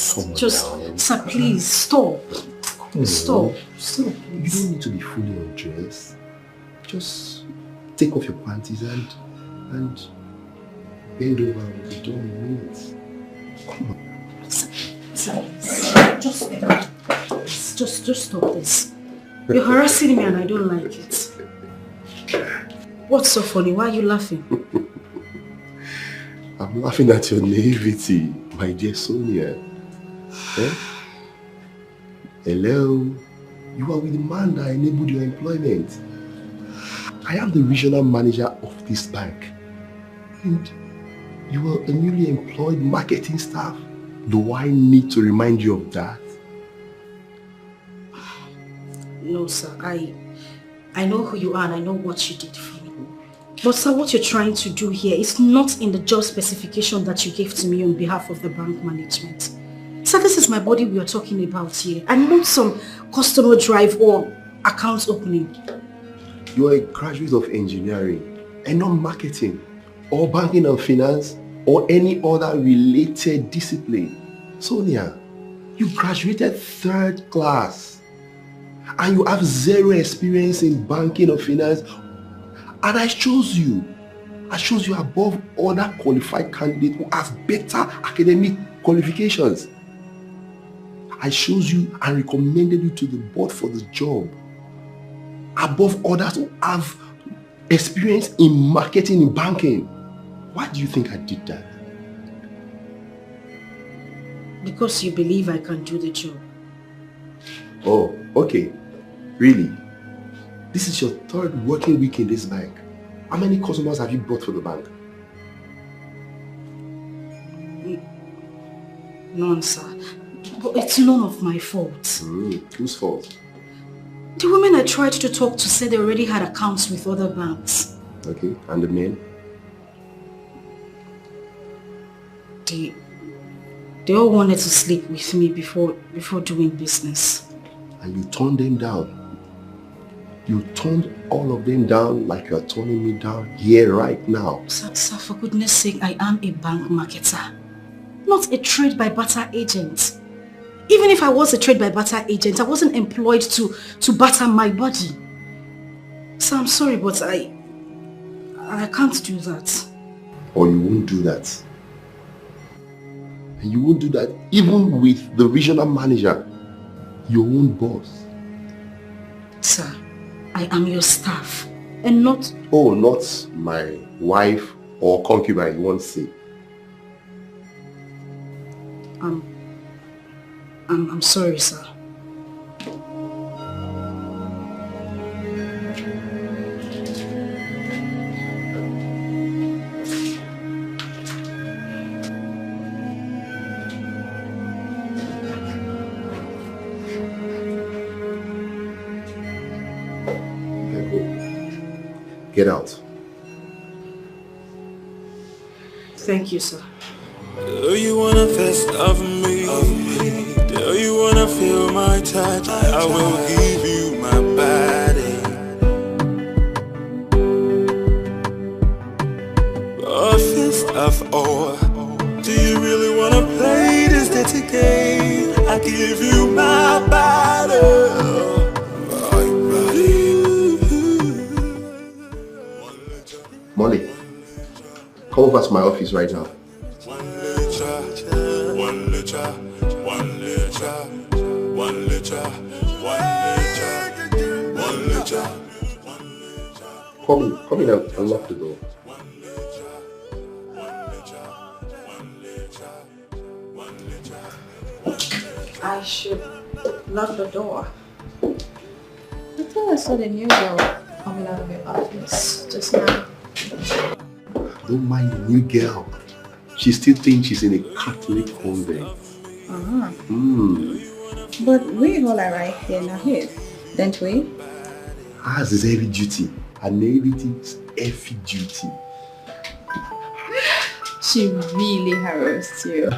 Sir, please, stop. Stop. Stop. You don't need to be fully undressed. Just take off your panties and bend over and be done in minutes. Come on. Sir, just stop this. You're harassing me and I don't like it. What's so funny? Why are you laughing? I'm laughing at your naivety, my dear Sonia. Eh? Hello? You are with the man that enabled your employment. I am the regional manager of this bank. And you are a newly employed marketing staff. Do I need to remind you of that? No, sir. I know who you are and I know what you did for me. But sir, what you're trying to do here is not in the job specification that you gave to me on behalf of the bank management. Sir, this is my body we are talking about here. I not some customer drive or account opening. You are a graduate of engineering and not marketing or banking and finance or any other related discipline. Sonia, you graduated 3rd class and you have 0 experience in banking or finance, and I chose you. I chose you above other qualified candidates who have better academic qualifications. I chose you and recommended you to the board for the job above others who have experience in marketing and banking. Why do you think I did that? Because you believe I can do the job. Oh, okay. Really? This is your 3rd working week in this bank. How many customers have you brought for the bank? None, sir. But it's none of my fault. Whose fault? The women I tried to talk to said they already had accounts with other banks. Okay, and the men? They all wanted to sleep with me before doing business. And you turned them down? You turned all of them down like you are turning me down here right now. Sir, for goodness sake, I am a bank marketer, not a trade by barter agent. Even if I was a trade by barter agent, I wasn't employed to barter my body. So I'm sorry, but I can't do that. Or you won't do that. And you won't do that even with the regional manager, your own boss. Sir, I am your staff and not... Oh, not my wife or concubine, you won't say. I'm sorry, sir. Get out. Thank you, sir. Do you wanna fist of me? Do you wanna feel my touch? I will give you my body. A fist of ore. Do you really wanna play this dirty game? I give you my body. Molly, come over to my office right now. Come in and unlock the door. I should lock the door. I thought I saw the new girl coming out of your office just now. Don't mind the new girl. She still thinks she's in a Catholic convent. But we all are right here now here, don't we? Ours is heavy duty. Her naivety is heavy duty. She really harassed you.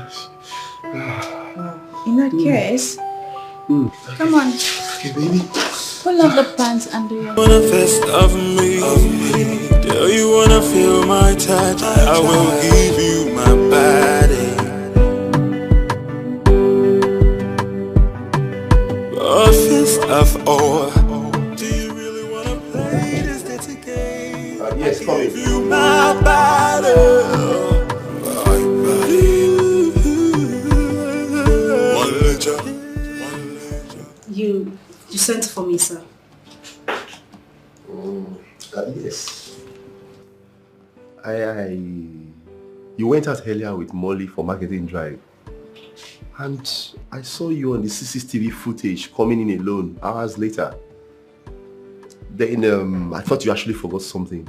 In that case, come on. Okay, baby. Pull up the pants under your... Wanna fist of me? Do you wanna feel my touch? I will give you my body. played is dedicated. Yes, come in. Give you my battle. You sent for me, sir. Yes. You went out earlier with Molly for marketing drive. And I saw you on the CCTV footage coming in alone hours later. Then I thought you actually forgot something.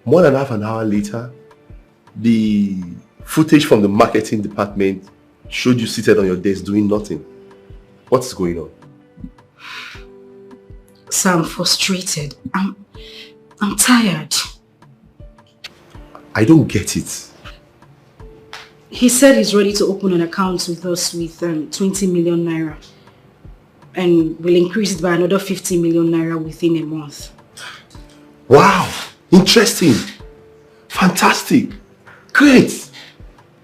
More than half an hour later, the footage from the marketing department showed you seated on your desk doing nothing. What's going on? Sir, I'm frustrated. I'm tired. I don't get it. He said he's ready to open an account with us with 20 million naira. And will increase it by another 50 million naira within a month. Wow! Interesting! Fantastic! Great!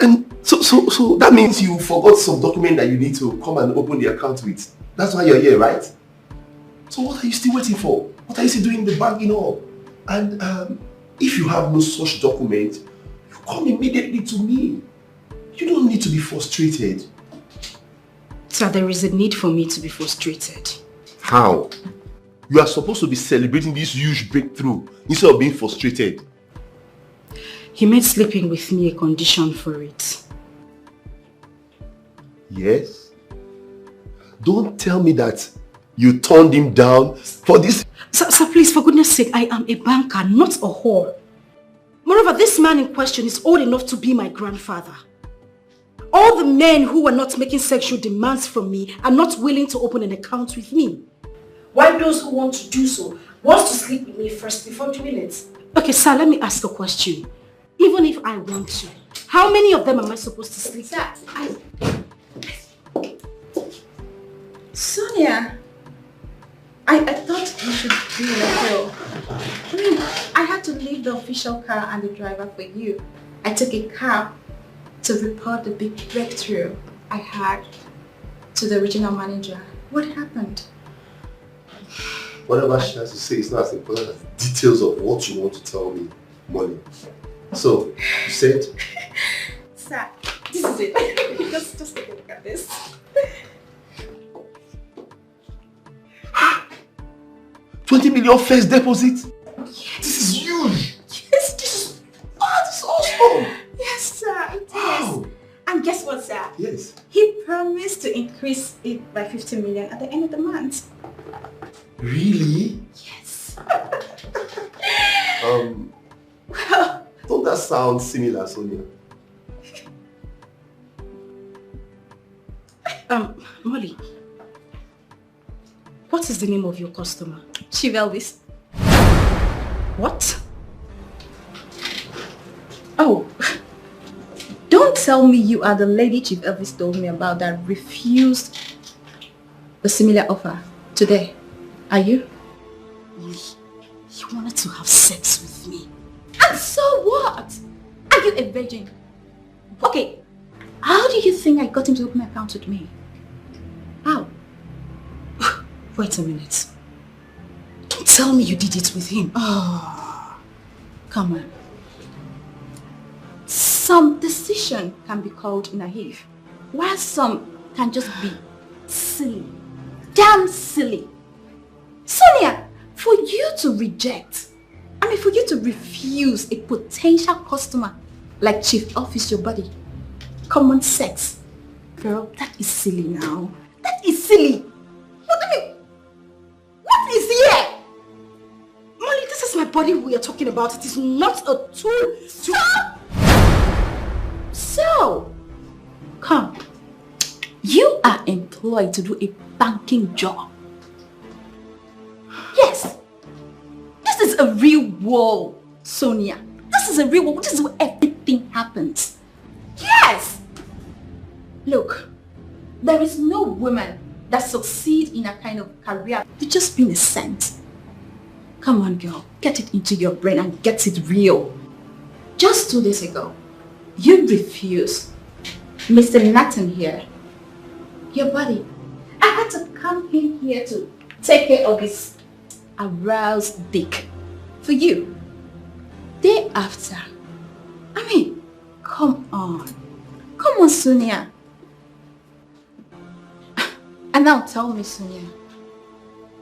And so that means you forgot some document that you need to come and open the account with. That's why you're here, right? So what are you still waiting for? What are you still doing in the bank all? And if you have no such document, you come immediately to me. You don't need to be frustrated. Sir, there is a need for me to be frustrated. How? You are supposed to be celebrating this huge breakthrough instead of being frustrated. He made sleeping with me a condition for it. Yes? Don't tell me that you turned him down for this. Sir, please, for goodness sake, I am a banker, not a whore. Moreover, this man in question is old enough to be my grandfather. All the men who were not making sexual demands from me are not willing to open an account with me. While those who want to do so want to sleep with me first before doing it. Okay, sir, let me ask a question. Even if I want to, how many of them am I supposed to sleep with? Sonia, I thought you should be in a hill. I mean, I had to leave the official car and the driver for you. I took a cab to report the big breakthrough I had to the regional manager. What happened? Whatever she has to say is not as important as the details of what you want to tell me, Molly. So, you said? Sir, this is it. just take a look at this. 20 million first deposit? Yes. This is huge. Yes, this is awesome. Yes, sir, it Wow. is. And guess what, sir? Yes. He promised to increase it by 50 million at the end of the month. Really? Yes. Well, don't that sound similar, Sonia? Molly, what is the name of your customer? Chief Elvis. What? Oh, don't tell me you are the lady Chief Elvis told me about that refused a similar offer today. Are you? You wanted to have sex with me. And so what? Are you a virgin? Okay, how do you think I got him to open an account with me? How? Wait a minute. Don't tell me you did it with him. Oh, come on. Some decision can be called naive, while some can just be silly. Damn silly. Sonia, for you to reject, for you to refuse a potential customer like Chief Office your body, common sex, girl, that is silly now. That is silly. What is here? Molly, this is my body we are talking about. It is not a tool to... Stop! So, come. You are employed to do a banking job. Yes. This is a real world, Sonia. This is a real world. This is where everything happens. Yes. Look, there is no woman that succeeds in a kind of career with just being a saint. Come on, girl. Get it into your brain and get it real. Just 2 days ago, you refused Mr. Nathan here, your body. I had to come in here to take care of his aroused Dikeh for you. Day after. I mean, come on. Come on, Sonia. And now tell me, Sonia,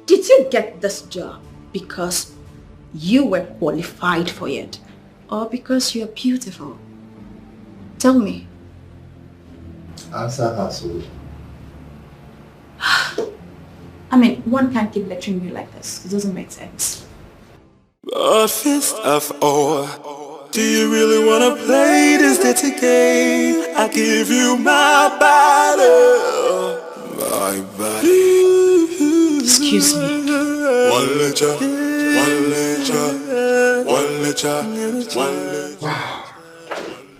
did you get this job because you were qualified for it or because you're beautiful? Tell me. Answer her, so. I mean, one can't keep lecturing you like this. It doesn't make sense. But first of all, do you really wanna play this dirty game? I give you my body, my body. Excuse me. One lecture, one lecture, one lecture, one lecture. Wow.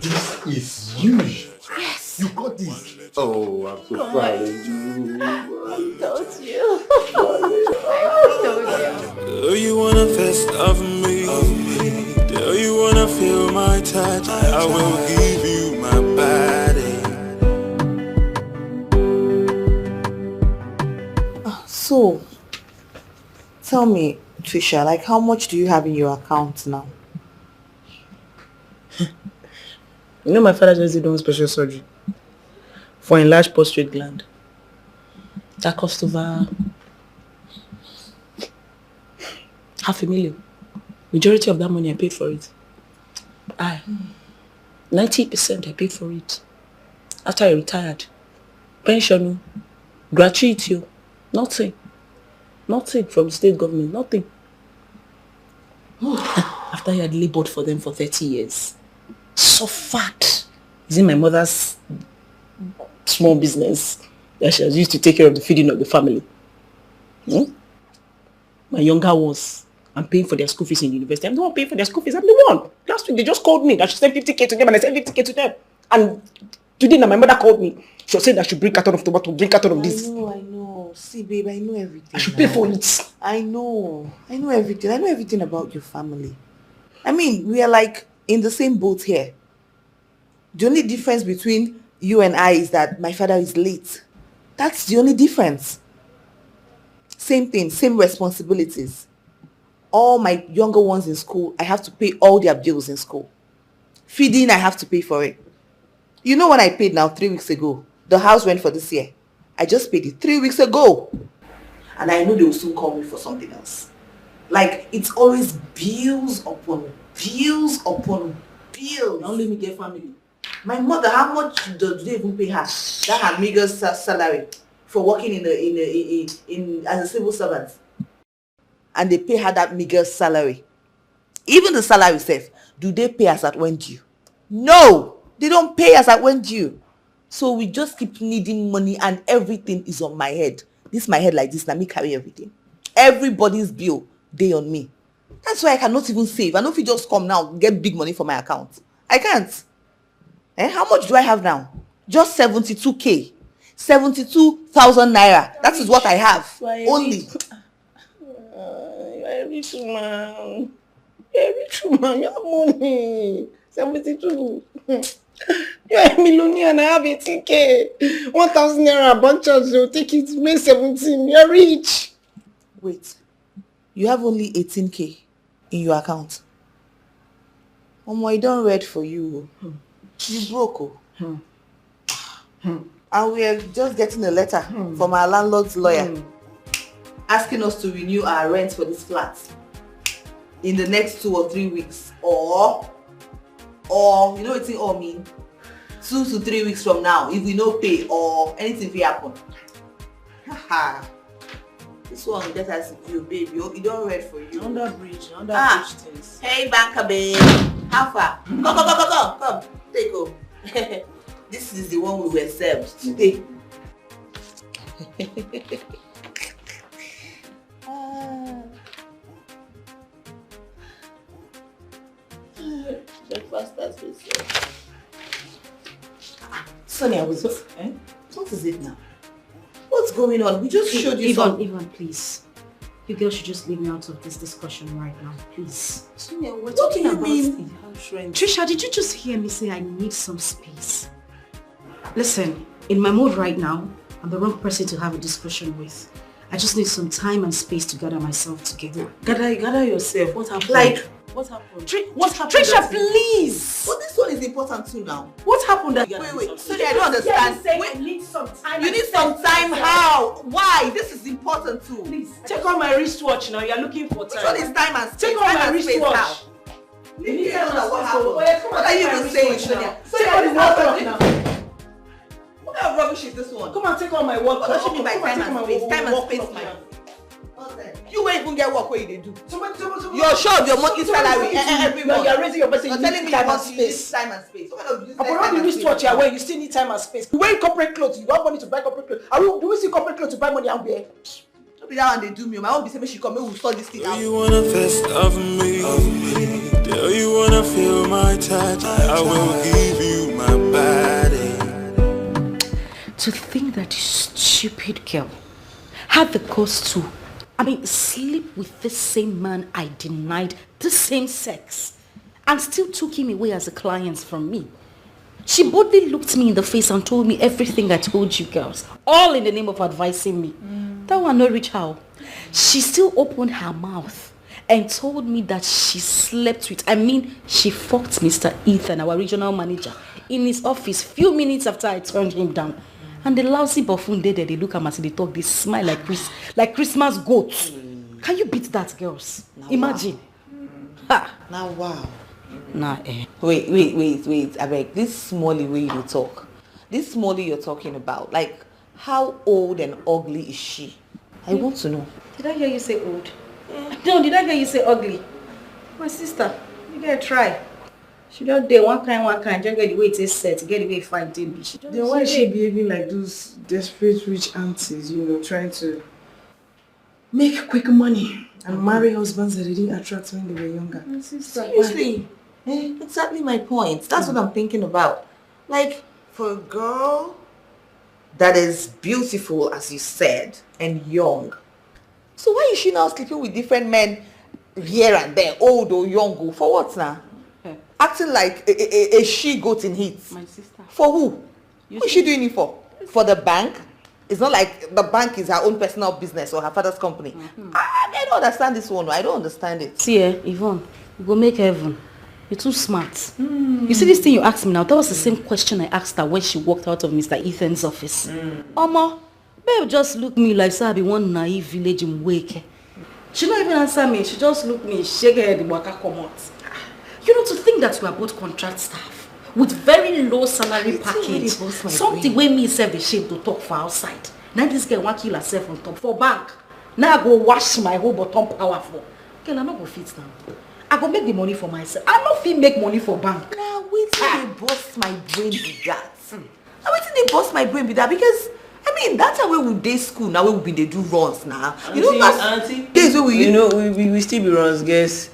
This is huge. Yes. You got this. Oh, I'm so proud of you. I told you. I told you. Do you wanna fist of me? Do you wanna feel my touch? I will give you my body. So, tell me, Trisha, like how much do you have in your account now? You know my father just did one special surgery for enlarged prostate gland. That cost over $500,000. Majority of that money I paid for it. 90% I paid for it. After I retired. Pension, gratuity, nothing. Nothing from the state government, nothing. After I had labored for them for 30 years. Suffered. Is in my mother's small business that she has used to take care of the feeding of the family. My younger ones, I'm paying for their school fees in university. I'm the one paying for their school fees. I'm the one. Last week they just called me that she sent 50K to them and I sent 50K to them. And today now my mother called me. She was saying that I should bring carton of tomato, bring carton of this. I know. See, babe, I know everything. I should pay for it. I know everything. I know everything about your family. I mean, we are like in the same boat here. The only difference between you and I is that my father is late. That's the only difference. Same thing, same responsibilities. All my younger ones in school, I have to pay all their bills in school. Feeding, I have to pay for it. You know what I paid now 3 weeks ago? The house rent for this year. I just paid it 3 weeks ago. And I know they will soon call me for something else. Like, it's always bills upon bills upon bills. Don't let me get family. My mother, how much do they even pay her? That her meager salary for working in as a civil servant. And they pay her that meager salary. Even the salary itself, do they pay us at when due? No, they don't pay us at when due. So we just keep needing money and everything is on my head. This my head like this, let me carry everything. Everybody's bill, they on me. That's why I cannot even save. I know if you just come now, get big money for my account. I can't. How much do I have now? Just 72K. 72,000 naira. That is what I have. Only. You're a rich man. You're a rich man. You have money. 72. You're a millionaire and I have 18K. 1,000 naira bunches. You'll take it. May 17. You're rich. Wait. You have only 18K in your account. I don't read for you. You broke. And we are just getting a letter from our landlord's lawyer asking us to renew our rent for this flat in the next 2 or 3 weeks. Or you know what it all mean? 2 to 3 weeks from now, if we no pay or anything will happen. This one that has to do, baby. You don't read for you. Under bridge things. Hey, banker babe. How far? Come. Take go. This is the one we were served today. Breakfast has been served. Sonia, what is it now? What's going on? We just showed you Yvonne, please. You girls should just leave me out of this discussion right now, please. Sonia, we're talking about the house rent. Trisha, did you just hear me say I need some space? Listen, in my mood right now, I'm the wrong person to have a discussion with. I just need some time and space to gather myself together. Gather yourself. What happened? Like, what happened? What happened? Trisha, please! But this one is important too now. What happened? Wait. Sorry, I don't understand. I need some time. You need some time. How? Why? This is important too. Please. Take on my wristwatch now. You're looking for time. Which one is time and space? Take on my wristwatch. Leave me alone. What What happened? What are you even saying, Sonia? Sonia, this watch is now. what kind of rubbish is this one? Come and take on my watch. What does she mean by time and space? Time and space, man. You won't even get work where you do. You're sure of your monthly salary every month. You're raising your person. You're telling me you want to use time and space. What kind of useless Upon all time the and wristwatch space? you're wearing, you still need time and space. You wear corporate clothes, you have money to buy corporate clothes. Do we see corporate clothes to buy money out there? Don't be that one they do me. My own be saying she come, we will sort this thing out. Do you wanna fist of me? Do you wanna feel my touch? I will give you my body. To think that this stupid girl had the courage to, sleep with the same man I denied the same sex and still took him away as a client from me. She boldly looked me in the face and told me everything I told you girls, all in the name of advising me. That one not reach how. She still opened her mouth and told me that she slept with, she fucked Mr. Ethan, our regional manager, in his office few minutes after I turned him down. And the lousy buffoon there, they look at me as they talk, they smile like Christmas goats. Can you beat that, girls? Now imagine. Wow. Ha. Now wow. Nah, Wait. I beg, this Smalley way you talk. This Smalley you're talking about, like, how old and ugly is she? I want to know. Did I hear you say old? No, did I hear you say ugly? My sister, you gotta try. She don't dare one kind, just get the way it is set, get the way it fine to be. Then why is she behaving like those desperate rich aunties, trying to make quick money and marry husbands that they didn't attract when they were younger? My sister, Seriously? Exactly my point. That's what I'm thinking about. Like, for a girl that is beautiful, as you said, and young, so why is she now sleeping with different men here and there, old or young? For what now? Acting like a she-goat in heat. My sister. For who? Who is she doing it for? For the bank? It's not like the bank is her own personal business or her father's company. I don't understand this one. I don't understand it. See, Yvonne, you go make heaven. You're too smart. You see this thing you asked me now? That was the same question I asked her when she walked out of Mr. Ethan's office. Oma, babe just look me like say I be one naive village in Wake. She don't even answer me. She just look me, shake her head, waka come out. To think that we are both contract staff with very low salary package. Something wey me self ashamed to talk for outside. Now this girl want kill herself on top for bank. Now I go wash my whole bottom power for. Girl, I'm not go fit now. I go make the money for myself. I not fit make money for bank. Now wait till they bust my brain with that. Now wait till they bust my brain with that, because that's how we day school now. We they do runs now. Auntie, days we we still be runs, guess.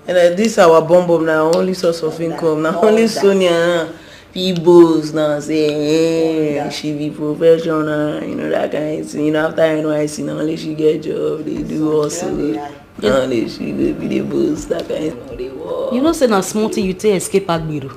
And this our bomb now, only source of income now. Only Sonia people's now say she be professional, that kind of thing. After NYC, now only she get job, they do also. Now she be the boss, that kind of thing. Say now small thing you take escape Agbero.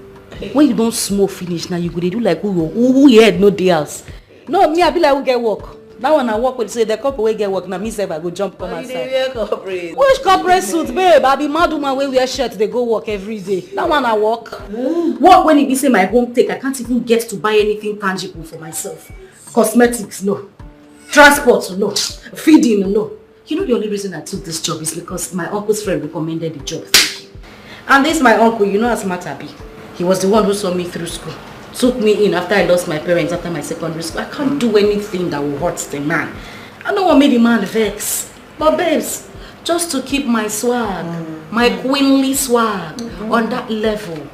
When you don't smoke finish now, you go do like who head no day else. No, me I be like who get work. That one I work with, say the couple will get work now. Me say I go jump come outside. Which corporate suit, babe? I be mad woman when wear shirt they go work every day. That one I work. Work when it be say my home take. I can't even get to buy anything tangible for myself. Cosmetics, no. Transport, no. Feeding, no. The only reason I took this job is because my uncle's friend recommended the job. Thank you. And this my uncle, how smart I be. He was the one who saw me through school. Took me in after I lost my parents after my secondary school. I can't do anything that will hurt the man. I don't want to make the man vex. But babes, just to keep my swag, my queenly swag on that level,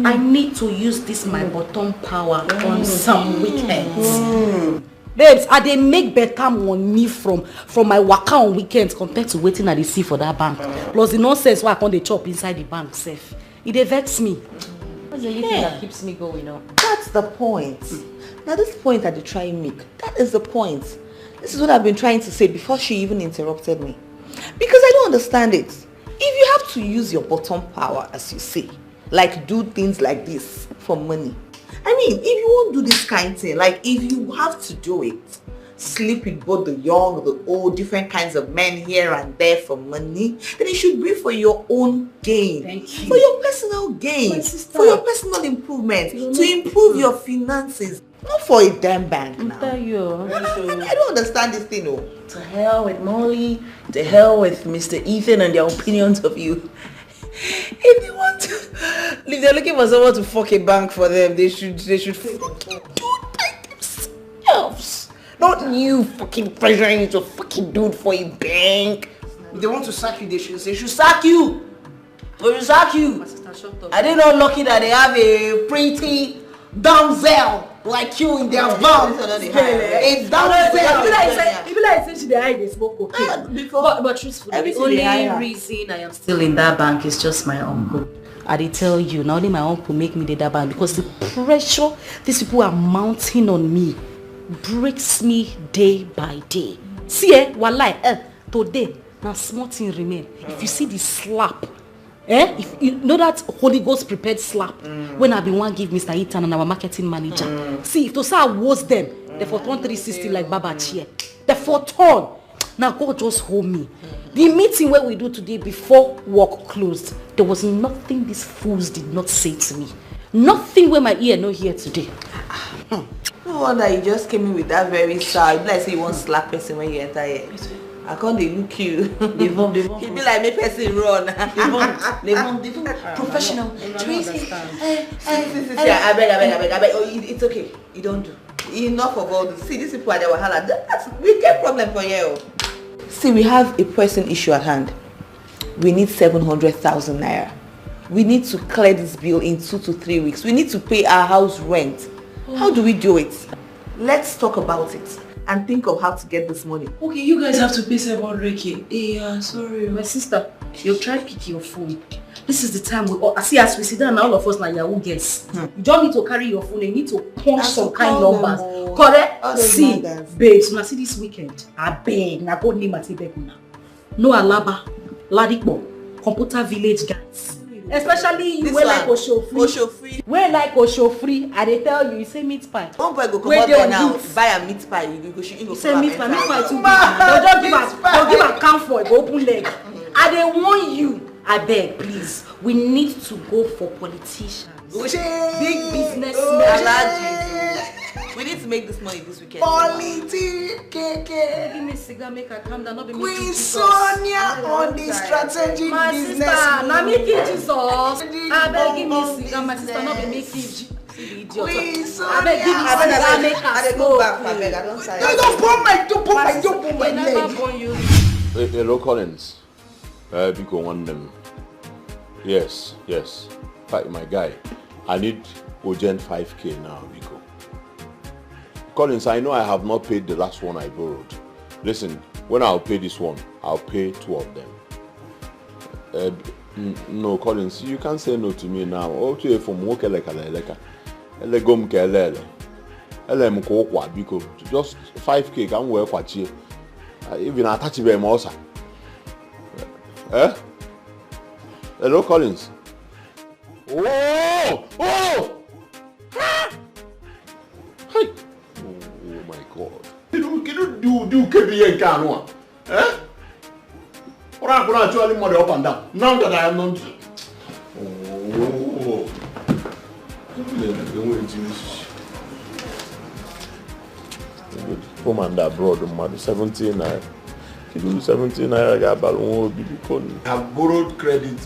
I need to use this my bottom power on some weekends. Babes, I dey make better money from my waka on weekends compared to waiting at the sea for that bank. Plus the nonsense why I can't dey chop inside the bank safe. It dey vex me. That's the only thing that keeps me going on. That's the point. Now this point that they try and make, that is the point. This is what I've been trying to say before she even interrupted me. Because I don't understand it. If you have to use your bottom power, as you say, like do things like this for money. If you won't do this kind of thing, like if you have to do it, sleep with both the young, the old, different kinds of men here and there for money, then it should be for your own gain. Thank you. For your personal gain. For your personal improvement. To improve your finances. Not for a damn bank now. I don't understand this thing, oh. To hell with Molly, to hell with Mr. Ethan and their opinions of you. If they want to, if they're looking for someone to fuck a bank for them, they should fuck you by themselves. Not you fucking pressuring you to fucking do it for a bank. If they want to sack you, they should sack you. They should sack you. Are they not lucky that they have a pretty damsel like you in their bank? It's damsel. People like say they hide, they smoke cocaine. But truthfully, the only reason I am still in that bank is just my uncle. I did tell you, not only my uncle make me that bank because the pressure these people are mounting on me breaks me day by day. See, walai, today, now small thing remain. If you see the slap, if you know that Holy Ghost prepared slap, when I been one give Mr. Ethan and our marketing manager. See, if those are was them, they for turn 360 like Baba Chia. They for turn. Now God just hold me. The meeting where we do today before work closed, there was nothing these fools did not say to me. Nothing where my ear no hear today. No wonder you just came in with that very sound. Like say you want slap person when you enter here. I can't they look you. They won't. You be like make person run. They won't. Professional. Tracy. I beg. Oh, it's okay. You don't do. Enough of all this. See, these people are the wahala. We get problem for you. See, we have a pressing issue at hand. We need 700,000 naira. We need to clear this bill in 2 to 3 weeks. We need to pay our house rent. How do we do it? Let's talk about it and think of how to get this money. Okay, you guys have to pay 700k. Yeah, sorry. My sister, you try pick your phone. This is the time we all see as we sit down, all of us like Yahoo guess. You don't need to carry your phone, you need to punch some kind numbers. Correct? See, babes, now see this weekend. I beg, now go name at Ibekuna. No Alaba, Ladikbo, Computer Village guys. Especially you wey like Oshofri. Wey like Oshofri, I dey tell you say meat pie. One boy go come out there now, buy a meat pie, you go say meat pie too big. They'll give a count for it, go open leg. I dey warn you, I beg, please. We need to go for politicians. Big businessmen. We need to make this money this weekend. Politics. Give me a cigar, make a calm down, not be making Queen Sonia on the strategic my business. Sister, now making Jesus. I beg give me a cigar, my sister, not be making Queen Sonia. I beg give me a cigar, make a smoke. Don't pull my leg. Hello, Collins. Because one them. Yes. My guy, I need urgent 5k now, Biko. Collins, I know I have not paid the last one I borrowed. Listen, when I'll pay this one, I'll pay 2 of them. No, Collins, you can't say no to me now. Okay, from work like a Biko. Just 5k can work for you. Even I touch it also. Hello, Collins. Oh! Hey! Oh my God! Can you do KBA Kano? Or I'm going to actually mother up and down. Now that I am not. Oh! Home and abroad, mother 17 naira. You do 17 naira. I got balloon. I've borrowed credit.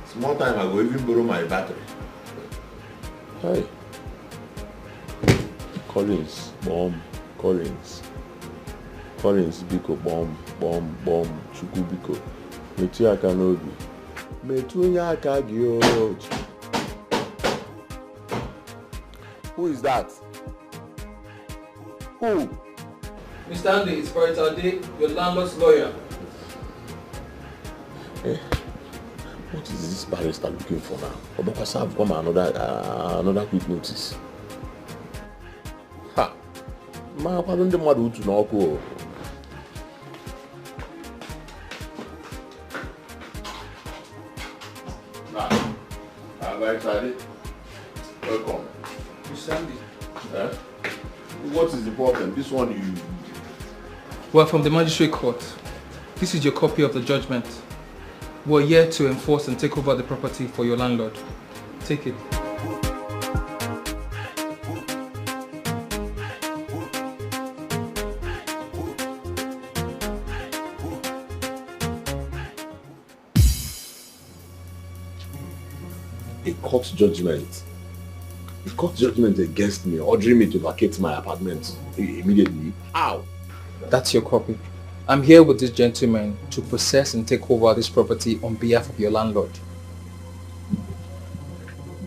Small time ago, even borrow my battery. Hey. Collins, bomb. Collins, Biko, bomb. Chuku Biko. Metuya Kanobi. Metuya Kagio. Who is that? Who? Mr. Andy, it's Betrayal Day, your landlord's lawyer. What is this barrister looking for now? Or because I've come another quick notice. Ha! Ma, why don't the mother to know? Have I tried it? Welcome. Mr. Andy. What is the problem? This one you... Well, from the magistrate court, this is your copy of the judgment. We're here to enforce and take over the property for your landlord. Take it. A court judgment. A court judgment against me, ordering me to vacate my apartment immediately. How? That's your copy. I'm here with this gentleman to possess and take over this property on behalf of your landlord.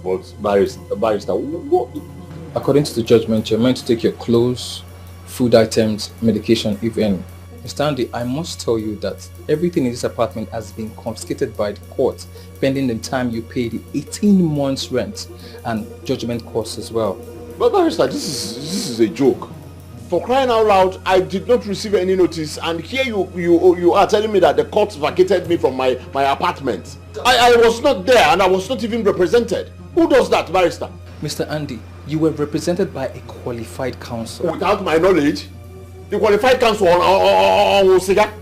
But barrister, what? According to the judgment, you're meant to take your clothes, food items, medication, if any. Mr. Andy, I must tell you that everything in this apartment has been confiscated by the court pending the time you pay the 18 months rent and judgment costs as well. But barrister, this is a joke. For crying out loud, I did not receive any notice, and here you are telling me that the court vacated me from my apartment. I was not there, and I was not even represented. Who does that, barrister? Mr. Andy, you were represented by a qualified counsel. Without my knowledge? The qualified counsel on Osiga?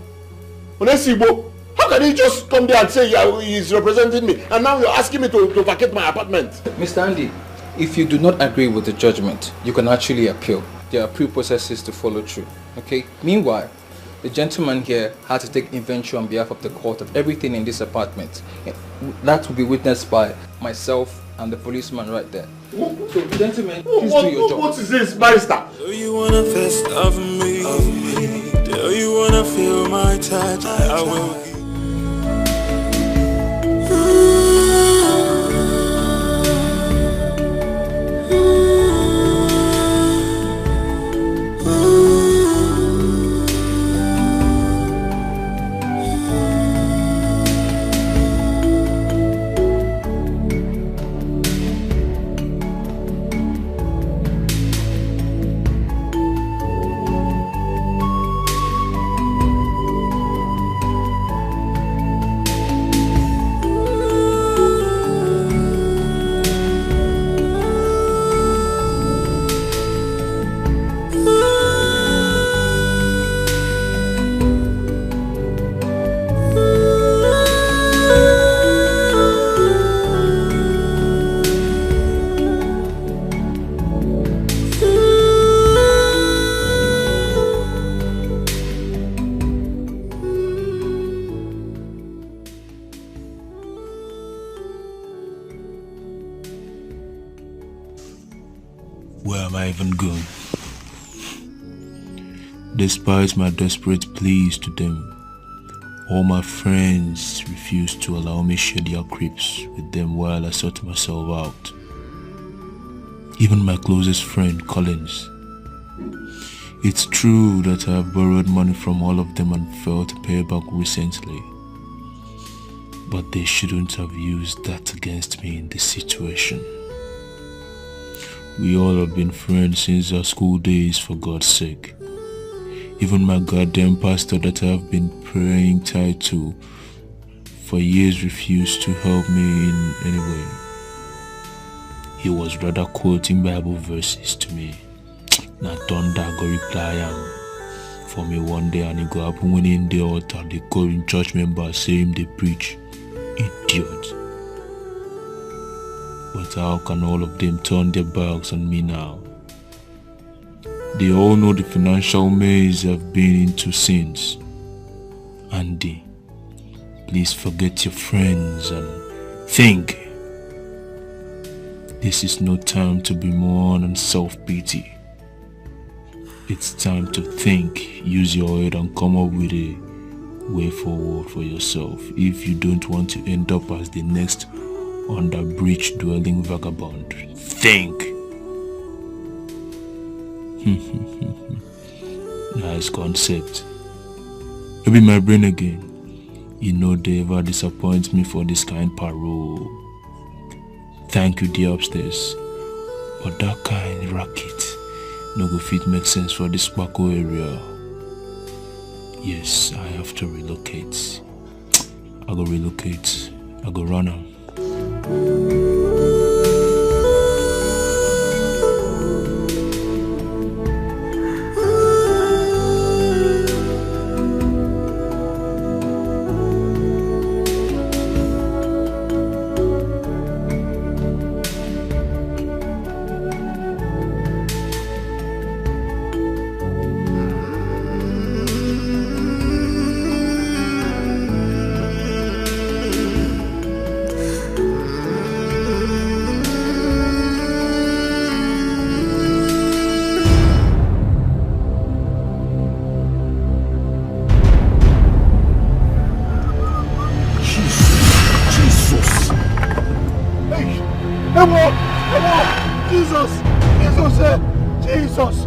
On Esibo? How can he just come there and say he's representing me, and now you're asking me to vacate my apartment? Mr. Andy, if you do not agree with the judgment, you can actually appeal. There are appeal processes to follow through. Okay? Meanwhile, the gentleman here had to take inventory on behalf of the court of everything in this apartment. That will be witnessed by myself and the policeman right there. So, gentlemen, please do your job. What is this, barrister? Do you wanna fist of me? Do you wanna feel my touch? I will. Where am I even going? Despite my desperate pleas to them, all my friends refused to allow me share their cribs with them while I sort myself out. Even my closest friend, Collins. It's true that I have borrowed money from all of them and failed to pay back recently. But they shouldn't have used that against me in this situation. We all have been friends since our school days, for God's sake. Even my goddamn pastor that I have been praying tied to for years refused to help me in any way. He was rather quoting Bible verses to me. Na thunder go reply am for me one day, and it go happen when in the altar they call in church members say him they preach. Idiot. But how can all of them turn their backs on me now? They all know the financial maze I've been into since. Andy, please forget your friends and think. This is no time to be mourn and self-pity. It's time to think, use your head and come up with a way forward for yourself if you don't want to end up as the next under bridge dwelling vagabond. Think. Nice concept. Maybe my brain again. You know they ever disappoint me for this kind parole. Thank you, dear upstairs. But that kind racket no go fit make sense for this Paco area. Yes, I have to relocate. I go relocate. I go run am. Jesus! Jesus!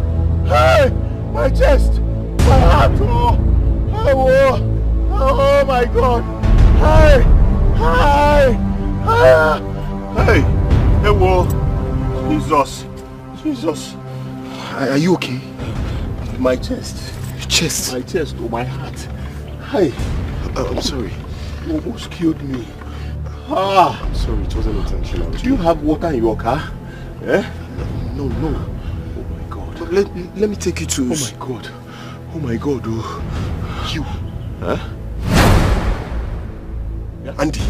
Hey! My chest! My heart! Oh my God! Hey! Jesus! Are you okay? My chest. Chest? My chest, my heart. Hey! I'm sorry. You almost killed me. I'm sorry, it wasn't intentional. Do you have water in your car? Eh? No. Oh my God. Let me take you to... Oh my God. You. Huh? Yeah. Andy.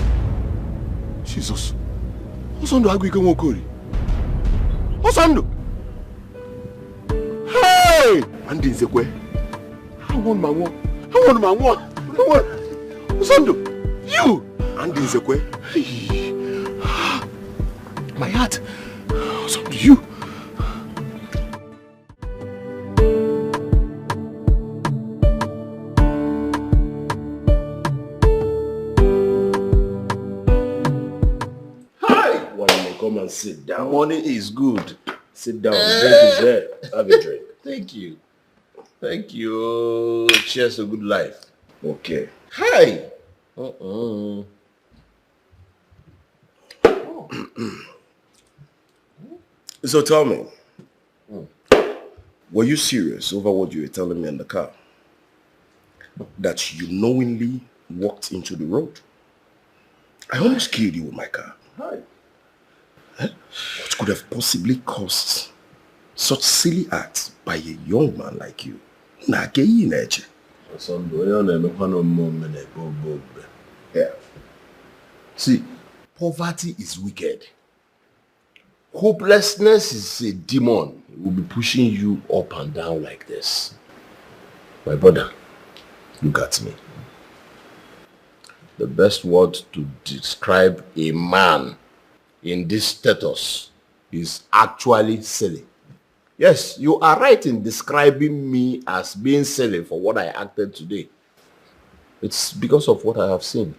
Jesus. Osando agwike nwokori. Osando. Hey! Andy Nzekwe. I want my one. Osando. You. Andy Nzekwe. My heart. Osando, you. Come and sit down. Money is good. Sit down. Drink is there. Have a drink. Thank you. Cheers to good life. Okay. Hi. So tell me, were you serious over what you were telling me in the car? That you knowingly walked into the road? I almost killed you with my car. Hi. What could have possibly caused such silly acts by a young man like you? Yeah. See, poverty is wicked. Hopelessness is a demon. It will be pushing you up and down like this. My brother, look at me. The best word to describe a man in this status is actually silly. Yes, you are right in describing me as being silly for what I acted today. It's because of what I have seen.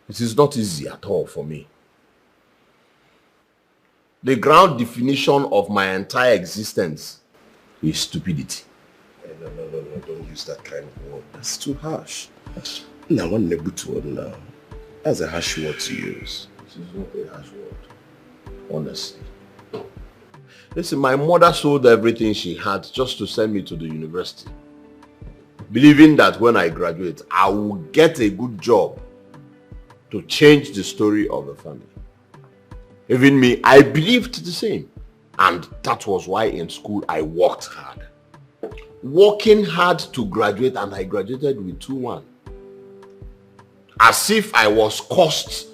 It is not easy at all for me. The ground definition of my entire existence is stupidity. No, don't use that kind of word. That's too harsh. Now, one word now. That's a harsh word to use. This is not a harsh word. Honestly. Listen, my mother sold everything she had just to send me to the university, believing that when I graduate, I will get a good job to change the story of the family. Even me, I believed the same. And that was why in school I worked hard. Working hard to graduate, and I graduated with 2-1. As if I was cursed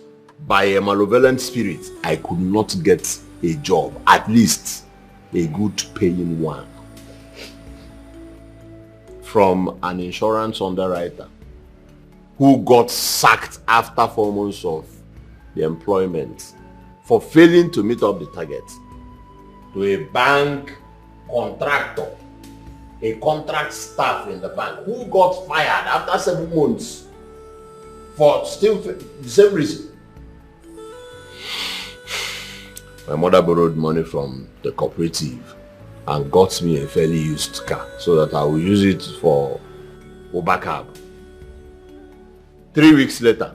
by a malevolent spirit, I could not get a job, at least a good paying one, from an insurance underwriter who got sacked after 4 months of the employment for failing to meet up the target, to a bank contractor, a contract staff in the bank who got fired after 7 months for still the same reason. My mother borrowed money from the cooperative and got me a fairly used car so that I will use it for Uber cab. 3 weeks later,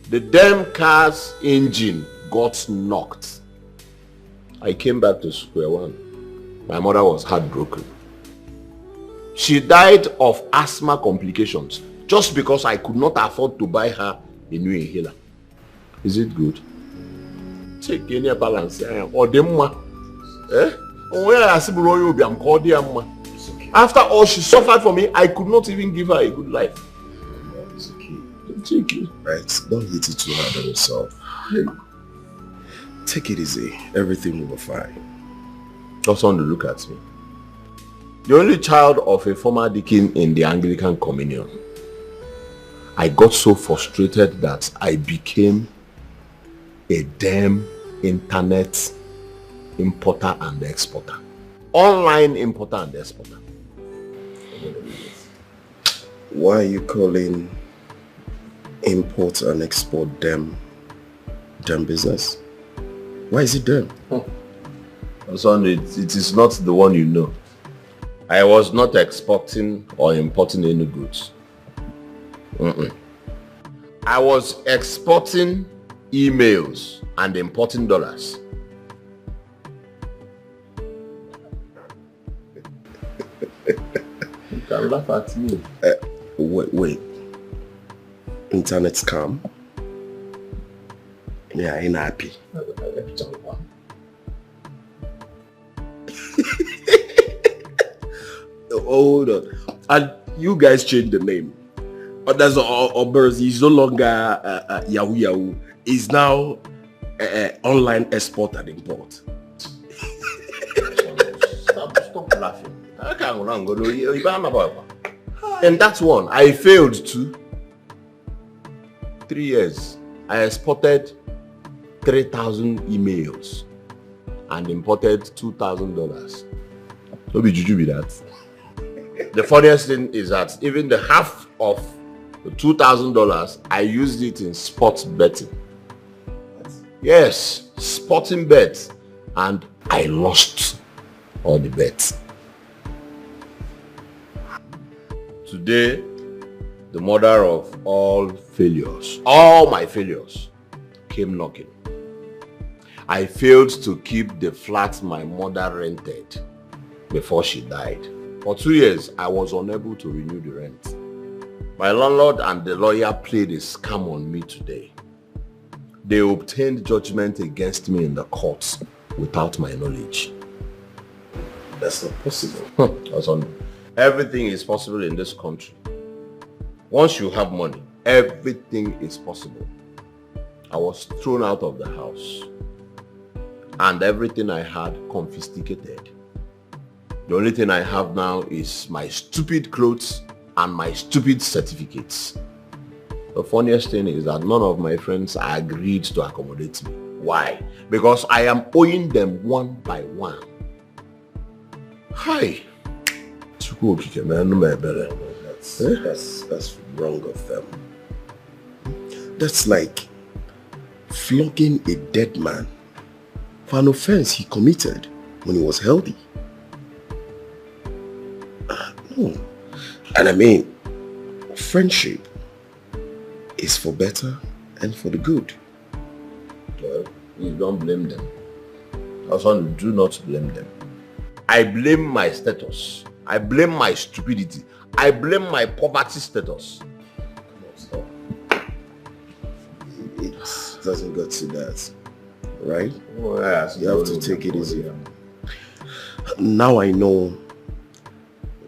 the damn car's engine got knocked. I came back to square one. My mother was heartbroken. She died of asthma complications just because I could not afford to buy her a new inhaler. Is it good? Take any balance or demma. After all she suffered for me, I could not even give her a good life. It's okay. Take it. Right, don't hit it too hard on yourself. Take it easy. Everything will be fine. Just want to look at me. The only child of a former deacon in the Anglican Communion. I got so frustrated that I became a damn internet importer and exporter. Online importer and exporter. Why are you calling import and export them business? Why is it done? Son, it is not the one you know. I was not exporting or importing any goods. I was exporting emails and importing dollars. You can laugh at me. Wait. Internet scam? Yeah, I'm happy. Hold on. And you guys changed the name. Others is no longer Yahoo Yahoo. It's now online export and import. Stop laughing. And that's one. I failed to. 3 years. I exported 3,000 emails and imported $2,000. No be juju be that. The funniest thing is that even the half of the $2,000, I used it in sports betting. Yes, sporting bets, and I lost all the bets. Today, the mother of all failures, all my failures, came knocking. I failed to keep the flat my mother rented before she died. For 2 years, I was unable to renew the rent. My landlord and the lawyer played a scam on me today. They obtained judgment against me in the courts without my knowledge. That's not possible. Everything is possible in this country. Once you have money, everything is possible. I was thrown out of the house and everything I had confiscated. The only thing I have now is my stupid clothes and my stupid certificates. The funniest thing is that none of my friends agreed to accommodate me. Why? Because I am owing them one by one. Hi. That's wrong of them. That's like flogging a dead man for an offense he committed when he was healthy. No. And I mean, friendship is for better and for the good. Well, you don't blame them. Also, do not blame them. I blame my status. I blame my stupidity. I blame my poverty status. Come on, stop. It doesn't get to that, right? Oh, yes, you have to take it easy. Now I know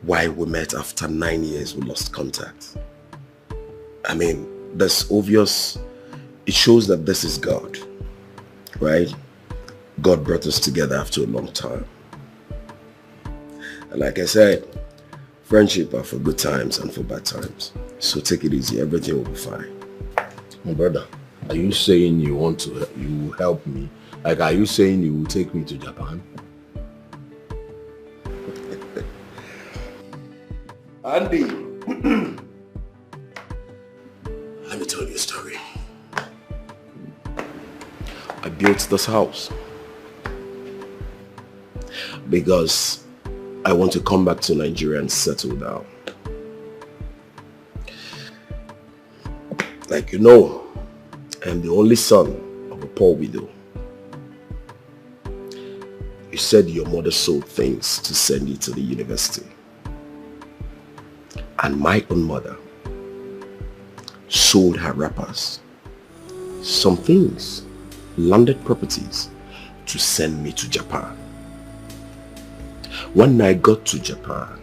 why we met after 9 years we lost contact. I mean, that's obvious. It shows that this is God, right? God brought us together after a long time. And like I said, friendship are for good times and for bad times. So take it easy, everything will be fine. My brother, are you saying you will help me? Like, are you saying you will take me to Japan? Andy, let me tell you a story. I built this house because I want to come back to Nigeria and settle down. Like you know, I'm the only son of a poor widow. You said your mother sold things to send you to the university. And my own mother sold her wrappers, some things, landed properties to send me to Japan. When I got to Japan,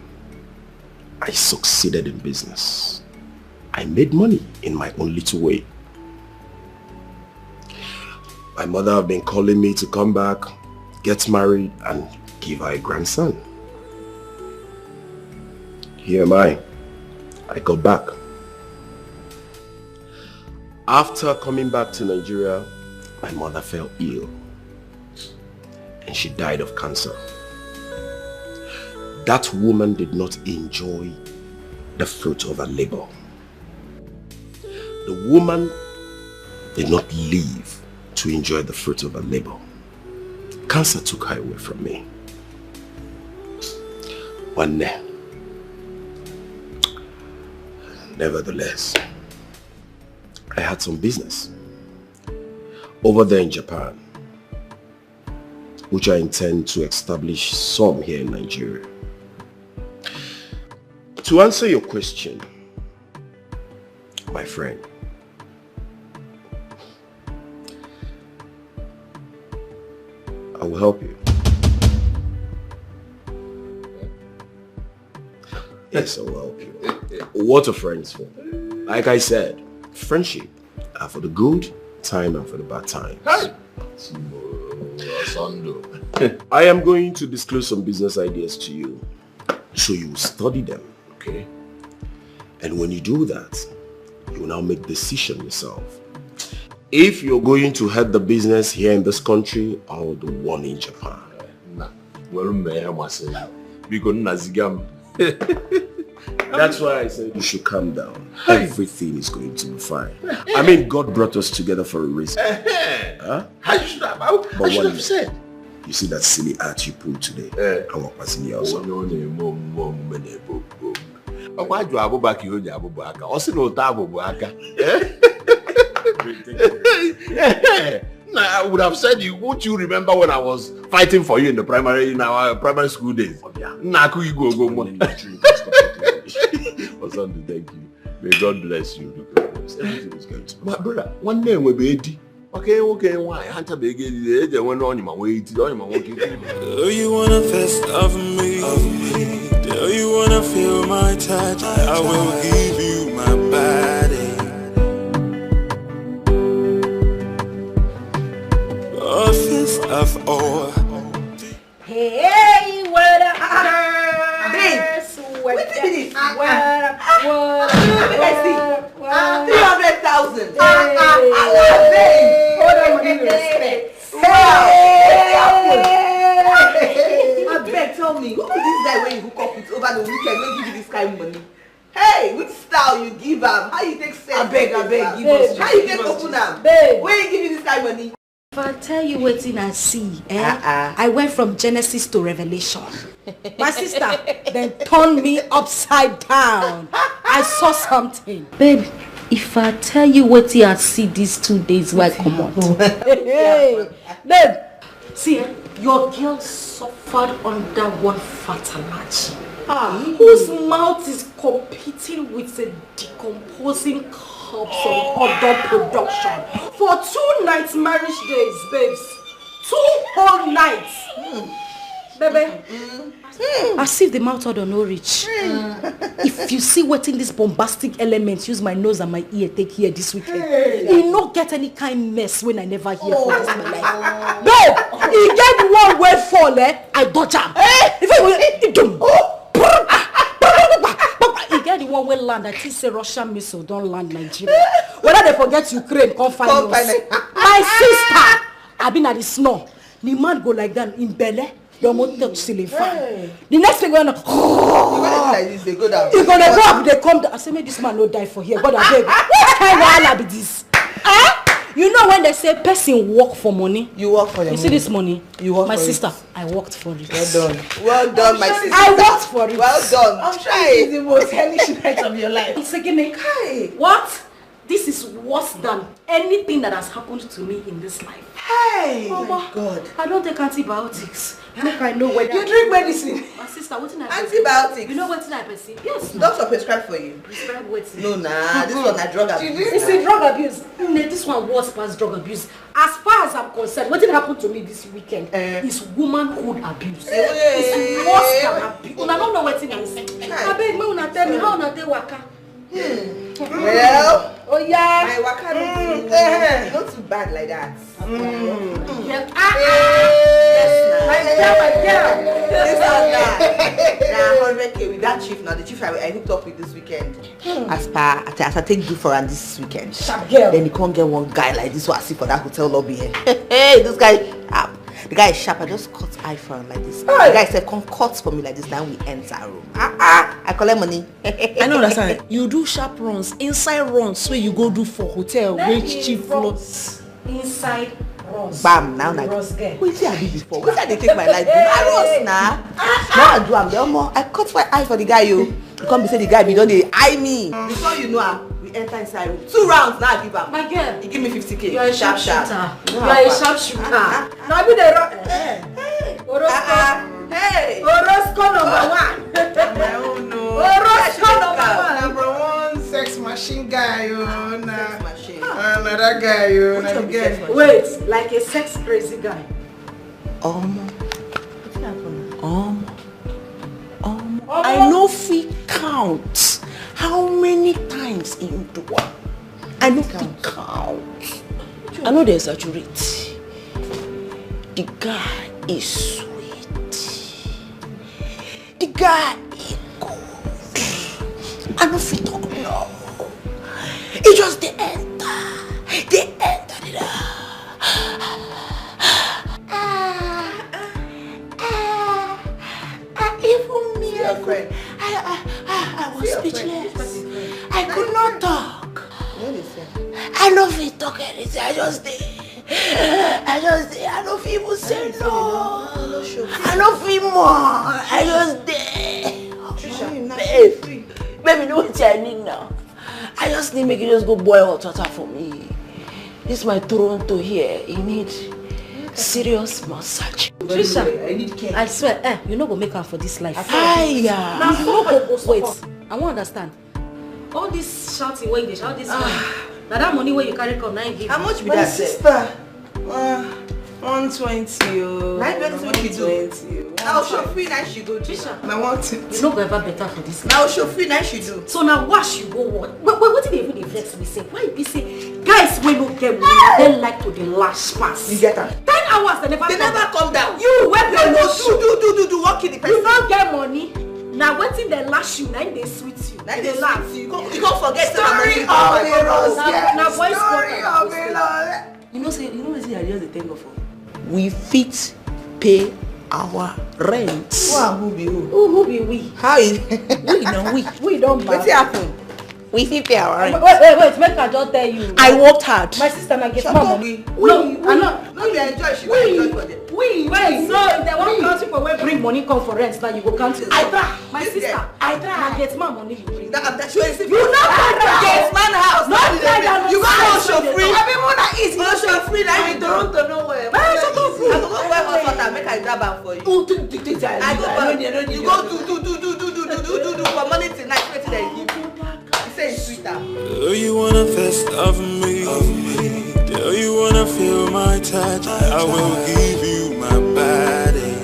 I succeeded in business. I made money in my own little way. My mother had been calling me to come back, get married and give her a grandson. Here am I got back. After coming back to Nigeria, my mother fell ill and she died of cancer. That woman did not enjoy the fruit of her labor. The woman did not live to enjoy the fruit of her labor. cancer took her away from me. One day. Nevertheless, I had some business over there in Japan, which I intend to establish some here in Nigeria. To answer your question, my friend, I will help you. Yes, I will help you. What are friends for? Like I said, friendship are for the good time and for the bad times. I am going to disclose some business ideas to you, so you will study them, okay? And when you do that, you will now make decision yourself. If you're going to head the business here in this country or the one in Japan. That's why I said you should calm down. Everything is going to be fine. I mean, God brought us together for a reason. Huh? I should have said. You see that silly art you pulled today? I walk past in the house. I would have said you. Won't you remember when I was fighting for you in our primary school days? Thank you. May God bless you. Everything is going to be. My brother, one day we'll be 80. Okay, why? Hunter begin the when on my way to on my walking. Do you wanna fest of me? Do you wanna feel my touch? I will give you my body. A fist of ore. Hey, what up? What is this? 300,000. I beg, tell me, who is this guy when you hook up with over the weekend? When give you this kind of money? Hey, which style you give him? How you take sense? I beg, give us. How you get open him? When you give you this kind of money? If I tell you what I see, I went from Genesis to Revelation. My sister then turned me upside down. I saw something. Babe, if I tell you what I see these 2 days while I come out. Hey, babe, see, your girl suffered under one fertilizer. Whose mouth is competing with a decomposing corpse of other production for 2 nights marriage days, babes. 2 whole nights. Baby. As if the mouth order no reach. If you see what in this bombastic element use my nose and my ear take here this weekend, you no get any kind mess when I never hear for this my life. Babe, you get one word fall, I dodge am. If you get the one where land, I think say Russian missile don't land Nigeria. Whether they forget Ukraine, come find us. My sister, I've been at the snow. The man go like that in belly. Your mouth touch ceiling fan. The next thing we're gonna like this, they go down. You're gonna go up, they come down. I say, may this man no die for here. God, I beg. What kind of Allah be this? You know when they say person work for money? You work for the money. You see this money? You work my for sister, it. I worked for it. Well done. Well done, my sister. I worked for it. Well done. I'm sure it's the most hellish night of your life. It's again, what? This is worse than anything that has happened to me in this life. Hey! Mama, oh my God. I don't take antibiotics. Look, I know whether you drink medicine. My sister, what I antibiotics. You know what I perceive? Yes. Doctor prescribe for you. Prescribe what? No, nah. This one is drug abuse. It's a drug abuse. This one was past drug abuse. As far as I'm concerned, what did happen to me this weekend is womanhood abuse. It's worse than abuse. I don't know what it is. I beg me, una tell me how una tell waka. Well, oh yeah, my waka not too bad like that. Yes, now 100K with that chief. Now the chief I hooked up with this weekend. As I take do for him this weekend. Sharp girl. Then you can't get one guy like this. What I see for that hotel lobby. Hey, this guy. The guy is sharp. I just cut eye for him like this. The guy said, "Come cut for me like this." Now we enter room. I collect money. I know that's right. You do sharp runs, inside runs, where you go do for hotel, reach chief floors. Inside Bam, now na. Wait till I did before. Wait till they take my life. I rose now. Now I do am. I cut my eye for the guy you. Come be say the guy be don dey eye me. Before you know we enter inside room. 2 rounds now I give am. My girl. He give me 50k. You are a sharp shooter. You are a sharp shooter. Now be the Hey. Orosco number 1. My own no. Orosco number 1. Number 1 sex machine guy, sex machine. Another guy, Wait, like a sex crazy guy. I know fit count how many times in do one. I know fit count. I know they exaggerate. The guy is sweet. The guy is good. I know fit talk no. It just they enter. They enter it. Even me, I was speechless. I could not talk. I don't feel talk anything. I just did. I don't feel even say no. I don't feel more. I just did. Baby, know what I need now. I just need make you just go boil hot water for me. This is my Toronto here. You need serious massage. Trisha, I need care. I swear, you no go make her for this life. Now you no go wait. I won't understand. All this shouting, all this that money where you carry come now give. How much be my that? Sister, 120. 920. Now show free now she go. Trisha, I want it. You no go ever better for this. Now show free now she do. So now wash you go what? What did they even vex me say? Why be say guys we no get money? They like to the last pass. You get her? 10 hours they never come down. You where they do work in the person. You don't get money. Now waiting they lash you, now they sweet you. Now they laugh. You can't forget story of a rose. Now boys story of a rose. You know what I just think of? We fit pay our rent. Who be who? Who be we? How is we don't what's happen? We fit pay our rent. Wait, make I just tell you. I worked hard. My sister na get more money. No, you enjoy. She enjoy for them. Wait, so if they want count people wey bring money come for rent, now you go count it. I try. My sister, I try. Na get more money you bring. That's what you not get man house. You go show free. Everyone that eats no show free. Now in Toronto nowhere. I go wear hot water. Make I grab am for you. I go you go do for money tonight. Wait till they give you. Say sweeter. Do you wanna fest of me? Do you wanna feel my touch? I will give you my body.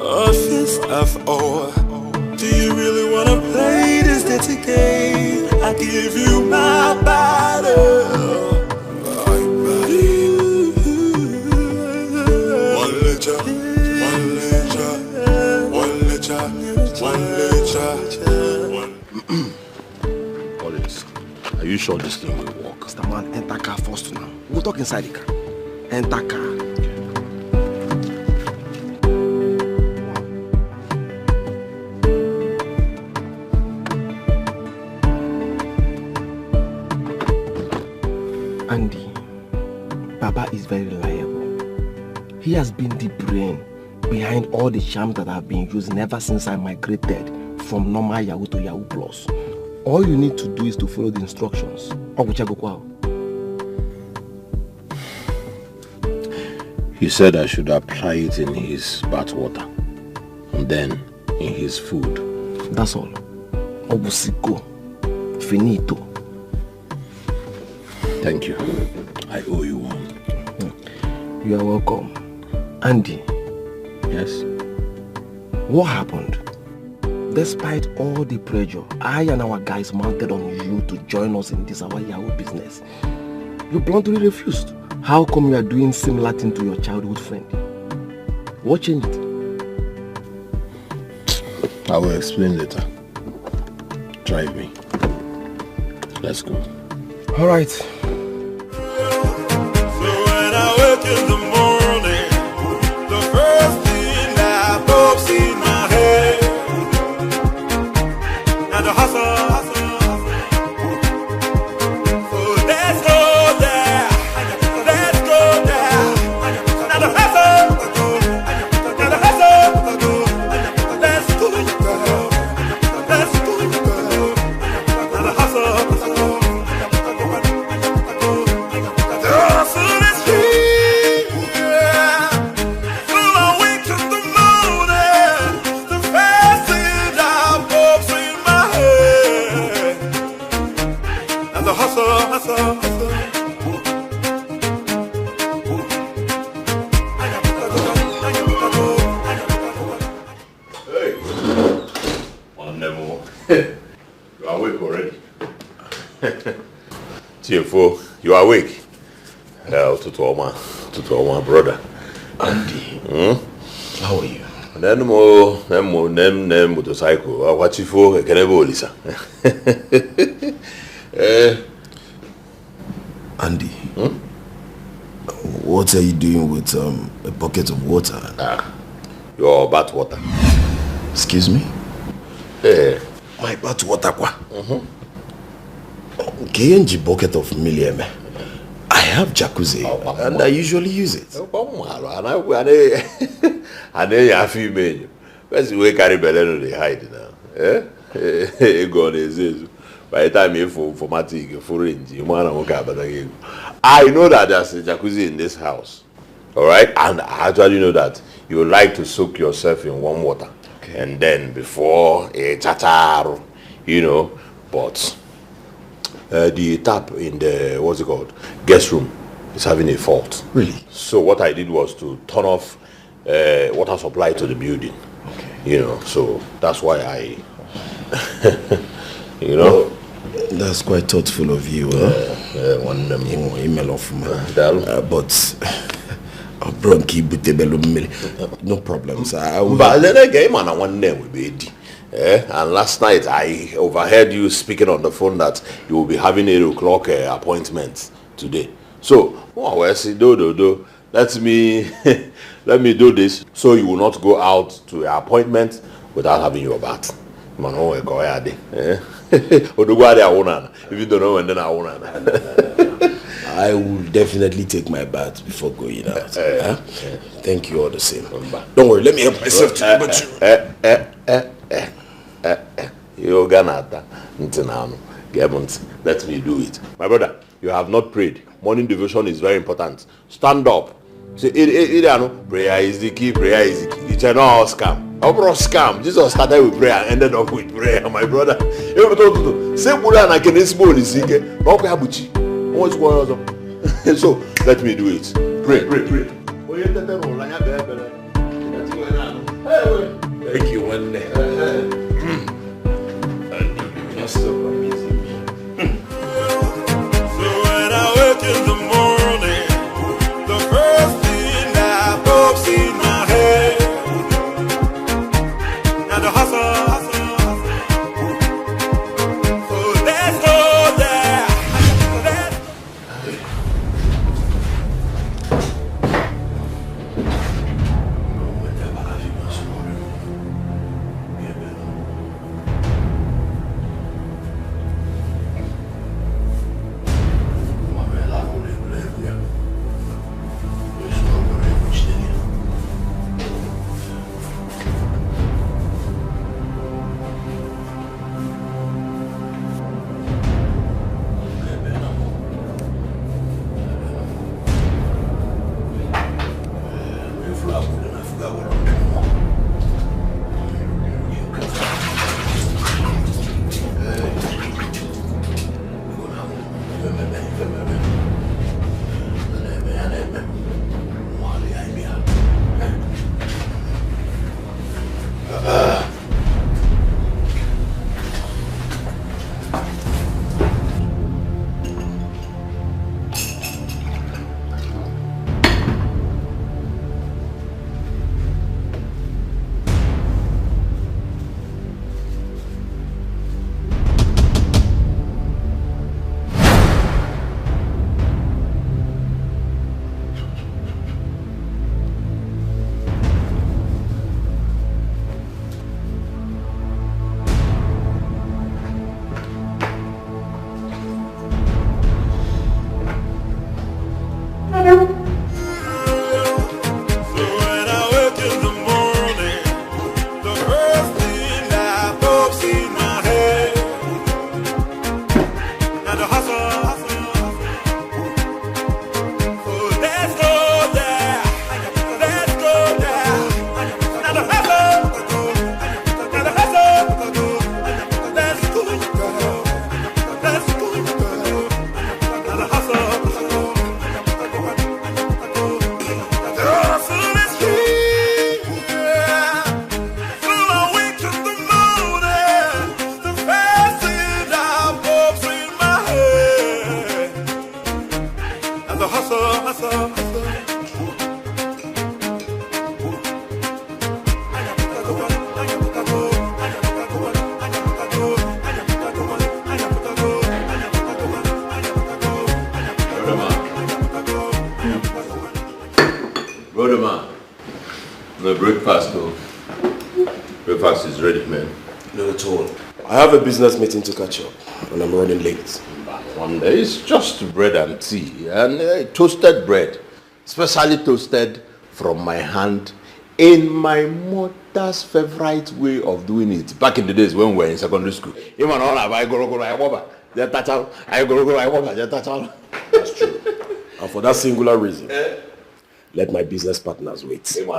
A fist of ore. Do you really wanna play this dirty game? I give you my body. My body. One litre. Collins, are you sure this thing will work? Mr. Man, enter car first now. We'll talk inside the car. Enter car. Andy, Baba is very reliable. He has been the brain behind all the charms that I've been using ever since I migrated from normal Yahoo to Yahoo Plus. All you need to do is to follow the instructions. He said I should apply it in his bath water and then in his food. That's all. Obusiko. Finito. Thank you. I owe you one. You are welcome. Andy. Yes? What happened? Despite all the pressure I and our guys mounted on you to join us in this our Yahoo business, you bluntly refused. How come you are doing similar thing to your childhood friend? What changed? I will explain later. Drive me. Let's go. All right. So when I wake in the morning, the first thing that pops in my head, and the hustle for You are awake already. TFO, you are awake. To my brother. Andy. How are you? Nem motorcycle. What if you can ever listen? Andy. What are you doing with a bucket of water? Your bath water. Excuse me? My bath water kwa? KNG bucket of million. I have jacuzzi and I usually use it. And then you have female. Where's the way carry belly they hide now? Go on, by the time you for matic, for range, you want to I know that there's a jacuzzi in this house. Alright? And I actually know that you like to soak yourself in warm water. Okay. And then before a chatar, you know, but the tap in the, what's it called, guest room is having a fault. Really? So what I did was to turn off water supply to the building. Okay. You know, so that's why I, you know. Well, that's quite thoughtful of you. One email off but no problems. But then again, man, one name will be Eddie. And last night I overheard you speaking on the phone that you will be having 8 o'clock appointment today. So, let me do this so you will not go out to your appointment without having your bath. Man, if you don't know when then I want I will definitely take my bath before going out. Thank you all the same. Don't worry, let me help myself to let me do it. My brother, you have not prayed. Morning devotion is very important. Stand up. Say, prayer is the key, prayer is the key. It's an all scam. Overall scam. Jesus started with prayer and ended up with prayer, my brother. So let me do it. Pray. Thank you, one day. So when I wake in the morning, the first thing that pops in my head, and the hustle. So let's go there. The breakfast though. Breakfast is ready, man. Not at all. I have a business meeting to catch up, and I'm running late. One day it's just bread and tea, and toasted bread, specially toasted from my hand in my mother's favorite way of doing it. Back in the days when we were in secondary school. That's true. And for that singular reason, let my business partners wait. You know,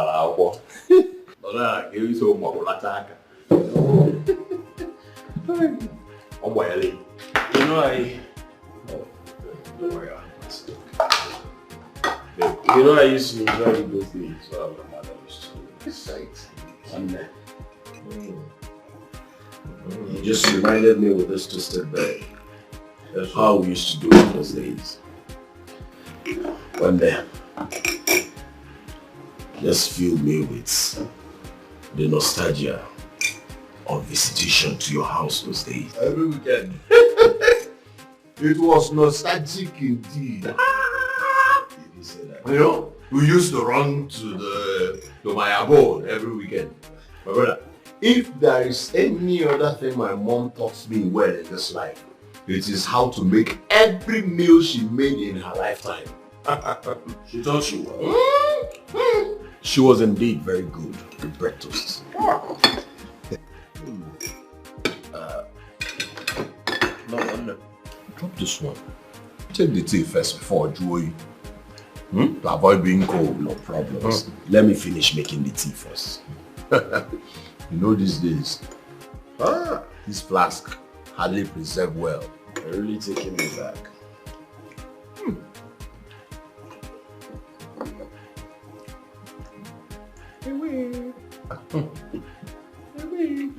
I used to enjoy the good things. So my mother used to recite. And you just reminded me with this twisted bed. That's how we used to do it those days. One day, just filled me with the nostalgia of visitation to your house those days. Every weekend. It was nostalgic indeed. You know, we used to run to my abode every weekend. My brother, if there is any other thing my mom taught me well in this life, it is how to make every meal she made in her lifetime. She taught you well. She was indeed very good with breakfast. No. Drop this one. Take the tea first before I draw you. To avoid being cold. No problems. Let me finish making the tea first. You know these days, this flask hardly preserved well. You're really taking me back.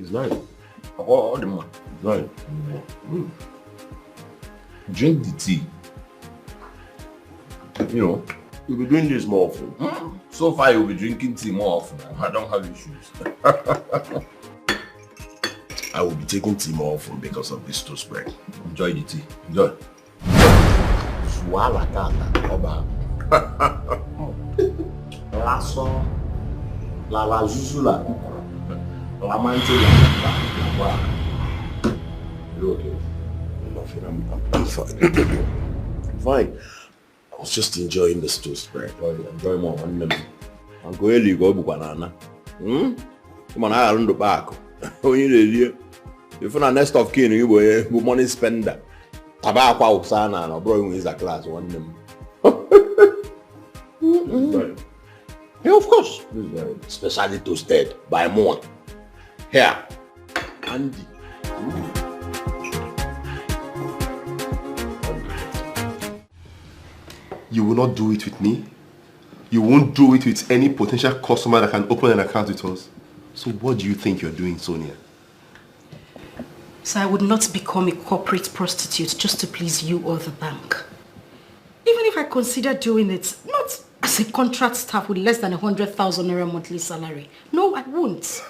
It's nice. All the man. It's nice. Drink the tea. You know, you'll be doing this more often. So far you'll be drinking tea more often. I don't have issues. I will be taking tea more often because of this toast bread. Enjoy the tea. Enjoy. Swala kata oba. Lasso. La zuzula. La mante la. You okay? Nothing. I'm fine. I'm fine. I was just enjoying this toast bread. Enjoy more. I'm going to go to banana. Come on, I run the back. If you're next of kin, you will money spender. Tobacco, Sana, and bro is a class one them. Yeah, of course. Especially toasted by Mon. Here, Andy. You will not do it with me. You won't do it with any potential customer that can open an account with us. So what do you think you're doing, Sonia? So I would not become a corporate prostitute just to please you or the bank. Even if I consider doing it, not as a contract staff with less than 100,000 naira monthly salary. No, I won't.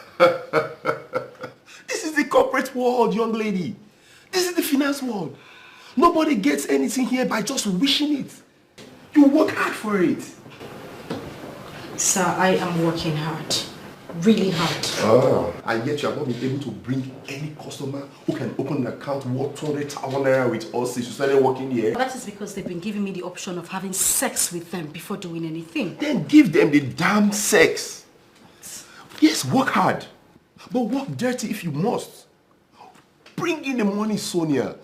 This is the corporate world, young lady. This is the finance world. Nobody gets anything here by just wishing it. You work hard for it. Sir, I am working hard. Really hard. And yet you have not been able to bring any customer who can open an account worth 200,000 naira with us since you started working here. That is because they've been giving me the option of having sex with them before doing anything. Then give them the damn sex. Yes, work hard. But work dirty if you must. Bring in the money, Sonia.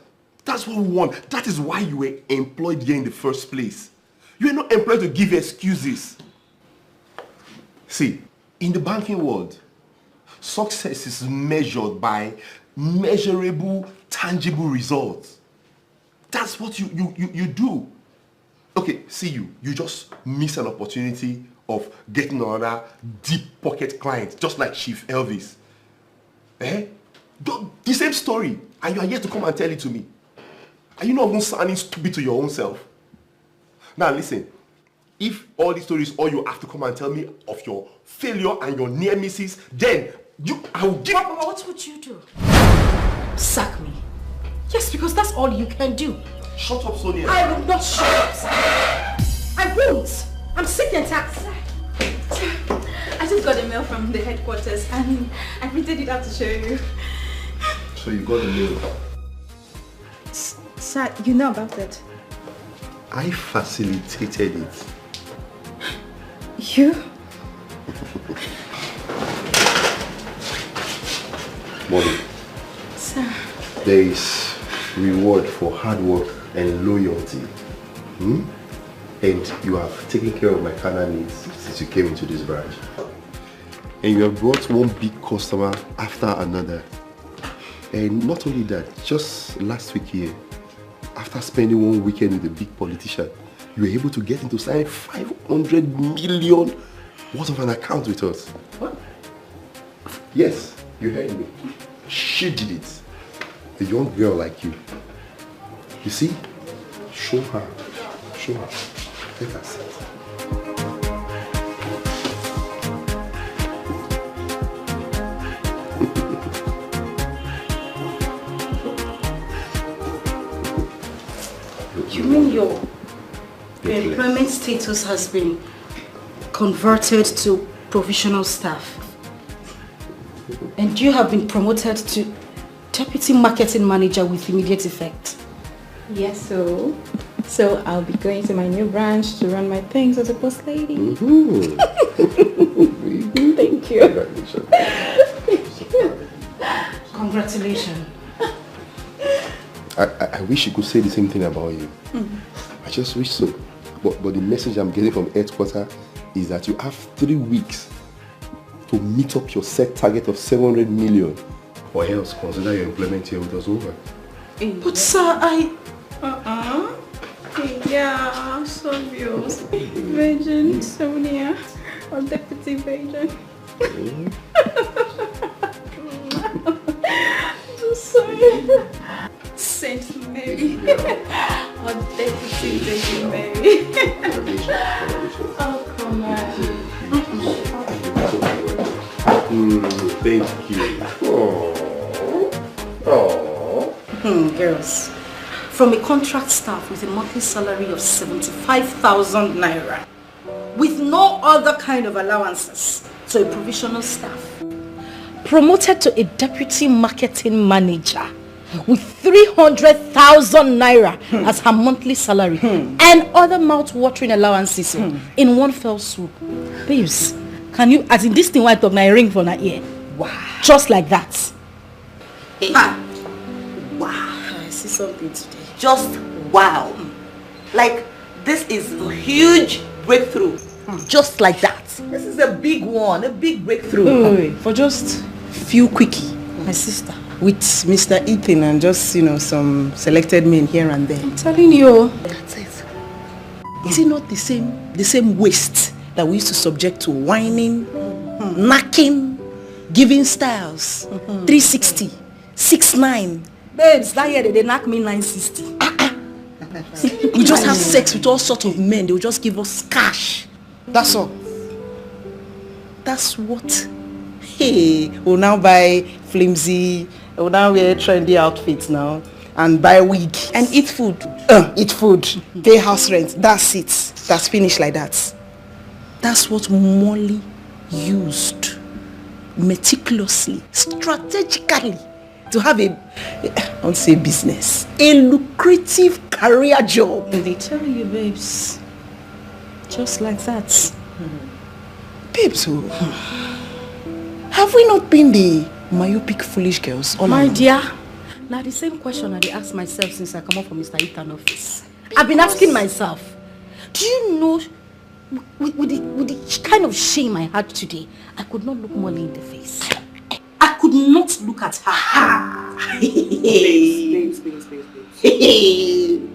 That's what we want. That is why you were employed here in the first place. You are not employed to give excuses. See, in the banking world, success is measured by measurable, tangible results. That's what you do. Okay, see you just miss an opportunity of getting another deep pocket client, just like Chief Elvis. The same story, and you are here to come and tell it to me. Are you not even sounding stupid to your own self? Now listen, if all these stories, all you have to come and tell me of your failure and your near misses, then I will give... What would you do? Sack me? Yes, because that's all you can do. Shut up, Sonia. I will not shut up, sir. I won't. I'm sick and tired. Sir, I I just got a mail from the headquarters and I printed it out to show you. So you got the mail? Sir, you know about it? I facilitated it. You? Mommy. Sir. There is reward for hard work and loyalty. And you have taken care of my carnal needs since you came into this branch. And you have brought one big customer after another. And not only that, just last week here, after spending one weekend with a big politician, you were able to get him to sign 500 million worth of an account with us. What? Yes, you heard me. She did it. A young girl like you. You see? Show her. Show her. Let her see. You mean your employment status has been converted to professional staff? And you have been promoted to Deputy Marketing Manager with immediate effect? Yes, so I'll be going to my new branch to run my things as a boss lady. Thank you. Congratulations. I wish you could say the same thing about you. I just wish so. But the message I'm getting from headquarters is that you have 3 weeks to meet up your set target of 700 million. Or else consider your employment here with us over. But sir, Yeah, so obvious. Virgin, Sonia, or Deputy Virgin. Sorry. Saint Mary. Or Deputy Virgin Mary. Oh, come on. Thank you. Girls, from a contract staff with a monthly salary of 75,000 naira, with no other kind of allowances, to a provisional staff, promoted to a deputy marketing manager with 300,000 naira as her monthly salary and other mouth-watering allowances in one fell swoop. Babes, can you, as in this thing white of my ring for my ear? Wow. Just like that. Wow. I see something today. Just wow. Like, this is a huge breakthrough. Just like that. This is a big one, a big breakthrough. For just few quickie. My sister. With Mr. Ethan and just, some selected men here and there. I'm telling you. That's it. Is it not the same waste that we used to subject to whining, knacking, giving styles, 360, 6'9"? Babes, that year they knock me 960. We just have sex with all sorts of men. They will just give us cash. That's all. That's what. Hey, we'll now buy flimsy, we'll now wear trendy outfits now, and buy wig, and eat food. Eat food, pay house rent. That's it. That's finished like that. That's what Molly used meticulously, strategically, to have I won't say business, a lucrative career job. And they tell you, babes, just like that. Babes, have we not been the myopic foolish girls? My dear, now the same question I asked myself since I come up from Mr. Ethan's office. I've been asking myself, do you know, with the kind of shame I had today, I could not look Molly in the face. I could not look at her. Babes.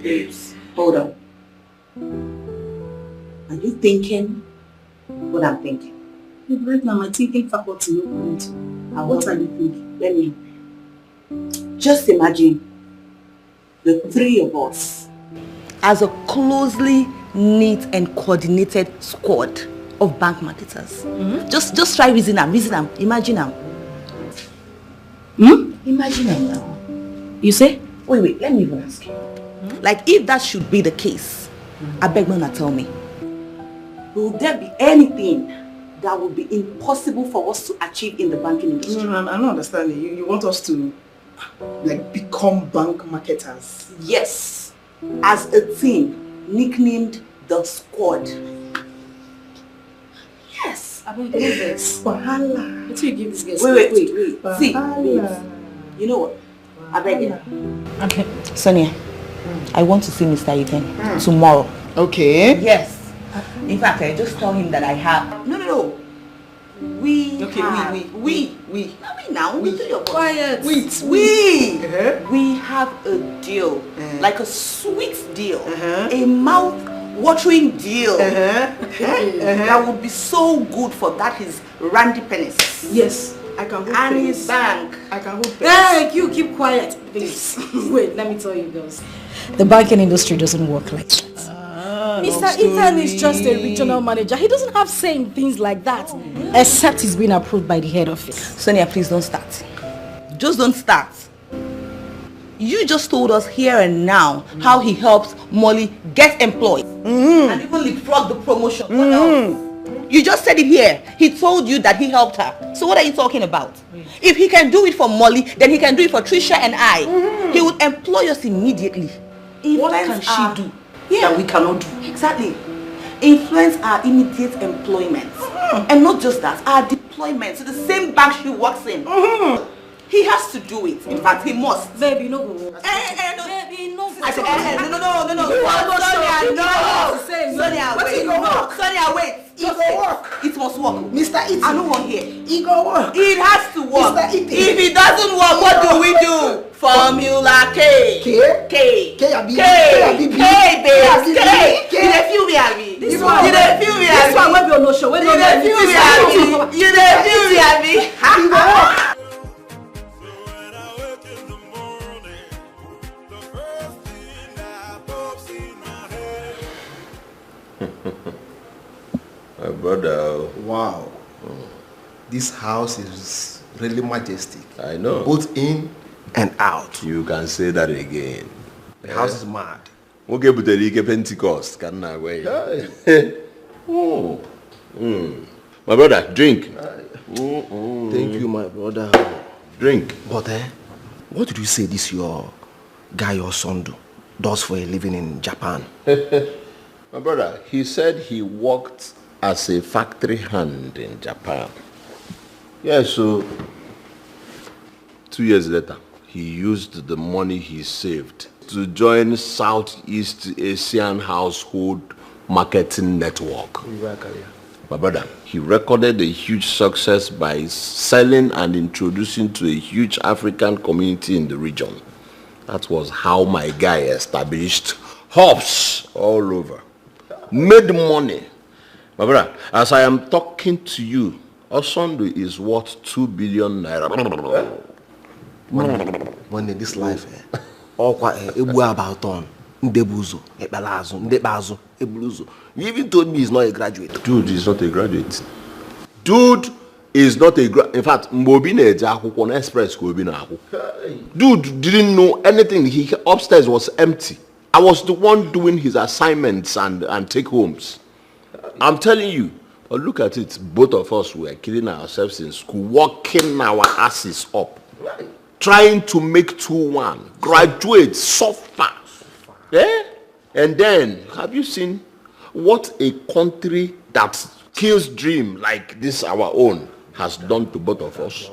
Babes, hold on. Are you thinking what I'm thinking? Right now, my thinking faculty no point. What are you thinking? Let me. Just imagine the three of us as a closely knit and coordinated squad of bank marketers. Just try reason them. Imagine them. Imagine them now. You say? Wait, let me even ask you. Like, if that should be the case, I beg Mama, tell me. Will there be anything that would be impossible for us to achieve in the banking industry. No, I don't understand. You want us to like become bank marketers? Yes, as a team, nicknamed the Squad. Yes. I don't believe it. Wahala. What do you give this guy? Wait. See, you know what? I beg you. Okay. Sonia, I want to see Mr. Ethan tomorrow. Okay. Yes. In fact, I just tell him that I have... No. We Not we now. We three of us. Quiet. We have a deal. Like a sweet deal. A mouth-watering deal. That would be so good for that his Randy Pennis. Yes. I can hold and pennies. His bank. I can hold pennies. Hey, you keep quiet, please. Wait, let me tell you girls. The banking industry doesn't work like that. Mr. Ethan is just a regional manager. He doesn't have say in things like that. Except he's been approved by the head office. Sonia, please don't start. Just don't start. You just told us here and now how he helps Molly get employed. And even leapfrog the promotion. What else? You just said it here. He told you that he helped her. So what are you talking about? If he can do it for Molly, then he can do it for Trisha and I. He would employ us immediately. What can she do that we cannot do? Exactly. Influence our immediate employment. And not just that, our deployment to the same bank she works in. He has to do it. In fact, he must. Baby, no go. Baby, no. I said, no. Sonia, wait. Sonia, wait. It must work. Mr. Ethan. I don't want here. It go work. It has to work. Mr. Ethan. If it doesn't work, what do we do? Formula K. K, babes. You dey feel me, Abi? This one. You dey feel me, Abi? This one, when we no show. When you dey feel me, Abi? You dey feel me, Abi? My brother. Wow. This house is really majestic. I know. Both in and out. You can say that again. The house is mad. Okay, but the Pentecost can I wait? My brother, drink. Thank you, my brother. Drink. But what did you say this your guy or son does for a living in Japan? My brother, he said he worked as a factory hand in Japan. Yeah, so 2 years later, he used the money he saved to join Southeast Asian Household Marketing Network. My brother, he recorded a huge success by selling and introducing to a huge African community in the region. That was how my guy established hubs all over. Made money. My brother, as I am talking to you, Osondo is worth 2 billion naira. When in this life, all quite about on Ndebuzo, Ebalazo, Ndebazo, Ebuluzo. You even told me he's not a graduate. Dude is not a graduate. Dude is not a graduate. In fact, Mbobine Jaku Express Dude didn't know anything. He upstairs was empty. I was the one doing his assignments and take homes. I'm telling you. But look at it. Both of us were killing ourselves in school, working our asses up, trying to make 2-1, graduate, suffer. Yeah? And then, have you seen what a country that kills dream like this, our own, has done to both of us?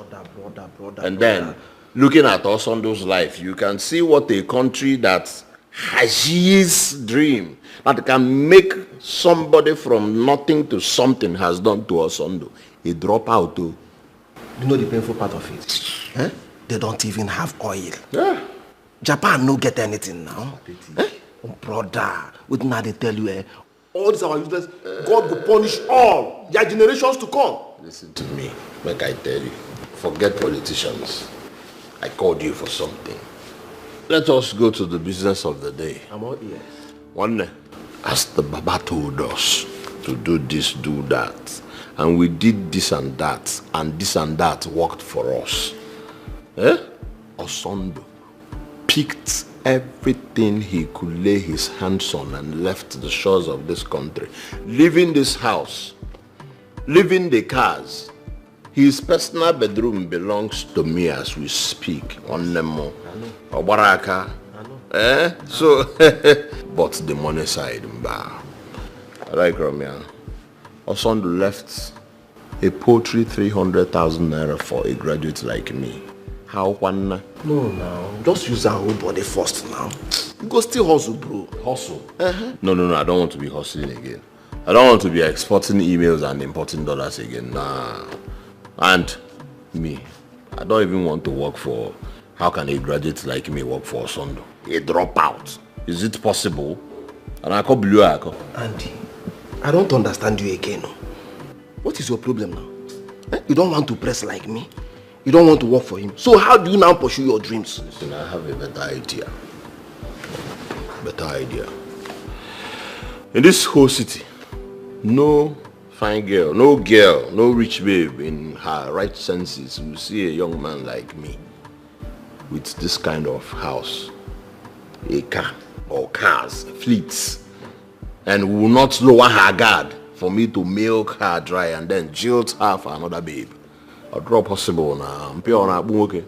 Brother, and then, looking at us on those life, you can see what a country that has his dream, that can make somebody from nothing to something has done to us on. He drop out too. You know the painful part of it? Eh? They don't even have oil. Yeah. Japan no get anything now. Brother, what now they tell you, all these our useless, God will punish all their generations to come. Listen to me, like I tell you, forget politicians. I called you for something. Let us go to the business of the day. I'm all ears. One day, as the Baba told us to do this, do that, and we did this and that worked for us. Osondo picked everything he could lay his hands on and left the shores of this country, leaving this house leaving the cars. His personal bedroom belongs to me as we speak. On Nemo. Obaraka. So, but the money side, I like Romeo. Osondo left a paltry 300,000 naira for a graduate like me. How one? No, now. Just use our whole body first now. You go still hustle, bro. Hustle? No, I don't want to be hustling again. I don't want to be exporting emails and importing dollars again. Nah. And me, I don't even want to work for... How can a graduate like me work for Osondo? A dropout. Is it possible? And I call Blue Ako. Andy, I don't understand you again. What is your problem now? You don't want to press like me. You don't want to work for him. So how do you now pursue your dreams? Listen, I have a better idea. In this whole city, no fine girl, no rich babe in her right senses will see a young man like me with this kind of house, a car or cars, fleets, and will not lower her guard for me to milk her dry and then jilt her for another babe. Or draw possible now. I'm pure on a okay.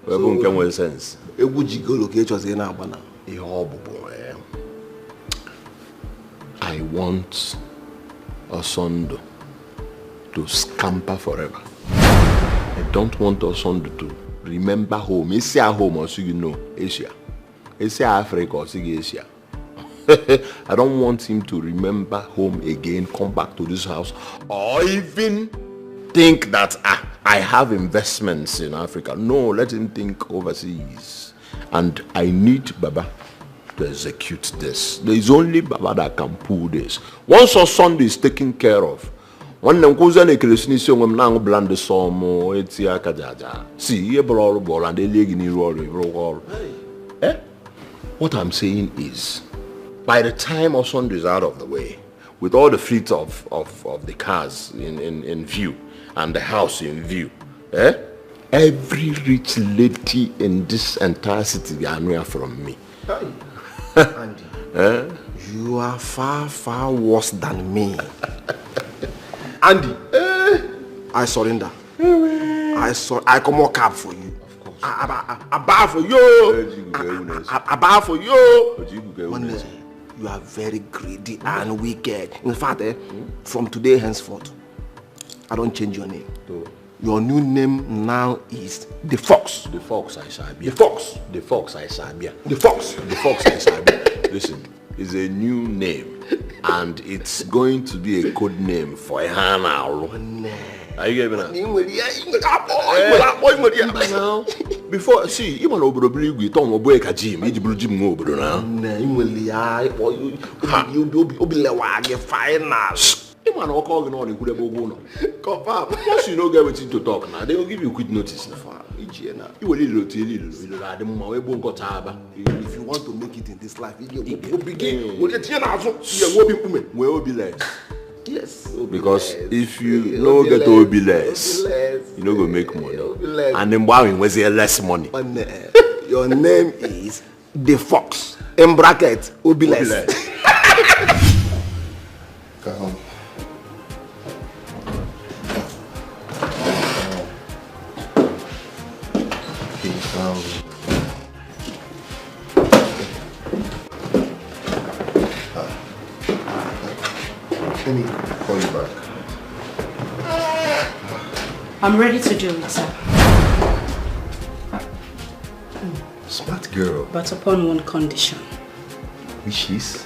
We can make sense. I want Osondo to scamper forever. I don't want Osondo to remember home. Asia home or so you know Asia. Asia Africa or Asia. I don't want him to remember home again, come back to this house, or even think that I have investments in Africa. No, let him think overseas. And I need Baba to execute this. There is only Baba that can pull this. Once our son is taken care of, when them goes on a Christmas, when now blend the somo, it's ya kajaja. See, a ball and they leg in roll. What I'm saying is, by the time our son is out of the way, with all the fleet of the cars in view and the house in view, every rich lady in this entire city they are near from me. Andy, you are far worse than me. Andy, I surrender. I come more cab for you. I bow for you. I bow for you. You are very greedy and wicked. In fact, from today henceforth, I don't change your name. Your new name now is The Fox. The Fox I shall be. The Fox. The Fox I shall be. The Fox. The Fox I shall be. Listen, it's a new name and it's going to be a code name for a Hana. Are you getting that? Now, before, see, you want to believe we don't break a gym. You will gym over now. You be final. You want to call on confirm. Once you don't get with to talk now, they will give you quick notice now. You will if you want to make it in this life, you begin. Will be less. Yes. Because if you no get to be less, you no go make money. And then why was there less money? Your name is The Fox. In bracket, Obiless. Come. Let me call you back. I'm ready to do it, sir. Smart girl. But upon one condition. Which is?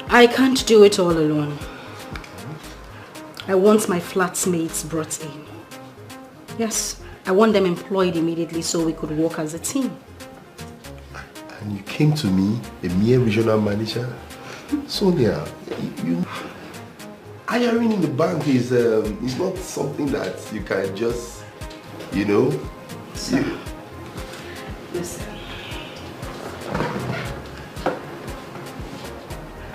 I can't do it all alone. I want my flatmates brought in. Yes, I want them employed immediately so we could work as a team. And you came to me, a mere regional manager? Sonia, hiring in the bank is not something that you can just, you know. Sir, listen.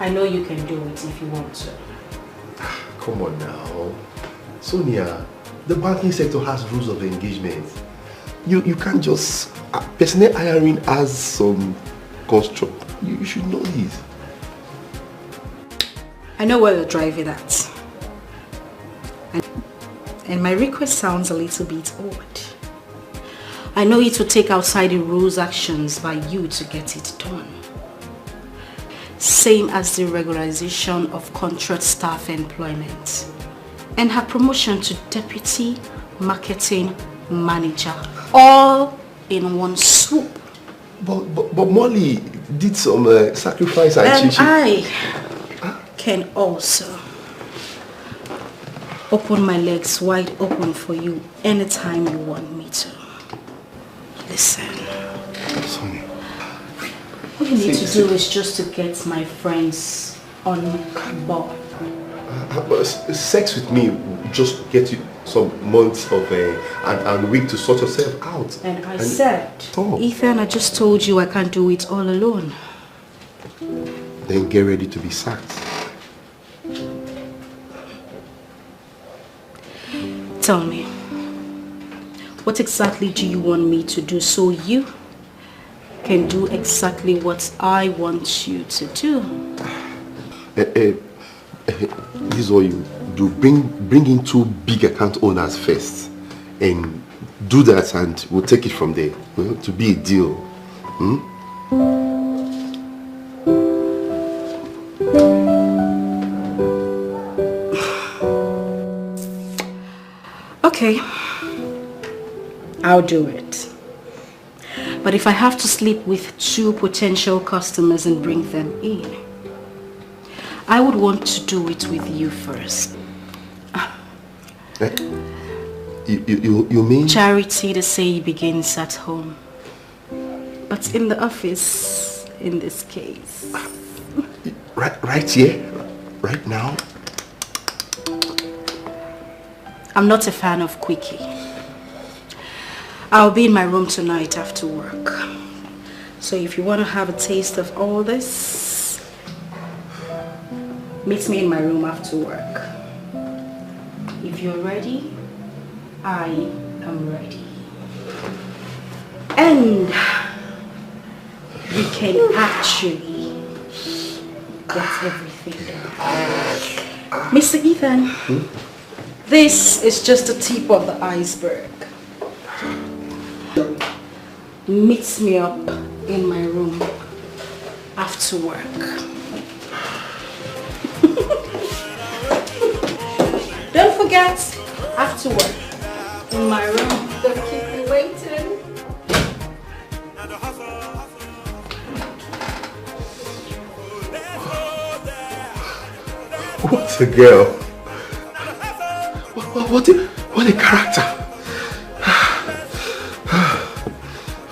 I know you can do it if you want to. Come on now. Sonia, the banking sector has rules of engagement. You can't just... personnel hiring has some construct. You should know this. I know where you're driving at. And my request sounds a little bit odd. I know it will take outside the rules actions by you to get it done. Same as the regularization of contract staff employment and her promotion to deputy marketing manager, all in one swoop. But Molly did some sacrifice and I can also open my legs wide open for you anytime you want me to. Listen. Sonia. What you need to do is just to get my friends on board. Sex with me will just get you some months of and week to sort yourself out. And I said, Ethan, I just told you I can't do it all alone. Then get ready to be sacked. Tell me, what exactly do you want me to do so you can do exactly what I want you to do? This is what you do. Bring in 2 big account owners first and do that, and we'll take it from there. To be a deal. Okay, I'll do it. But if I have to sleep with 2 potential customers and bring them in, I would want to do it with you first. You mean? Charity, they say, begins at home. But in the office, in this case. Right here? Right now? I'm not a fan of quickie. I'll be in my room tonight after work. So if you want to have a taste of all this, meet me in my room after work. If you're ready, I am ready. And we can actually get everything done. Mr. Ethan, this is just the tip of the iceberg. Meet me up in my room after work. Don't forget, after work, in my room. Don't keep me waiting. What a girl. What a character.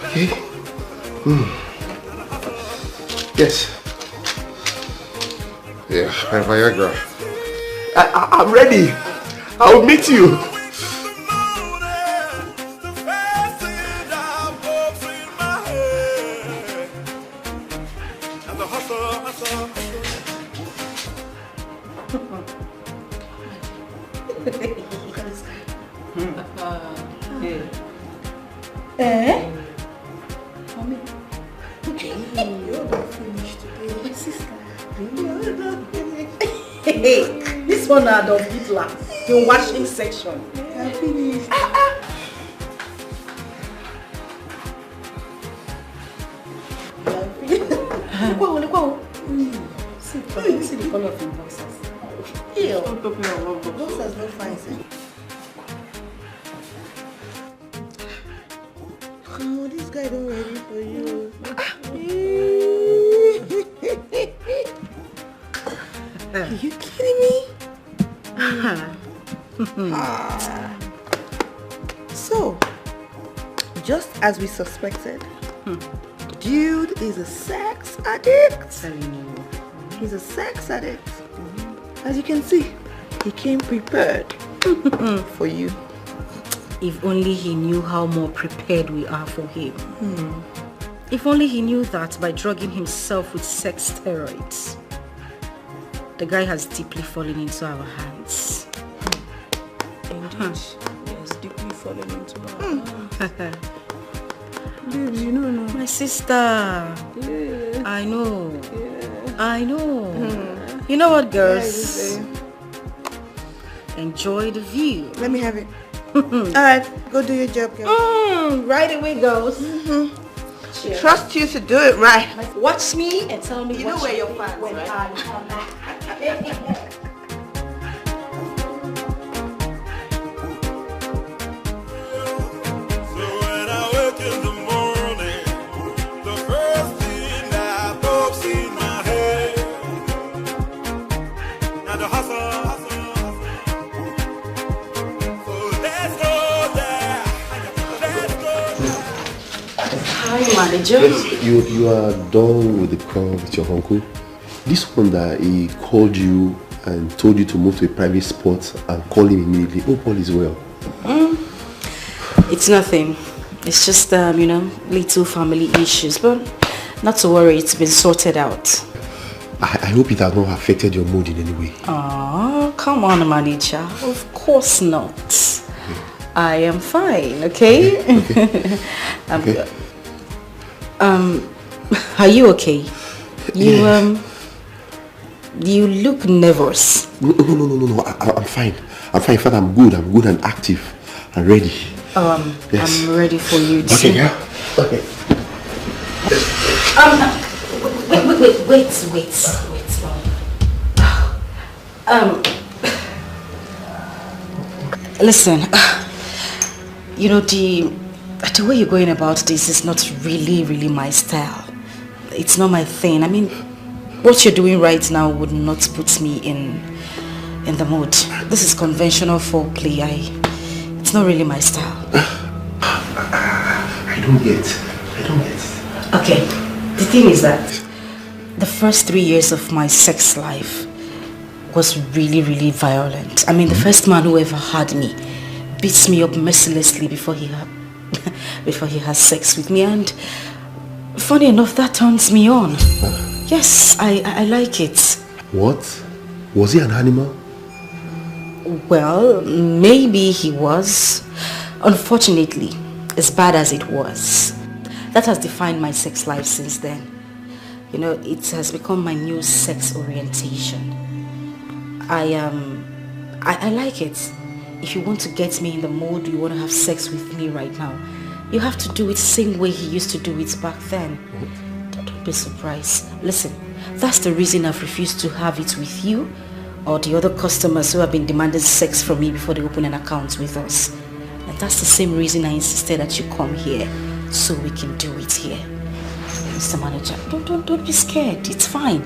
Okay. Yes. Yeah, my Viagra. I'm ready. I'll meet you. This one out of Hitler, the washing section. I finished. See the color of your boxers. Ew. Boxers not fine, sir. Oh, this guy don't ready for you. Are you kidding me? So, just as we suspected, dude is a sex addict. He's a sex addict. As you can see, he came prepared for you. If only he knew how more prepared we are for him. If only he knew that by drugging himself with sex steroids, the guy has deeply fallen into our hands. Indeed, he has deeply fallen into our hands. Babes, you know now. My sister. Yeah. I know. Yeah. I know. You know what, girls? Enjoy the view. Let me have it. Alright, go do your job, girl. Right away, girls. Trust you to do it right. Watch me and tell me You what know where your fans, when right? I come back. Hi, manager. Yes, you are done with the call with your uncle. This one that he called you and told you to move to a private spot and call him immediately. Hope all is well. It's nothing. It's just, little family issues. But not to worry, it's been sorted out. I hope it has not affected your mood in any way. Oh, come on, manager. Of course not. I am fine, okay? Okay. Okay. Are you okay? You look nervous. No. I'm fine. I'm fine. In fact, I'm good and active and ready. Yes. I'm ready for you too. Okay, yeah. Okay. Wait. Listen, the way you're going about this is not really my style. It's not my thing. I mean, what you're doing right now would not put me in the mood. This is conventional foreplay. It's not really my style. I don't get. Okay, the thing is that the first 3 years of my sex life was really violent. I mean, the first man who ever had me beats me up mercilessly before he has sex with me, and funny enough, that turns me on. Yes, I like it. What? Was he an animal? Well, maybe he was. Unfortunately, as bad as it was, that has defined my sex life since then. It has become my new sex orientation. I like it. If you want to get me in the mood, you want to have sex with me right now, you have to do it the same way he used to do it back then. Don't be surprised. Listen, that's the reason I've refused to have it with you or the other customers who have been demanding sex from me before they open an account with us. And that's the same reason I insisted that you come here, so we can do it here. Mr. Manager, don't be scared. It's fine.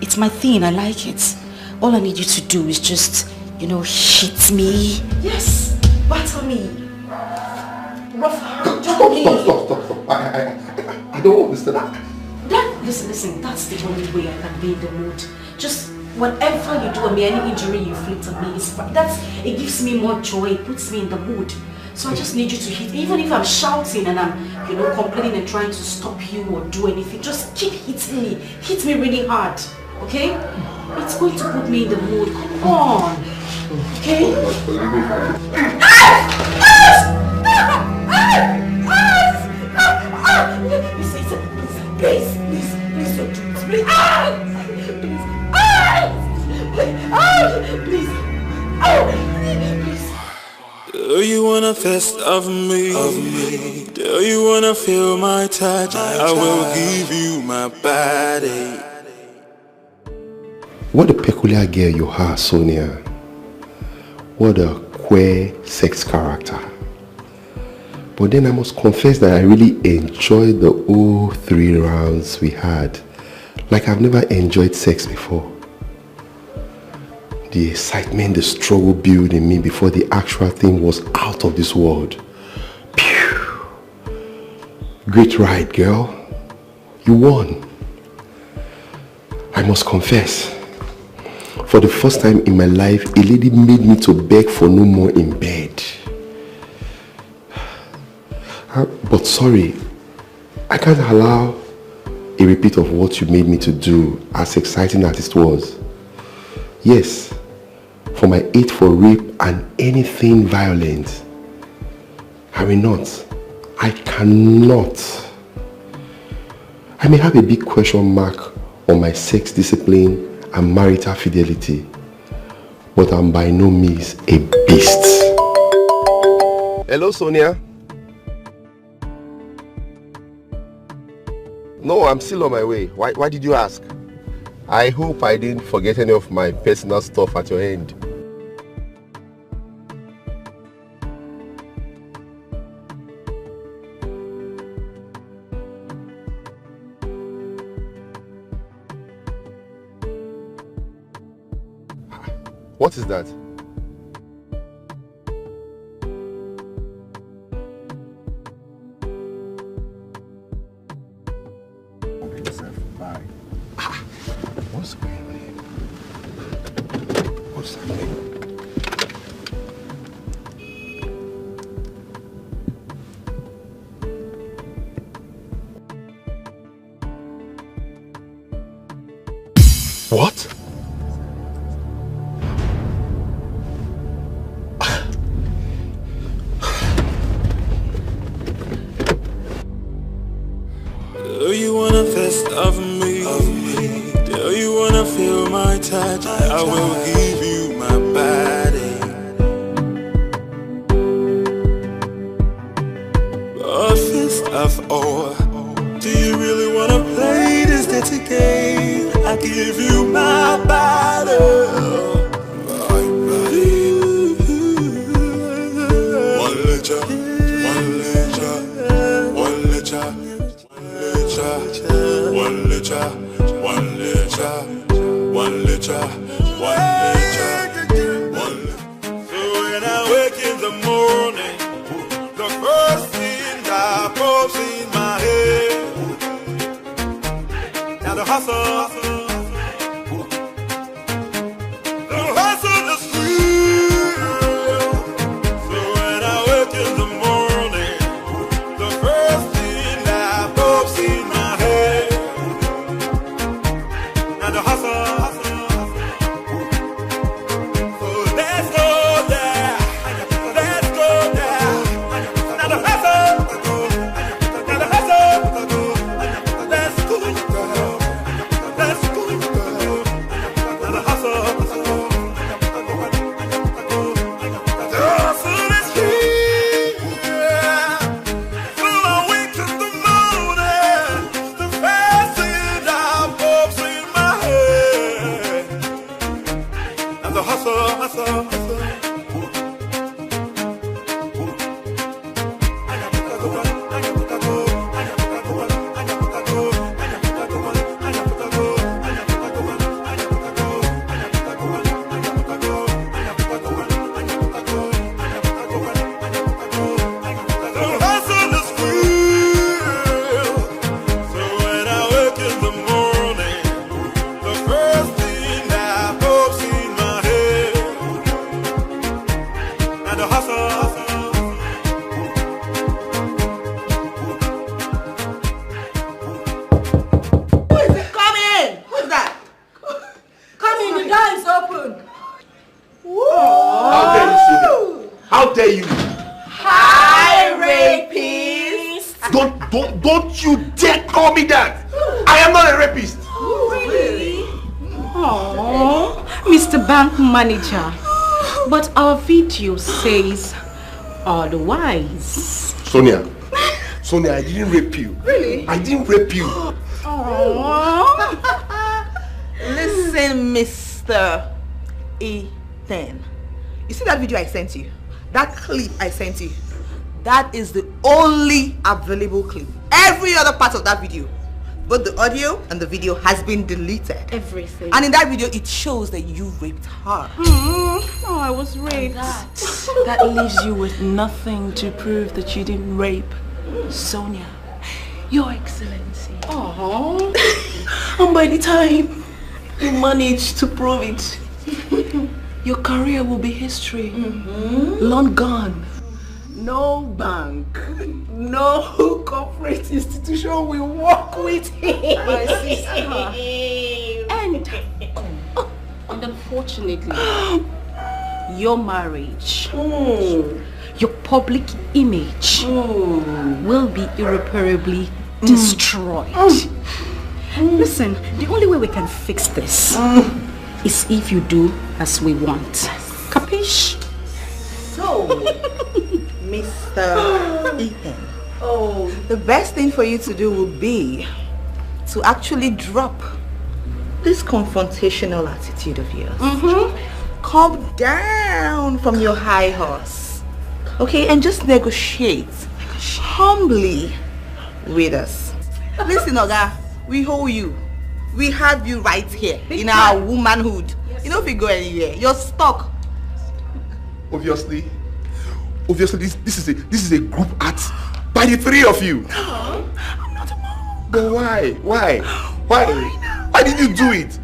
It's my thing. I like it. All I need you to do is just, hit me. Yes, batter me. Rough hand. Stop. I don't understand. Listen, that's the only way I can be in the mood. Just whatever you do on me, any injury you inflict on me is fine. It gives me more joy, it puts me in the mood. So I just need you to hit, even if I'm shouting and I'm, complaining and trying to stop you or do anything, just keep hitting me. Hit me really hard, okay? It's going to put me in the mood. Come on, okay? Please, don't do this, please. Please. Do you want a taste of me? Do you want to feel my touch? I will give you my body. What a peculiar girl you are, Sonia. What a queer sex character. But then I must confess that I really enjoyed the whole 3 rounds we had. Like I've never enjoyed sex before. The excitement, the struggle built in me before the actual thing was out of this world. Pew! Great ride, girl. You won. I must confess, for the first time in my life, a lady made me to beg for no more in bed. But sorry, I can't allow a repeat of what you made me to do, as exciting as it was. Yes, for my hate for rape and anything violent, I will not. I cannot. I may have a big question mark on my sex discipline and marital fidelity, but I'm by no means a beast. Hello, Sonia. No, I'm still on my way. Why did you ask? I hope I didn't forget any of my personal stuff at your end. What is that? Bye. What's going on here? What's happening? What? Do you wanna fist of me? Do you wanna feel my touch? I will give you my body. A fist of ore. Do you really wanna play this dirty game? I give you my body. My body. One litre, one litre, one litre. One litre, one litre, one litre, one litre, one litre. So when I wake in the morning, the first thing that pops in my head, now the hustle is real. So when I wake in the morning, the first thing that pops in my head, and the hustle. So let's go there, let's go there. Now the hustle, now the hustle. Let's go, let's go. Now the hustle. The hustle is here. So I wake in the morning, the first thing that pops in my head, and the hustle, hustle, hustle. The hustle is real. So when I wake in the morning, the first thing that pops in my head, and the hustle, Who is it? Come in! Who's that? Come in, the door is open. How dare you, Sonia? How dare you? Hi, rapist! Don't you dare call me that! I am not a rapist! Really? Oh, Mr. Bank Manager. But our video says otherwise. Sonia, I didn't rape you. Really? I didn't rape you. Listen, Mr. Ethan. You see that video I sent you? That clip I sent you? That is the only available clip. Every other part of that video, both the audio and the video, has been deleted. Everything. And in that video, it shows that you raped her. Oh, I was raped. That leaves you with nothing to prove that you didn't rape Sonia, Your Excellency. Oh. And by the time you manage to prove it, your career will be history. Long gone. No bank, no corporate institution will work with him. My sister. And unfortunately, your marriage, your public image will be irreparably destroyed. Listen, the only way we can fix this is if you do as we want. Capiche? So, Mr. Ethan, the best thing for you to do would be to actually drop this confrontational attitude of yours. Come down from your high horse, okay, and just negotiate humbly with us. Listen, Oga, we hold you. We have you right here in our womanhood. Yes. You know, if you go anywhere, you're stuck. Obviously, this is a group act by the three of you. No, I'm not a mom. But why? Why did you do it?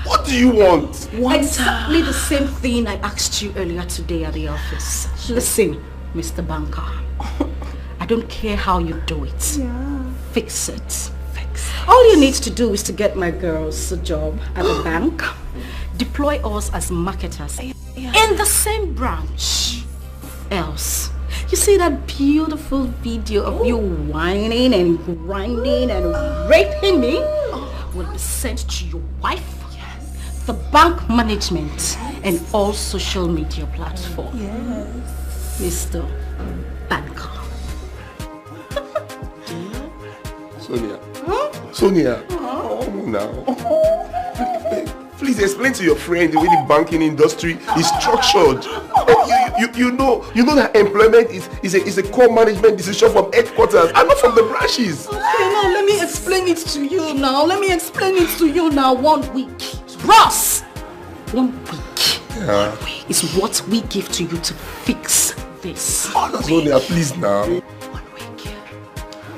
What do you want? Exactly the same thing I asked you earlier today at the office. Listen, Mr. Banker, I don't care how you do it. Yeah. Fix it. All you need to do is to get my girls a job at the bank, deploy us as marketers in the same branch. Else, you see that beautiful video of you whining and grinding and raping me will be sent to your wife, the bank management, and all social media platforms. Yes. Mr. Banker. Sonia. Oh, now. Please explain to your friend the way the banking industry is structured. You know that employment is a core management decision from headquarters and not from the branches. Okay, now let me explain it to you now. 1 week. Ross! 1 week is what we give to you to fix this. Sonia, please now.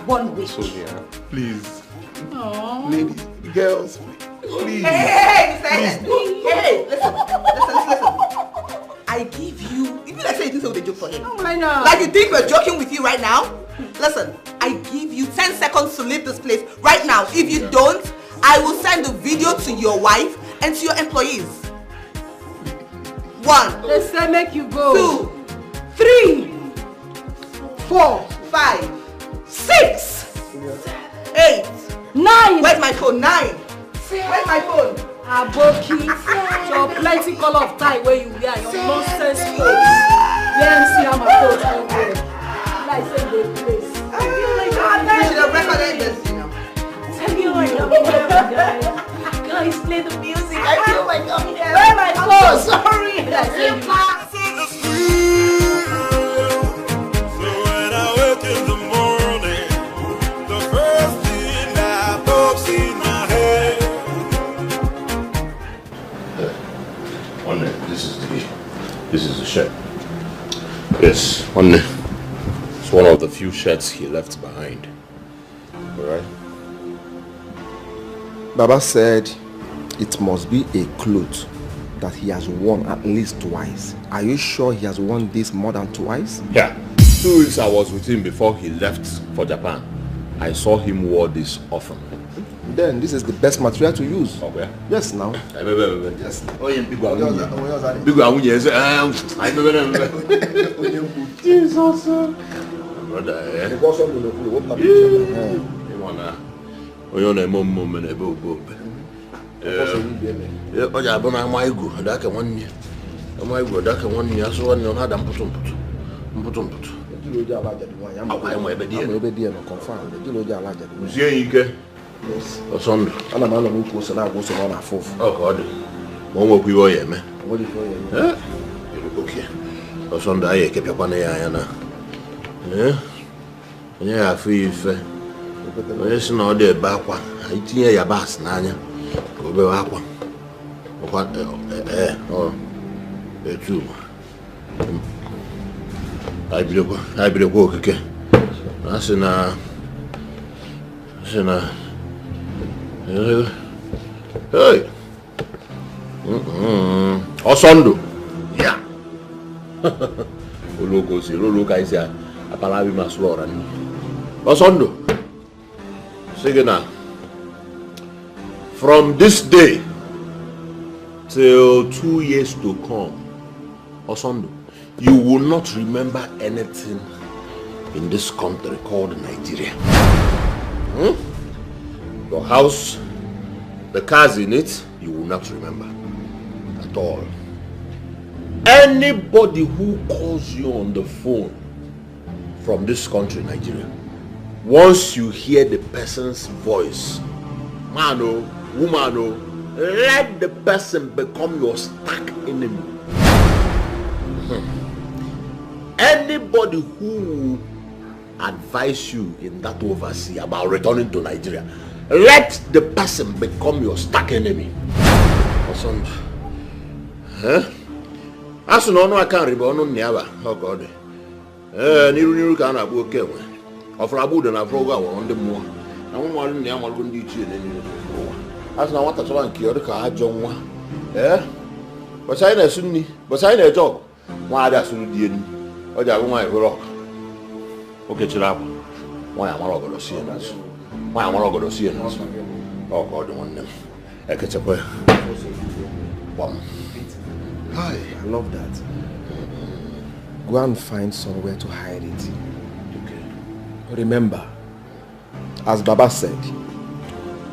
1 week. Sonia, please. Aww. Ladies, girls, please. Hey, listen. I give you, if you like say you think so with a joke for him. Oh my God. Like you think we're joking with you right now? Listen, I give you 10 seconds to leave this place right now. If you don't, I will send the video to your wife and to your employees. 1. Let's say make you go. 2, 3, 4, 5, 6, 8, 9. Where's my phone? 9. Where's my phone? Aboki, your plenty color of tie where you wear your nonsense clothes. Let me see how my clothes are wearing. Like say they place. I feel like I should have recorded this, you know. Tell me what I'm guys. Guys, play the music. I feel like I'm here. Where my clothes? Sorry. This is the shirt. Yes, it's one of the few shirts he left behind. Alright? Baba said it must be a cloth that he has worn at least twice. Are you sure he has worn this more than twice? Yeah. 2 weeks I was with him before he left for Japan. I saw him wear this often. Then this is the best material to use. Okay. Yes, now. Yes. Jesus. Yes. Osondo. Ana malo mu ko na go so na fofu. Oh God. Mo mo ku yo ye me. What if you okay. Osondo aye ke pekwa na ya na. Onye ya afu ife. Onye si na o de ba akwa. Ai tinye ya bas na anya. Ko be akwa. Okwa etu. Ai bile ko okeke. Asina hey. Osondo. Yeah. Ologo isi apalabi maslora ni. Osondo. Sige na. From this day till 2 years to come, Osondo, you will not remember anything in this country called Nigeria. Your house, the cars in it, you will not remember at all. Anybody who calls you on the phone from this country, Nigeria, once you hear the person's voice, man or woman or, let the person become your stark enemy. Anybody who advise you in that overseas about returning to Nigeria, let the person become your stark enemy. Awesome. Huh? As no I can't remember never. Oh God. Niru can abu okay. Of Rabu than a program on the moon. I want to know what you do. As now what I want to kill the car, John. Eh? But I know Sunni, but I know a job. Why that's Sunni? Oh, yeah, why rock? Okay, chill out. Why am I going to see us? Why am I going to see us? Oh, God, one them. I catch up. Hi, I love that. Go and find somewhere to hide it. Okay. Remember, as Baba said,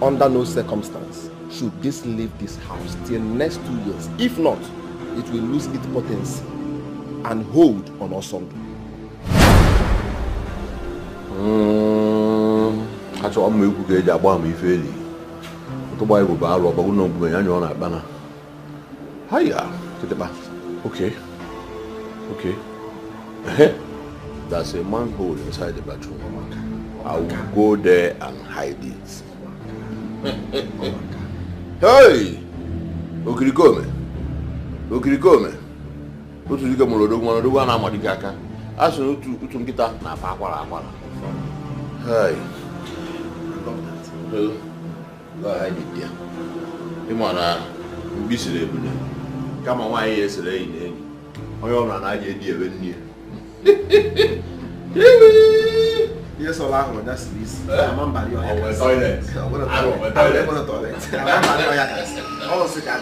under no circumstance should this leave this house till next 2 years. If not, it will lose its potency and hold on us someday. I saw me who get a bomb if any. The boy will buy a robber who knows when you're on a banner. Hiya, to the back. Okay. Okay. There's a manhole inside the bathroom. I will go there and hide it. Hey! Okirikome. Okirikome. Otu dike molodo molodo wana amadikaka. Aso otu nkita na akwara. Hey. Go hide it there. Imana mbisire ebune. Kama nwa yesere ine. Onye ọbụla na-aje edi ebe nnie. Yes, all I want, that's this. I'm on Bali. I'm on toilet. I'm on toilet. I'm on sit down.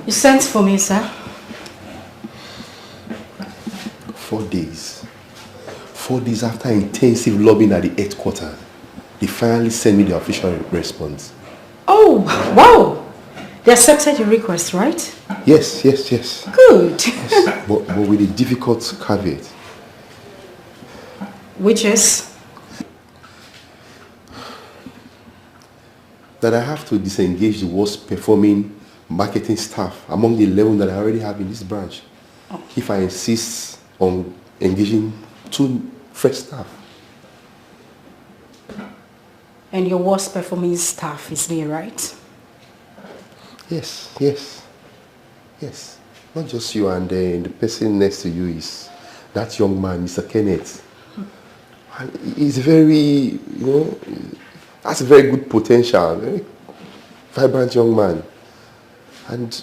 You sent for me, sir? 4 days. 4 days after intensive lobbying at the headquarters, they finally sent me the official response. Oh, wow! They accepted your request, right? Yes. Good. Yes, but with a difficult caveat. Which is? That I have to disengage the worst performing marketing staff among the 11 that I already have in this branch. Oh. If I insist on engaging 2 fresh staff. And your worst performing staff is me, right? Yes. Not just you, and the person next to you is that young man, Mr. Kenneth. And he's very, has a very good potential, very vibrant young man. And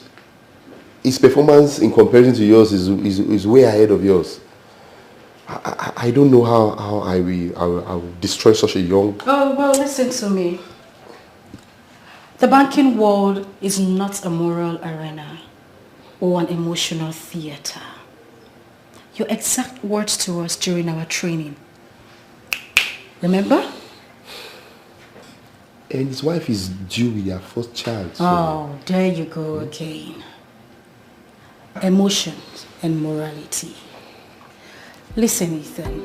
his performance in comparison to yours is way ahead of yours. I don't know how I will destroy such a young... Oh, well, listen to me. The banking world is not a moral arena or an emotional theater. Your exact words to us during our training. Remember? And his wife is due with their first child. So. Oh, there you go again. Emotions and morality. Listen, Ethan.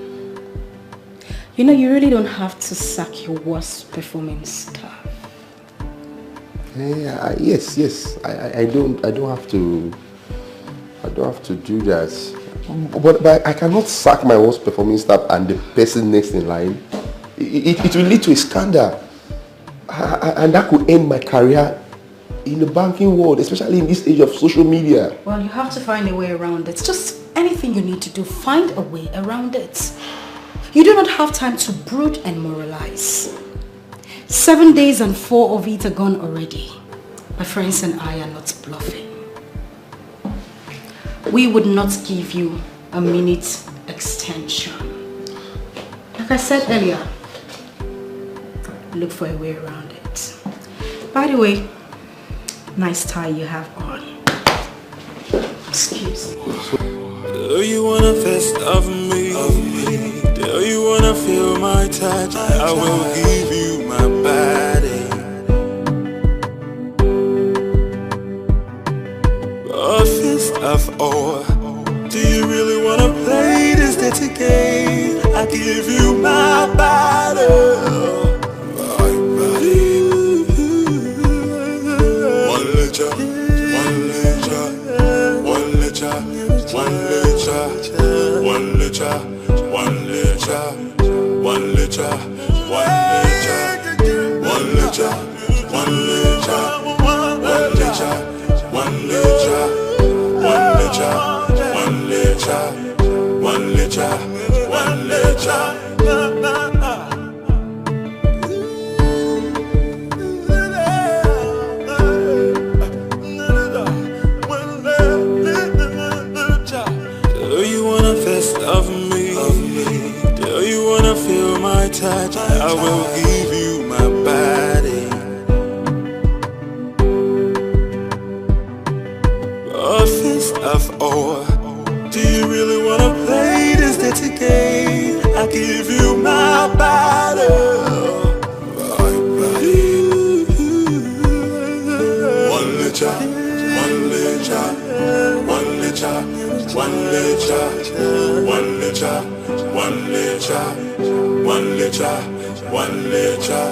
You really don't have to sack your worst performing staff. Yes. I don't have to. I don't have to do that. But I cannot sack my worst performing staff and the person next in line. It will lead to a scandal. And that could end my career in the banking world, especially in this age of social media. Well, you have to find a way around it. Just anything you need to do, find a way around it. You do not have time to brood and moralize. 7 days and 4 of it are gone already. My friends and I are not bluffing. We would not give you a minute extension. Like I said earlier, look for a way around it. By the way, nice tie you have on. Excuse me. Do you wanna fist of me? Do you wanna feel my touch? I will give you my body. A fist of ore. Do you really wanna play this dirty game? I give you my body. My body. One litre, one litre, one litre, one litre, one litre, one litre, one litre, one litre, one litre, one litre, one litre, one litre, one litre, one litre, one litre, one litre. Do you wanna fist of me? Do you wanna feel my touch? I will give you my body. A fist of ore. Do you really wanna play this dirty game? I give you my body. My body. One litre, one litre, one litre, one litre, one litre, one litre, one litre, one litre.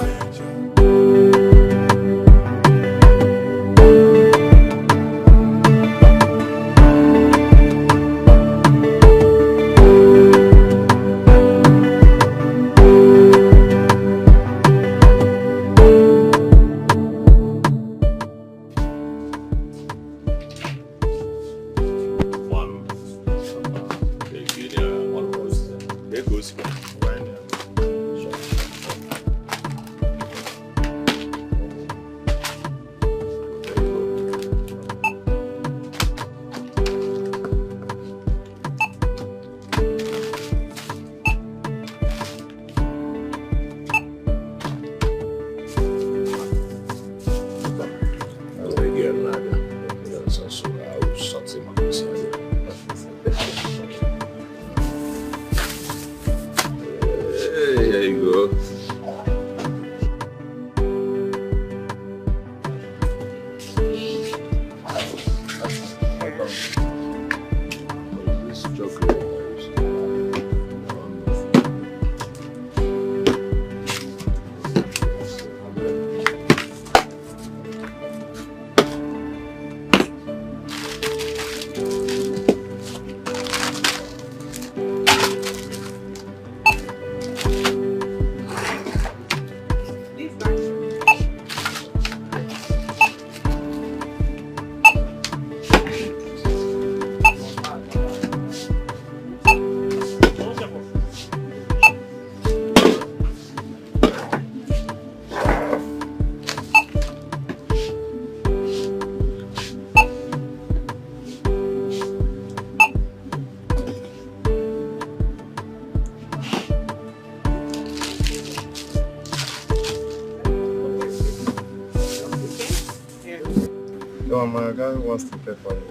My guy wants to pay for you.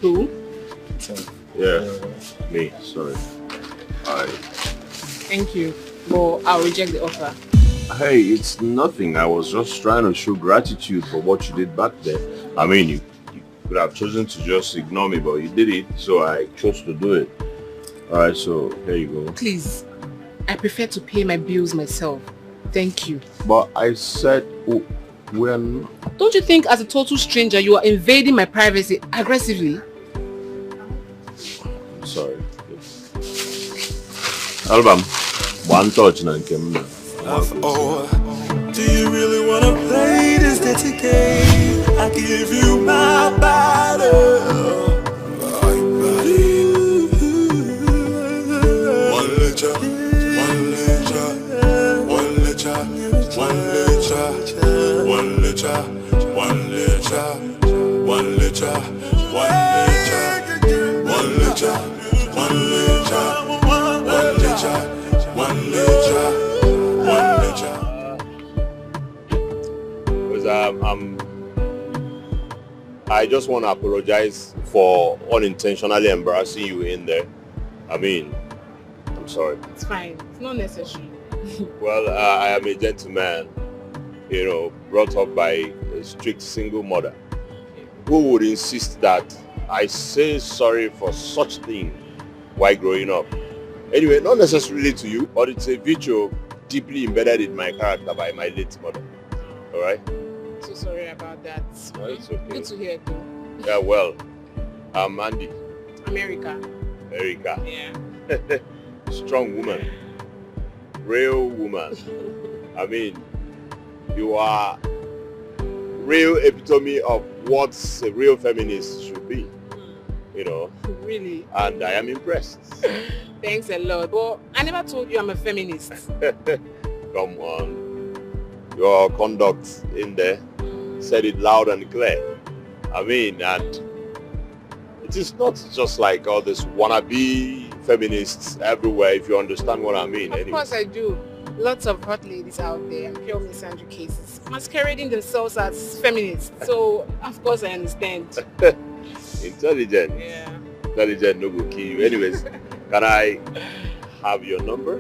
Who? Yeah, me, sorry. Thank you, but I'll reject the offer. Hey, it's nothing. I was just trying to show gratitude for what you did back there. I mean, you could have chosen to just ignore me, but you did it, so I chose to do it. Alright, so here you go. Please, I prefer to pay my bills myself. Thank you. But I said, oh, we're not. Don't you think as a total stranger you are invading my privacy aggressively? Sorry. Album, one touch now. Do you really wanna play this dirty game? I give you my body. My body. One litre, one litre, one litre, one litre. I just want to apologize for unintentionally embarrassing you in there. I mean, I'm sorry. It's fine. It's not necessary. Well, I am a gentleman, brought up by a strict single mother who would insist that I say sorry for such thing while growing up. Anyway, not necessarily to you, but it's a virtue deeply embedded in my character by my late mother. All right? So sorry about that. No, it's okay. Good to hear though. Yeah, well, I'm Andy. America. Yeah. Strong woman. Real woman. I mean, you are real epitome of what a real feminist should be. Really? And I am impressed. Thanks a lot. But I never told you I'm a feminist. Come on. Your conduct in there said it loud and clear. I mean, and it is not just like all this wannabe feminists everywhere, if you understand what I mean. Of course I do. Lots of hot ladies out there and pure misandry cases masquerading themselves as feminists. So, of course I understand. Intelligent. Yeah. Intelligent no go kill you. Anyways, can I have your number?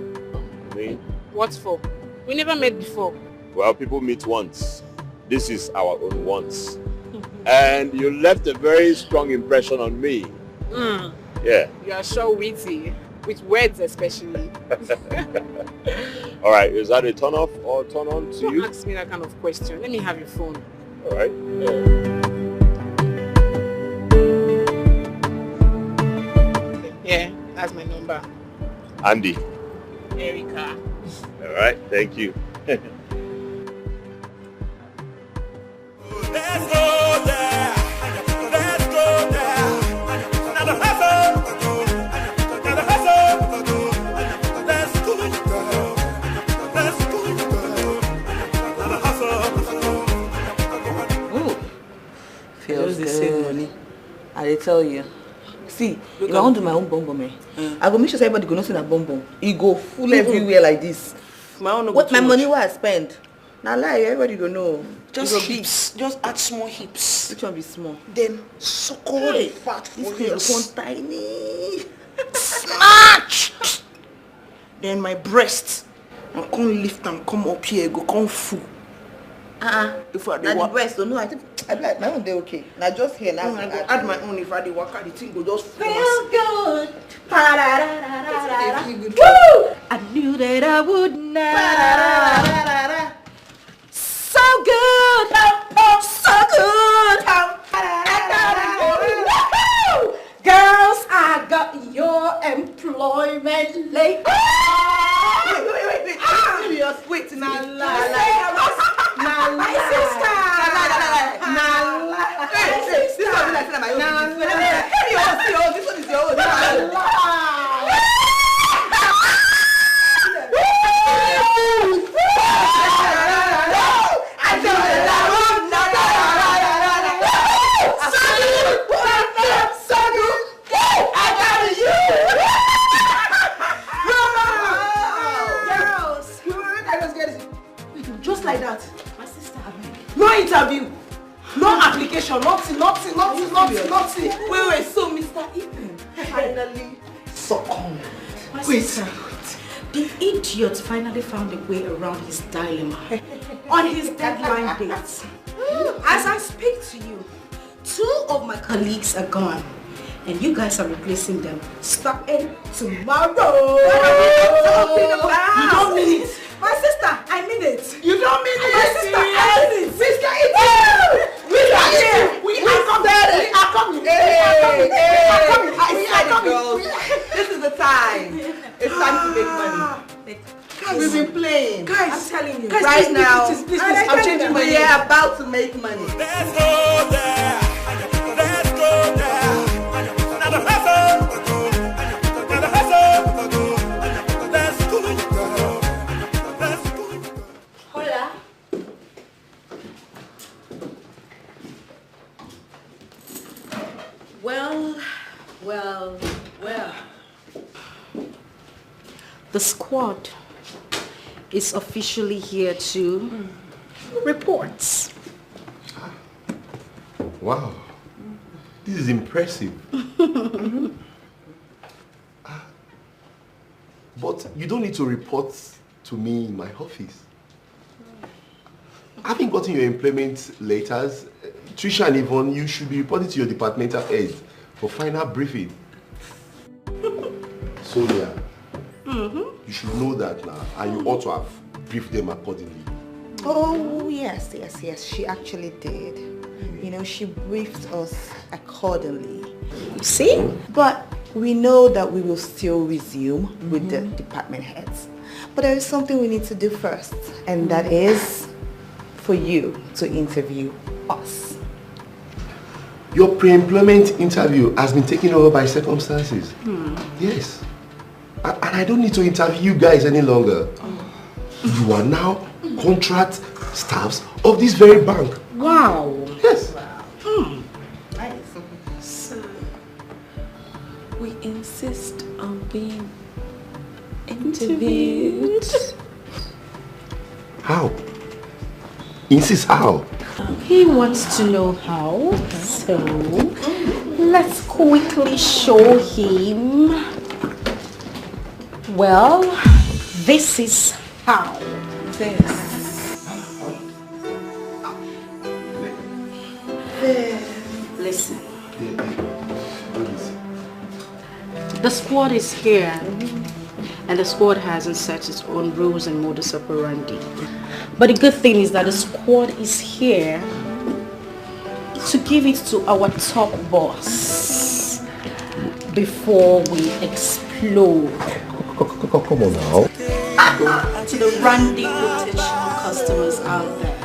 I mean, what for? We never met before. Well, people meet once. This is our own once. And you left a very strong impression on me. Yeah. You are sure witty, with words especially. All right, is that a turn off or turn on to you? Don't ask me that kind of question. Let me have your phone. All right. Yeah, that's my number. Andy. Erica. All right, thank you. Let's go there. Let's go there. Now the hustle. Now the hustle. Let's go there. Let's go there. Now the hustle. Ooh. Feels good. I tell you. See, if I want to do my own bomb, I go make sure everybody go know see that bomb. It go full everywhere like this. What my money was spent? Now lie, everybody go know. Just hips. Just add small hips. Which one be small? Then suckle the fat for this one tiny. Smash! Then my breast. I can't lift and come up here, go come full. If I the breast, no, I think I be like my own day okay. Now just here now. I go add my own if I the waka, the thing go just feel good. Woo! I knew that I would not. So good, so good. Girls, I got your employment late. Wait. Serious? Wait, my sister. This one is your own. Just like that. My sister, no interview, no application, nothing. Wait, so Mr. Ethan finally succumbed. Wait. The idiot finally found a way around his dilemma on his deadline dates. As I speak to you, 2 of my colleagues are gone. And you guys are replacing them starting tomorrow. What are we talking about? You don't mean it. My sister, I mean it. You don't mean it. My sister, I mean it. Sister, we are here. We are coming. I said it, girls. This is the time. It's time to make money. Guys, we've been playing. Guys, I'm telling you. Guys, right now, I'm changing my name. We are about to make money. Let's go there. Let's go there. Now the hustle. Now the hustle. Let's go there. Let's go. Hola. The squad is officially here to report. Wow, this is impressive. But you don't need to report to me in my office. Having gotten your employment letters, Trisha and Yvonne, you should be reporting to your departmental heads for final briefing. Sonia, you should know that now, and you ought to have briefed them accordingly. Oh, yes. She actually did. You know, she briefed us accordingly. You see? But we know that we will still resume with the department heads. But there is something we need to do first, and that is for you to interview us. Your pre-employment interview has been taken over by circumstances. Yes. And I don't need to interview you guys any longer. You are now contract staffs of this very bank. Wow. Yes. Wow. Nice. So, we insist on being interviewed. How? Insist how? He wants to know how, so let's quickly show him. Well, this is how. Listen. The squad is here, and the squad hasn't set its own rules and modus operandi. But the good thing is that the squad is here to give it to our top boss before we explode. Come on now. To the randy potential customers out there.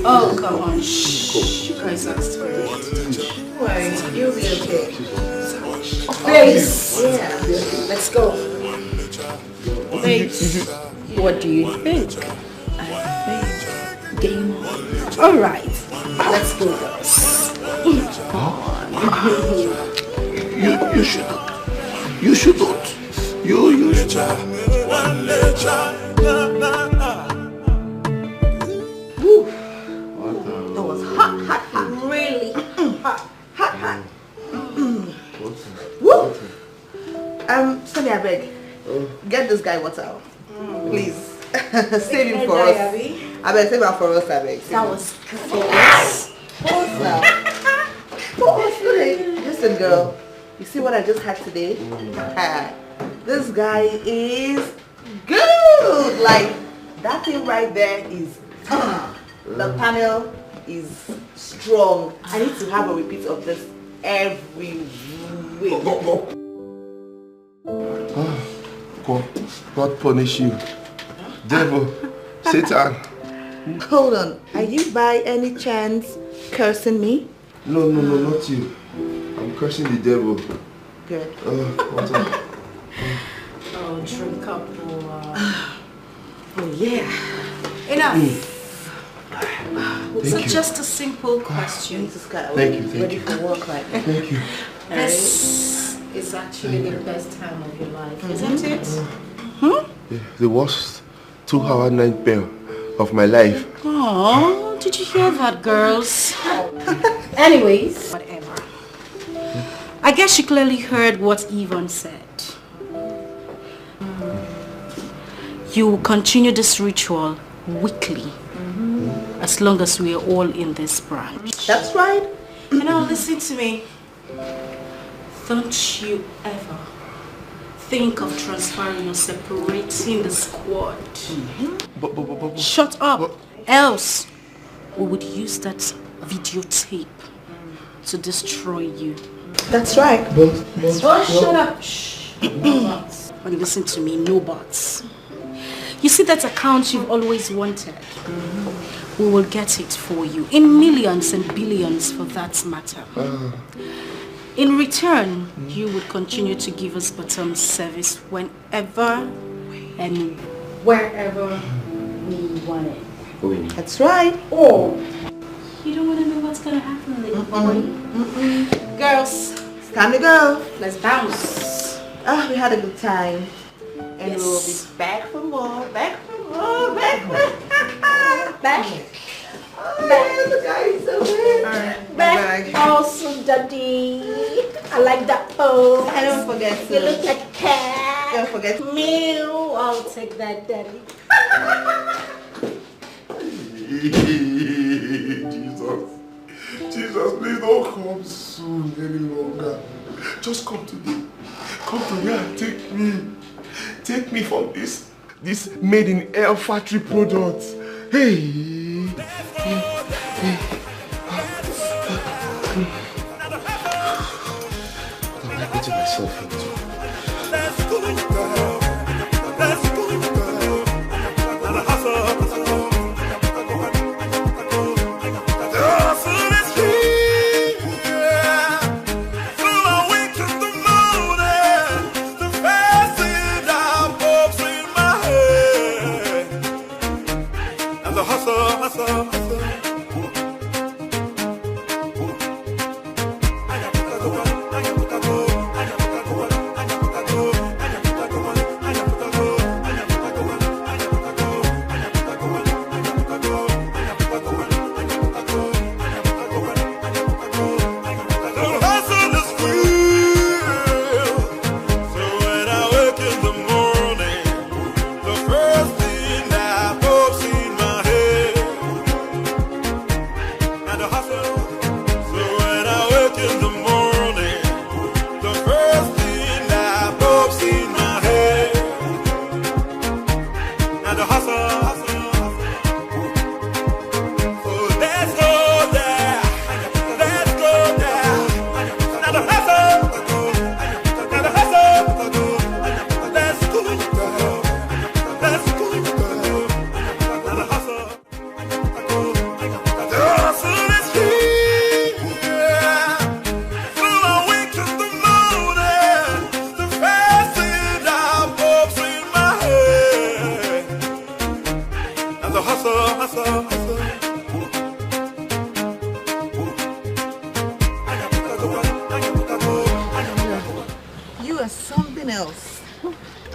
Oh, come on. Shh. You guys asked for it. Don't worry, you'll be okay. Babes. Yeah. Let's go. Babes, what do you think? I think game on. Alright. Let's go, girls. You should not. You should not. You should not. That was hot. Really hot. Woo! Sonia, I beg. Get this guy water. Please. Save him for us. I beg, save him for us, I beg. That was close. Pause now. Pause. Listen, girl. You see what I just had today? This guy is good. Like, that thing right there is the panel is strong. I need to have a repeat of this every week. God punish you. Devil, Satan. Hold on. Are you by any chance cursing me? No, not you. I'm cursing the devil. Good. What's up? Oh, drink up. Oh, yeah. Enough. So you. just a simple question. Thank you. Ready for work right now. Thank you. This is actually the best time of your life, isn't it? The worst 2-hour nightmare of my life. Oh, did you hear that, girls? Anyways, whatever. I guess you clearly heard what Yvonne said. You will continue this ritual weekly, as long as we are all in this branch. That's right. And now listen to me. Don't you ever think of transferring or separating the squad. Shut up, else we would use that videotape to destroy you. That's right. Shut up. Shh. No buts. And listen to me, no buts. You see that account you've always wanted? We will get it for you, in millions and billions for that matter. In return, you would continue to give us bottom service whenever and wherever we want it. That's right. Or you don't want to know what's going to happen, little boy. Girls, it's time to go. Let's bounce. We had a good time. And Yes. we'll be back for more, back. Back. Oh, yeah, the guy is so good. Alright, back. Also, daddy. I like that pose. And don't forget to... You look like a cat. Don't forget... Mew. I'll take that, daddy. Jesus, please don't come soon any longer. Just come today. Come to me and take me. Take me from this made in air factory products. Hey. What am I putting myself into? You are something else.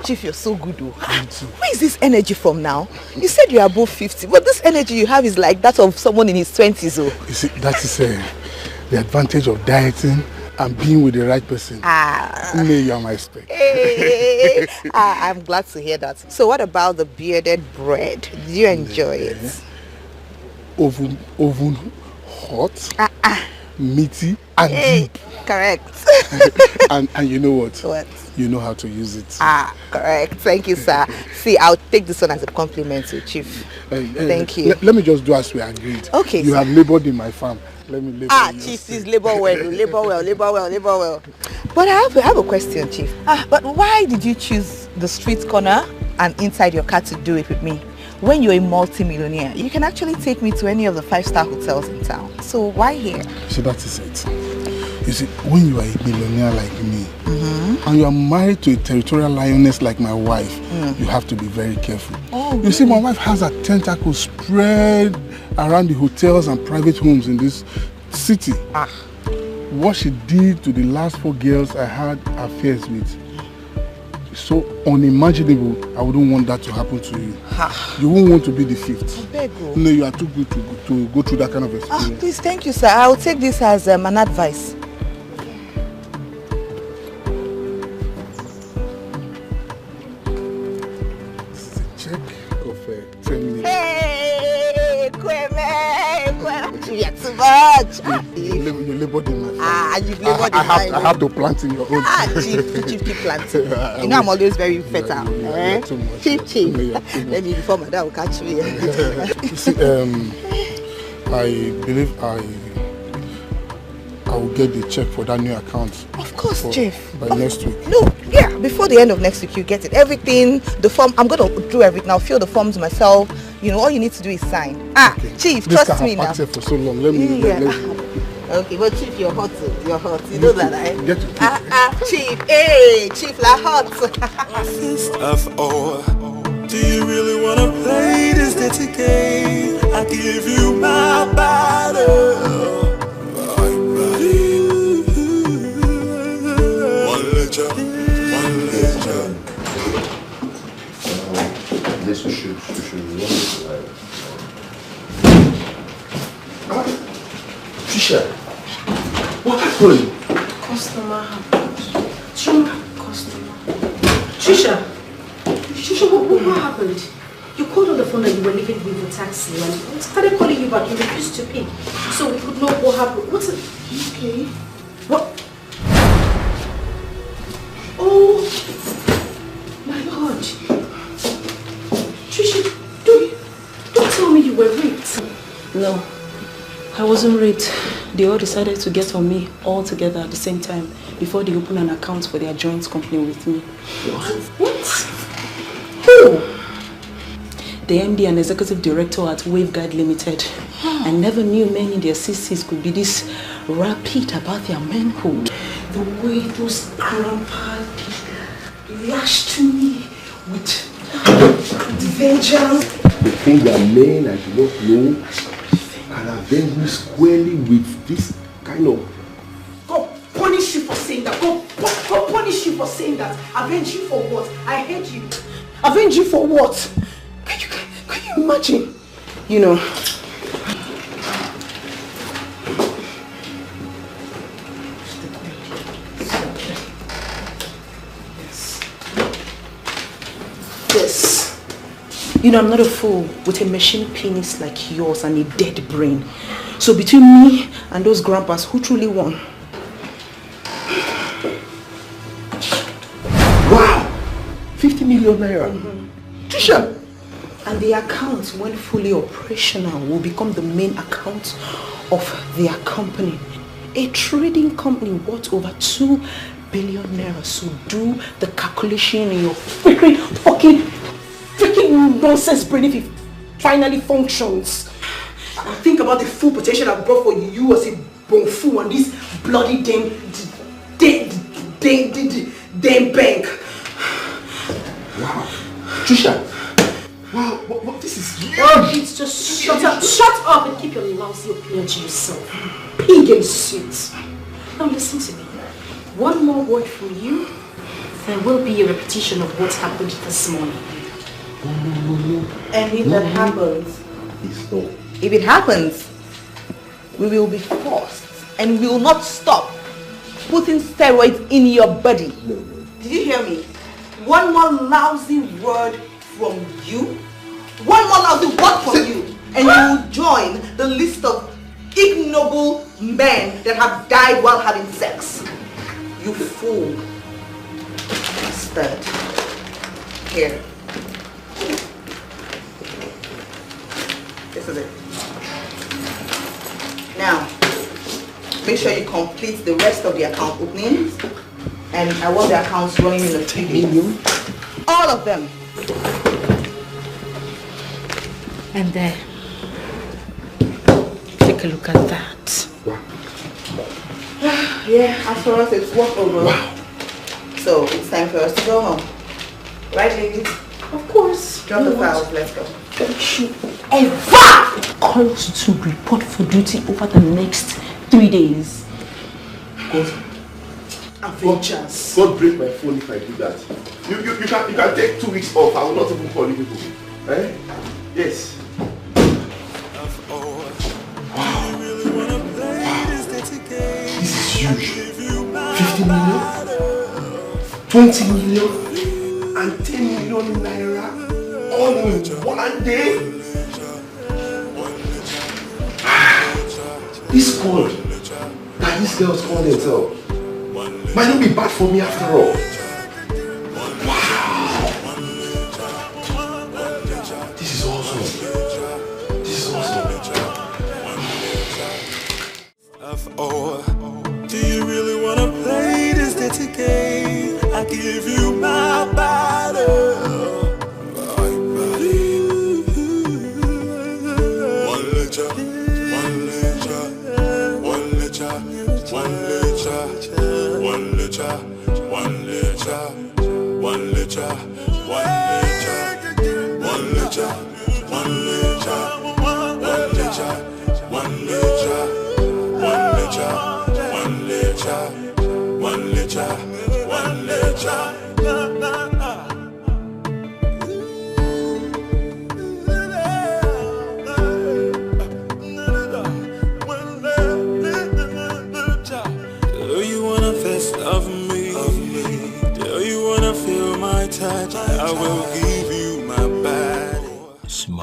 Chief, you're so good though. Where is this energy from now? You said you're above 50, but this energy you have is like that of someone in his 20s. Oh. You see, that is the advantage of dieting and being with the right person. May you are my spec. Hey. I'm glad to hear that. So what about the bearded bread? Did you enjoy it? Oven hot, meaty, and deep. Correct. and you know what? What? You know how to use it. Correct. Thank you, sir. See, I'll take this one as a compliment to Chief. Thank you. Let me just do as we agreed. Okay. You have labored in my farm. Let me labor in Chief, please labor well, labor well. But I have a question, Chief. But why did you choose the street corner and inside your car to do it with me? When you're a multi-millionaire, you can actually take me to any of the 5-star hotels in town. So why here? So that is it. You see, when you are a millionaire like me, and you are married to a territorial lioness like my wife, you have to be very careful. You see, my wife has her tentacles spread around the hotels and private homes in this city. What she did to the last 4 girls I had affairs with, so unimaginable. I wouldn't want that to happen to you. You won't want to be the 5th. No, you are too good to go through that kind of experience. Please, thank you, sir. I'll take this as an advice. Check of 10 minutes. Hey, Kweme! You're too much. You labored in my farm. You've labored in my I have to plant in your own. Chief, keep planting. You know I'm always very fertile. Too much. Chief. Let me before my dad will catch me. You see, I believe I will get the check for that new account. Of course, Chief. By next week. No, yeah, before the end of next week you get it. Everything, the form, I'm going to do everything. I'll fill the forms myself. You know, all you need to do is sign. Okay. Chief, this trust me now. This for so long. Let me. Okay, but Chief, you're hot. You're hot. You know that, right? Get to Chief. Hey, Chief, la hot. Fist of all. Do you really wanna play this dirty game? I give you my battle. Trisha, what happened? Customer happened. Customer. Trisha, what happened? You called on the phone and you were leaving with the taxi and we started calling you back. You refused to pick. So we could know what happened. What's it? Okay. What? Oh my God. Trisha, don't tell me you were raped. No, I wasn't raped. They all decided to get on me all together at the same time before they opened an account for their joint company with me. What? Who? The MD and executive director at Waveguide Limited. I never knew men in their 60s could be this rapid about their manhood. The way those grandpas lashed to me with vengeance. The thing that men I do not know can avenge me squarely with this kind of... God punish you for saying that. God punish you for saying that. Avenge you for what? I hate you. Avenge you for what? Can you imagine? You know. This. You know, I'm not a fool with a machine penis like yours and a dead brain. So between me and those grandpas, who truly won? Wow! 50 million naira. Trisha! And the account, when fully operational, will become the main account of their company. A trading company worth over 2 billion naira. So do the calculation in your freaking nonsense brain if it finally functions. And think about the full potential I've brought for you as a bonfu and this bloody damn bank. Wow. Trisha! Wow, what this is huge! It's just shut up and keep your lousy opinion to yourself. Pig in suit. Now listen to me. One more word from you, there will be a repetition of what happened this morning. And if that happens, no. if it happens, we will be forced and we will not stop putting steroids in your body. No. Did you hear me? One more lousy word from you, one more lousy word from you, and you will join the list of ignoble men that have died while having sex. You fool. Bastard. Here. This is it. Now, make sure you complete the rest of the account openings, and I want the accounts running in the 3 days. All of them. And there. Take a look at that. Yeah, as for us, it's walk over. Wow. So it's time for us to go home. Right, ladies? Of course. Drop the files, let's go. Don't you ever call to report for duty over the next 3 days. God break my phone if I do that. You can take 2 weeks off. I will not even call you people. Eh? Yes. Wow. This is huge. 50 million, 20 million, and 10 million naira all in one day. This call that these girls call themselves might not be bad for me after all. Wow. This is awesome. This is awesome. Do you really want to play this dirty game? I give you my body.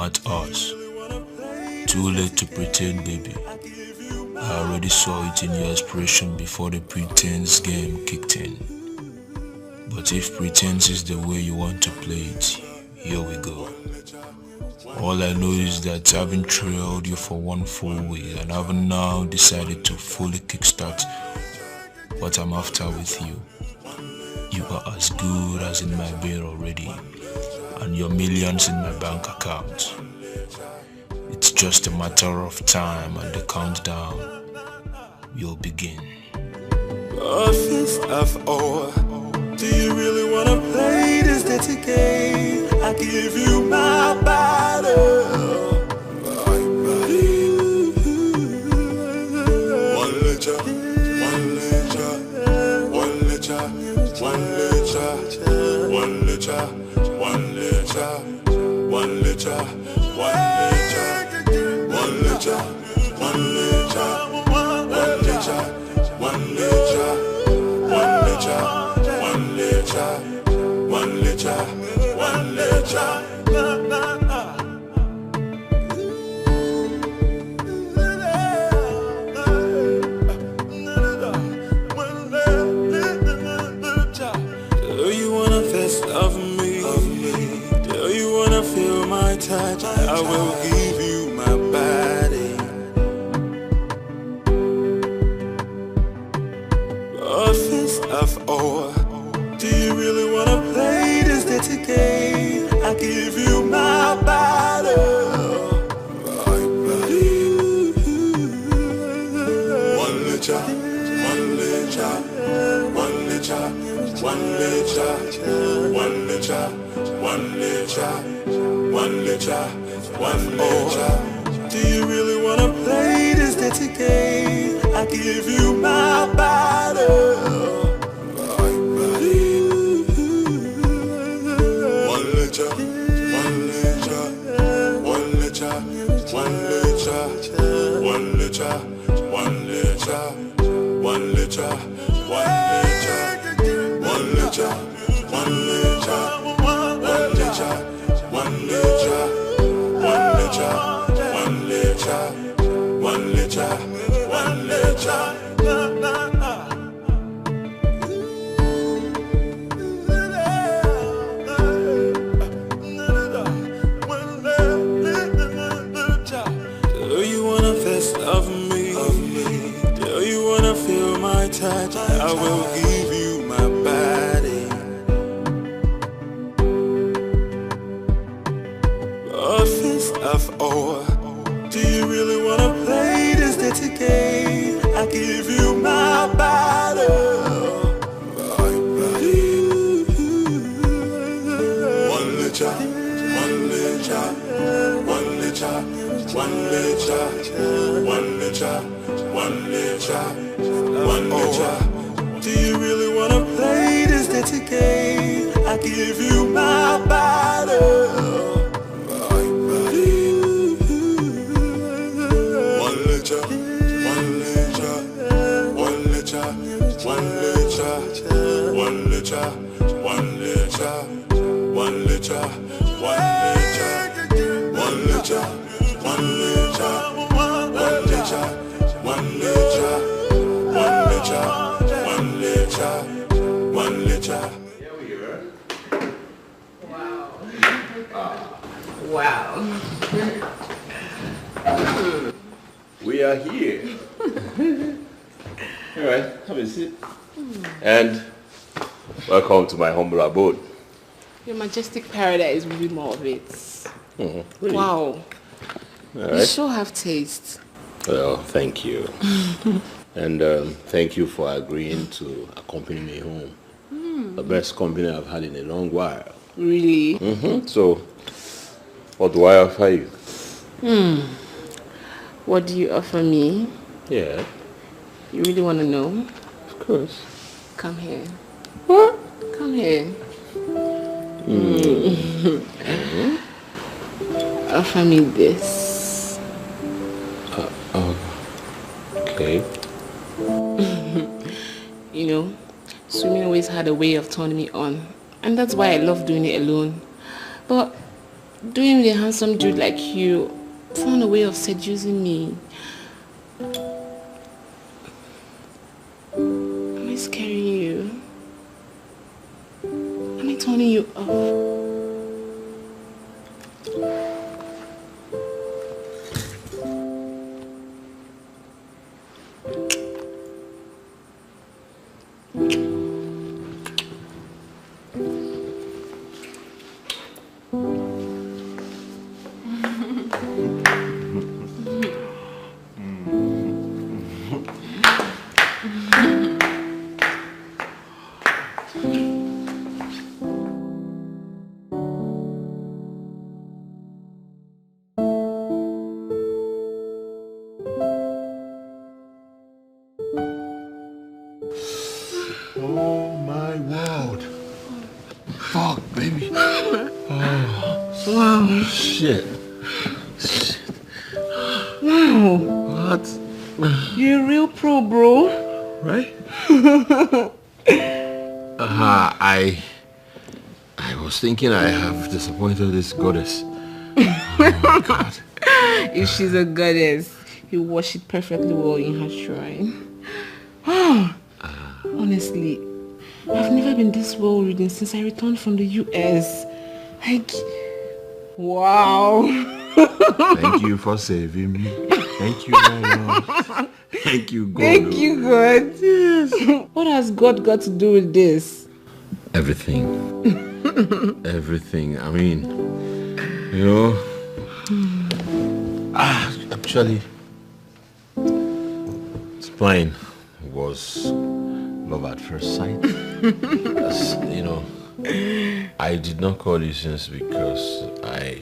at us. Too late to pretend, baby. I already saw it in your expression before the pretense game kicked in. But if pretense is the way you want to play it, here we go. All I know is that having trailed you for one full week and having now decided to fully kickstart what I'm after with you, you are as good as in my bed already, and your millions in my bank account. It's just a matter of time and the countdown will begin. A fist of ore. Do you really wanna play this dirty game? I give you my body, my body. One litre, one litre, one litre, one litre, one litre, one litre, one litre, one litre, one litre, one litre, one litre, one litre, one litre, one litre, one litre, one litre. Do you wanna fist of me? Do you wanna feel my touch? I will give you my body. A fist of ore. Do you really wanna play this dirty game? I give you my body, my body. One litre, one litre, one litre, one litre, one litre, one litre, one litre, one litre. Do you really wanna play this dirty game? I give you my body. One litre, one litre, one litre, one litre, one litre, one litre, one litre, one litre, one litre, one litre, one litre, one litre, one litre, one litre, one litre. Do you wanna fist of me? Do you wanna feel my touch? I will give you my body. A fist of ore. Do you really wanna play this dirty game? I give you my body, my body. One litre, one litre, one litre, one litre, one litre, one litre, one litre. Do you really wanna play this dirty game? I give you my body, my body. One litre, one litre, one litre, one litre, one litre, one litre, one litre, one litre, one litre, one litre, one litre, one litre, one litre, one litre, one litre. Here we are. Wow. We are here. All right, have a seat. And welcome to my humble abode. Your majestic paradise will be more of it. Really? Wow. All You right. sure have taste. Well, thank you. And thank you for agreeing to accompany me home. The best company I've had in a long while. Really? So, what do I offer you? What do you offer me? Yeah, You really want to know? of course. Come here. What? Come here. Offer me this. Okay. You know, swimming always had a way of turning me on. And that's why I love doing it alone. But doing with a handsome dude like you found a way of seducing me. Am I scaring you? Am I turning you off? Shit. Wow. What? You're a real pro, bro. Right? I was thinking I have disappointed this goddess. Oh, God. If she's a goddess, you wash it perfectly well in her shrine. Oh, honestly, I've never been this well reading since I returned from the US. Like, wow. Thank you for saving me. Thank you very much. Thank you, God. Thank you, God. Yes. What has God got to do with this? Everything. Everything. I mean, you know, actually, mine was love at first sight. You know, I did not call you since because I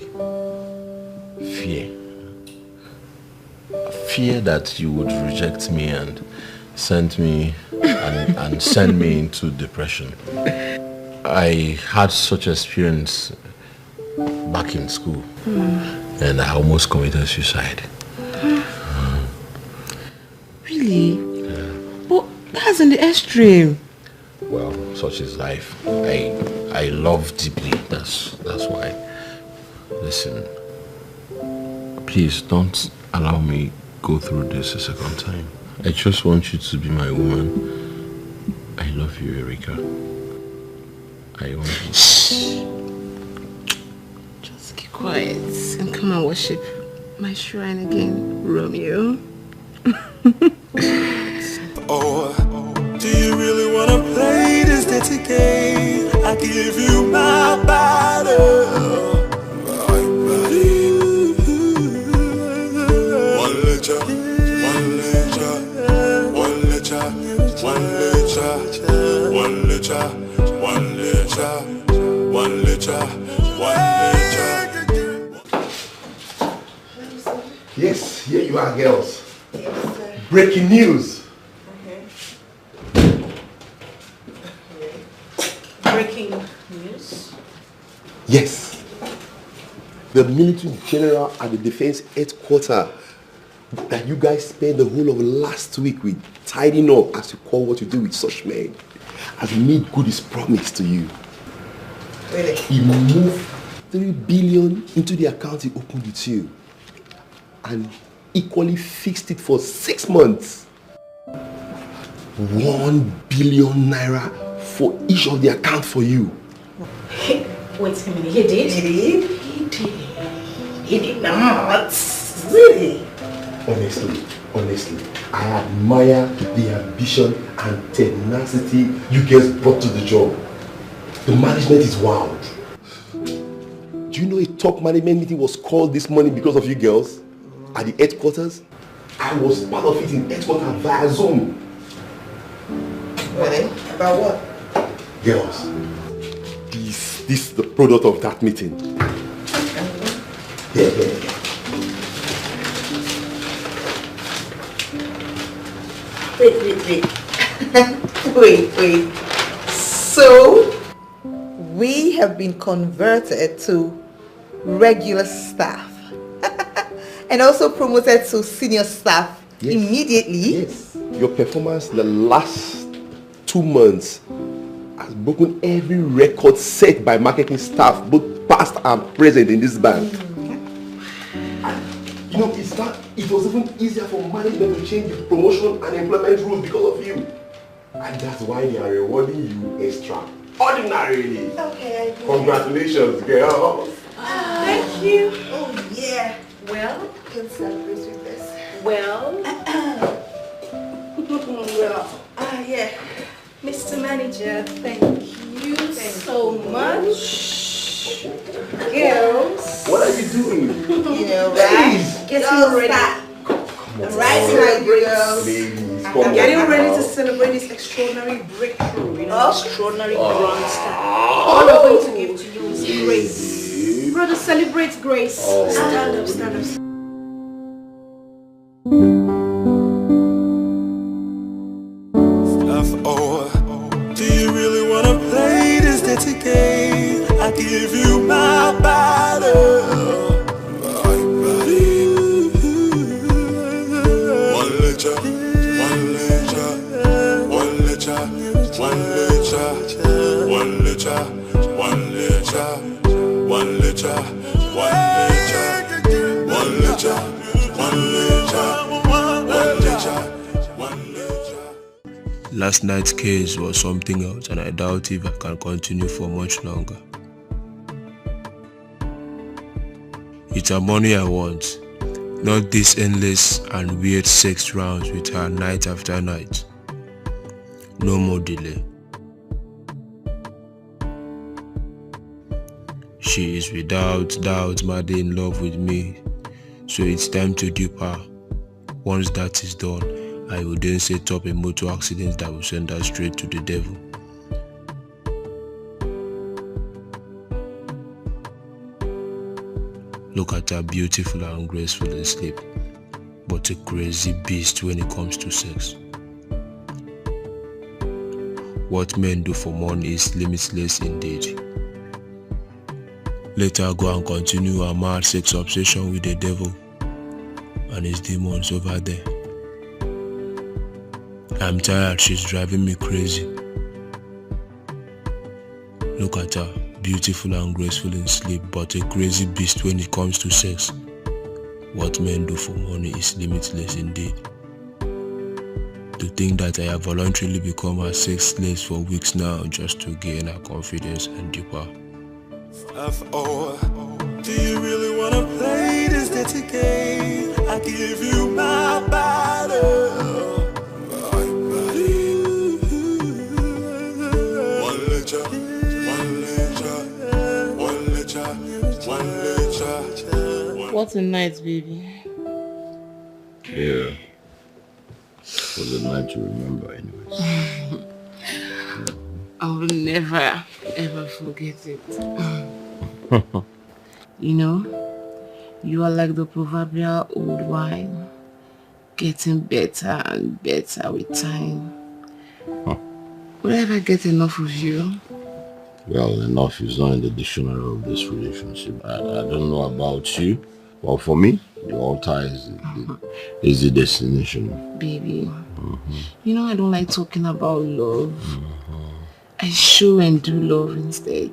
fear that you would reject me and send me and send me into depression. I had such experience back in school, and I almost committed suicide. Really? Yeah. But that's in the extreme. Well, such is life. I love deeply. That's why. Listen, please don't allow me go through this a second time. I just want you to be my woman. I love you, Erika. I want you. Shh. Just keep quiet and come and worship my shrine again, Romeo. Oh, do you really wanna play this dirty game? I give you my body, my body. One letter, one letter, one letter, one letter, one letter, one letter, one letter, one letter. Yes, here you are, girls. Breaking news. Breaking news? Yes. The military general at the defense headquarters that you guys spent the whole of last week with tidying up, as you call what you do with such men, has made good his promise to you. Really? He moved 3 billion into the account he opened with you and equally fixed it for 6 months. 1 billion naira for each of the account for you. Wait a minute, he did? He did? He did. He did not. Really? Honestly, I admire the ambition and tenacity you guys brought to the job. The management is wild. Do you know a top management meeting was called this morning because of you girls at the headquarters? I was part of it in headquarters via Zoom. Really? About what? Girls, this is the product of that meeting. Here. Wait. So, we have been converted to regular staff and also promoted to senior staff immediately. Yes. Your performance in the last 2 months has broken every record set by marketing staff, both past and present in this bank. You know, it was even easier for management to change the promotion and employment rules because of you. And that's why they are rewarding you extraordinarily. Okay. Congratulations, girl. Thank you. Oh, yeah. Well, you can celebrate with this. Well. Yeah. Mr. Manager, thank you so much. Girls. What are you doing? You know, right? Getting ready. Right now, girls. Ladies, I'm getting ready to celebrate this extraordinary breakthrough, you know, extraordinary grand start. All I'm going to give to you is grace. Brother, celebrate grace. Stand up, stand up. Do you really wanna play this dirty game? I give you my body, my body. One letter, one letter, one letter, one letter, one letter, one letter, one letter, one letter, one letter, one letter, one letter. Last night's case was something else, and I doubt if I can continue for much longer. It's her money I want, not this endless and weird sex rounds with her night after night. No more delay. She is without doubt madly in love with me, so it's time to dupe her. Once that is done, I will then set up a motor accident that will send her straight to the devil. Look at her, beautiful and graceful in sleep, but a crazy beast when it comes to sex. What men do for money is limitless indeed. Let her go and continue her mad sex obsession with the devil and his demons over there. I'm tired, she's driving me crazy. Look at her, beautiful and graceful in sleep, but a crazy beast when it comes to sex. What men do for money is limitless indeed. To think that I have voluntarily become her sex slave for weeks now just to gain her confidence and dupe her. Do you really wanna play this dirty game? I give you my body. What a night, baby. Yeah. It was a night to remember anyways. I will never ever forget it. You know, you are like the proverbial old wine, getting better and better with time. Will I ever get enough of you? Well, enough is not in the dictionary of this relationship. I don't know about you. Well, for me, the altar is the destination. Baby, you know I don't like talking about love. I show and do love instead.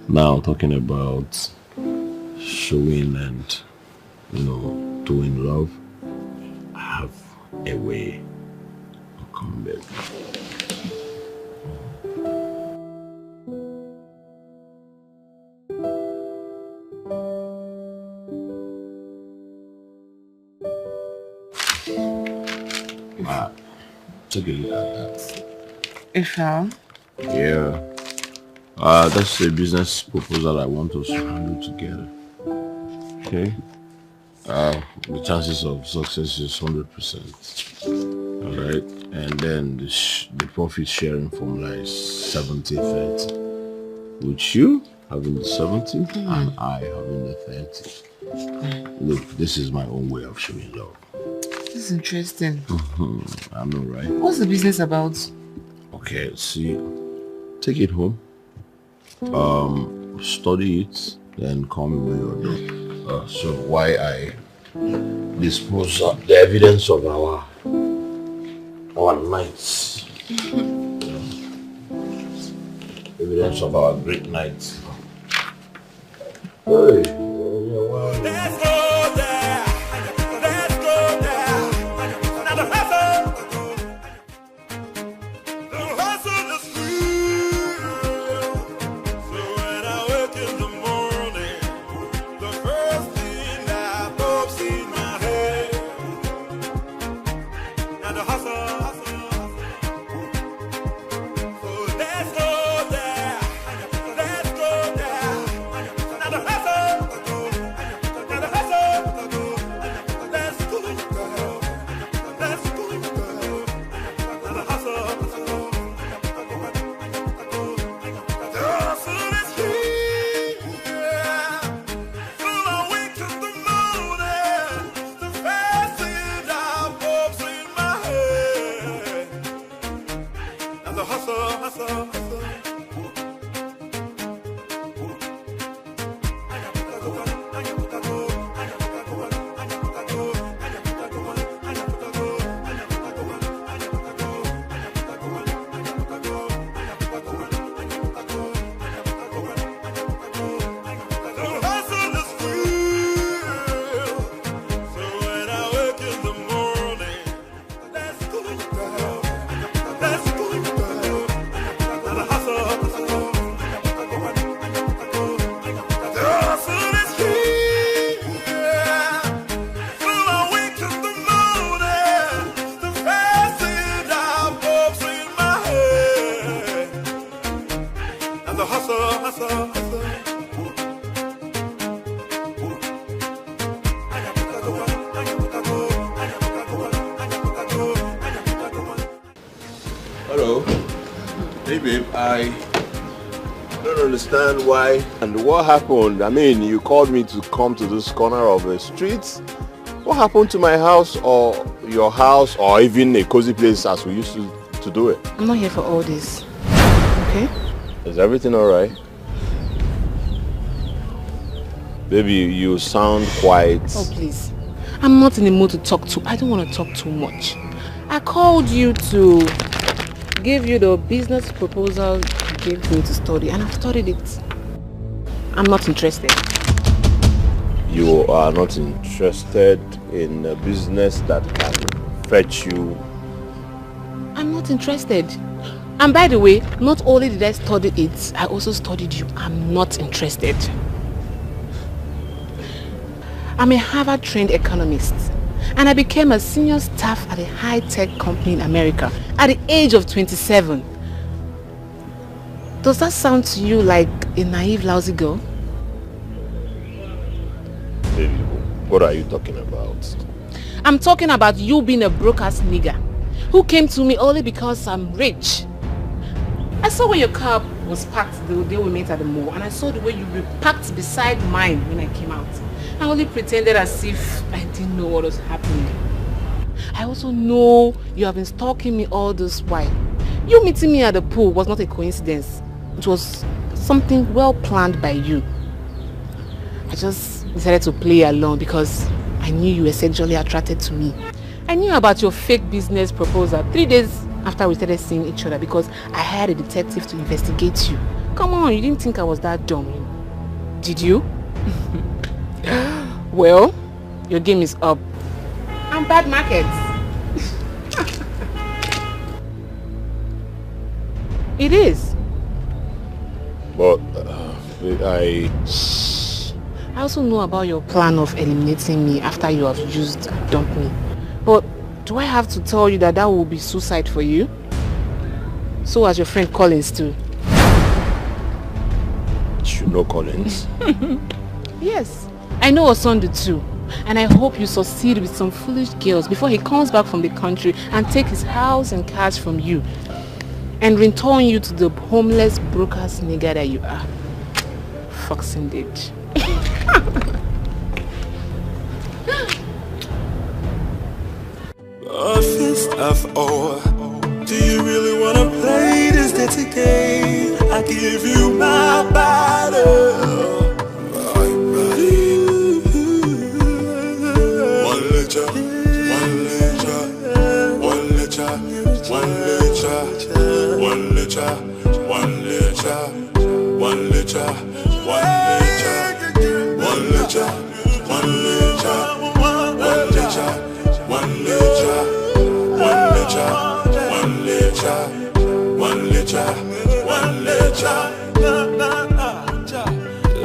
Now, talking about showing and, doing love, I have a way to come back. Take a look at that. Ifal? Yeah. That's a business proposal I want us to handle together. Okay? The chances of success is 100%. Alright? And then the profit sharing formula is 70-30. With you having the 70 and I having the 30. Look, this is my own way of showing love. This is interesting. I know, right? What's the business about? Okay, see, take it home, study it, then call me when you're done. So why I dispose of the evidence of our nights. Evidence experience of our great night. Hey. Hello. Hey babe, I don't understand why and what happened. I mean, you called me to come to this corner of the street. What happened to my house or your house or even a cozy place as we used to do it? I'm not here for all this. Okay? Is everything alright? Baby, you sound quite... Oh, please. I'm not in the mood to talk to. I don't want to talk too much. I called you to give you the business proposal you gave me to study, and I've studied it. I'm not interested. You are not interested in a business that can fetch you? I'm not interested. And by the way, not only did I study it, I also studied you. I'm not interested. I'm a Harvard-trained economist, and I became a senior staff at a high-tech company in America at the age of 27. Does that sound to you like a naive, lousy girl? Baby, what are you talking about? I'm talking about you being a broke-ass nigger who came to me only because I'm rich. I saw where your car was parked the day we met at the mall, and I saw the way you were parked beside mine when I came out. I only pretended as if I didn't know what was happening. I also know you have been stalking me all this while. You meeting me at the pool was not a coincidence. It was something well planned by you. I just decided to play along because I knew you were sexually attracted to me. I knew about your fake business proposal 3 days after we started seeing each other because I hired a detective to investigate you. Come on, you didn't think I was that dumb. Did you? Well, your game is up. I'm bad market. It is. But I also know about your plan of eliminating me after you have used and dumped me. But do I have to tell you that that will be suicide for you? So as your friend Collins too. You know Collins? Yes. I know Osondu too, and I hope you succeed with some foolish girls before he comes back from the country and take his house and cars from you and return you to the homeless broke-ass nigger that you are. Fox indeed. A fist of ore. Do you really wanna play this dirty game? I give you my battle. One letter.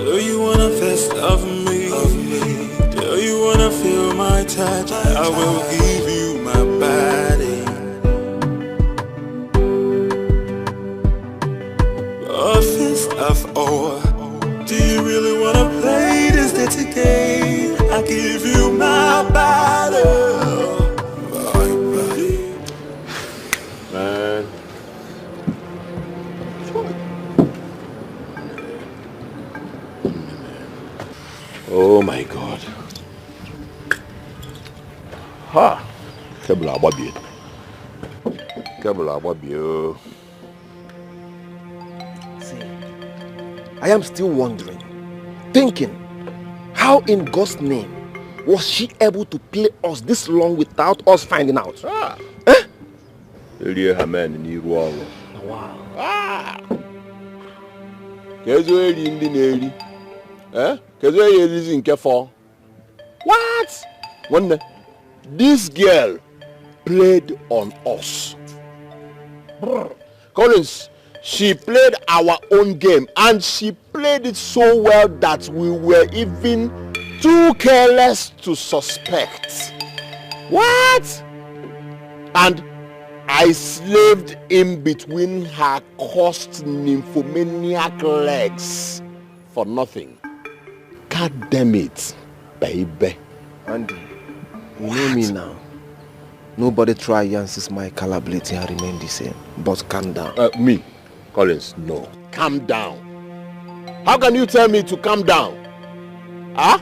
Do you wanna fist of me? Do you wanna feel my touch? I will give you my body. A fist of ore. Do you really wanna play this dirty game? I give you my body. Man. Oh my God. Ha! Kebla ababi. Kebla ababi. See, I am still wondering, thinking, how in God's name was she able to play us this long without us finding out? Ah. Eh? Wow. Ah. Kezo eri ndi na-eri. Eh? Kezo eri nke for. What? One, this girl played on us. Collins, she played our own game and she played it so well that we were even too careless to suspect. What? And I slaved in between her cursed nymphomaniac legs for nothing. God damn it, baby. Andy, you know me now. Nobody try and my calibrity and remain the same. But calm down. Me, Collins, no. Calm down. How can you tell me to calm down? Huh?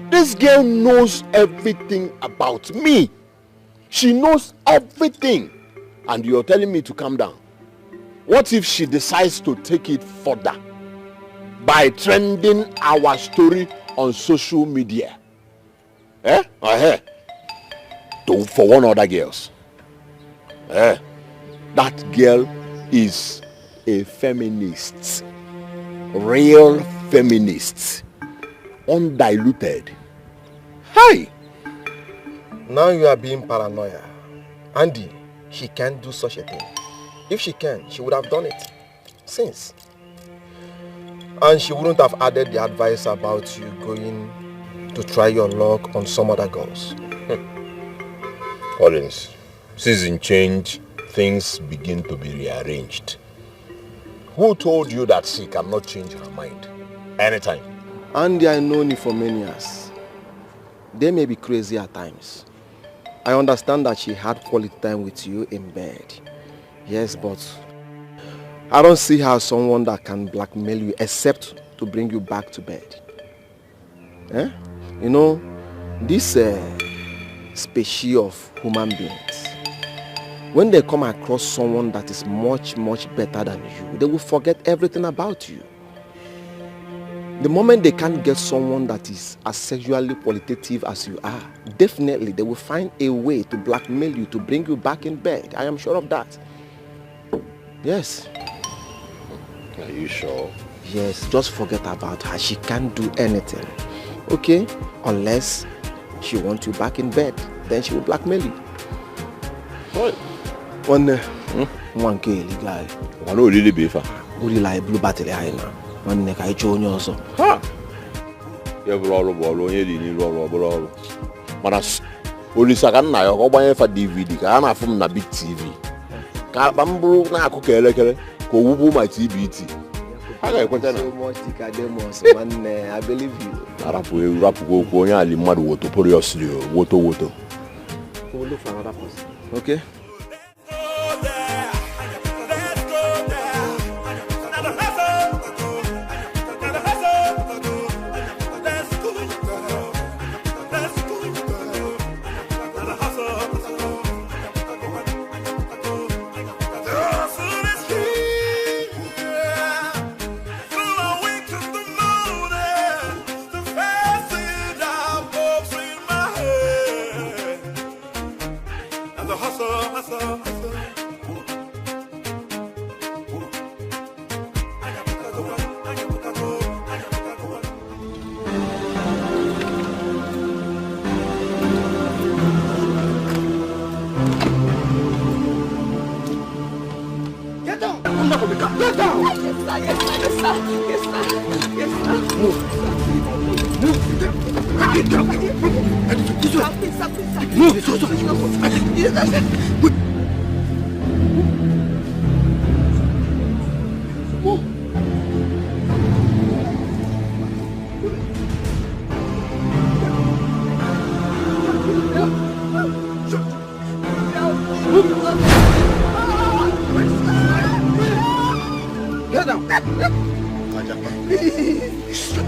This girl knows everything about me. She knows everything. And you're telling me to calm down. What if she decides to take it further by trending our story on social media? Eh? For one other girls. Eh? That girl is a feminist. Real feminist. Undiluted. Hi! Now you are being paranoid. Andy, she can't do such a thing. If she can, she would have done it. Since. And she wouldn't have added the advice about you going to try your luck on some other girls. Collins, season change, things begin to be rearranged. Who told you that she cannot change her mind anytime? Andy, I know you for many years. They may be crazy at times. I understand that she had quality time with you in bed. Yes, but I don't see her as someone that can blackmail you except to bring you back to bed. Eh? You know, this species of human beings, when they come across someone that is much, much better than you, they will forget everything about you. The moment they can't get someone that is as sexually qualitative as you are, definitely they will find a way to blackmail you, to bring you back in bed. I am sure of that. Yes. Are you sure? Yes, just forget about her. She can't do anything. Okay? Unless she wants you back in bed. Then she will blackmail you. What? One guy. I know really beef. Uri like blue battery high now. One neck I show you also. Ha! You roll ball, you didn't roll. Manas, only second now, go buy for DVD. I am from the big TV. Bamboo na cook electric, go woo my TBT. I got so much thicker than most, man. I believe you. Rap go only mad water, put your sleeve, water. We'll look for another person. Okay?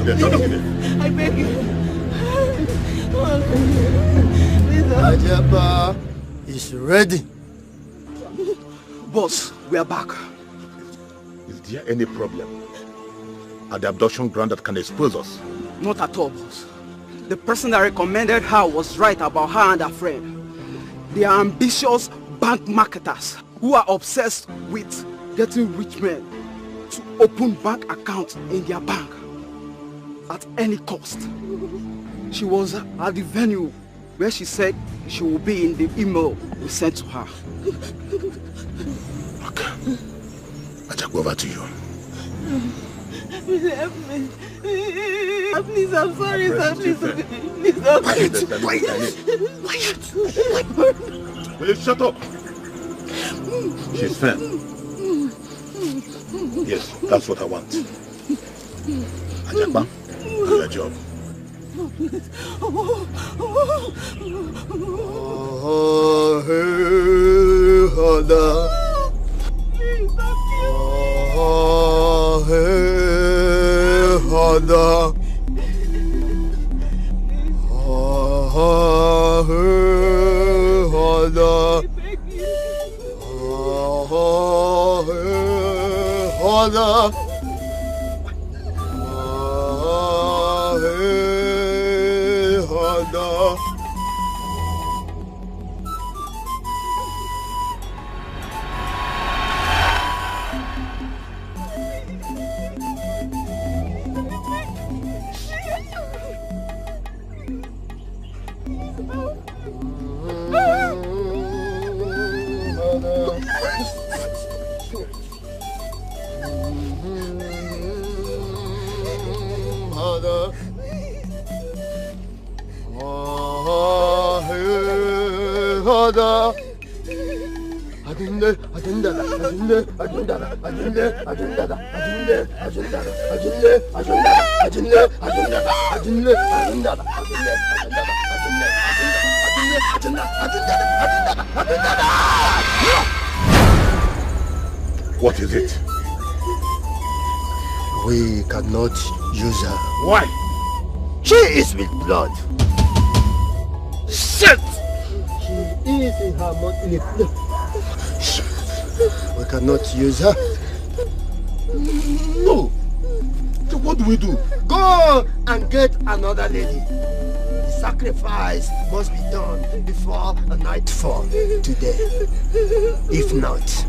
Get down. I beg you. Ajapa is ready. Boss, we are back. Is there any problem at the abduction ground that can expose us? Not at all, boss. The person that recommended her was right about her and her friend. They are ambitious bank marketers who are obsessed with getting rich men to open bank accounts in their bank at any cost. She was at the venue where she said she will be in the email we sent to her. Okay. I'll just go over to you. Please help me. Please, I'm sorry, sir. Please help me. Quiet. Will you shut up? She's fair. Yes, that's what I want. Ajapa, do your job. What is it? We cannot use her. Why? She is with blood. Shit! She is in her monthly. We cannot use her. No. So what do we do? Go and get another lady. The sacrifice must be done before nightfall today. If not,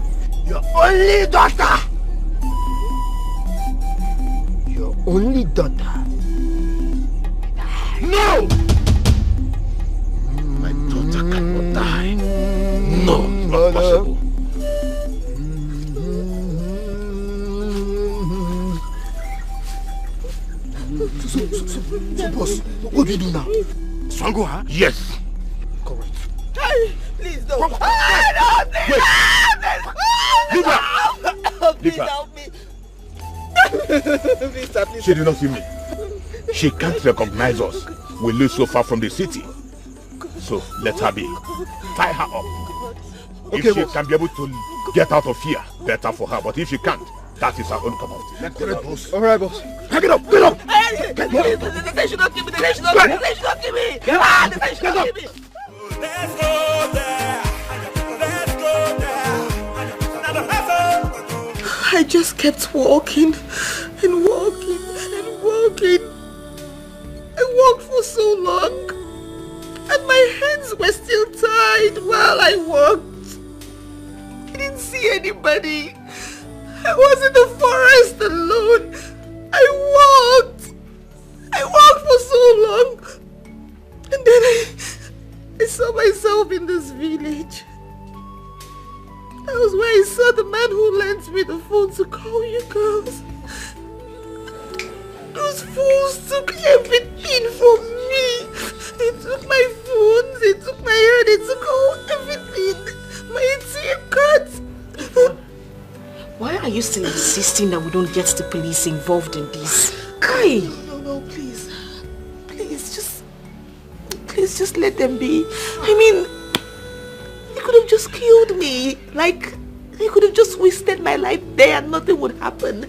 your only daughter. Your only daughter. No! My daughter cannot die. No, not possible. So boss, what do you do now? Strangle her? Yes. Correct. Hey, please don't. Leave her. Please help me. Please, please. She did not see me. She can't recognize us. We live so far from the city. So let her be. Tie her up. Okay, if she boss. can be able to get out of here, better for her. But if she can't, that is her own cup of tea. Let's get boss. All right, boss. Pick it up. Get up. They should not give me. They should not give me. They should not give me. They should not give me. Let's go there. Let's go there. I just kept walking and walking and walking. I walked for so long and my hands were still tied while I walked. I didn't see anybody. I was in the forest alone. I walked for so long and then I saw myself in this village. That was where I saw the man who lent me the phone to call you girls. Those fools took everything from me. They took my phones, they took my hair, they took everything. My ATM cards. Why are you still insisting that we don't get the police involved in this? Kai! No, please. Please just let them be. I mean, they could have just killed me. Like, they could have just wasted my life there and nothing would happen.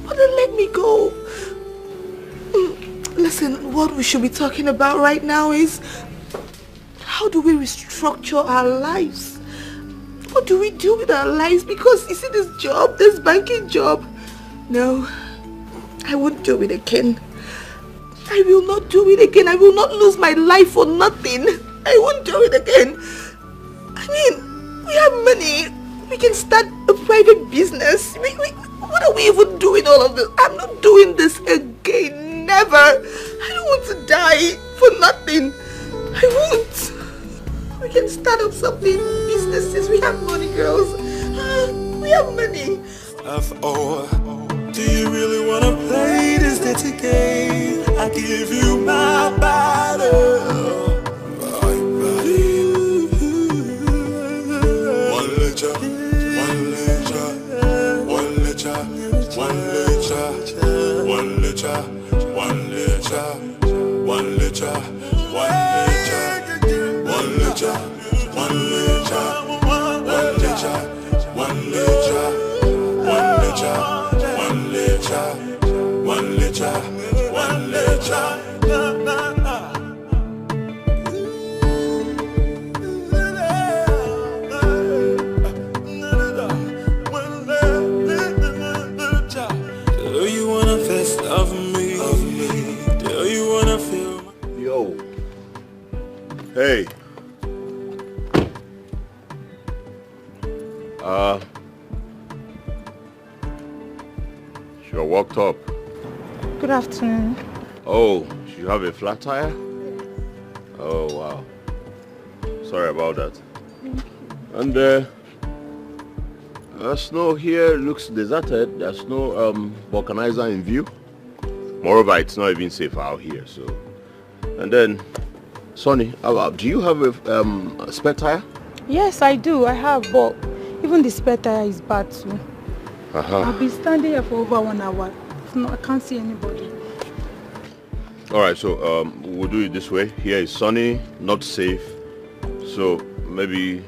But then let me go. Listen, what we should be talking about right now is how do we restructure our lives? What do we do with our lives? Because you see this banking job, no, I won't do it again. I will not do it again. I will not lose my life for nothing. I won't do it again. I mean, we have money. We can start a private business. What are we even doing all of this? I'm not doing this again. Never. I don't want to die for nothing. I won't. We can start up something, businesses. We have money, girls. We have money. Do you really want to play this dirty game? I give you my battle. Hey. You're walked up. Good afternoon. Oh, you have a flat tire? Oh, wow. Sorry about that. And snow here looks deserted. There's no vulcanizer in view. Moreover, it's not even safe out here, so. And then, Sonny, do you have a spare tire? Yes, I do. I have, but even the spare tire is bad too. I've been standing here for over 1 hour. No, I can't see anybody. Alright, so we'll do it this way. Here is sunny, not safe. So maybe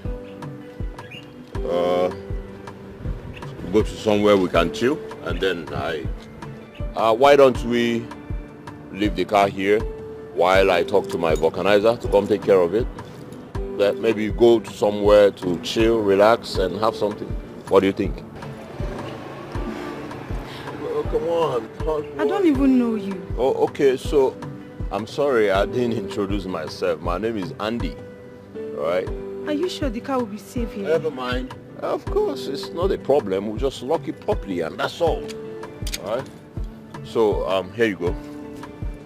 go to somewhere we can chill, and then why don't we leave the car here while I talk to my vulcanizer to come take care of it? That maybe go to somewhere to chill, relax, and have something. What do you think? Oh, come on. I don't even know you. Oh, okay. So, I'm sorry I didn't introduce myself. My name is Andy. Alright? Are you sure the car will be safe here? Never mind. Of course, it's not a problem. We'll just lock it properly and that's all. Alright? So, here you go.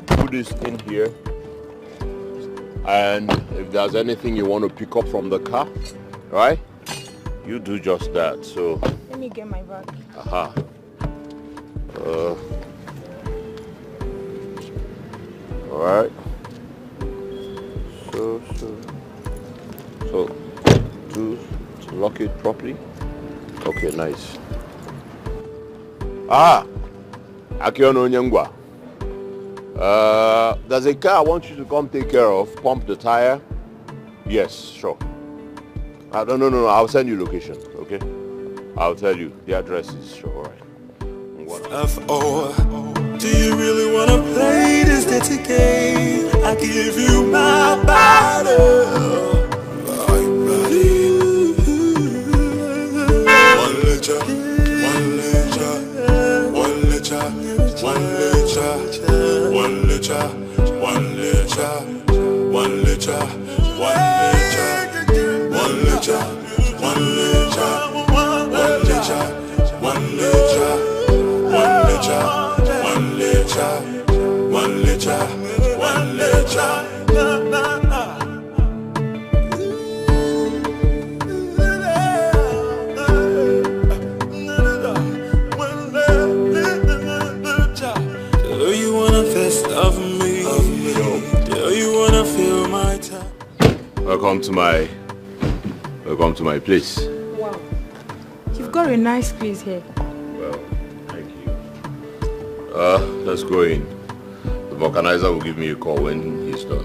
Put this in here. And if there's anything you want to pick up from the car, right? You do just that. So let me get my bag. Alright. So to lock it properly. Okay, nice. Akiono Nyangwa. There's a car I want you to come take care of, pump the tire. Yes, sure. No, I'll send you location, okay? I'll tell you, the address is sure, alright. Do you really want to play this dirty game? I give you my battle. Do you wanna gonna feel my touch. Welcome to my place. Wow. You've got a nice place here. Well, thank you. Let's go in. The vulcanizer will give me a call when he's done.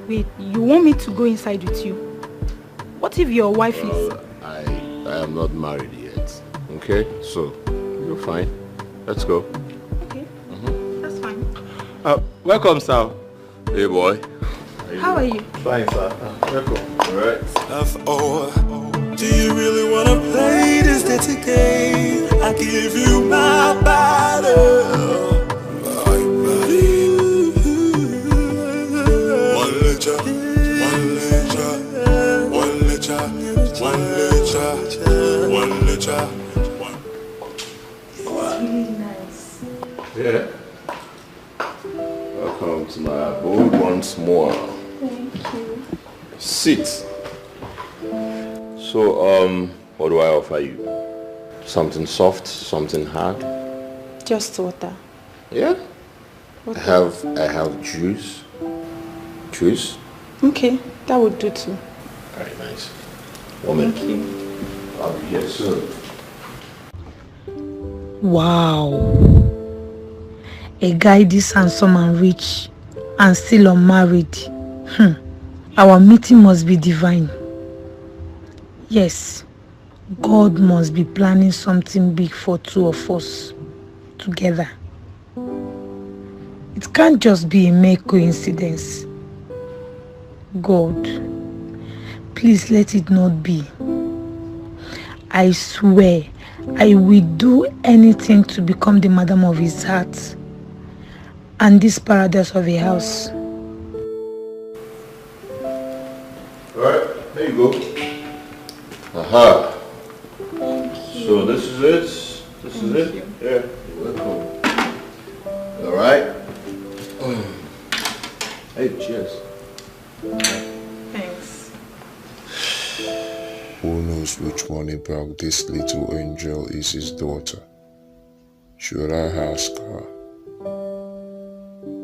Wait, you want me to go inside with you? What if your wife is... I am not married yet. Okay? So, you're fine. Let's go. Okay. That's fine. Welcome, sir. Hey, boy. How are you? Fine, sir. Welcome. Alright. Do you really wanna play this dirty game? I give you my body. One litre. Really nice. Yeah. Welcome to my abode once more. Thank you. Sit. So, what do I offer you? Something soft, something hard? Just water. Yeah. Water. I have juice. Juice? Okay, that would do too. Very nice. Woman. Thank you. I'll be here soon. Wow. A guy this handsome and rich and still unmarried. Our meeting must be divine. Yes, God must be planning something big for two of us together. It can't just be a mere coincidence. God, please let it not be. I swear, I will do anything to become the madam of his heart and this paradise of a house. Alright, there you go. Aha. Thank you. So this is it. This is it. Yeah, you're welcome. Alright. Hey, cheers. Thanks. Who knows which one about this little angel is his daughter? Should I ask her?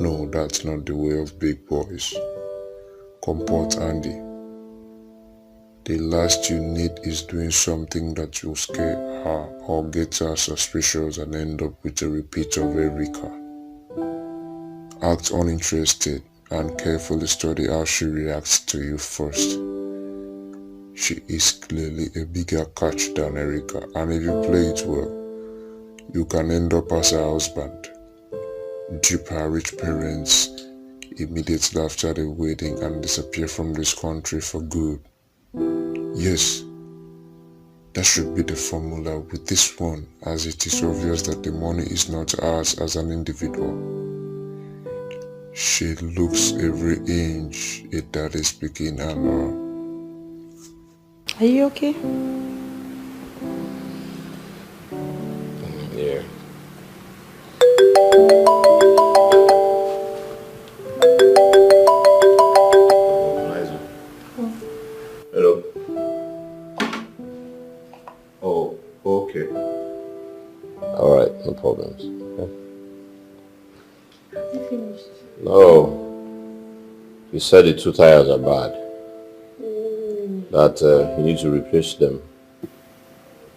No, that's not the way of big boys. Comport Andy. The last you need is doing something that will scare her or get her suspicious and end up with a repeat of Erika. Act uninterested and carefully study how she reacts to you first. She is clearly a bigger catch than Erika, and if you play it well, you can end up as her husband. Dupe her rich parents immediately after the wedding and disappear from this country for good. Yes, that should be the formula with this one, as it is obvious that the money is not ours as an individual. She looks every inch a daddy speaking and Are you okay? Yeah. Hello. Oh, okay. Alright, no problems. You finished? No. You said the two tires are bad. That you need to replace them.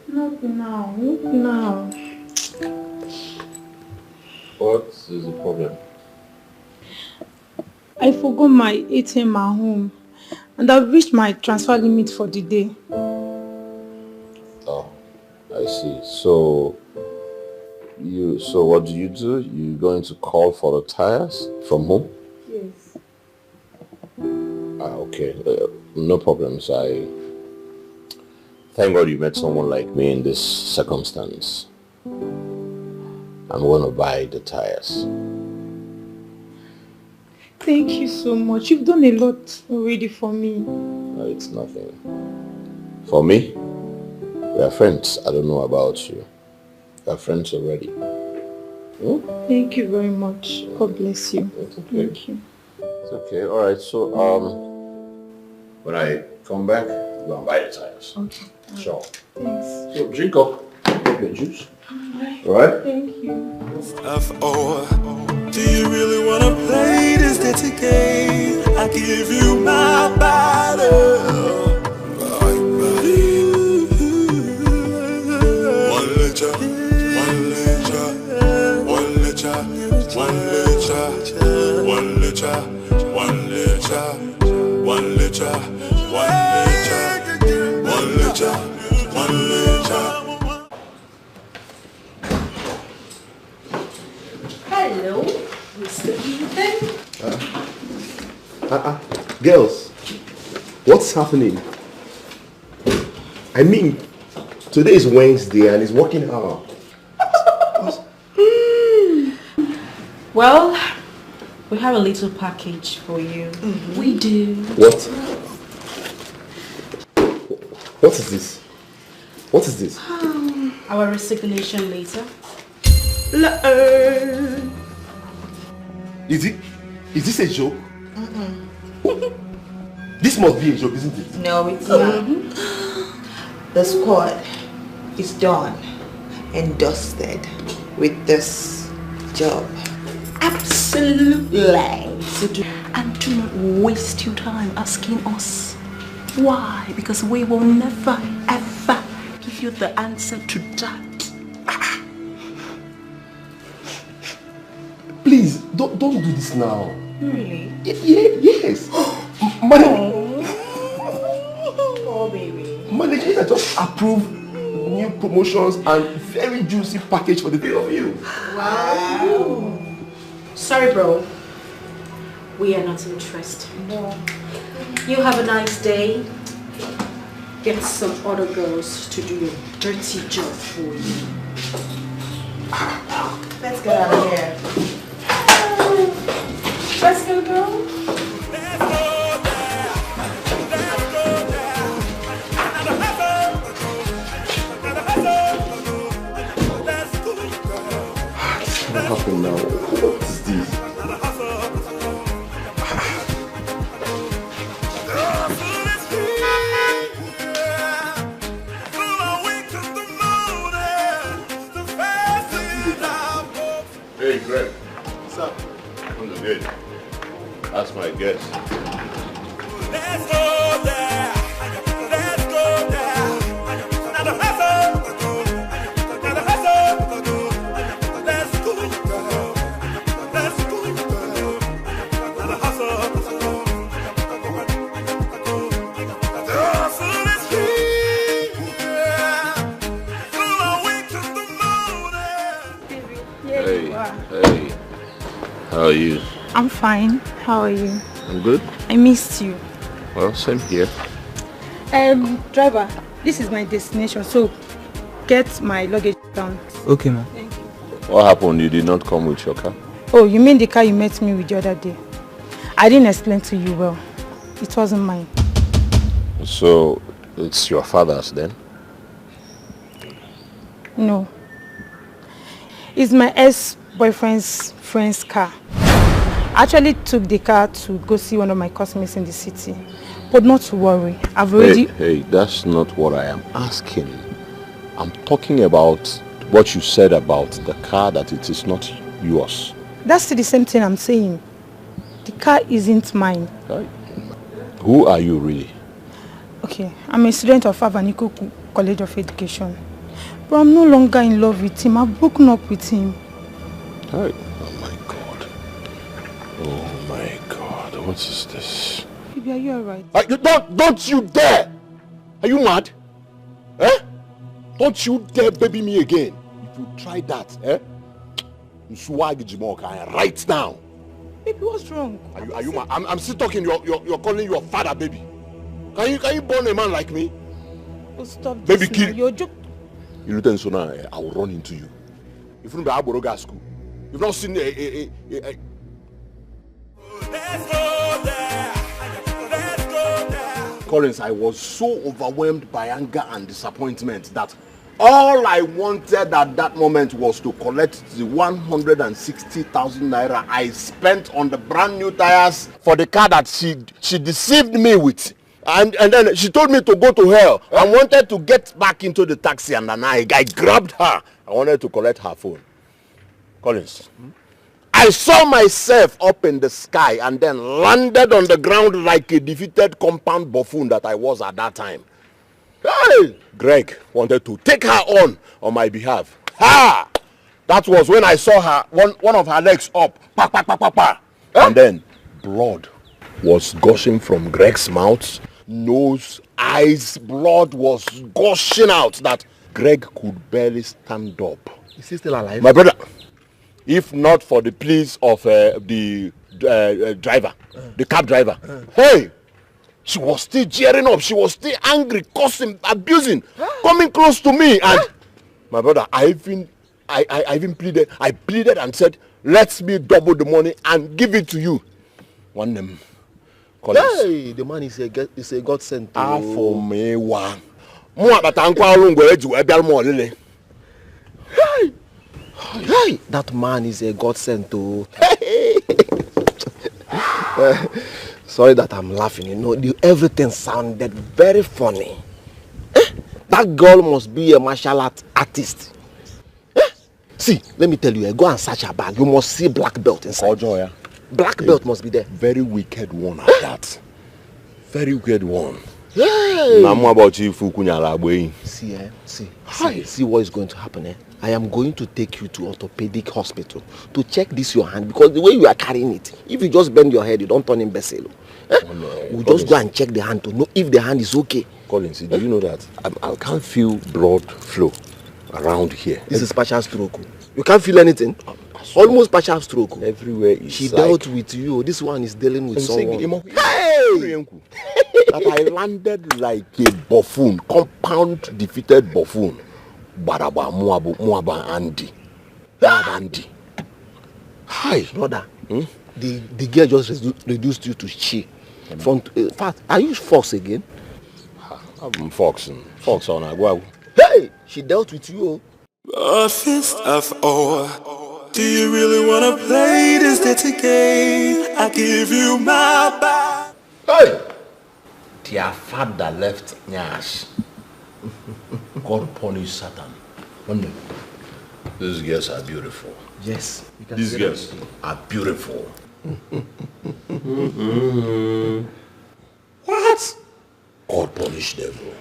Not now, not now. What is the problem? I forgot my ATM at home and I've reached my transfer limit for the day. Oh, I see. So what do? You going to call for the tires from home? Yes. Okay. No problems. Thank God you met someone like me in this circumstance. I'm going to buy the tires. Thank you so much. You've done a lot already for me. No, it's nothing. For me? We are friends. I don't know about you. We are friends already. Hmm? Thank you very much. God bless you. It's okay. Thank you. It's okay. Alright, so when I come back, go and buy the tires. Okay. Sure. Thanks. So drink up. Take your juice. Alright. Thank you. Do you really wanna play this dirty game? I I give you my body. One litre, one litre, one litre, one litre, one litre, one litre, one litre, one litre, one litre. Hello, Mr. Ethan. Girls, what's happening? I mean, today is Wednesday and it's working hour. Well, we have a little package for you. We do. What? What is this? What is this? Our resignation letter. Is this a joke? This must be a joke, isn't it? No, it's not. The squad is done and dusted with this job. Absolutely. And do not waste your time asking us why, because we will never ever give you the answer to that. Please, don't do this now. Really? Yes. Oh, baby. Management just approved new promotions and very juicy package for the three of you. Wow. Sorry, bro. We are not interested. No. You have a nice day. Get some other girls to do your dirty job for you. Let's get out of here. Let's go, girl. What happened now? What is this? Hey, Greg. What's up? I'm good. That's my guess. Let's go there. Let's go there. Now the hustle. Now the hustle. Let's go there. Let's go there. Now the hustle. The hustle is here. Through our wings to the moon. Hey, hey. How are you? I'm fine. How are you? I'm good. I missed you. Well, same here. Driver, this is my destination, so get my luggage down. Okay, ma'am. Thank you. What happened? You did not come with your car? Oh, you mean the car you met me with the other day? I didn't explain to you well. It wasn't mine. So, it's your father's then? No. It's my ex-boyfriend's friend's car. I actually took the car to go see one of my customers in the city. But not to worry, I've already... Hey, that's not what I am asking. I'm talking about what you said about the car, that it is not yours. That's the same thing I'm saying. The car isn't mine. Right. Who are you really? Okay, I'm a student of Avanikoku College of Education. But I'm no longer in love with him. I've broken up with him. Right. Oh my God. Oh my God. What is this? Baby, are you alright? Don't you dare! Are you mad? Eh? Don't you dare baby me again. If you try that, eh? Right now. Baby, what's wrong? Are you mad? I'm still talking. You're calling your father baby. Can you born a man like me? Oh, stop Baby, this kill. now. You're joking. You return so now, I will run into you. If you don't be Aboroga school, you've not seen Let's go there. Let's go there. Collins, I was so overwhelmed by anger and disappointment that all I wanted at that moment was to collect the 160,000 naira I spent on the brand new tires for the car that she deceived me with. And then she told me to go to hell. I wanted to get back into the taxi and then I grabbed her. I wanted to collect her phone. Collins, I saw myself up in the sky and then landed on the ground like a defeated compound buffoon that I was at that time. Hey! Greg wanted to take her on my behalf. Ha! That was when I saw her, one of her legs up. Pa, pa, pa, pa, pa. And then blood was gushing from Greg's mouth. Nose, eyes, blood was gushing out that Greg could barely stand up. Is he still alive? My brother, if not for the pleas of the driver, the cab driver, hey, she was still jeering up. She was still angry, cursing, abusing, coming close to me. And my brother, I even pleaded. I pleaded and said, let me double the money and give it to you. One name. Hey, the man is a God sent. For me, one. Hey, that man is a God sent. Sorry that I'm laughing. You know, everything sounded very funny. That girl must be a martial art artist. See, let me tell you, go and search her bag. You must see black belt inside. Black belt must be there. Very wicked one at that. Very wicked one. Hey. See what is going to happen. I am going to take you to orthopedic hospital to check this your hand, because the way you are carrying it, if you just bend your head, you don't turn imbecile. We'll just go and check the hand to know if the hand is okay. Collins, do you know that I can't feel blood flow around here? This is partial stroke. You can't feel anything? Almost partial stroke. Everywhere is She dealt with you. This one is dealing with someone. Hey! That I landed like a buffoon, compound defeated buffoon. Baraba Muaba Andy. Hi, brother. The girl just reduced you to she. In fact, are you Fox again? I'm Foxing. Fox on Agua. Hey! She dealt with you. A fist of ore. Do you really want to play this dirty game? I give you my back. Hey! Their father left Nyash. God punish Satan. These girls are beautiful. Yes. These girls are beautiful. What? God punish devil.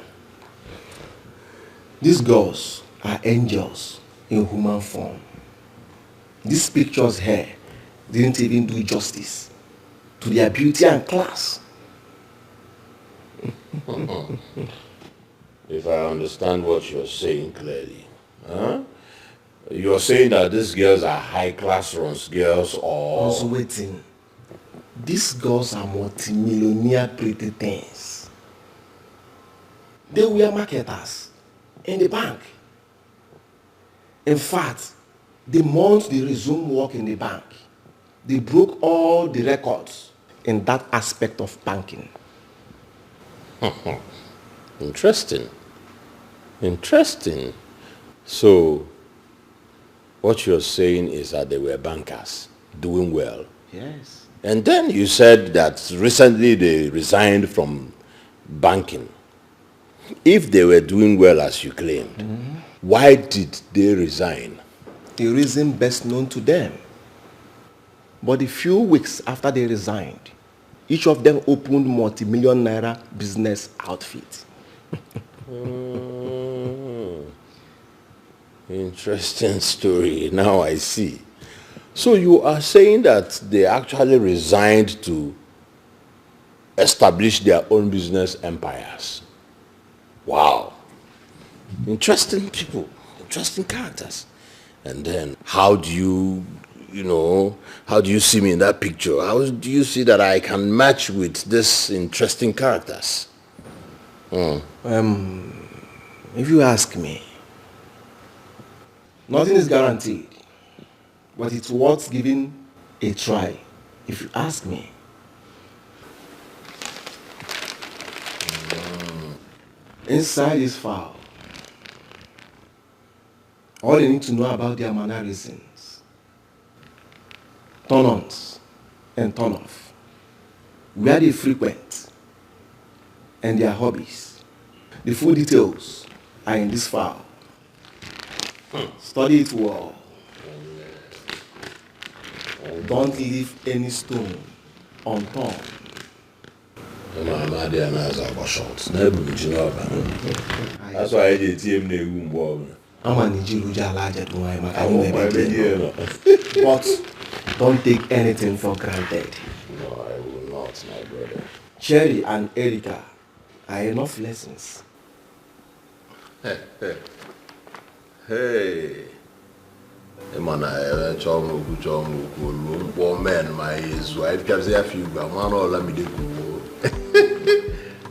These girls are angels in human form. These pictures here didn't even do justice to their beauty and class. If I understand what you're saying clearly, you're saying that these girls are high-class runs girls or... Also waiting. These girls are multi-millionaire pretty things. They were marketers in the bank. In fact, the month they resumed work in the bank, they broke all the records in that aspect of banking. Interesting. Interesting. So, what you're saying is that they were bankers, doing well. Yes. And then you said that recently they resigned from banking. If they were doing well as you claimed, why did they resign? The reason best known to them. But a few weeks after they resigned, each of them opened multi-million naira business outfit. Interesting story. Now I see. So you are saying that they actually resigned to establish their own business empires. Wow. Interesting people. Interesting characters. And then how do you see me in that picture? How do you see that I can match with this interesting characters? If you ask me, nothing is guaranteed, but it's worth giving a try, if you ask me. Inside this file, all you need to know about their mannerisms, turn-ons and turn-off, where they frequent, and their hobbies. The full details are in this file. Study it well. Don't leave any stone unturned. That's why I did TM. I'm a Nigerian But don't take anything for granted. No, I will not, my brother. Cherry and Erica are enough lessons. Hey. Man, I man, my wife can say a few, but man, all let me do.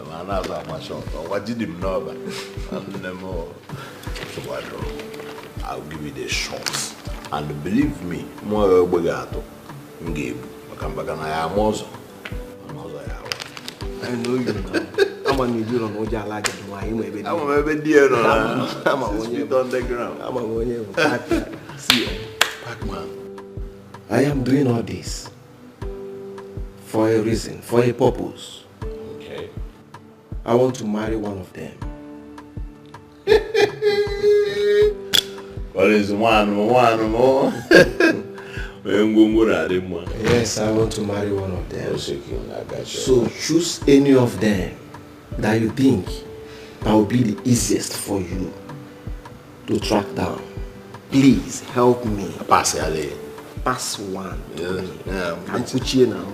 Man, I was my shot. What did him know about? So I'll give you the shots. And believe me, more Bogato. Give. I come back and I am also. I know you now. I'm a Nigerian Ojala. I'm a baby dear. I'm a one on the ground. I'm a one See, Pac-Man, I am doing all this for a reason, for a purpose. Okay. I want to marry one of them. What is one more? Yes, I want to marry one of them. So choose any of them that you think that will be the easiest for you to track down. Please help me. Pass one. Yeah. I'm put you now.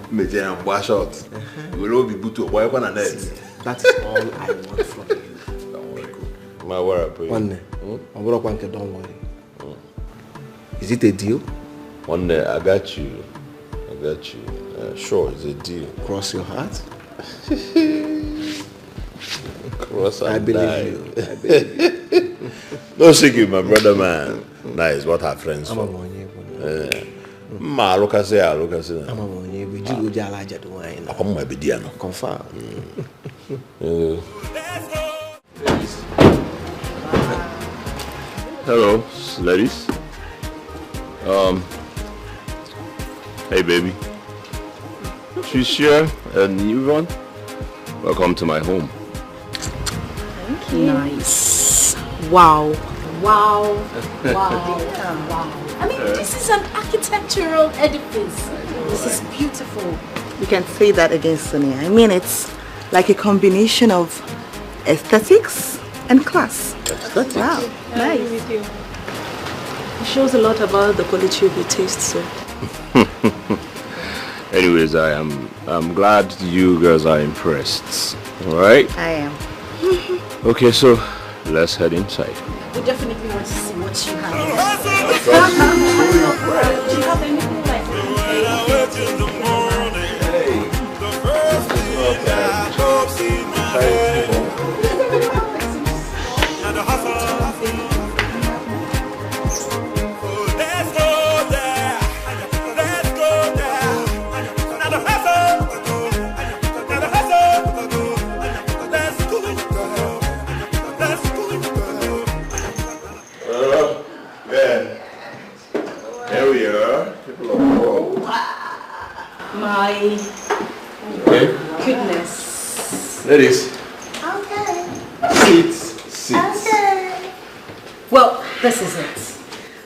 Short. You will all be put to wipe on a net. That is all I want from you. Don't worry. My word, One don't worry. Is it a deal? One day, I got you. Sure, it's a deal. Cross your heart. Cross and I believe you. No shaking, my brother, man. Nice, what our friends for. Ma, look at say. I'm a money. We do jalaja to wine. I'm my bidiano. Confirm. Hello, ladies. Hey, baby. Tricia and Yvonne, welcome to my home. Thank you. Nice. Wow. Wow. I mean, this is an architectural edifice. This is beautiful. You can say that again, Sonia. I mean, it's like a combination of aesthetics and class. Aesthetics? Wow, nice. With you. It shows a lot about the quality of your taste, so. Anyways, I'm glad you girls are impressed. All right? I am. Okay, so let's head inside. We definitely want to see what you have. Do you have anything like Here we are. People of God. My goodness. Ladies. Okay. Seats. Okay. Well, this is it.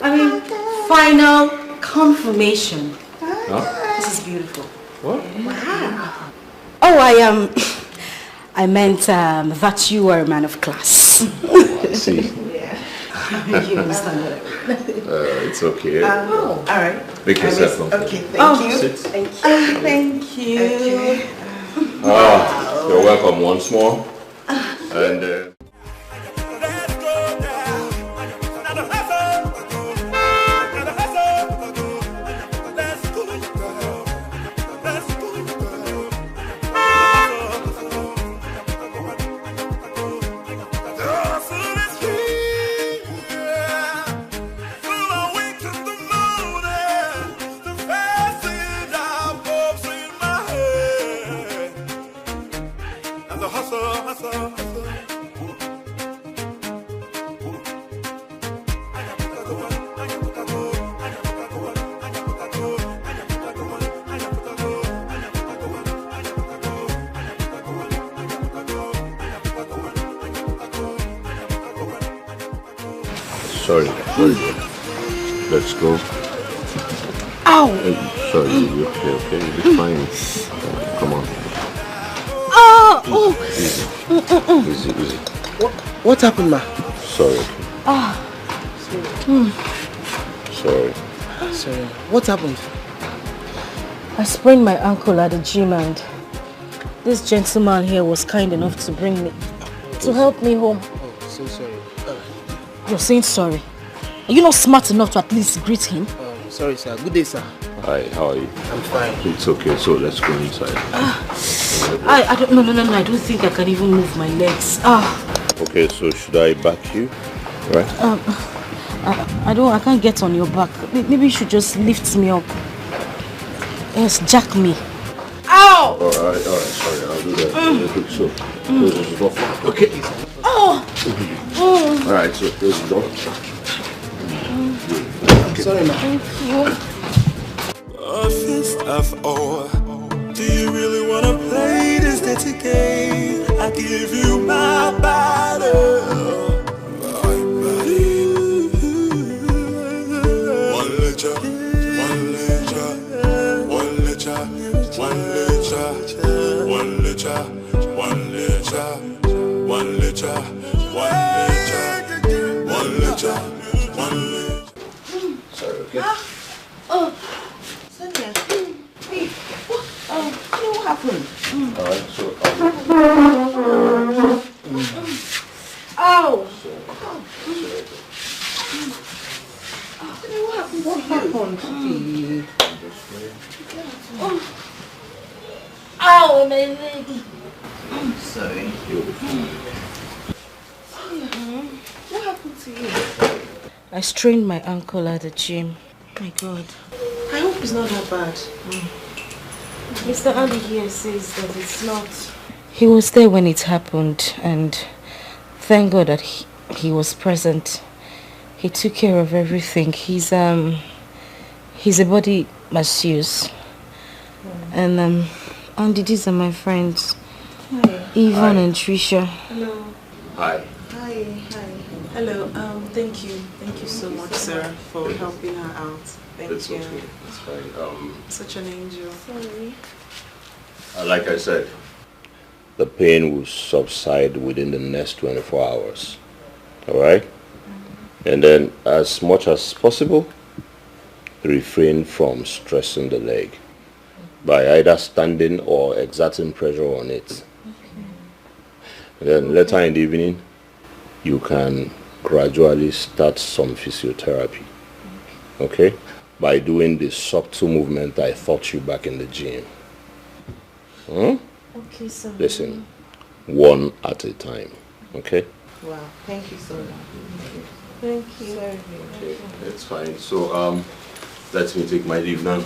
I mean, final confirmation. Huh? This is beautiful. What? Wow. Oh, I meant that you are a man of class. I see. You understand that? It's okay. All right. Make yourself comfortable. Okay, thank you. Sit. Thank you. Thank you. You're welcome once more. And Sorry. Let's go. Ow! sorry, you'll be okay, okay? You'll be fine. Come on. Easy, easy. What happened, ma? Sorry. Sorry. Sorry. What happened? I sprained my ankle at the gym and this gentleman here was kind enough to bring me, to help me home. Oh, so sorry. You're saying sorry? Are you not smart enough to at least greet him? Sorry, sir. Good day, sir. Hi, how are you? I'm fine. It's okay, so let's go inside. I don't, no, I don't think I can even move my legs. Okay, so should I back you? Right? I can't get on your back. Maybe you should just lift me up. Yes, jack me. Ow! Alright, sorry, I'll do that. So, close the door. Okay. Alright, so close the door. Sorry, ma. Thank you. A fist of ore. Do you really wanna play this dirty game? I give you my body. One letter, one letter, one letter, one letter, one letter, one letter, one letter, one letter, one letter. Sorry, okay? Sonia. Hey, what happened? Alright, so What happened? Ow, my leg. I'm sorry. What happened to you? I strained my ankle at the gym. My God. I hope it's not that bad. Mr. Ali here says that it's not. He was there when it happened and thank God that he was present. He took care of everything. He's a body masseuse. And Andy, these are my friends. Hi. Yvonne and Tricia. Hello. Hi. Hi. Hello. Thank you so much, sir, for helping her out. Thank you. Okay. It's fine. Such an angel. Sorry. Like I said, the pain will subside within the next 24 hours. Alright? And then, as much as possible, refrain from stressing the leg by either standing or exerting pressure on it. And then later in the evening, you can gradually start some physiotherapy. Okay? By doing the subtle movement I taught you back in the gym. Okay, sir. Listen, one at a time. Okay? Wow, thank you so much. Thank you. Sorry. Okay, that's fine. So, let me take my leave now.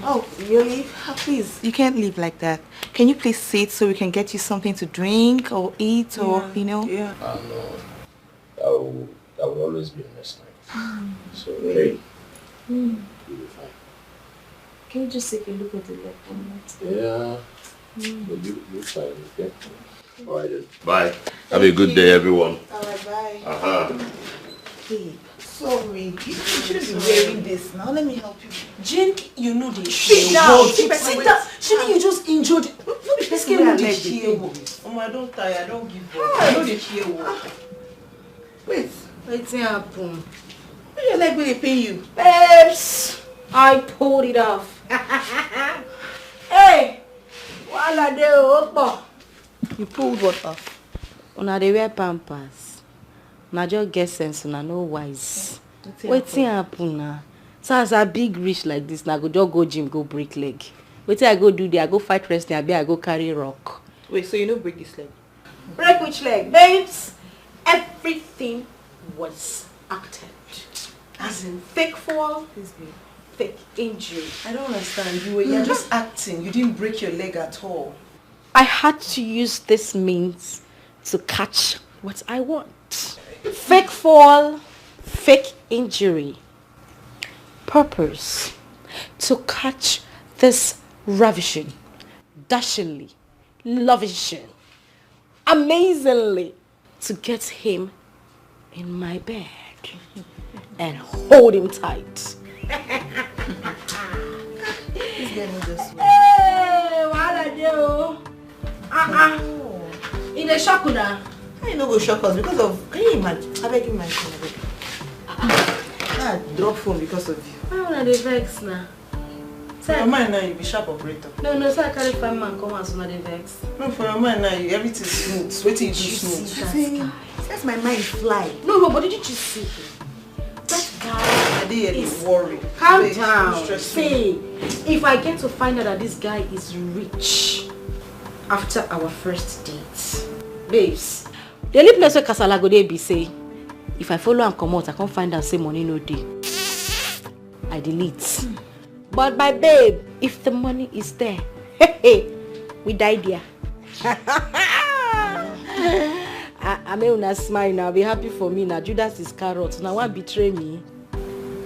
Oh, you leave? Please, you can't leave like that. Can you please sit so we can get you something to drink or eat or, you know? No. I will always be on this night. So, hey, you'll be fine. Can you just take a look at the leg one minute? Yeah. But you'll fine, okay? Alright then. Bye. Have a good day, everyone. Alright, bye. Hey, sorry. You shouldn't be wearing this now. Let me help you. Jane, you know this. Sit down. Sit down. Shouldn't you just injured? Let's get rid of the chair. I don't tire. I don't give up. I know the chair. Wait. What's happened? Why your leg will pain you? Babes, I pulled it off. Hey! You pulled what off? Una dey wear pampers. Na just get sense, una no wise. Wetin happen na? So as I big reach like this, na go just go gym, go break leg. Wetin I go do there? I go fight wrestling, abi I go carry rock. Wait, so you no break this leg? Break which leg? Babes, everything was acted. As in fake fall, fake injury. I don't understand. You're just acting. You didn't break your leg at all. I had to use this means to catch what I want. Fake fall, fake injury. Purpose: to catch this ravishing, dashingly, lovishing, amazingly, to get him in my bed and hold him tight. Hey, what are you? In the shock now. How you no go shock us because of? Can you imagine? I beg you, my phone. I drop phone because of you. Why would I vex now? For your mind now, you be sharp operator. No, so I carry 5 man come as soon as they vex. No, for your mind now, everything's smooth. Waiting you do smooth. That's my mind fly. No, but didn't you see him? That guy I didn't worry. Calm down. See, if I get to find out that this guy is rich after our first date, babes, The only place where Kasala go dey be say, if I follow and come out, I can't find out say money no dey. I delete. But my babe, if the money is there, we die there. I may not smile now, be happy for me now. Judas is carrot. Now one betray me.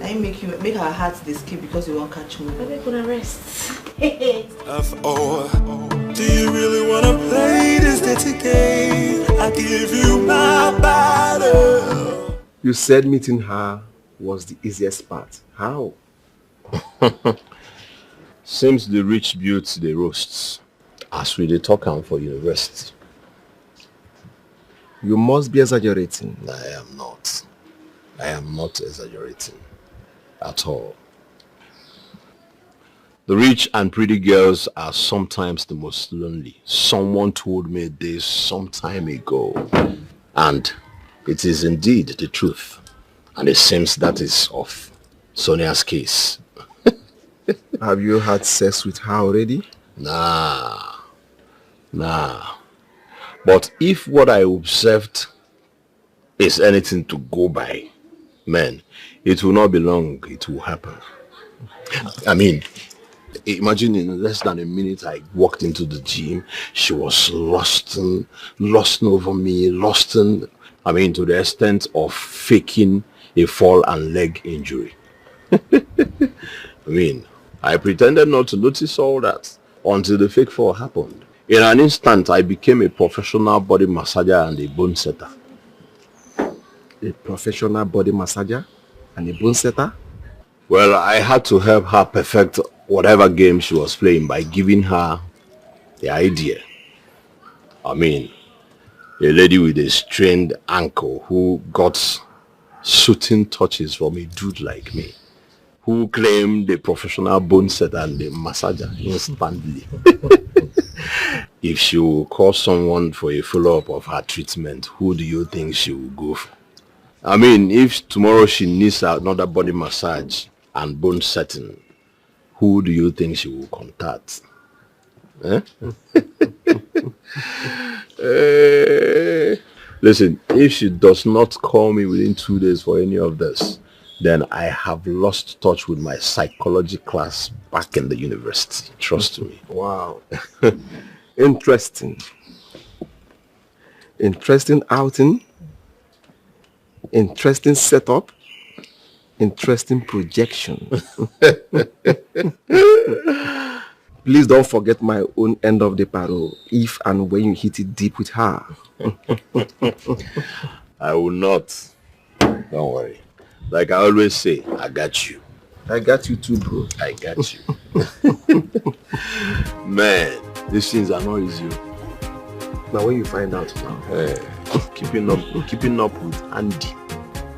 I make our hearts they skip because you won't catch me. I'm gonna rest. Do you really wanna play this dirty game? I give you my battle. You said meeting her was the easiest part. How? Seems the rich builds the roasts as we dey talk am for university. You must be exaggerating. I am not. I am not exaggerating at all. The rich and pretty girls are sometimes the most lonely. Someone told me this some time ago, and it is indeed the truth. And it seems that is of Sonia's case. Have you had sex with her already? Nah. But if what I observed is anything to go by, man, it will not be long, it will happen. I mean, imagine in less than a minute I walked into the gym, she was lusting over me, to the extent of faking a fall and leg injury. I pretended not to notice all that until the fake fall happened. In an instant, I became a professional body massager and a bone setter. A professional body massager and a bone setter? Well, I had to help her perfect whatever game she was playing by giving her the idea. A lady with a strained ankle who got soothing touches from a dude like me, who claimed the professional bone setter and the massager instantly. If she will call someone for a follow-up of her treatment, who do you think she will go for? If tomorrow she needs another body massage and bone setting, who do you think she will contact? Listen, if she does not call me within 2 days for any of this, then I have lost touch with my psychology class back in the university. Trust me. Wow. Interesting. Interesting outing. Interesting setup. Interesting projection. Please don't forget my own end of the parole if and when you hit it deep with her. I will not. Don't worry. Like I always say, I got you. I got you too, bro. I got you. Man, these things are not easy. Now when you find out now, keeping up with Andy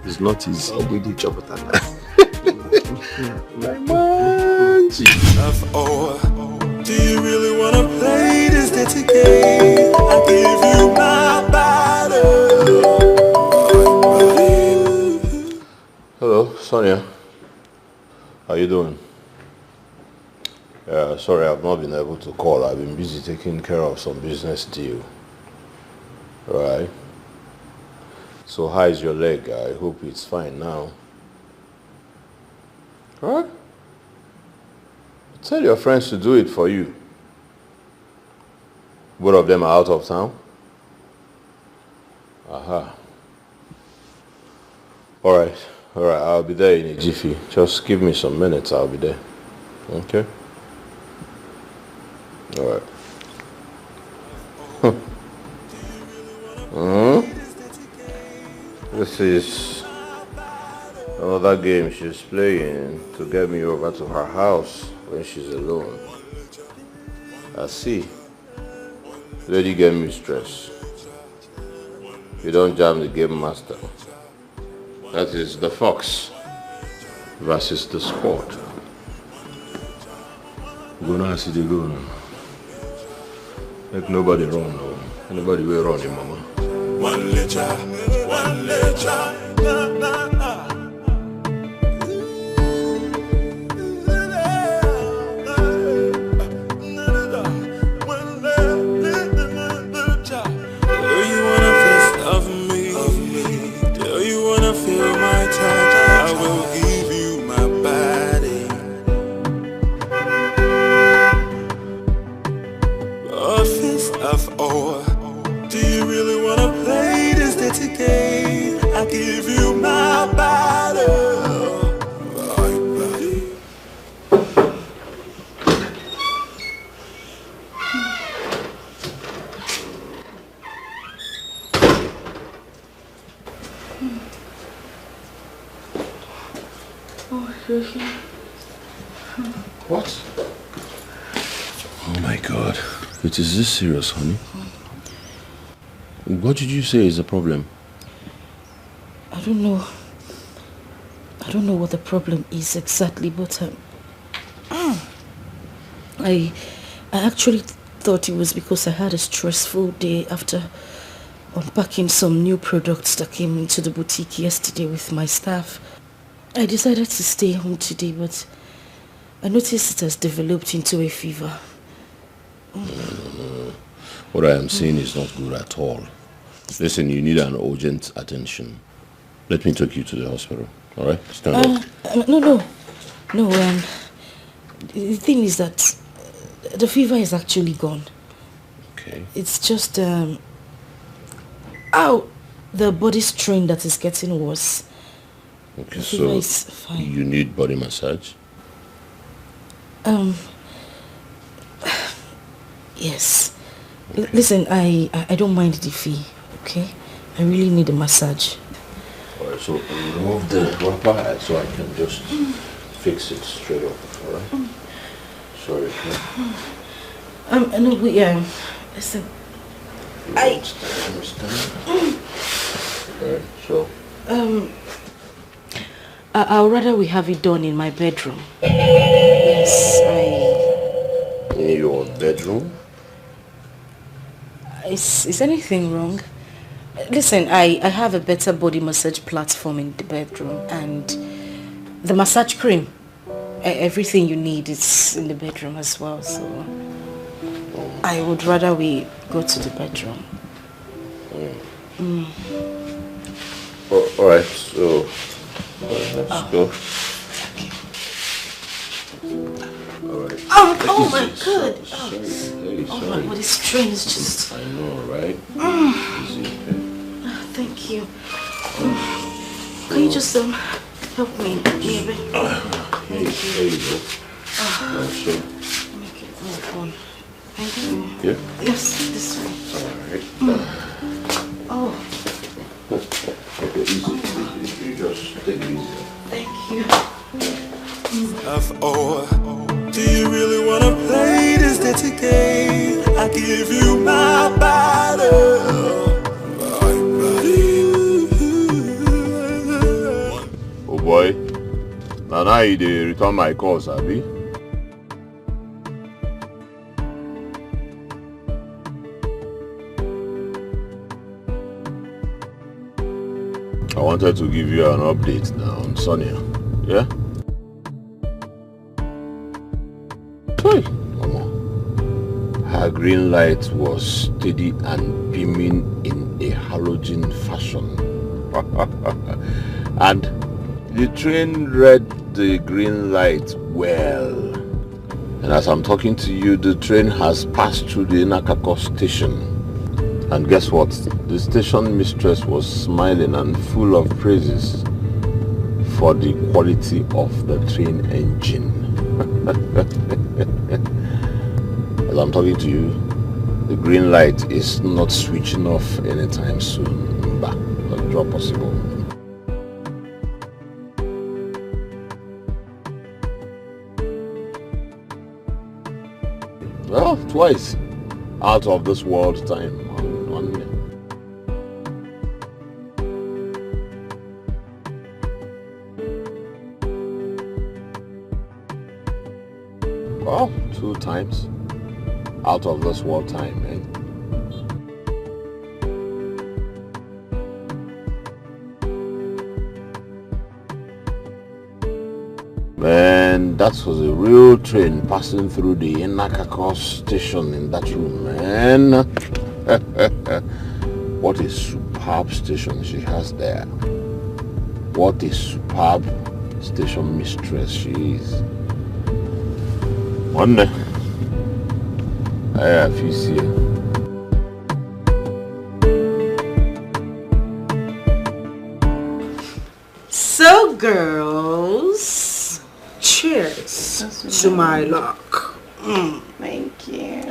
is not easy. Oh, we did job with that. My man. Do you really wanna play this dirty game? I give you my battle. Hello, Sonia. How you doing? Yeah, sorry I've not been able to call. I've been busy taking care of some business deal. Right. So how is your leg? I hope it's fine now. Alright. Tell your friends to do it for you. Both of them are out of town? Aha. Alright, I'll be there in a jiffy. Just give me some minutes, I'll be there. Okay? Alright. This is another game she's playing to get me over to her house when she's alone. I see. Lady game mistress. You don't jam the game master. That is the fox versus the sport. Go now, see the go now. Make nobody run, no. Anybody will run him, mama. One letter, na na na. Do you really wanna play this dirty game? I give you my body, my body. What? Oh my God. It is this serious, honey? What did you say is the problem? I don't know. I don't know what the problem is exactly, but I actually thought it was because I had a stressful day after unpacking some new products that came into the boutique yesterday with my staff. I decided to stay home today, but I noticed it has developed into a fever. No. What I am saying is not good at all. Listen, you need an urgent attention. Let me take you to the hospital. All right? Stand up. No. The thing is that the fever is actually gone. Okay. It's just the body strain that is getting worse. Okay, the fever is fine. You need body massage? Yes. Listen, I don't mind the fee, okay? I really need a massage. Alright, so remove the wrapper so I can just fix it straight up, alright? Sorry. No, listen. I understand. Alright, so I'd rather we have it done in my bedroom. Yes, in your bedroom? Is anything wrong? Listen, I have a better body massage platform in the bedroom, and the massage cream, everything you need is in the bedroom as well, so I would rather we go to the bedroom. Alright, so let's go. Alright. Oh my God! Sorry. My body strain is just... I know, right? Easy, okay? Thank you. Can you just help me here, babe? Here you go. So. Make it more fun. Thank you. Yeah? Yes, this way. Alright. Oh. Okay, easy. You just take it easy. Thank you. Do you really wanna play this dirty game? I give you my body, my body. Oh boy, now you dey return my calls, abi? I wanted to give you an update now on Sonia, yeah? Her green light was steady and beaming in a halogen fashion. And the train read the green light well. And as I'm talking to you, the train has passed through the Nakako station. And guess what? The station mistress was smiling and full of praises for the quality of the train engine. As I'm talking to you, the green light is not switching off anytime soon. But not drop possible. twice out of this world time. Well, 2 times out of this world time, man. Man, that was a real train passing through the Inakako station in that room, man. What a superb station she has there. What a superb station mistress she is. One day, I have you see her. So, girls, cheers to my luck. Thank you.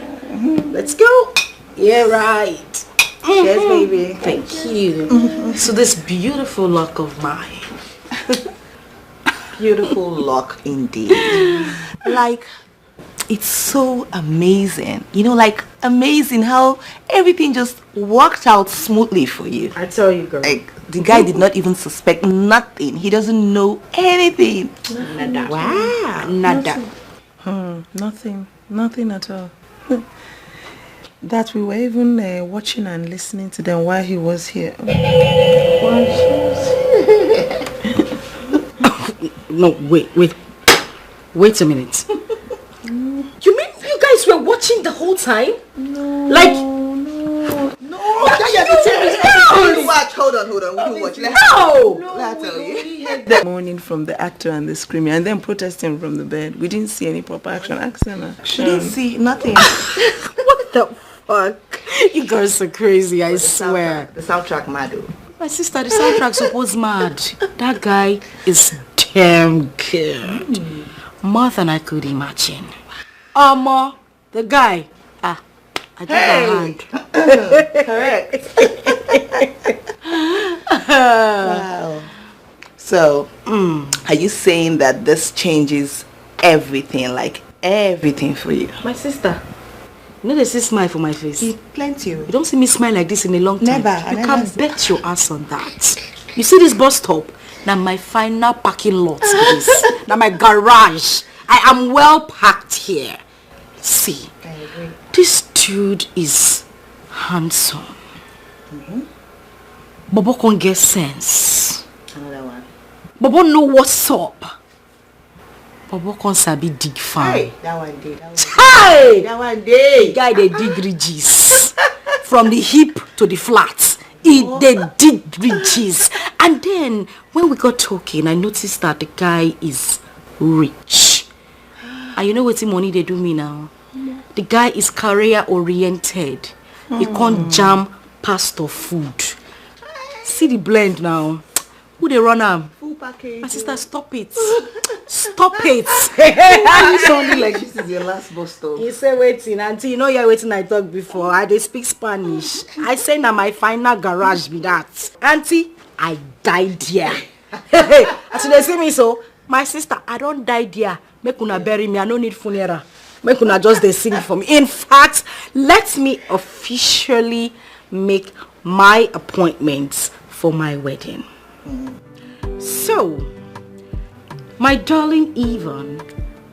Let's go. Yeah, right. Cheers, baby. Thank you. So this beautiful luck of mine. Beautiful luck indeed. Like, it's so amazing. You know, like, amazing how everything just worked out smoothly for you. I tell you, girl. Like, the guy did not even suspect nothing. He doesn't know anything. Nada. Wow. Nada. Nothing at all. That we were even watching and listening to them while he was here. No, wait a minute. You mean you guys were watching the whole time? No. Like, Watch, hold on. We can watch. Let I tell you. We heard the moaning from the actor and the screaming and then protesting from the bed. We didn't see any proper action. Action. We didn't see nothing. What the fuck? You girls are crazy, I swear. The soundtrack mad. My sister, the soundtrack supposed mad. That guy is damn good. More than I could imagine. The guy. I give a hand. Correct. Wow. So, are you saying that this changes everything, like everything for you? My sister, you know there's a smile for my face. Plenty. You don't see me smile like this in a long time. Never. You can bet your ass on that. You see this bus stop? Now my final parking lot is. Now my garage. I am well packed here. See, this dude is handsome. Bobo can get sense. Another one. Bobo know what's up. Bobo can sabi dig farm. Hey, that one day. That one day. The guy they dig ridges from the hip to the flat. They dig ridges. And then when we got talking, I noticed that the guy is rich. And you know what the money they do me now? The guy is career oriented. He can't jam pastor food. See the blend now. Who they run am? Full package. My sister, stop it. Stop it. Why you sounding like this is your last bus stop? You say waiting, auntie. You know you're waiting. I talk before. I dey speak Spanish. I say now my final garage be that. Auntie, I died there. As they see me so, my sister, I don't die there. Make una bury me. I don't need funeral. Make una just dey sing for me. In fact, let me officially make my appointments for my wedding. So, my darling Yvonne,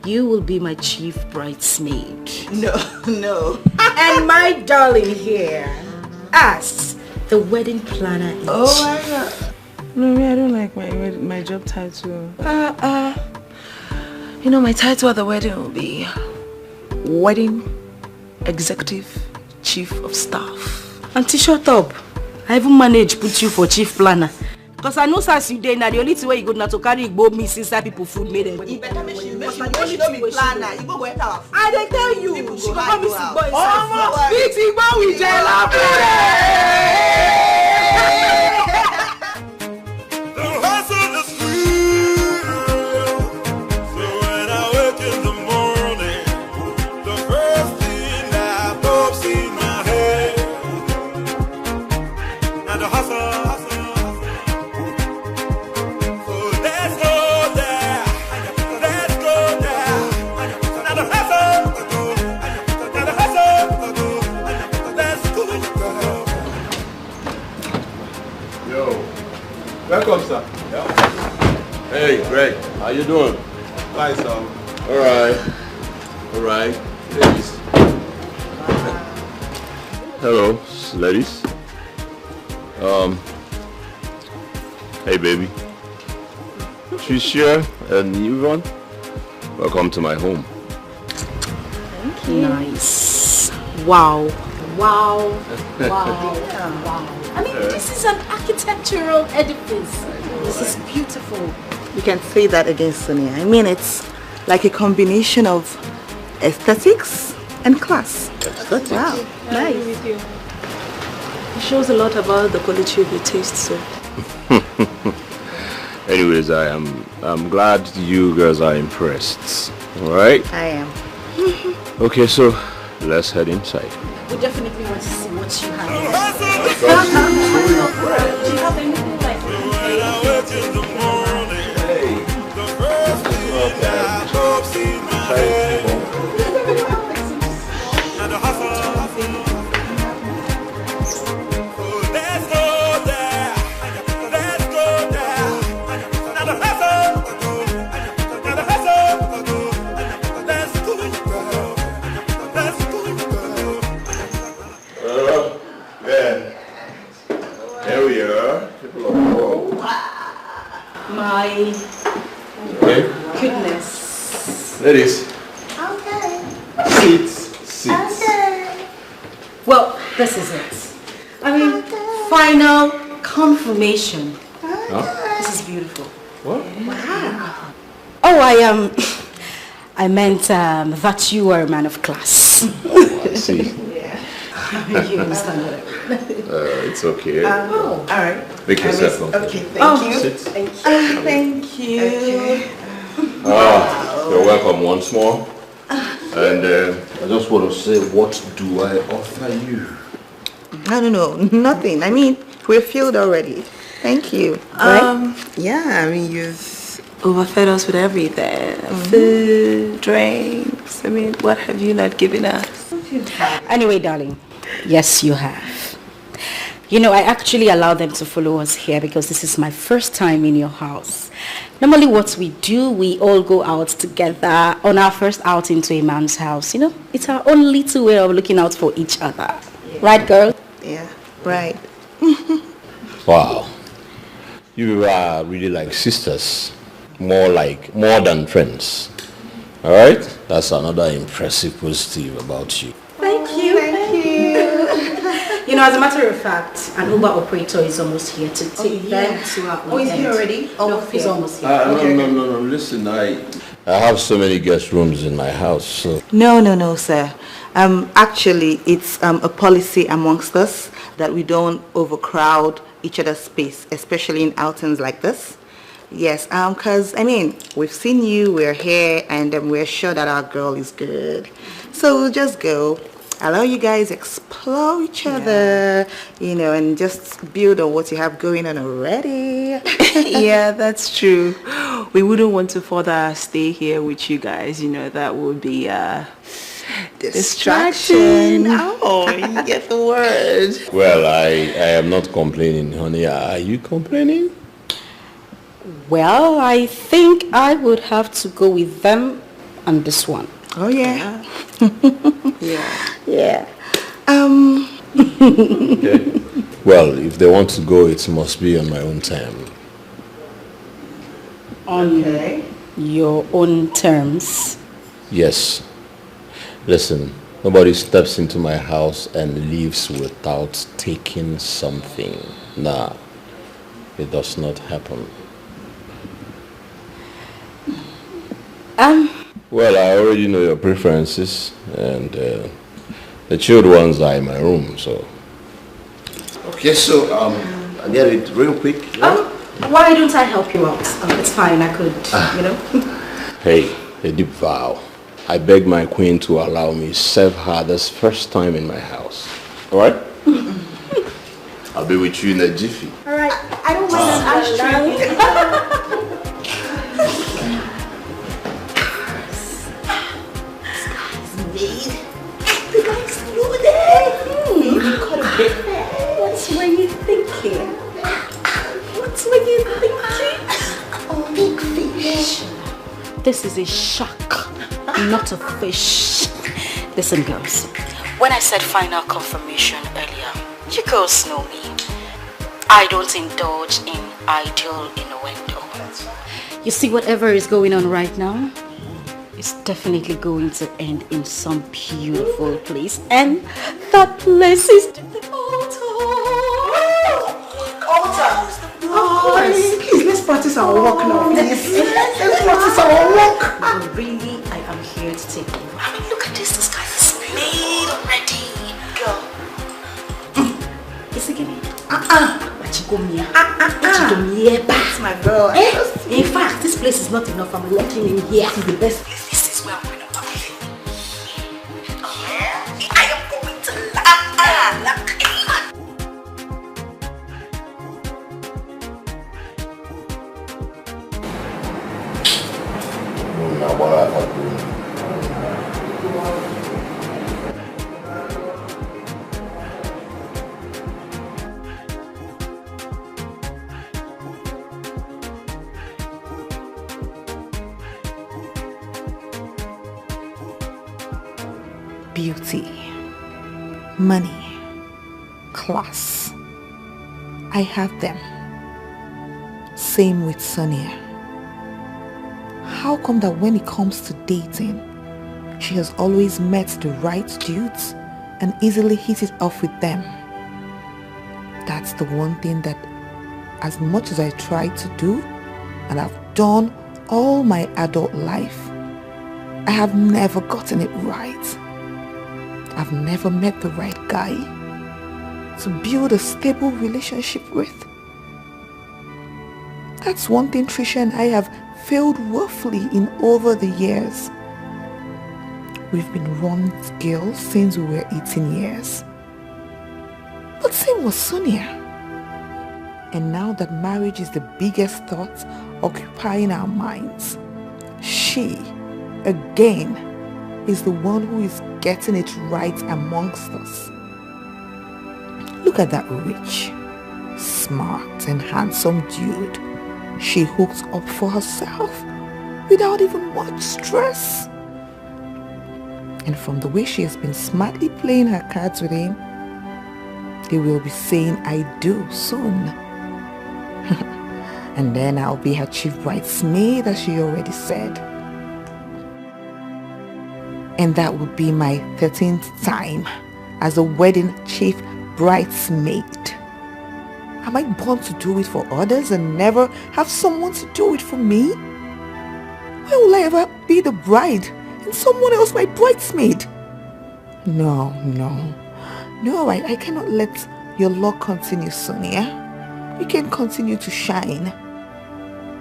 you will be my chief bridesmaid. No. And my darling here, as the wedding planner in Oh my God. No, I don't like my job title. You know, my title at the wedding will be Wedding Executive Chief of Staff. Auntie, shut up. I even managed put you for chief planner. Because I know as you dey now, the only thing where you go now to carry Igbo meat inside people food made them. You better make sure you don't be planner. You go enter our food. I dey tell you, she go come miss Igbo inside food. Beat Igbo with jello. Let's go there. Welcome, sir. Yeah. Hey, Greg. How you doing? Fine, sir. All right, ladies. Hello, ladies. Hey, baby. Tricia and Yvonne, welcome to my home. Thank you. Nice. Wow. Wow. Wow. Wow. I mean, this is an architectural edifice. This is beautiful. You can say that again, Sonia. I mean, it's like a combination of aesthetics and class. Aesthetics? Wow. I agree with you. It shows a lot about the quality of your taste, sir. Anyways, I'm glad you girls are impressed. All right? I am. Okay, so let's head inside. We definitely want to see what you have. Hey, Do you have anything like Here we are. People of home. My goodness. Ladies. Okay. Seats. Okay. Well, this is it. I mean, final confirmation. Huh? This is beautiful. What? Wow. Oh, I meant that you are a man of class. I see. You understand that? It's okay. All right. Make yourself comfortable. Okay, thank you. Sit. Thank you. Okay. You're welcome once more. And I just want to say, what do I offer you? No, nothing. I mean, we're filled already. Thank you. Yeah, I mean, you've overfed us with everything. Food, drinks. I mean, what have you not given us? Anyway, darling, yes, you have. You know, I actually allow them to follow us here because this is my first time in your house. Normally what we do, we all go out together on our first outing to a man's house. You know, it's our own little way of looking out for each other. Yeah. Right, girl? Yeah, right. Wow. You are really like sisters. More than friends. All right? That's another impressive positive about you. Thank you. You know, as a matter of fact, an Uber operator is almost here to take them to our he's here already? No, he's almost here. No. Listen, I have so many guest rooms in my house, so... No, sir. Actually, it's a policy amongst us that we don't overcrowd each other's space, especially in outings like this. Yes, because, I mean, we've seen you, we're here, and we're sure that our girl is good. So we'll just go, allow you guys explore each other, you know, and just build on what you have going on already. Yeah, that's true. We wouldn't want to further stay here with you guys, you know, that would be distraction. Oh, you get the word. Well, I am not complaining, honey. Are you complaining? Well, I think I would have to go with them on this one. Oh, yeah. Yeah. Okay. Well, if they want to go, it must be on my own time. On your own terms? Yes. Listen, nobody steps into my house and leaves without taking something. Nah, it does not happen. Well, I already know your preferences, and the chilled ones are in my room, so... Okay, so, I get it real quick. Why don't I help you out? It's fine, I could, you know. Hey, a deep vow. I beg my queen to allow me serve her this first time in my house. Alright? I'll be with you in a jiffy. Alright, I don't mind an ashtray. The guy's loaded. You got a bit. What were you thinking? What were you This is a shark, not a fish. Listen, girls. When I said final confirmation earlier, you girls know me. I don't indulge in idle innuendo. You see, whatever is going on right now, it's definitely going to end in some beautiful place. And that place is the altar. Altar! Please, let's practice our walk now, please. Let's practice our walk. But really, I am here to take over. I mean, look at this. This guy is made already. Girl. Is he giving? That's my girl. In fact, this place is not enough. I'm locking in here. This is the best place. This is where I'm going to work. I am going to lock in. Beauty, money, class. I have them. Same with Sonia. How come that when it comes to dating, she has always met the right dudes and easily hit it off with them? That's the one thing that, as much as I try to do, and I've done all my adult life, I have never gotten it right. I've never met the right guy to build a stable relationship with. That's one thing Trisha and I have failed woefully in over the years. We've been wrong girls since we were 18 years. But same was Sonia. And now that marriage is the biggest thought occupying our minds, she, again, is the one who is getting it right amongst us. Look at that rich, smart and handsome dude she hooked up for herself without even much stress. And from the way she has been smartly playing her cards with him, they will be saying I do soon. And then I'll be her chief bridesmaid, as she already said. And that would be my 13th time as a wedding chief bridesmaid. Am I born to do it for others and never have someone to do it for me? Why will I ever be the bride and someone else my bridesmaid? No, I cannot let your luck continue, Sonia. You can continue to shine.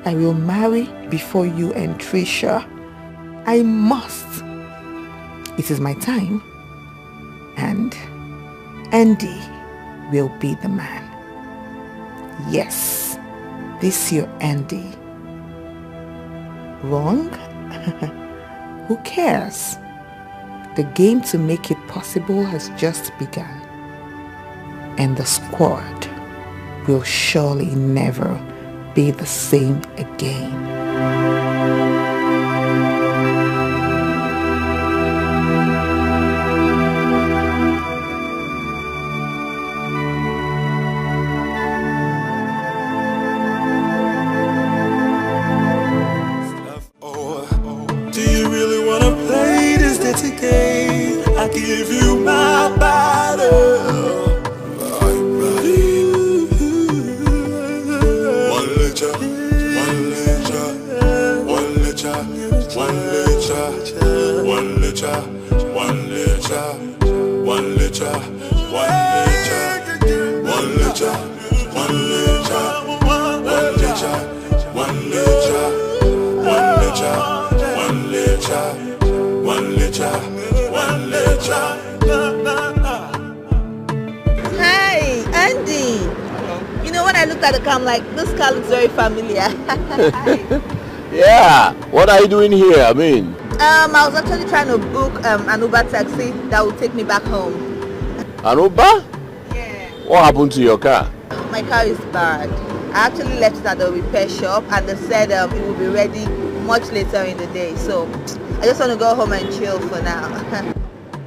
I will marry before you and Trisha. I must. It is my time. And Andy will be the man. Yes, this your Andy. Wrong? Who cares? The game to make it possible has just begun. And the squad will surely never be the same again. I give you my body. One litre, one litre, one litre, one litre, one litre, one litre, one litre, one litre, one litre, one litre, one litre, one litre, one litre, one litre, one litre. Hi, Andy. Hello. You know, when I looked at the car, I'm like, this car looks very familiar. Yeah, what are you doing here? I mean, I was actually trying to book an Uber taxi that will take me back home. An Uber? Yeah. What happened to your car? My car is bad. I actually left it at the repair shop and they said it will be ready much later in the day, so I just want to go home and chill for now.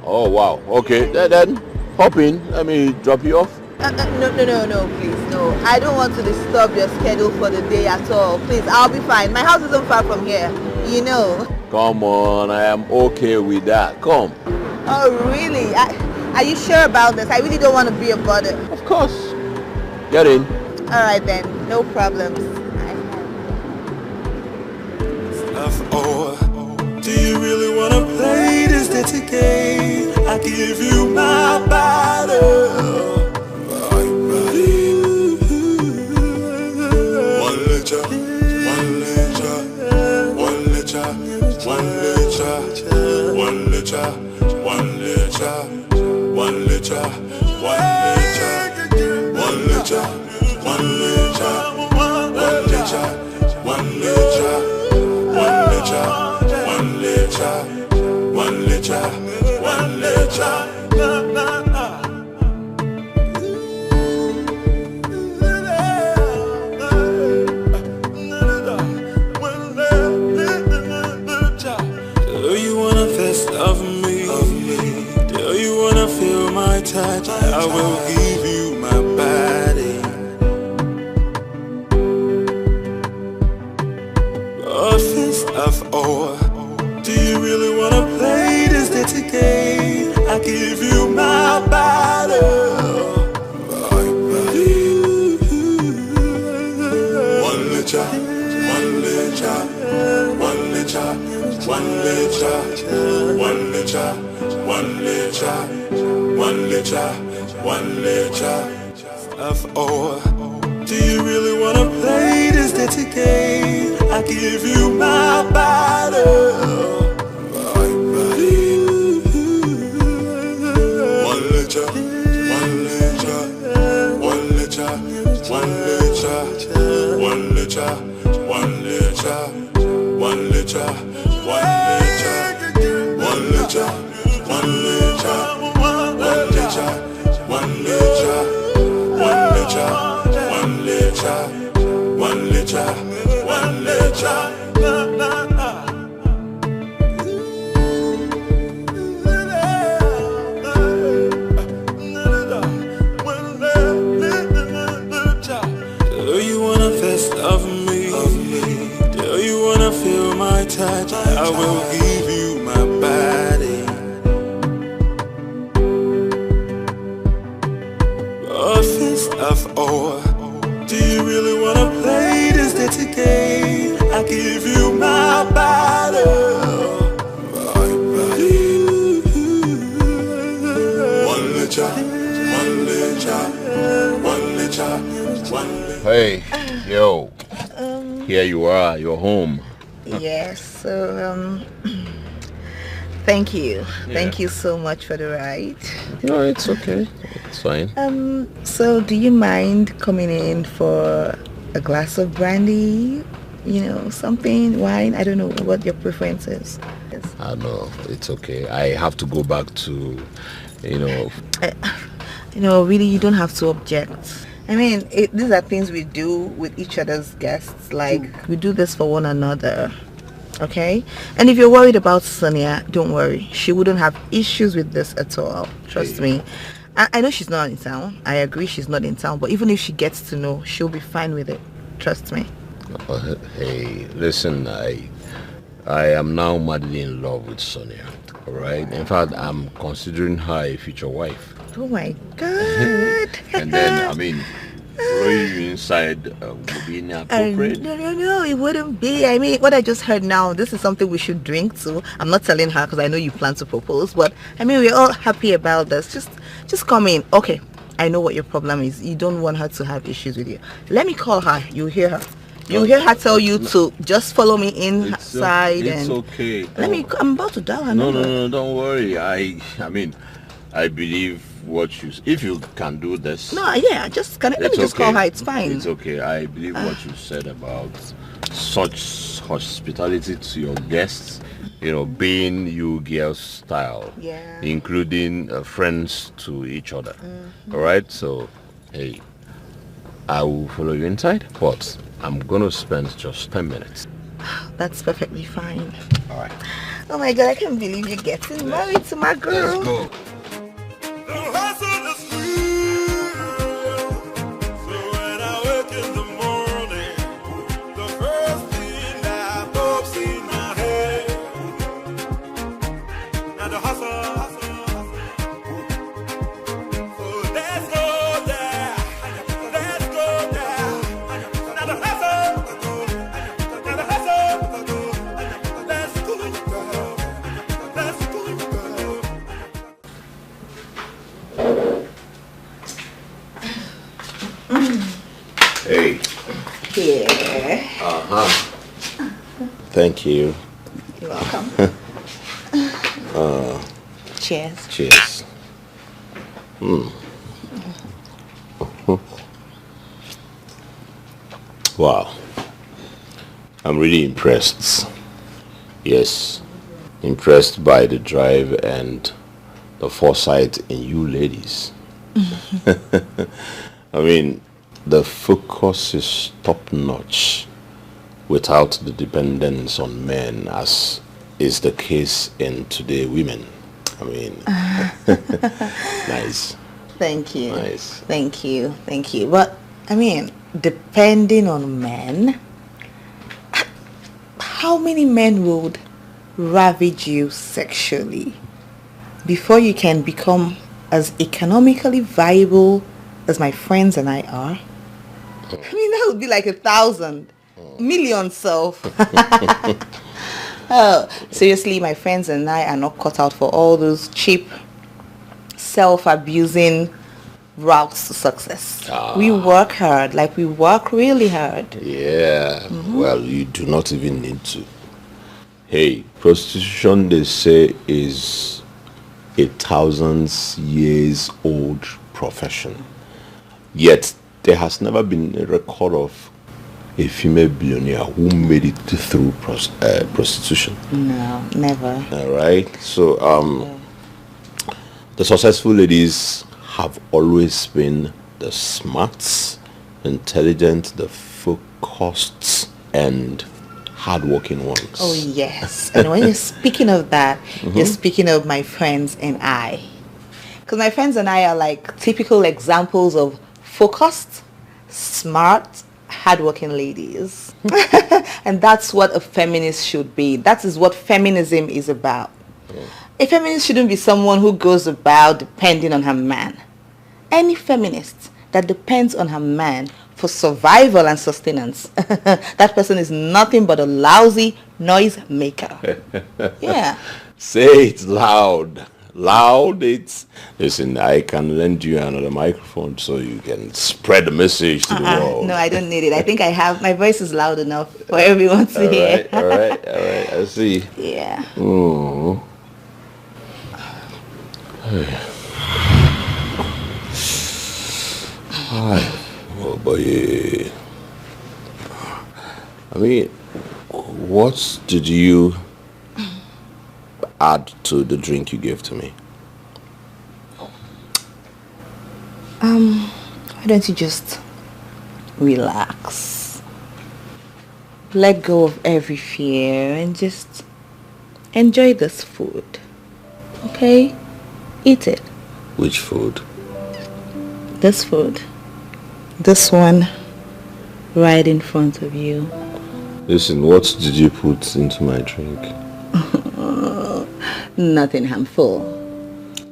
Oh wow, okay, then hop in, let me drop you off. No, please, no. I don't want to disturb your schedule for the day at all. Please, I'll be fine. My house isn't far from here, you know. Come on, I am okay with that, come. Oh really? Are you sure about this? I really don't want to be a bother. Of course. Get in. Alright then, no problems. Oh, do you really want to play this dirty game? I give you my body. One letter, one letter, one letter, one letter, one letter, one letter, one letter, one letter, one letter, one letter, one letter, one letter, one letter, one letter, one letter. Do you wanna fist of me? Do you wanna feel my touch? I will give you my body. A fist of ore. Do you really wanna play this dirty game? I give you my body. One letter, one letter, one letter, one letter, one letter, one letter, one letter, one letter of ore. Do you really wanna play this dirty game? I give you my body. One letter, one letter, one letter, one letter, one letter, one letter, one letter, one letter, one letter, one letter, one letter, one letter, one letter, one letter, one letter, one letter. Do you wanna fist of me? Do you wanna feel my touch? I will give you my body. A fist of ore. Do you really wanna play this dirty game? I give you my body. One letter, one letter, one letter, one letter. Hey, yo. Here you are, you're home. Yes, so thank you. Thank you so much for the ride. No, it's okay. It's fine. So do you mind coming in for a glass of brandy? You know, something, wine? I don't know what your preference is. I know, it's okay. I have to go back to, really, you don't have to object. I mean, these are things we do with each other's guests. Like, we do this for one another. Okay? And if you're worried about Sonia, don't worry. She wouldn't have issues with this at all. Trust me. I know she's not in town. I agree she's not in town. But even if she gets to know, she'll be fine with it. Trust me. Hey, listen, I am now madly in love with Sonia. Alright? In fact, I'm considering her a future wife. Oh my God. And then, I mean, throwing you inside would be inappropriate. No, it wouldn't be. I mean, what I just heard now, this is something we should drink to. I'm not telling her because I know you plan to propose, but I mean, we're all happy about this. Just come in. Okay, I know what your problem is. You don't want her to have issues with you. Let me call her. You'll hear her. You'll hear her tell you to just follow me inside. It's okay. I'm about to dial her number. No, don't worry. I mean, I believe if you can do this. No, yeah, let me just call her. It's fine. It's okay. I believe what you said about such hospitality to your guests, being you girls style, including friends to each other. All right, so hey, I will follow you inside, but I'm gonna spend just 10 minutes. that's perfectly fine. All right. Oh my God, I can't believe you're getting married to my girl. Let's go. Hey. Yeah. Thank you. You're welcome. Cheers. Cheers. Wow. I'm really impressed. Yes. Impressed by the drive and the foresight in you ladies. I mean, the focus is top-notch without the dependence on men, as is the case in today women. I mean, nice. Thank you. Nice. Thank you. Thank you. But, I mean, depending on men, how many men would ravage you sexually before you can become as economically viable as my friends and I are? I mean, that would be like 1,000 million self. Oh, seriously, my friends and I are not cut out for all those cheap, self-abusing routes to success. We work hard, like we work really hard. Yeah, well, you do not even need to. Hey, prostitution, they say, is 1,000 years old profession. Yet, there has never been a record of a female billionaire who made it through prostitution. No, never. All right. So, the successful ladies have always been the smart, intelligent, the focused, and hardworking ones. Oh, yes. And when you're speaking of that, you're speaking of my friends and I. Because my friends and I are like typical examples of focused, smart, hardworking ladies. And that's what a feminist should be. That is what feminism is about. A feminist shouldn't be someone who goes about depending on her man. Any feminist that depends on her man for survival and sustenance, that person is nothing but a lousy noise maker. Yeah. Say it loud. Loud, it's... Listen, I can lend you another microphone so you can spread the message to the world. No, I don't need it. I think I have... My voice is loud enough for everyone to hear. All right. I see. Yeah. Oh. Hey. Oh boy. I mean, what did you add to the drink you gave to me? Why don't you just relax, let go of every fear, and just enjoy this food, okay? Eat it. Which food? This food. This one right in front of you. Listen, what did you put into my drink? Nothing harmful.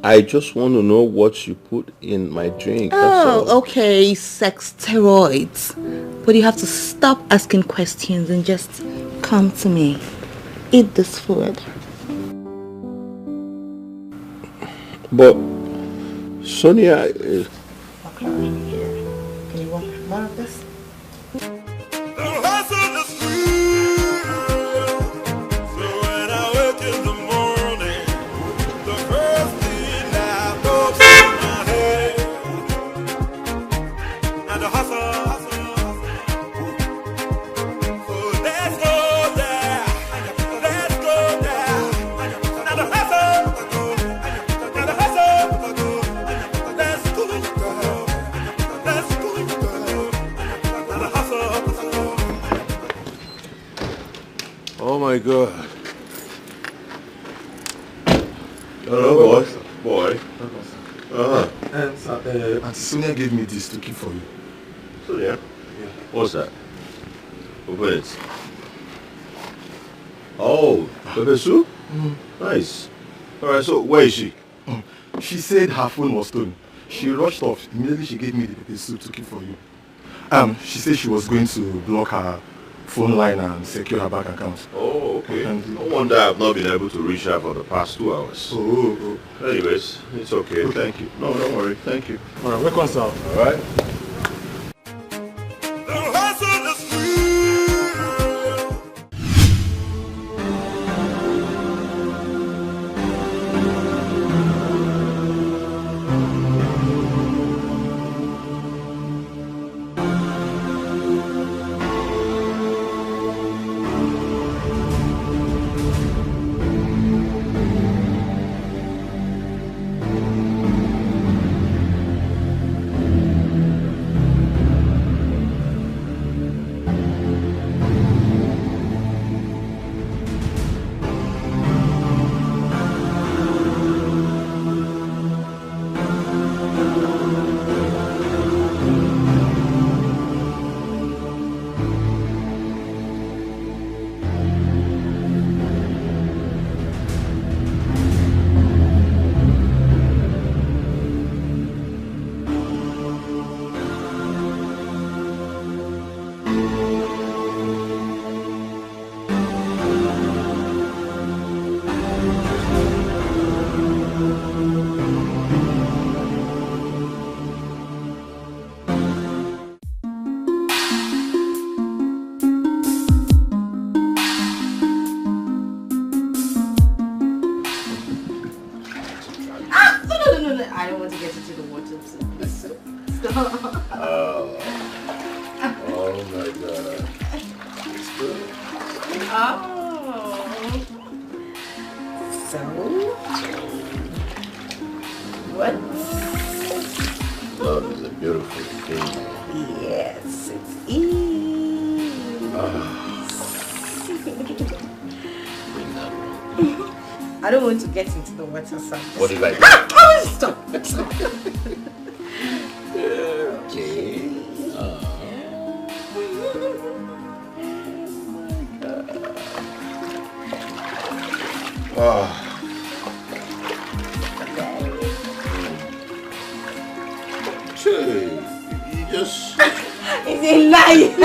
I just want to know what you put in my drink. That's all. Okay, sex steroids. But you have to stop asking questions and just come to me. Eat this food. But, Sonia... Okay, here. Can you want more of this? my God. Hello, boy. And Auntie Sonia gave me this to keep for you. Sonia? Yeah. What's that? Open it. Oh, pepper soup? Nice. Alright, so where is she? She said her phone was stolen. She rushed off. Immediately she gave me the pepper soup to keep for you. She said she was going to block her phone line and secure her bank account. Oh, okay. No wonder I've not been able to reach her for the past 2 hours. Oh. Anyways, it's okay. Thank you. No, don't worry. Thank you. Alright, welcome, sir. Alright. I don't want to get into the water, sir. What did I do? Stop. Okay. You just... It's a lie.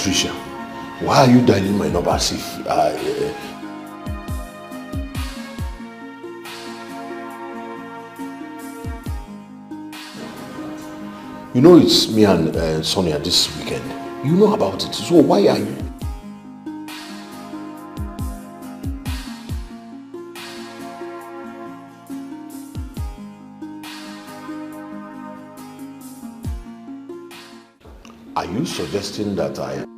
Tricia, why are you dialing my number as if you know it's me and Sonia this weekend. You know about it, so why are you? Are you suggesting that I am?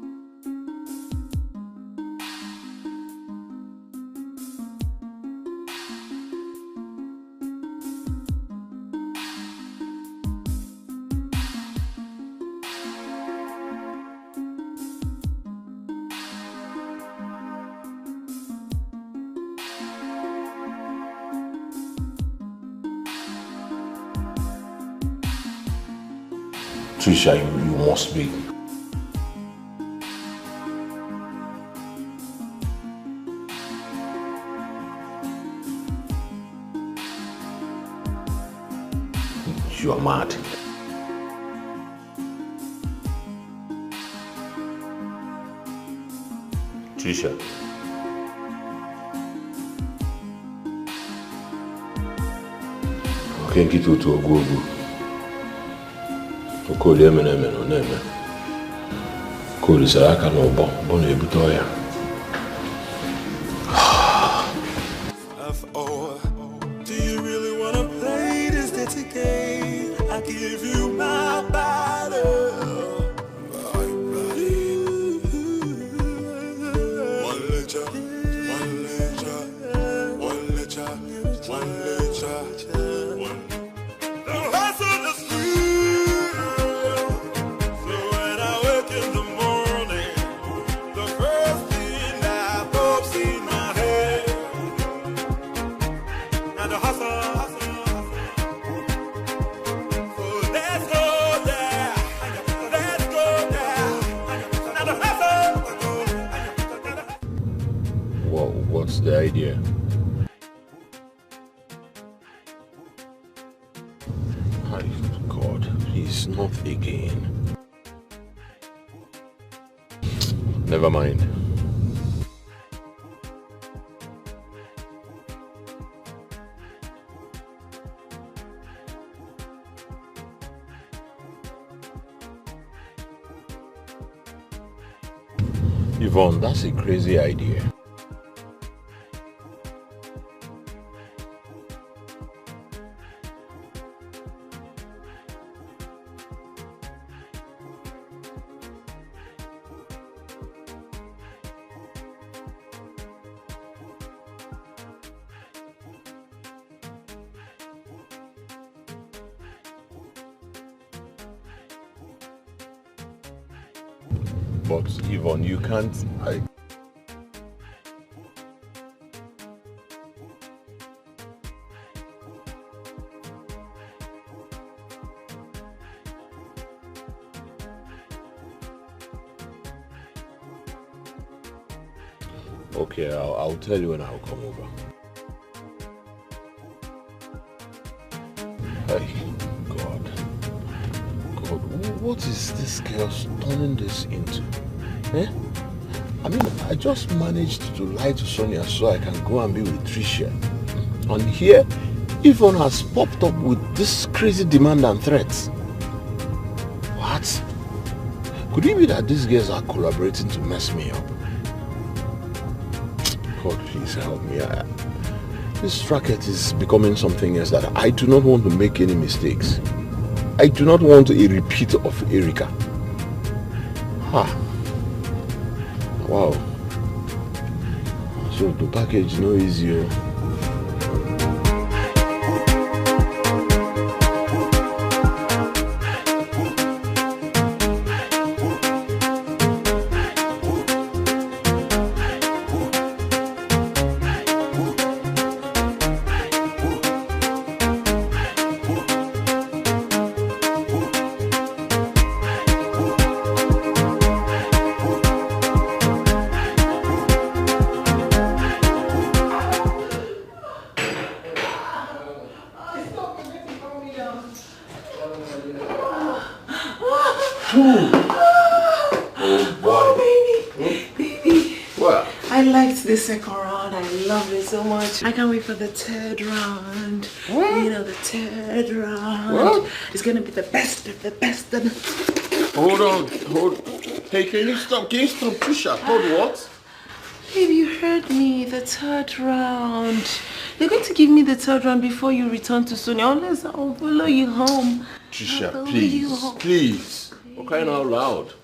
Trisha, you must be. You are mad. Trisha. I can't get you to a go-go. Call them and them on them. Call this I can no bon able to Do you really wanna play this dirty game? I give you my body. One lecture, one lecture, one lecture, one lecture, one. The hustle is real. So when I wake in the morning, the first thing that pops in my head, and the hustle. So let's go there, let's go there, and the hustle. What's the idea? My God, please, not again. Never mind. Yvonne, that's a crazy idea. But Yvonne, you can't. Okay, I'll tell you when I'll come over. Hey, God, what is this girl turning this into? Eh? I mean, I just managed to lie to Sonia so I can go and be with Tricia. And here, Yvonne has popped up with this crazy demand and threats. What? Could it be that these girls are collaborating to mess me up? God, please help me. This racket is becoming something else that I do not want to make any mistakes. I do not want a repeat of Erica. Ha. Wow. So the package no easier. This second round, I love it so much. I can't wait for the third round. What? You know, the third round. What? It's gonna be the best of the best. Hold on. Hey, can you stop? Trisha, hold what? Baby, you heard me. The third round. You're going to give me the third round before you return to Sonia. Unless I'll follow you home. Trisha, please. What kind of loud?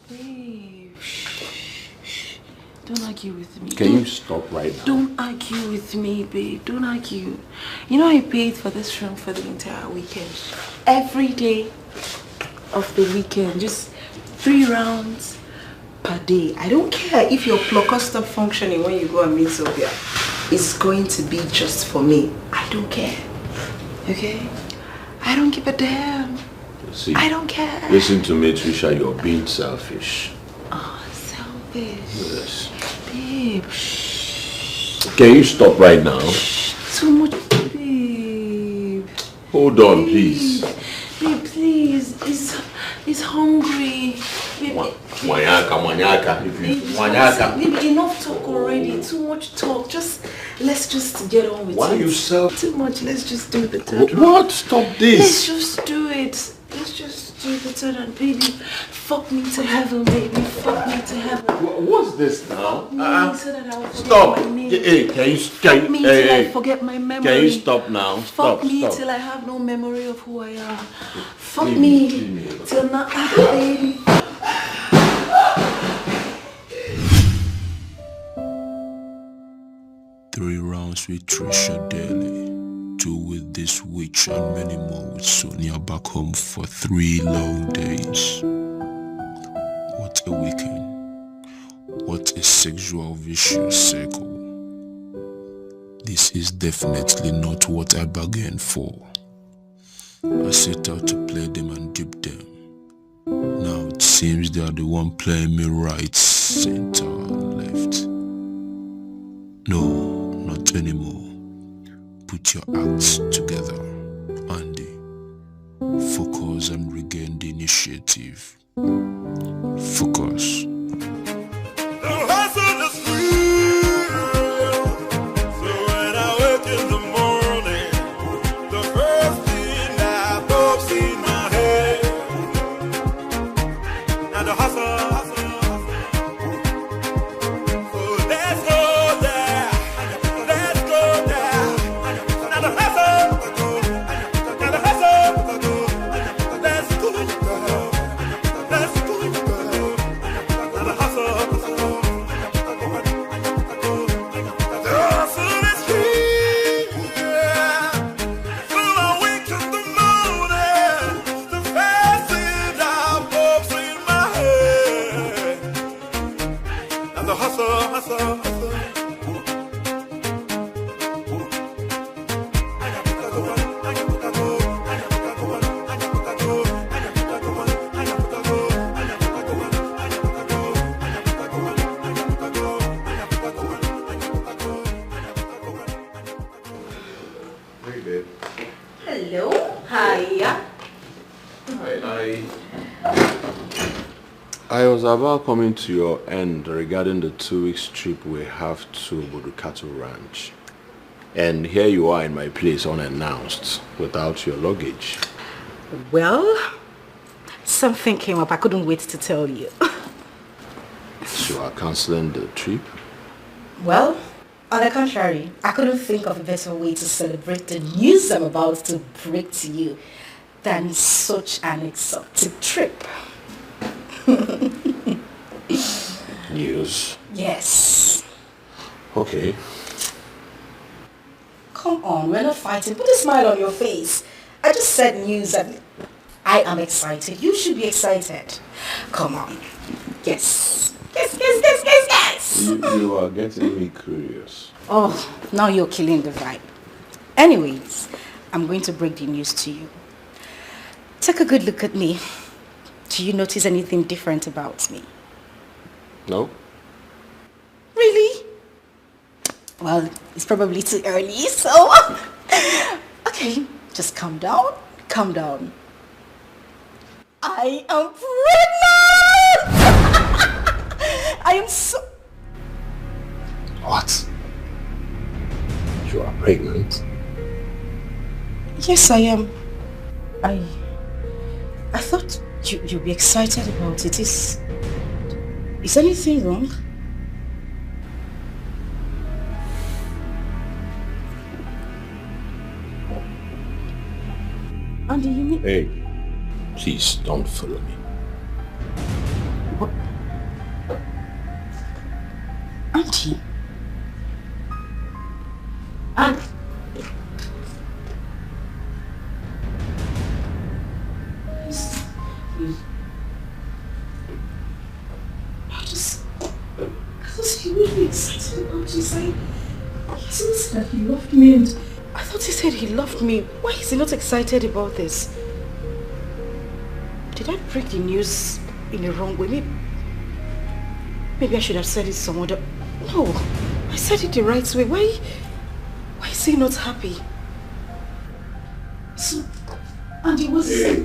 Don't argue with me. Can you stop right now? Don't argue with me, babe. Don't argue. You know I paid for this room for the entire weekend. Every day of the weekend. Just 3 rounds per day. I don't care if your blocker stop functioning when you go and meet Sylvia. It's going to be just for me. I don't care. Okay? I don't give a damn. See, I don't care. Listen to me, Trisha, you're being selfish. Oh, selfish. Yes. Babe. Can you stop right now? Too much, babe. Hold on, please. Babe, please. He's hungry. Babe, Wanyaka. babe, enough talk already. Too much talk. Let's just get on with it. Why are you self? Too much. Let's just do the third round. What? Stop this. Let's just do it. Let's just do the third round, baby. Fuck me to heaven, baby. Fuck me to heaven. What's this now? So that I will forget Stop. my name. Hey, can you Fuck me till I forget my memory. Can you stop now? Fuck me Stop. till I have no memory of who I am. Fuck me till not baby. 3 rounds with Trisha daily, 2 with this witch and many more with Sonia back home for 3 long days. What a weekend. What a sexual vicious circle. This is definitely not what I bargained for. I set out to play them and dip them. Now it seems they are the one playing me right, center and left. No, not anymore. Put your acts together, Andy. Focus and regain the initiative. Focus. I was about coming to your end regarding the 2-week trip we have to Budukato Ranch. And here you are in my place unannounced, without your luggage. Well, something came up. I couldn't wait to tell you. So you are cancelling the trip? Well, on the contrary, I couldn't think of a better way to celebrate the news I'm about to break to you than such an exotic trip. News? Yes. Okay. Come on, we're not fighting. Put a smile on your face. I just said news and I am excited. You should be excited. Come on. Yes. Yes. You are getting me curious. Oh, now you're killing the vibe. Anyways, I'm going to break the news to you. Take a good look at me. Do you notice anything different about me? No. Really? Well, it's probably too early, so... Okay, just calm down. Calm down. I am pregnant! I am so... What? You are pregnant? Yes, I am. I thought you'd be excited about it. Is anything wrong? Andy, you mean... Hey, please don't follow me. What? Auntie? Aunt... I thought he would be excited about you saying he said that he loved me, and I thought he said he loved me. Why is he not excited about this? Did I break the news in the wrong way? Maybe I should have said it some other... No, I said it the right way. Why is he not happy? So, and he was... Hey.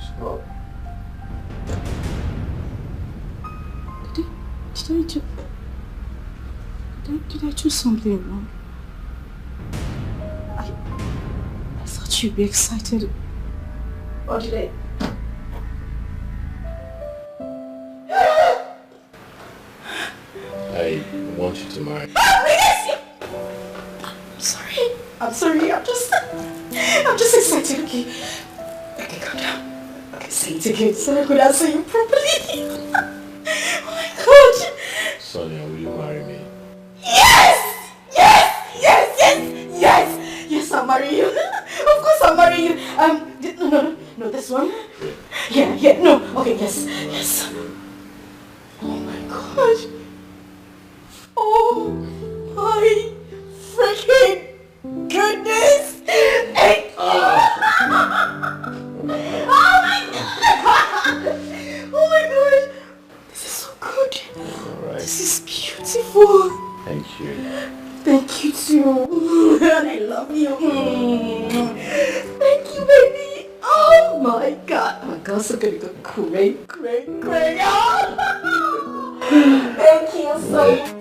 Stop. Did I do something wrong? I thought you'd be excited. Or did I? I want you to marry. I'm sorry. I'm just excited. Okay, calm down. Okay, say it again so I could answer you properly. Oh my God. Sonia, will you marry me? Yes, I'll marry you. Of course I'll marry you. No, this one. Yeah, no. Okay, yes. Oh my gosh. Oh my freaking goodness. Oh my God. Oh my gosh. This is so good. Alright. This is beautiful. Thank you. Thank you too. And I love you. Thank you, baby. Oh my God. Oh my God, so gonna go great. Thank you so much.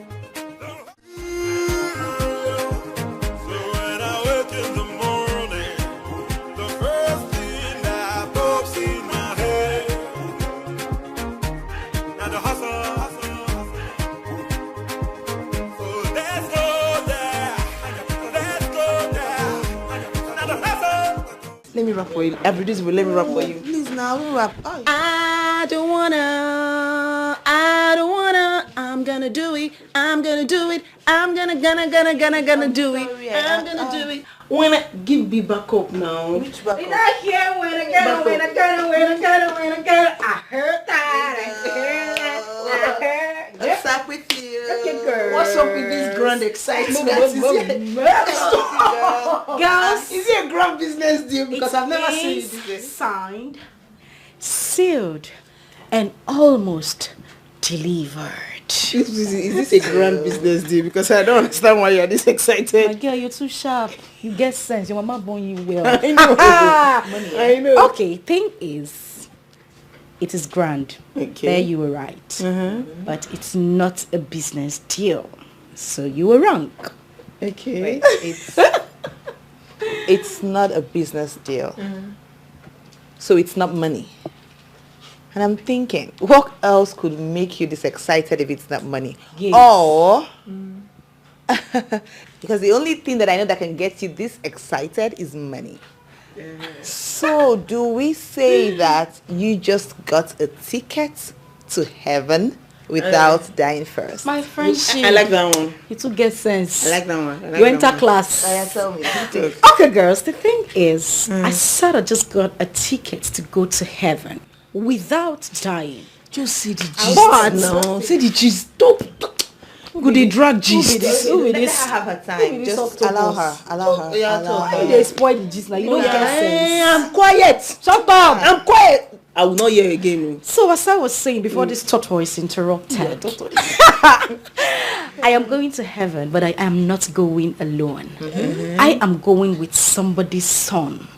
Let me rap for you. Every day, let me rap for you. Please now, rap. Oh. I don't wanna. I'm gonna do it. I'm gonna do it. I'm gonna do it. I'm gonna do it. When I give me back up now. Which back up? Did I hear when I gotta. I heard that. What's up with you? Okay, girl. What's up with this grand excitement? Girls, Is it a grand business deal? Because I've never seen it this way. Signed, sealed, and almost delivered. Is this a grand business deal? Because I don't understand why you're this excited. My girl, you're too sharp. You get sense. Your mama born you well. I know. I know. Okay, thing is, it is grand. Okay. There you were right. But it's not a business deal. So you were wrong. Okay. It's not a business deal. So it's not money. And I'm thinking, what else could make you this excited if it's not money? Yes. Or, because the only thing that I know that can get you this excited is money. So do we say that you just got a ticket to heaven without dying first? My friendship. I like that one. You too get sense. I like that one. You enter class. Tell me. Okay, girls, the thing is, I sort of just got a ticket to go to heaven without dying. Just see the gist. What? No, see the gist. Stop. Go they drag gist. Let her have her time. Just allow her. Allow her. They spoil the gist now. You don't get sense. I'm quiet. Shut up. I'm quiet. I will not hear again. So as I was saying before this tortoise interrupted, I am going to heaven, but I am not going alone. I am going with somebody's son.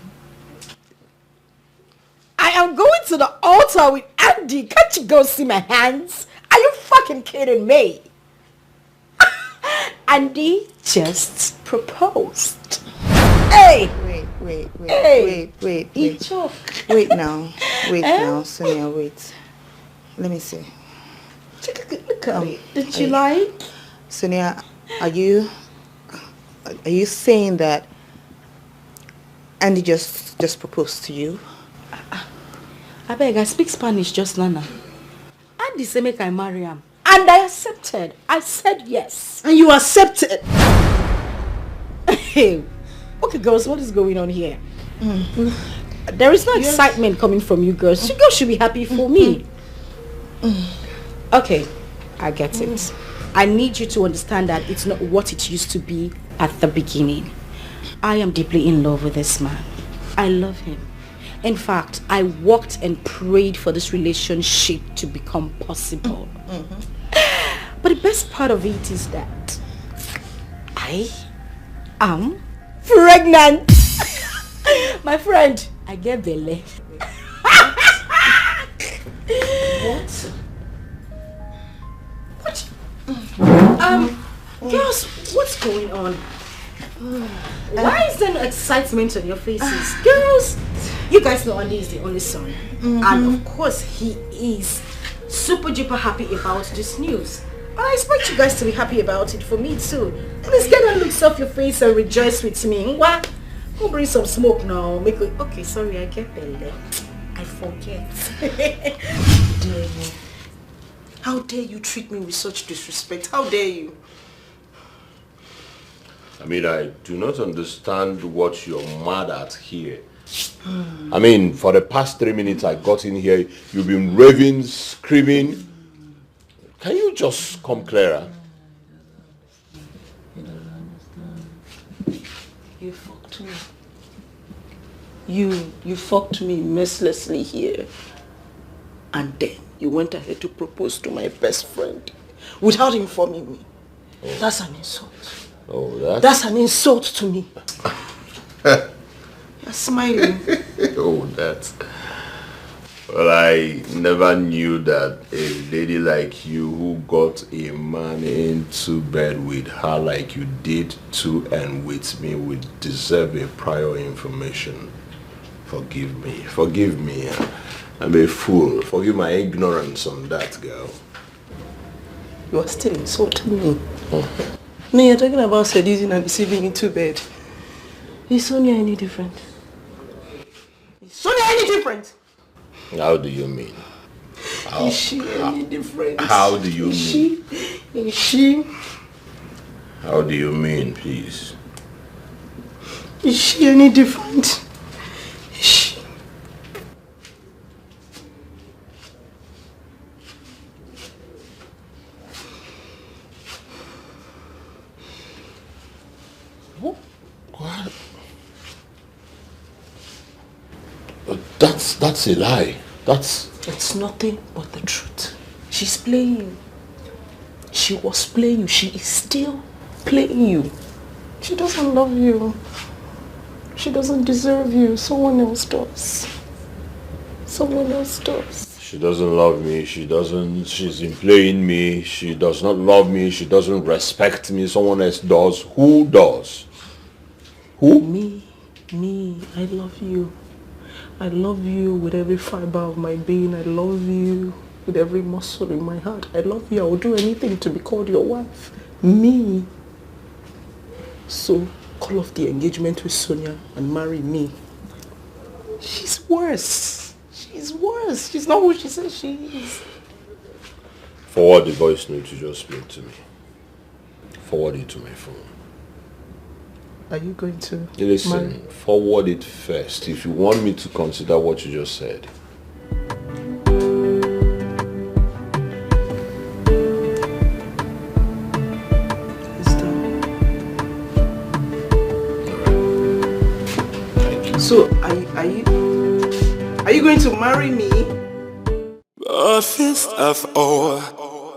I am going to the altar with Andy. Can't you go see my hands? Are you fucking kidding me? Andy just proposed. Hey! Wait now, Sonia, wait. Let me see. Take a good look at it. Did you like? Sonia, are you saying that Andy just proposed to you? I beg, I speak Spanish just Nana. Andy said make I marry him. And I accepted. I said yes. And you accepted? Hey. Okay, girls, what is going on here? There is no excitement coming from you girls. You girls should be happy for me. Okay, I get it. I need you to understand that it's not what it used to be at the beginning. I am deeply in love with this man. I love him. In fact, I worked and prayed for this relationship to become possible. But the best part of it is that I am pregnant. My friend, I get belly. What? Girls, what's going on? Why is there no excitement on your faces? Girls, you guys know Andy is the only son. And of course, he is super duper happy about this news. And I expect you guys to be happy about it for me too. Please get that looks off your face and rejoice with me. What? Go bring some smoke now. Make it. Okay, sorry, I get belly. I forget. Dare you? How dare you treat me with such disrespect? How dare you? I mean, I do not understand what you're mad at here. I mean, for the past 3 minutes I got in here, you've been raving, screaming. Can you just come clearer? You fucked me. You fucked me mercilessly here. And then you went ahead to propose to my best friend without informing me. Oh. That's an insult. Oh, that's an insult to me. You're smiling. Oh, that. Well, I never knew that a lady like you who got a man into bed with her like you did to and with me would deserve a prior information. Forgive me. Forgive me. I'm a fool. Forgive my ignorance on that, girl. You are still insulting me. No, you're talking about seducing and deceiving into bed. Is Sonia any different? Is Sonia any different? How do you mean? Is she any different? How do you mean? Is she? How do you mean, please? Is she any different? Is she? What? That's a lie. It's nothing but the truth. She's playing you. She was playing you. She is still playing you. She doesn't love you. She doesn't deserve you. Someone else does. Someone else does. She doesn't love me. She's playing me. She does not love me. She doesn't respect me. Someone else does. Who does? Who? Me. I love you. I love you with every fiber of my being. I love you with every muscle in my heart. I love you. I will do anything to be called your wife. Me. So, call off the engagement with Sonia and marry me. She's worse. She's worse. She's not who she says she is. Forward the voice note you just spoke to me. Forward it to my phone. Are you going to Listen, forward it first if you want me to consider what you just said. So, are you going to marry me? A fist of ore.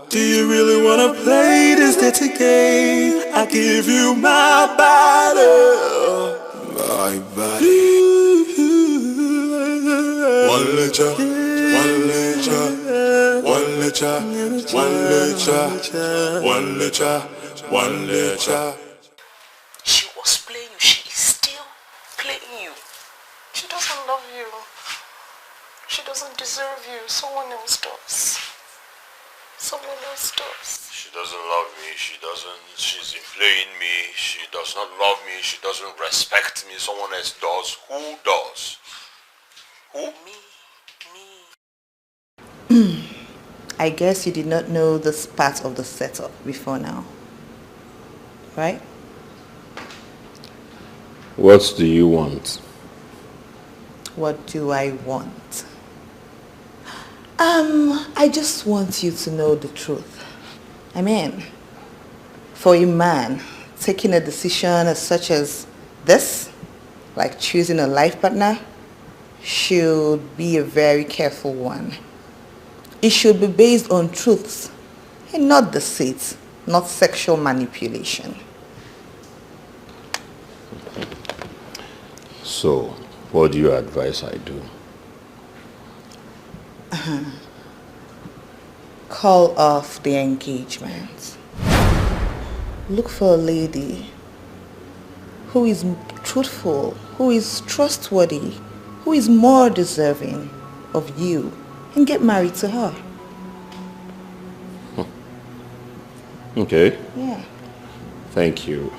Do you really wanna play this dirty game? I give you my body, my body. One lecha, one lecha, one lecha, one lecha, one lecha, one lecha. She was playing you. She is still playing you. She doesn't love you. She doesn't deserve you. Someone else does. Someone else does. She doesn't love me. She's playing me. She does not love me. She doesn't respect me. Someone else does. Who does? Who? Me. I guess you did not know this part of the setup before now. Right? What do you want? What do I want? I just want you to know the truth. I mean, for a man, taking a decision as such as this, like choosing a life partner, should be a very careful one. It should be based on truths and not deceit, not sexual manipulation. So, what do you advise I do? Call off the engagement. Look for a lady who is truthful, who is trustworthy, who is more deserving of you, and get married to her. Okay. Yeah. Thank you.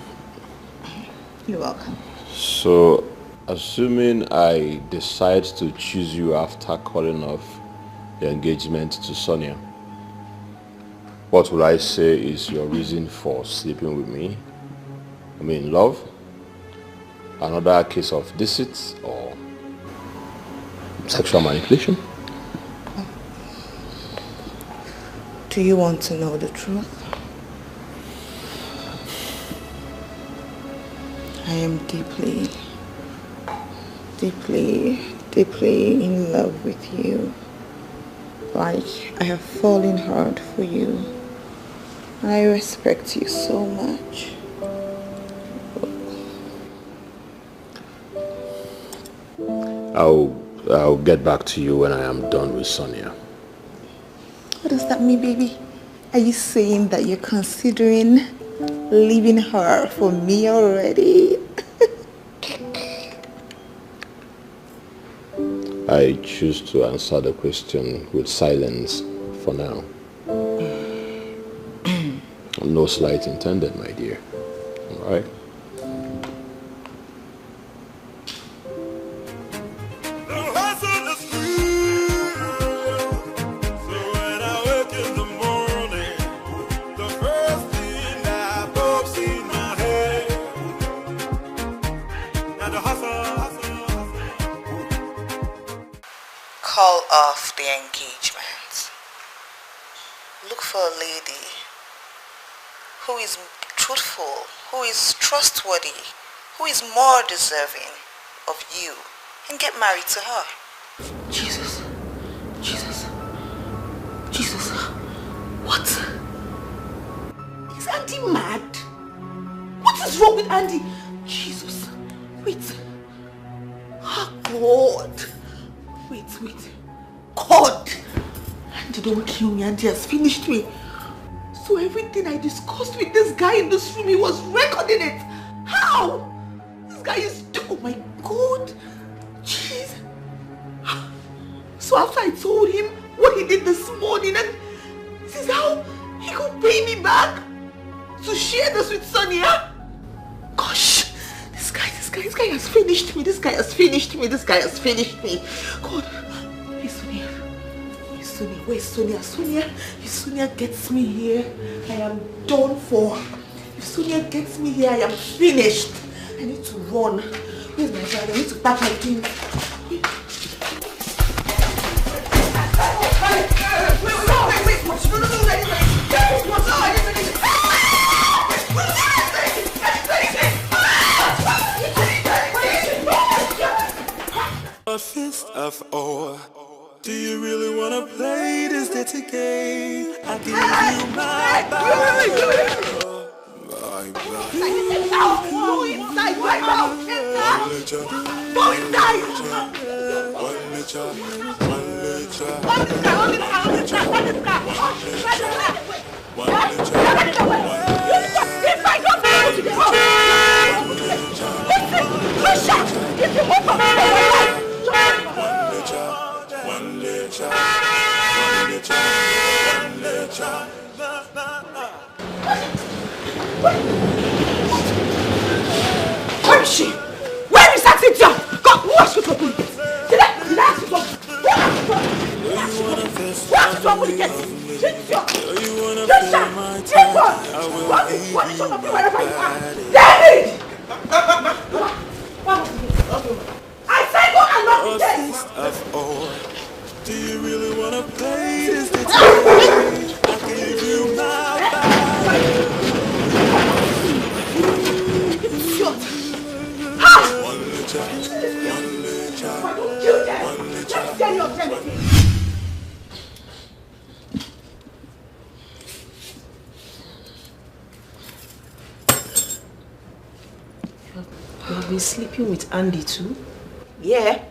You're welcome. So, assuming I decide to choose you after calling off the engagement to Sonia, what would I say is your reason for sleeping with me? I mean, love? Another case of deceit or sexual manipulation? Do you want to know the truth? I am deeply in love with you. Like, I have fallen hard for you. I respect you so much. I'll get back to you when I am done with Sonia. What does that mean, baby? Are you saying that you're considering leaving her for me already? I choose to answer the question with silence for now. No slight intended, my dear. All right? Call off the engagement. Look for a lady who is truthful, who is trustworthy, who is more deserving of you, and get married to her. Jesus. What? Is Andy mad? What is wrong with Andy? Jesus. Wait. Oh, God. Wait. God. Andy, don't kill me. Andy has finished me. So everything I discussed with this guy in this room, he was recording it. How? This guy is... Oh my God. Jeez. So after I told him what he did this morning, and this is how he could pay me back to share this with Sonia. Gosh, this guy has finished me. This guy has finished me. God. Where's Sonia? If Sonia gets me here, I am done for. If Sonia gets me here, I am finished. I need to run. Where's my bag? I need to pack my things. A fist of ore. Do you really wanna play this dirty game? I give you my body. My body. Go inside my mouth. Go inside. Where is she? Where is that Cynthia? God, who asked you for police? Did I ask you for Who asked you for police? Cynthia! What is your wherever you are? David! I said go and lock the gate! Do you really wanna play this dirty game? I give you my body. Shut! Ha! One little. You have been sleeping with Andy too? Yeah.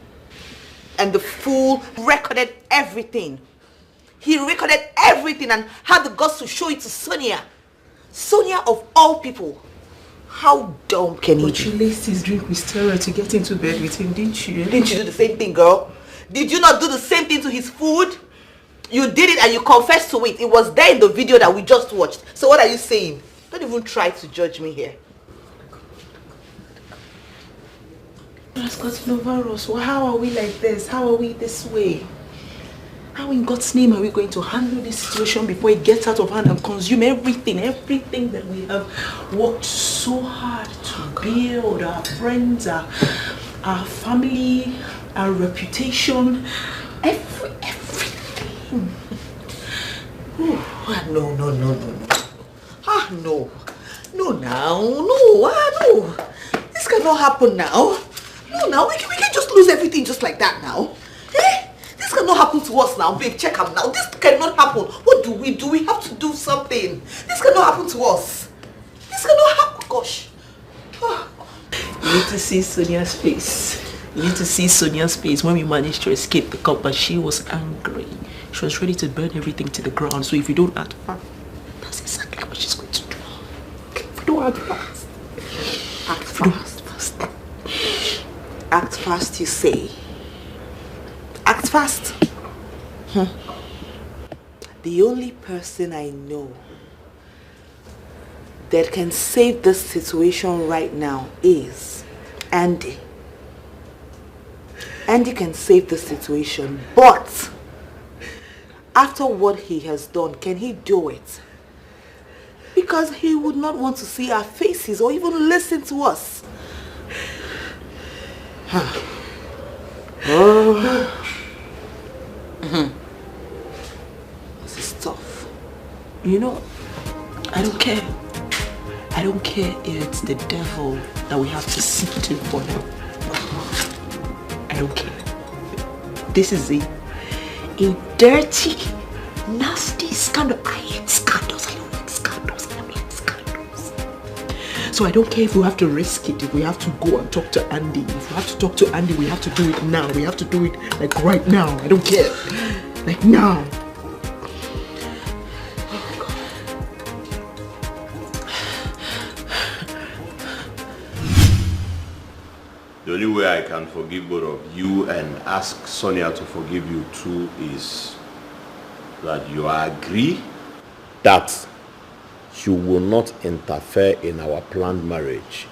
And the fool recorded everything. He recorded everything and had the guts to show it to Sonia. Sonia of all people. How dumb can he be? But you laced his drink with steroid to get into bed with him, didn't you? Didn't you do the same thing, girl? Did you not do the same thing to his food? You did it and you confessed to it. It was there in the video that we just watched. So what are you saying? Don't even try to judge me here. Has gotten over us. Well, how are we like this? How are we this way? How in God's name are we going to handle this situation before it gets out of hand and consume everything that we have worked so hard to build, our friends, our family, our reputation, everything. No. No. This cannot happen now. No, we can just lose everything just like that now. Eh? This cannot happen to us now, babe. Check up now. This cannot happen. What do? We have to do something. This cannot happen to us. This cannot happen, gosh. You need to see Sonia's face. You need to see Sonia's face when we managed to escape the cop, but she was angry. She was ready to burn everything to the ground. So if you don't act fast, that's exactly what she's going to do. If you don't act fast. Act fast. Act fast, you say. Act fast. The only person I know that can save this situation right now is Andy. Andy can save the situation, but after what he has done, can he do it? Because he would not want to see our faces or even listen to us. This is tough. You know, I don't care. I don't care if it's the devil that we have to seek to for help. I don't care. This is a dirty, nasty scandal. I hate scandals. I don't like scandals. I don't like scandals. So I don't care if we have to risk it, if we have to go and talk to Andy. If we have to talk to Andy, we have to do it now. We have to do it like right now. I don't care. Like now. The only way I can forgive both of you and ask Sonia to forgive you too is that you agree that you will not interfere in our planned marriage.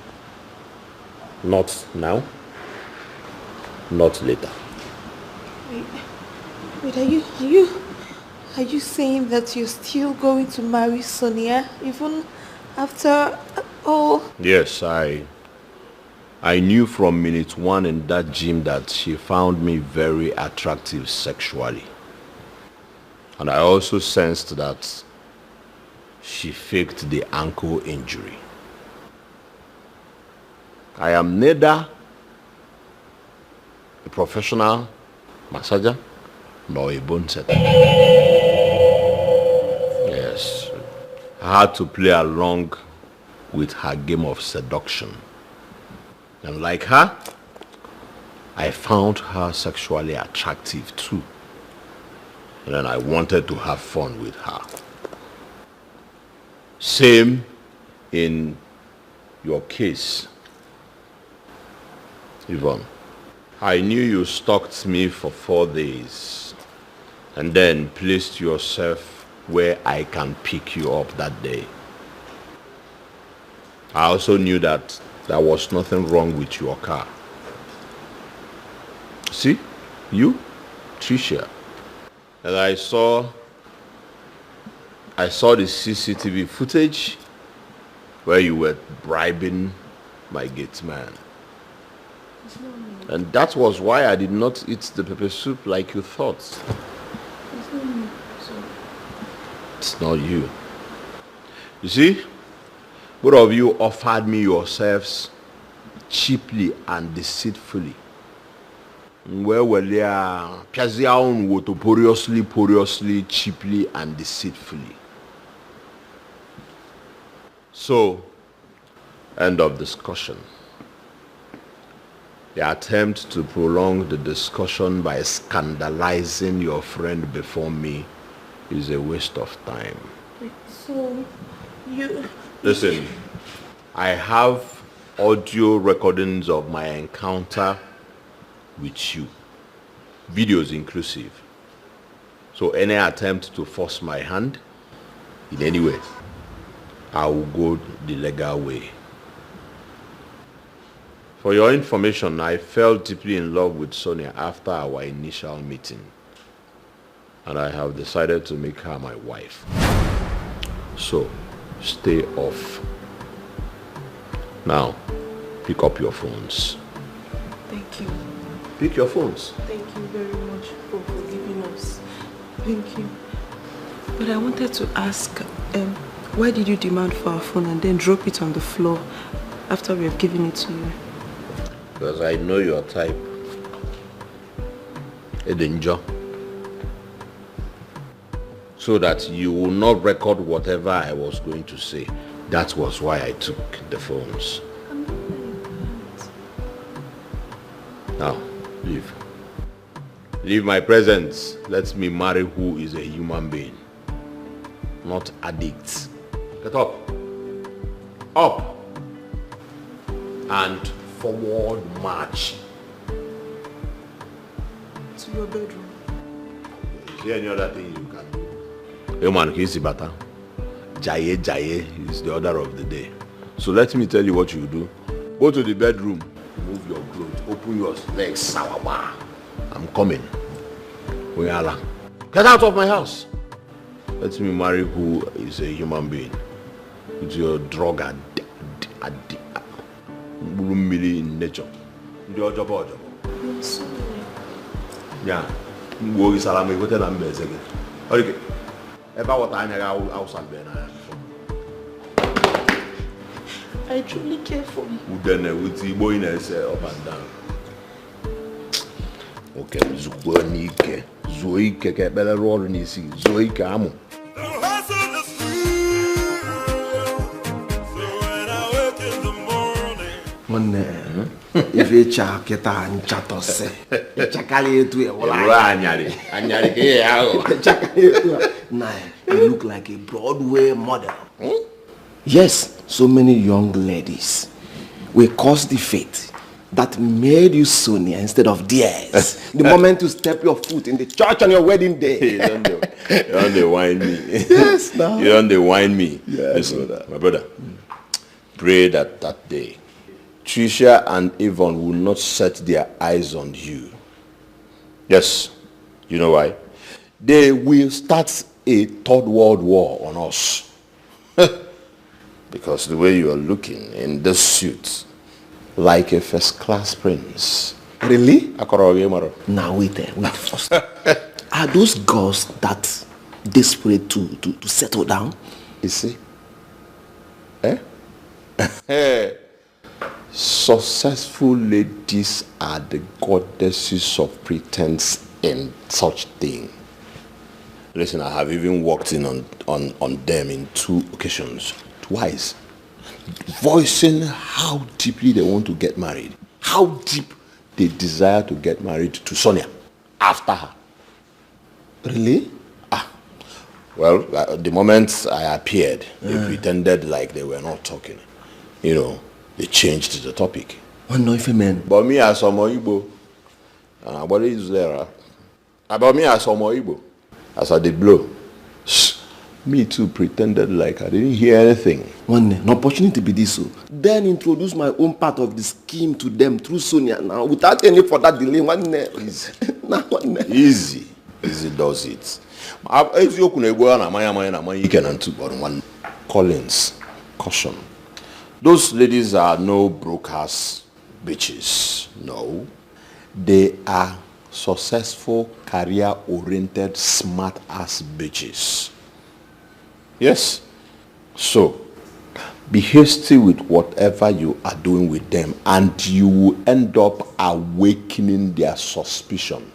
Not now, not later. Wait, are you saying that you're still going to marry Sonia even after all? Yes, I knew from minute one in that gym that she found me very attractive sexually. And I also sensed that she faked the ankle injury. I am neither a professional massager nor a bone setter. Yes, I had to play along with her game of seduction. And like her, I found her sexually attractive too. And then I wanted to have fun with her. Same in your case, Yvonne. I knew you stalked me for 4 days and then placed yourself where I can pick you up that day. I also knew that there was nothing wrong with your car. See, you, Tricia, and I saw the CCTV footage where you were bribing my gate man. And that was why I did not eat the pepper soup like you thought. It's not you. You see, both of you offered me yourselves cheaply and deceitfully. Well, yeah, poriously, cheaply and deceitfully. So, end of discussion. The attempt to prolong the discussion by scandalizing your friend before me is a waste of time. So, you... Listen, I have audio recordings of my encounter with you, videos inclusive. So any attempt to force my hand in any way, I will go the legal way. For your information, I fell deeply in love with Sonia after our initial meeting, and I have decided to make her my wife. So, stay off. Now, pick up your phones. Thank you. Pick your phones. Thank you very much for forgiving us. Thank you. But I wanted to ask, why did you demand for our phone and then drop it on the floor after we have given it to you? Because I know your type. A danger. So that you will not record whatever I was going to say. That was why I took the phones. Now, leave. Leave my presence. Let me marry who is a human being, not addicts. Get up. Up. And forward march. To your bedroom. Is there any other thing you can do? Hey man, can you see better? Jaye is the order of the day. So let me tell you what you do. Go to the bedroom, remove your clothes, open your legs, sawaba. I'm coming. Oyala. Get out of my house. Let me marry who is a human being. With your drug in nature. I'm sorry. Yeah. Go is salami go tell am beze again. Okay. Eba what I outside there. I truly care for you. Then with the boy in up and down. Okay, Zuanike. Zoike ke better roll in his Zoike amo. If you check it and chat us, Chakali to a Nah, you look like a Broadway model. Yes, so many young ladies will cause the fate that made you Sonia instead of theirs. The moment you step your foot in the church on your wedding day. You don't whine me. Yes, now. You don't whine me. Yeah, listen, my brother, pray that that day Tricia and Yvonne will not set their eyes on you. Yes, you know why? They will start a third world war on us. Because the way you are looking in this suit, like a first-class prince. Really? Now wait first. Are those girls that desperate to settle down? You see? Successful ladies are the goddesses of pretense in such thing. Listen, I have even walked in on them in 2 occasions. Twice. Voicing how deeply they want to get married. How deep they desire to get married to Sonia after her. Really? Well, the moment I appeared, they pretended like they were not talking. You know, they changed the topic. One no man. But me as Omo Igbo, what is there? About me as Omo Igbo, as I did blow. Me too pretended like I didn't hear anything. An opportunity be this so. Then introduce my own part of the scheme to them through Sonia now without any further delay. Easy does it. Collins, caution. Those ladies are no broke-ass bitches. No. They are successful, career-oriented, smart-ass bitches. Yes. So, be hasty with whatever you are doing with them and you will end up awakening their suspicion.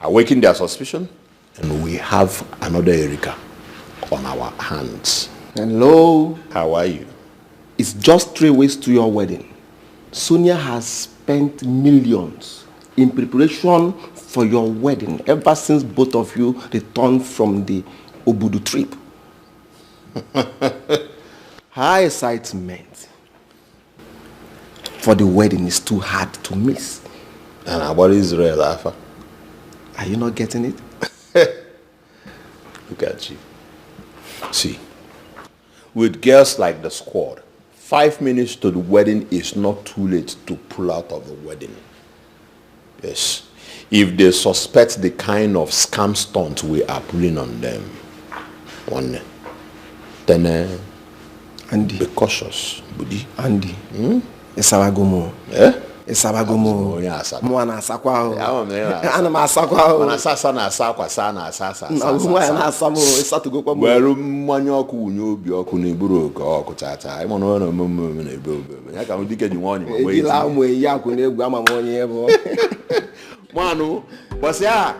Awaken their suspicion and we have another Erica on our hands. Hello. How are you? It's just 3 weeks to your wedding. Sonia has spent millions in preparation for your wedding ever since both of you returned from the Obudu trip. Her excitement for the wedding is too hard to miss. And about Israel, Alpha? Are you not getting it? Look at you. See, with girls like the squad, 5 minutes to the wedding is not too late to pull out of the wedding. Yes. If they suspect the kind of scam stunt we are pulling on them, then Andy, be cautious, buddy. Andy, Esawagomo. Eh? Esawagomo. Mwana asakwa. Ana masakwa. Mana sasa na asakwa sana asasa. Na asamo esatugo kwa. Welu mmanya oku unyo obi oku na iburu ka oku tata. Imo no na mmemme na ebe obe. Ya ka Dikeh ji nwonyi ma we. Ila mu eya ku na egwu ama monye ebo. Manu, boss ya.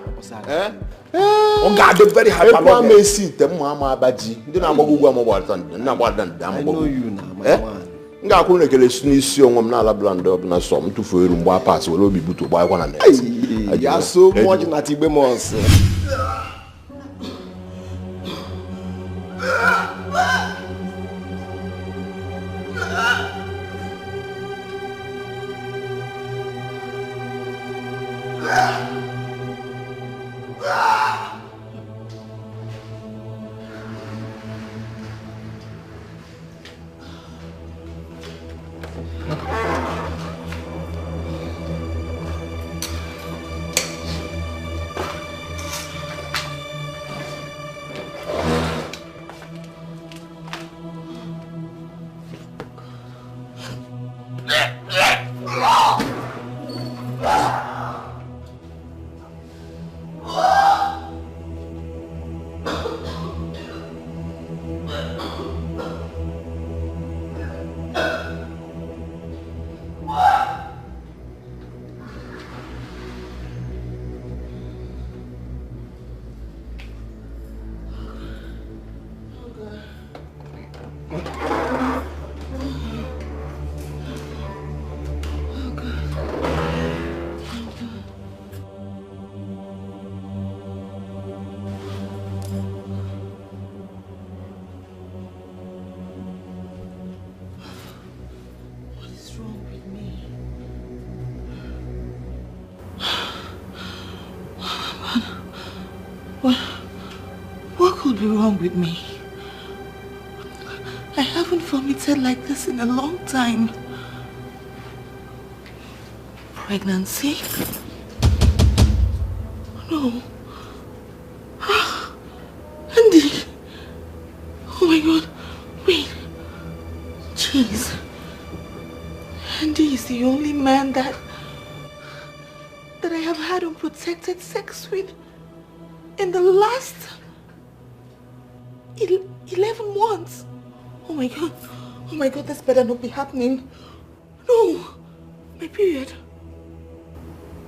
Eh? O ga be very happy. Epo ma esi te mu ama abaji. Ndi na agbagugwu amogbaratan. Na agbadan da I know you na my man. Nga akwuru nekele n'isi onwe m na ala blend up na so m tufu eru mgba pass wele obi butu gba kwa na net. Ya so much na tigbe mons. What could be wrong with me? I haven't vomited like this in a long time. Pregnancy? No. Andy! Oh my God. Wait. Jeez. Andy is the only man that I have had unprotected sex with in the last 11 months. Oh my God. Oh my God, this better not be happening. No. My period.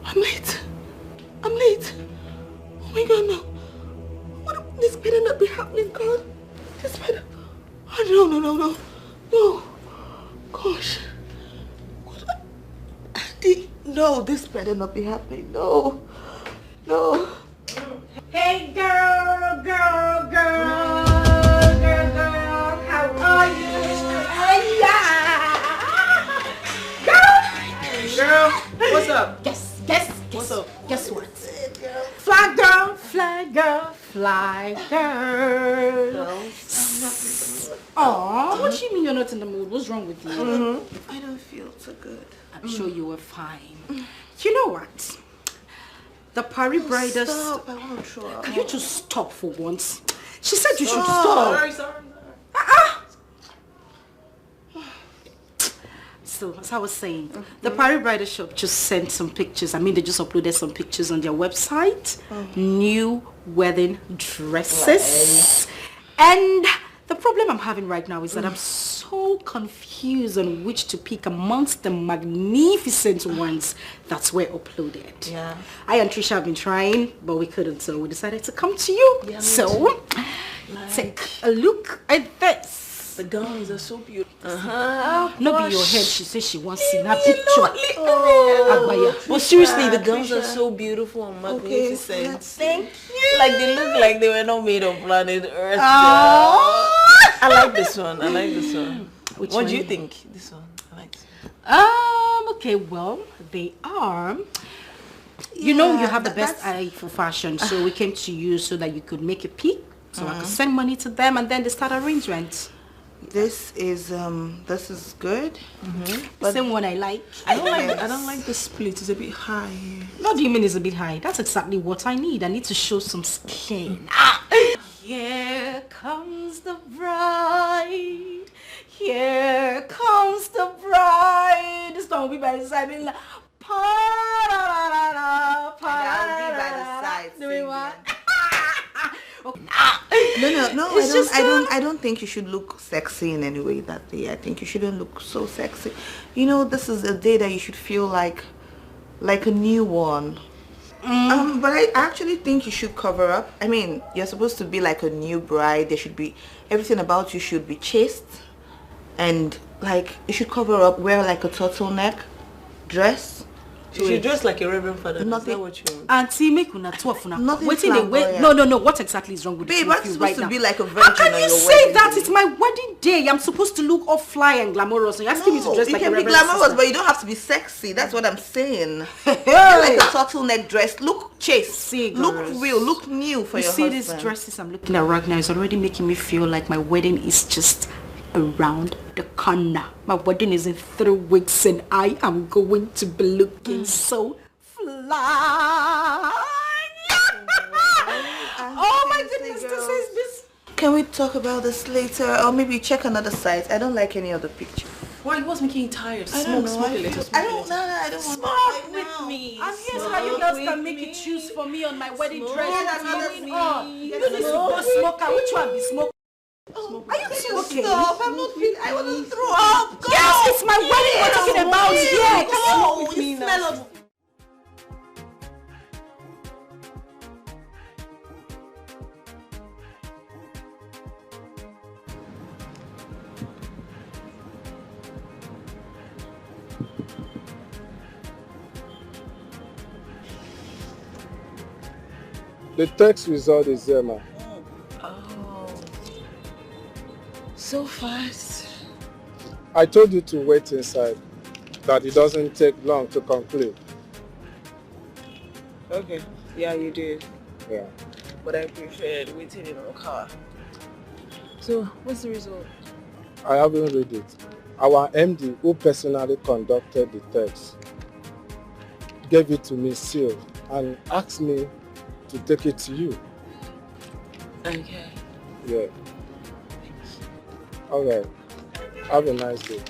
I'm late. I'm late. Oh my God, no. What, this better not be happening, God. This better. Oh, no. Gosh. What? Andy, no, this better not be happening. No. Hey girl, how are you? Girl, what's up? Guess. What's up? Guess what? Fly girl, fly girl, fly girl. Oh, what do you mean you're not in the mood? What's wrong with you? I don't feel so good. I'm sure you were fine. You know what? The Pari Briders. Stop, I want to throw up. Can you just stop for once? She said you should stop. Sorry. So, as I was saying, the Pari Bridal Shop just sent some pictures. I mean, they just uploaded some pictures on their website. New wedding dresses. And the problem I'm having right now is that I'm so confused on which to pick amongst the magnificent ones that were uploaded. Yeah. I and Trisha have been trying, but we couldn't, so we decided to come to you. Yeah, so, take a look at this. The gowns are so beautiful. No be your head, she says she wants to see her picture. But seriously, the gowns are so beautiful and magnificent. Thank you. Like they look like they were not made of planet Earth. I like this one. What do you think? This one. I like this one. Okay, well, they are. You know you have the best eye for fashion, so we came to you so that you could make a pick, so I could send money to them and then they start arrangement. This is good. But same one I like. I don't like the split. It's a bit high. What do you mean it's a bit high? That's exactly what I need. I need to show some skin. Here comes the bride. Here comes the bride. This one will be by the side. I'll be by the side. Doing what? No. I don't think you should look sexy in any way that day. I think you shouldn't look so sexy. You know, this is a day that you should feel like a new one. But I actually think you should cover up. I mean, you're supposed to be like a new bride. There should be everything about you should be chaste, and like you should cover up. Wear like a turtleneck dress. You should dress like a reverend father. Nothing. Is that what you want? Auntie, make una twelve una. Nothing. No. What exactly is wrong with Babe, you? I'm supposed to be like a virgin. How can you say that? Day? It's my wedding day. I'm supposed to look all fly and glamorous. And you're asking me to dress like a reverend sister. You can be glamorous, but you don't have to be sexy. That's what I'm saying. Like a turtleneck dress. Look chaste. Look real. Look new for your husband. You see these dresses I'm looking at right now is already making me feel like my wedding is just around the corner. My wedding is in 3 weeks and I am going to be looking so fly. Oh my goodness, this. Can we talk about this later, or maybe check another site? I don't like any other picture. Why? What's making you tired? I don't know. I don't want. Smoke with me. I'm here so you girls can make you choose for me on my wedding dress. What's going on? You need to go smoker. Which one be smoke? Oh, are you okay? Stop! I'm not feeling. I want to throw up. Go. Yes, it's my wedding we're talking about. Yeah, go. You smell of. The text result is there, ma'am. So fast. I told you to wait inside, that it doesn't take long to conclude. Okay. Yeah, you did. Yeah. But I preferred waiting in our car. So, what's the result? I haven't read it. Our MD, who personally conducted the test, gave it to me sealed and asked me to take it to you. Okay. Yeah. All right. Have a nice day.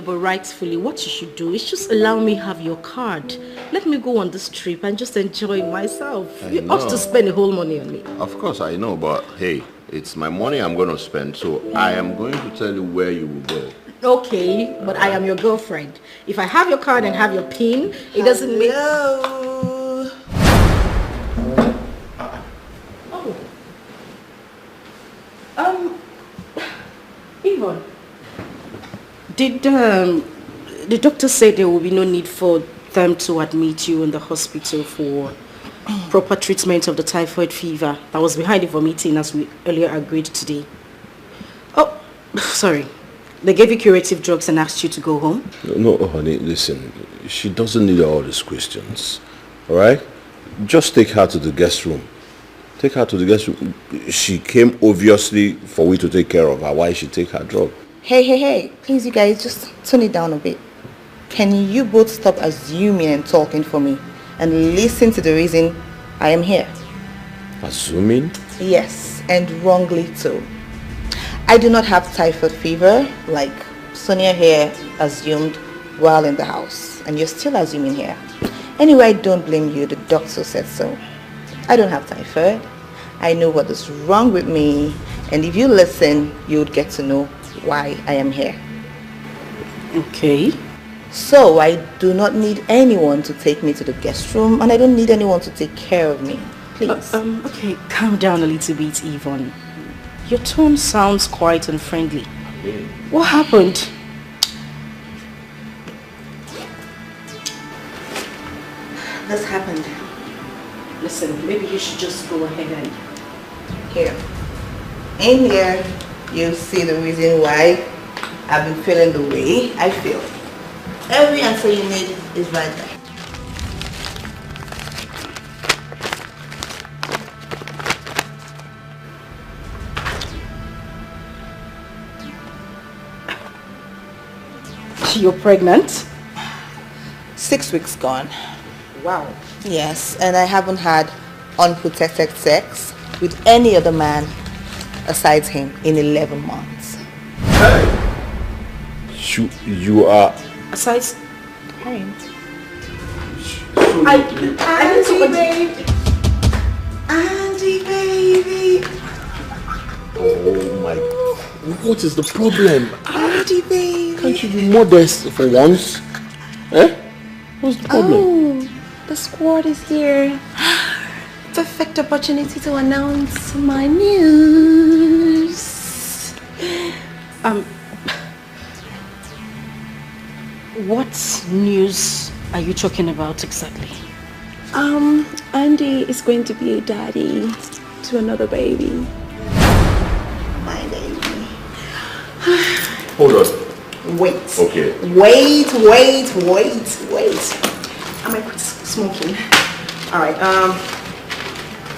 Rightfully, what you should do is just allow me have your card. Let me go on this trip and just enjoy myself. You ought to spend the whole money on me. Of course I know, but hey, it's my money I'm going to spend, so I am going to tell you where you will go. Okay, but I am your girlfriend. If I have your card and have your PIN, it doesn't make... Oh. Yvonne. Did the doctor say there will be no need for them to admit you in the hospital for proper treatment of the typhoid fever that was behind the vomiting as we earlier agreed today? Oh, sorry. They gave you curative drugs and asked you to go home? No, honey, listen. She doesn't need all these questions. All right? Just take her to the guest room. Take her to the guest room. She came obviously for we to take care of her. Why she take her drug? Hey, please you guys, just tone it down a bit. Can you both stop assuming and talking for me and listen to the reason I am here? Assuming? Yes, and wrongly too. I do not have typhoid fever like Sonia here assumed while in the house, and you're still assuming here. Anyway, I don't blame you, the doctor said so. I don't have typhoid. I know what is wrong with me, and if you listen, you would get to know why I am here. Okay. So I do not need anyone to take me to the guest room, and I don't need anyone to take care of me. Please. Okay, calm down a little bit, Yvonne. Your tone sounds quite unfriendly. What happened? This happened. Listen, maybe you should just go ahead and... Here. In here, you'll see the reason why I've been feeling the way I feel. Every answer you need is right there. You're pregnant? 6 weeks gone. Wow. Yes, and I haven't had unprotected sex with any other man aside him in 11 months. You are... Aside him? Auntie, baby. Auntie, baby. Oh my... What is the problem? Auntie, baby. Can't you be modest for once? Eh? What's the problem? Oh, the squad is here. Perfect opportunity to announce my news. What news are you talking about exactly? Andy is going to be a daddy to another baby. My baby. Hold on. Wait. Okay. Wait. Am I quit smoking? Alright,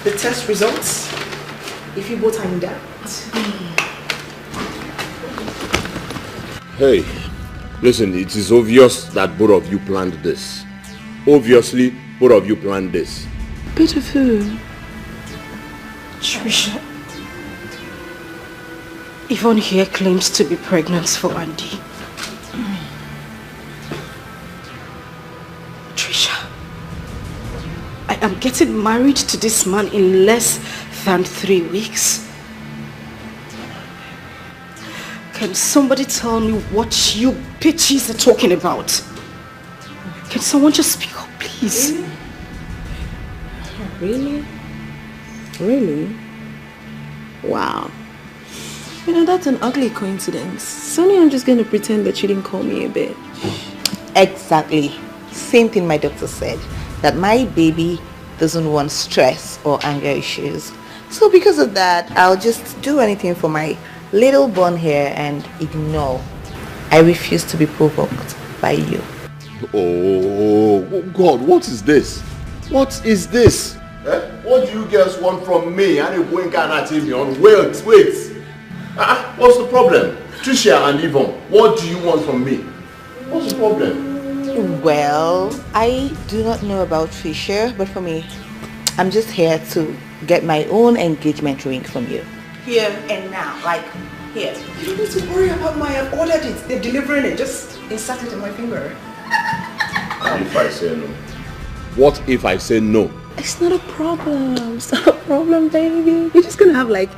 the test results, if you both are in doubt. Hey, listen, it is obvious that both of you planned this. Obviously, both of you planned this. Bit of who? Trisha. Yvonne here claims to be pregnant for Andy. Trisha, I am getting married to this man in less than 3 weeks. Can somebody tell me what you bitches are talking about? Can someone just speak up, please? Really? Really? Wow. You know, that's an ugly coincidence. Sonia, I'm just going to pretend that she didn't call me a bitch. Exactly. Same thing my doctor said. That my baby doesn't want stress or anger issues. So because of that, I'll just do anything for my little bun here and ignore. I refuse to be provoked by you. Oh, God, what is this? What is this? Eh? What do you girls want from me? I need going to me on. Wait. What's the problem? Tricia and Yvonne, what do you want from me? What's the problem? Well, I do not know about Tricia, but for me, I'm just here to get my own engagement ring from you. Here and now, like here. You don't need to worry about my ordered it. They're delivering it. Just insert it in my finger. And if I say no? What if I say no? It's not a problem. It's not a problem, baby. You're just going to have like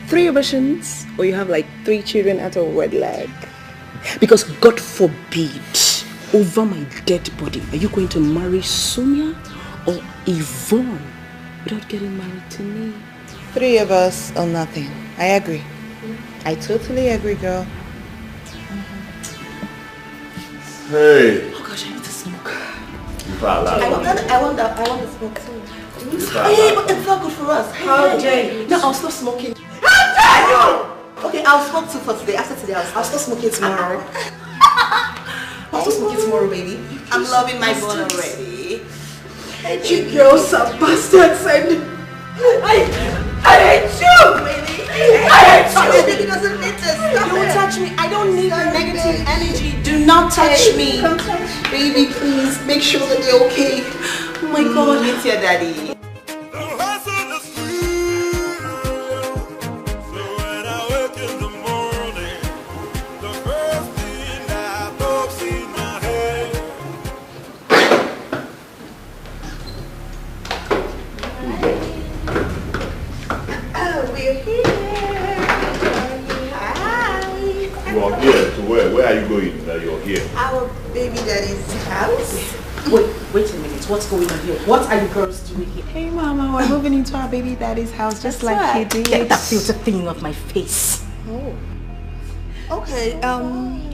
3 abortions, or you have like 3 children out of wedlock. Because God forbid, over my dead body, are you going to marry Sonia or Yvonne without getting married to me? 3 of us or nothing. I agree. I totally agree, girl. Hey. Oh gosh, I need to smoke. I want to smoke too. Hey, but it's not good for us. How dare you? No, I'll stop smoking. How dare you? Okay, I'll smoke too for today. After today, I'll stop smoking tomorrow. I'll stop smoking tomorrow, baby. I'm loving my bone already. You girls are bastards and I hate you, baby. Baby doesn't need to stop. Don't touch me. I don't need the negative energy. Do not touch me. Come touch. Baby, please make sure that they're okay. Oh my God. It's your daddy. You are here to where? Where are you going that you're here? Our baby daddy's house. Wait a minute. What's going on here? What are you girls doing here? Hey, Mama, we're moving into our baby daddy's house just like he did. Get that filter thing off my face. Oh. Okay,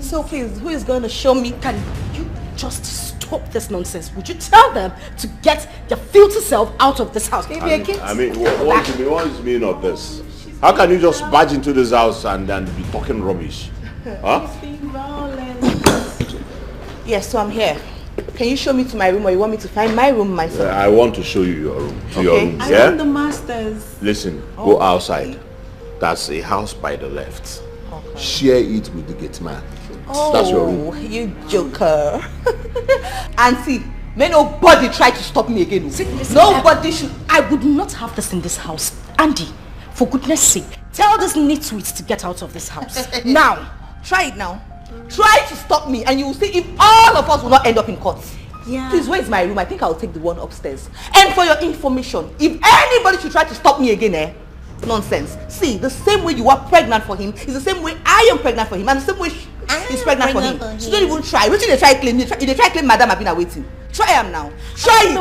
so please, who is going to show me? Can you just stop this nonsense? Would you tell them to get their filthy self out of this house? Baby, I mean, what is the meaning of this? How can you just barge into this house and then be talking rubbish? Huh? Yes, so I'm here. Can you show me to my room, or you want me to find my room myself? I want to show you your room. Your room. I Yeah? want the masters. Listen, go outside. That's a house by the left. Okay. Share it with the gate man. Oh, that's your room. You joker. And see, may nobody try to stop me again. See, listen, nobody should. I would not have this in this house. Andy, for goodness sake, tell this nitwit to get out of this house. Now, try it now. Try to stop me and you will see if all of us will not end up in court. Yeah. Please, where is my room? I think I'll take the one upstairs. And for your information, if anybody should try to stop me again, nonsense. See, the same way you are pregnant for him is the same way I am pregnant for him, and the same way he's pregnant for him. So don't even try. Which they try claim? They try claim Madam I've been awaiting. Try him now. Try it.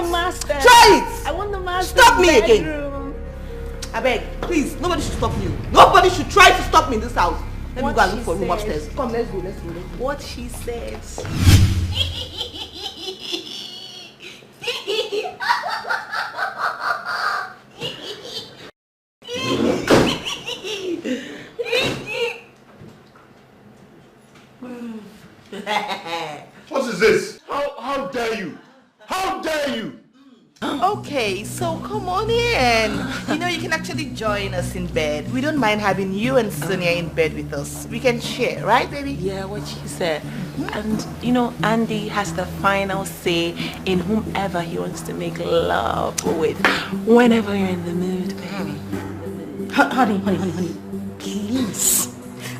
Try it. I want the master. Stop me again. I beg, please. Nobody should stop you. Nobody should try to stop me in this house. Let me go and look for a room upstairs. Come, let's go. What she says. What is this? How dare you? How dare you? Okay, so come on in. You know, you can actually join us in bed. We don't mind having you and Sonia in bed with us. We can share, right, baby? Yeah, what she said. And, you know, Andy has the final say in whomever he wants to make love with. Whenever you're in the mood, baby. Honey. Please.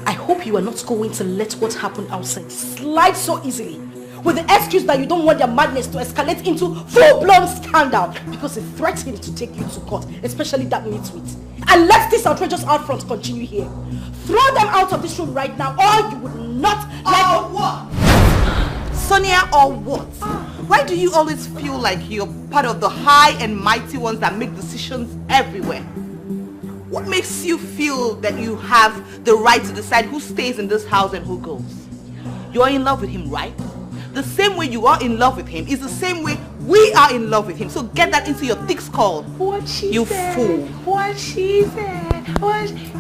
I hope you are not going to let what happened outside slide so easily. With the excuse that you don't want your madness to escalate into full-blown scandal because it threatened to take you to court, especially that nitwit. And let this outrageous outfront continue here. Throw them out of this room right now, or you would not like what? Sonia, or what? Why do you always feel like you're part of the high and mighty ones that make decisions everywhere? What makes you feel that you have the right to decide who stays in this house and who goes? You're in love with him, right? The same way you are in love with him is the same way we are in love with him. So get that into your thick skull. What she you said. Fool. What she said.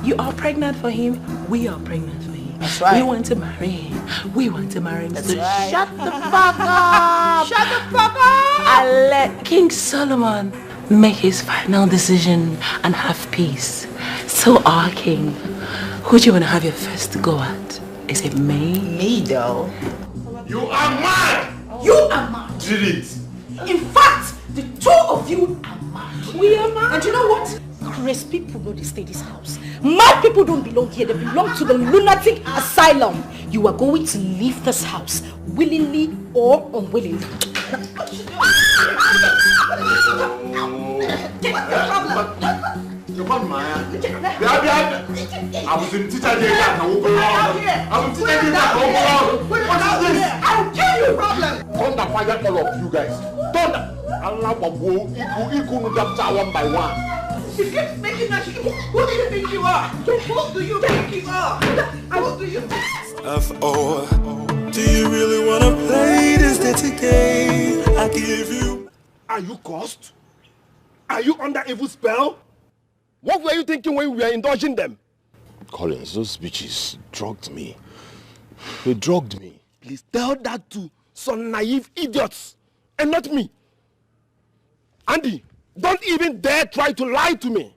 You are pregnant for him. We are pregnant for him. That's right. We want to marry him. We want to marry him. That's so right. Shut the fuck up. Shut the fuck up. I let King Solomon make his final decision and have peace. So our king, who do you want to have your first go at? Is it me? Me though. You are mad! You are mad! Did it? In fact, the two of you are mad. We are mad. And you know what? Crazy people know they stay in this house. Mad people don't belong here. They belong to the lunatic asylum. You are going to leave this house, willingly or unwillingly. What's your problem? You're not mad. I was in teacher day. I was teacher day. What is this? I will kill you, problem. Thunder fire all of you guys. Thunder. Allah Babu, Iku one by one. You keep making that shit. Who do you think you are? Who do you think you are? Who do you think? F.O. Do you really want to play this dirty game? I give you. Are you cursed? Are you under evil spell? What were you thinking when we were indulging them? Collins, those bitches drugged me. They drugged me. Please tell that to some naive idiots and not me. Andy, don't even dare try to lie to me.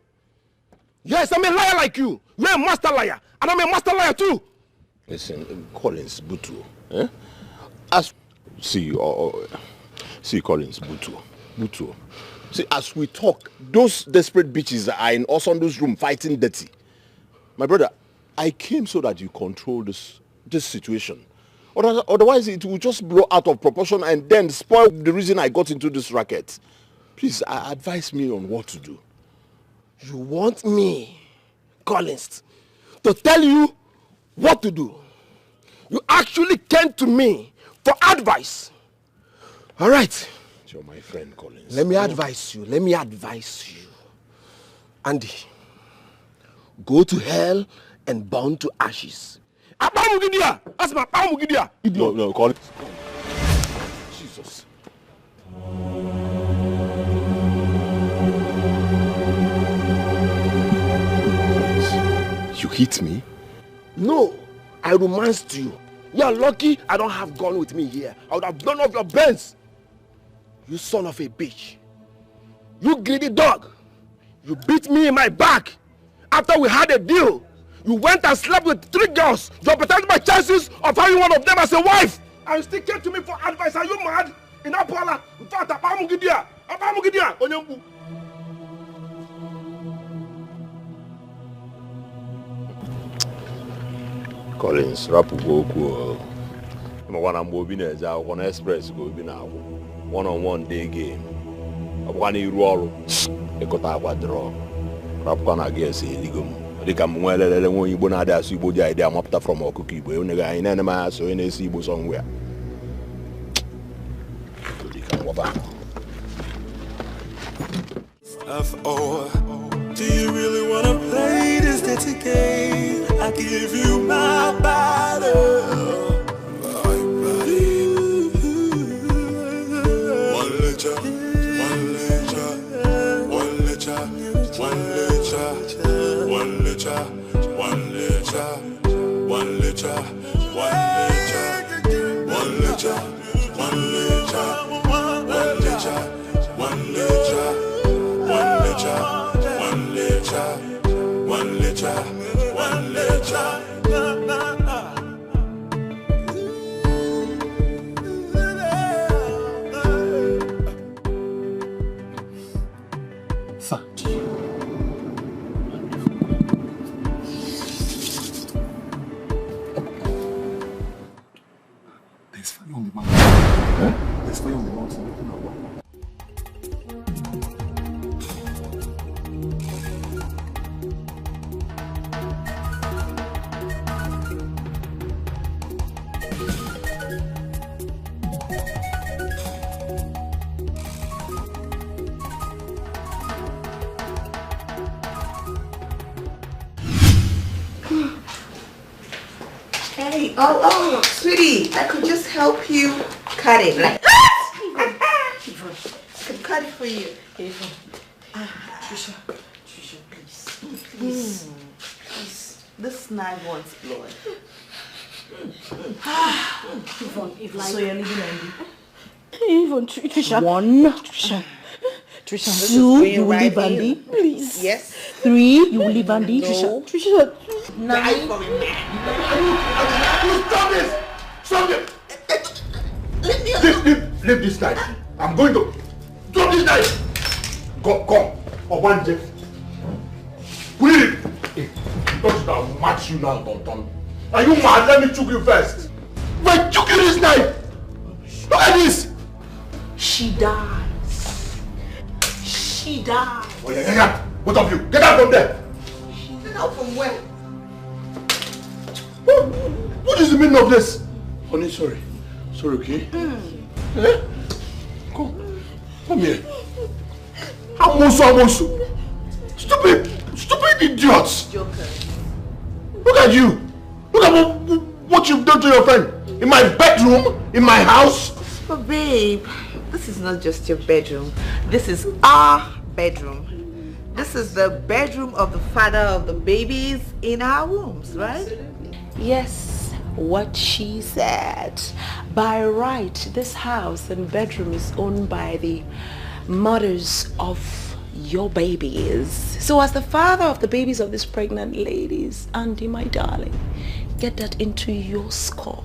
Yes, I'm a liar like you. You're a master liar, and I'm a master liar too. Listen, Collins, Butu. See, Collins, Butu. See, as we talk, those desperate bitches are in Osondo's room fighting dirty. My brother, I came so that you control this situation. Otherwise, it will just blow out of proportion and then spoil the reason I got into this racket. Please, advise me on what to do. You want me, Collins, to tell you what to do? You actually came to me for advice. All right. You're my friend, Collins. Let me advise you. Andy, go to hell and burn to ashes. That's my idiot. No, Collins. Jesus. You hit me? No, I romanced you. You're lucky I don't have gun with me here. I would have blown off your brains. You son of a bitch. You greedy dog. You beat me in my back. After we had a deal, you went and slept with 3 girls. You protected my chances of having one of them as a wife. And you still came to me for advice. Are you mad? In Apala, in fact, Abamugidia, Onyembu. Collins, rapu go. Mwana mbobi na eza on express go bi na awu. One-on-one day game. Abwana iru ọrụ. Ekota akwa draw. Rapu na guess eligom. Dika mwelele nwo Igbo na ada asu Igbo ji idea mapụta from okuko Igbo. Onega anyị na ma so na esi Igbo somewhere. Dika waba. Do you really wanna play this dirty game? I give you my body. Hey, oh, sweetie, I could just help you cut it. Like, I can cut it for you. Trisha, please. Please. This knife wants blood. Yvonne, so you're leaving Andy? Yvonne, Trisha. 1. Trisha. 2, you will leave Andy. Please. Yes. 3, you will leave Andy. No. Trisha. 9. Stop this! Let me leave this knife. I'm going to drop this knife. Come. One day. Put it. Touch that match you now, Tonton. Are you mad? Let me choke you first. Wait, choke you this knife. Look at this. She dies. Oh yeah. Both of you, get out from there. Get out from where? What is the meaning of this? Honey, sorry, okay? Eh? Come here. Amosu. Stupid idiots. Joker. Look at you. Look at what you've done to your friend. In my bedroom, in my house. But babe, this is not just your bedroom. This is our bedroom. This is the bedroom of the father of the babies in our wombs, right? Yes, what she said. By right, this house and bedroom is owned by the mothers of your babies. So as the father of the babies of these pregnant ladies, Andy, my darling, get that into your skull,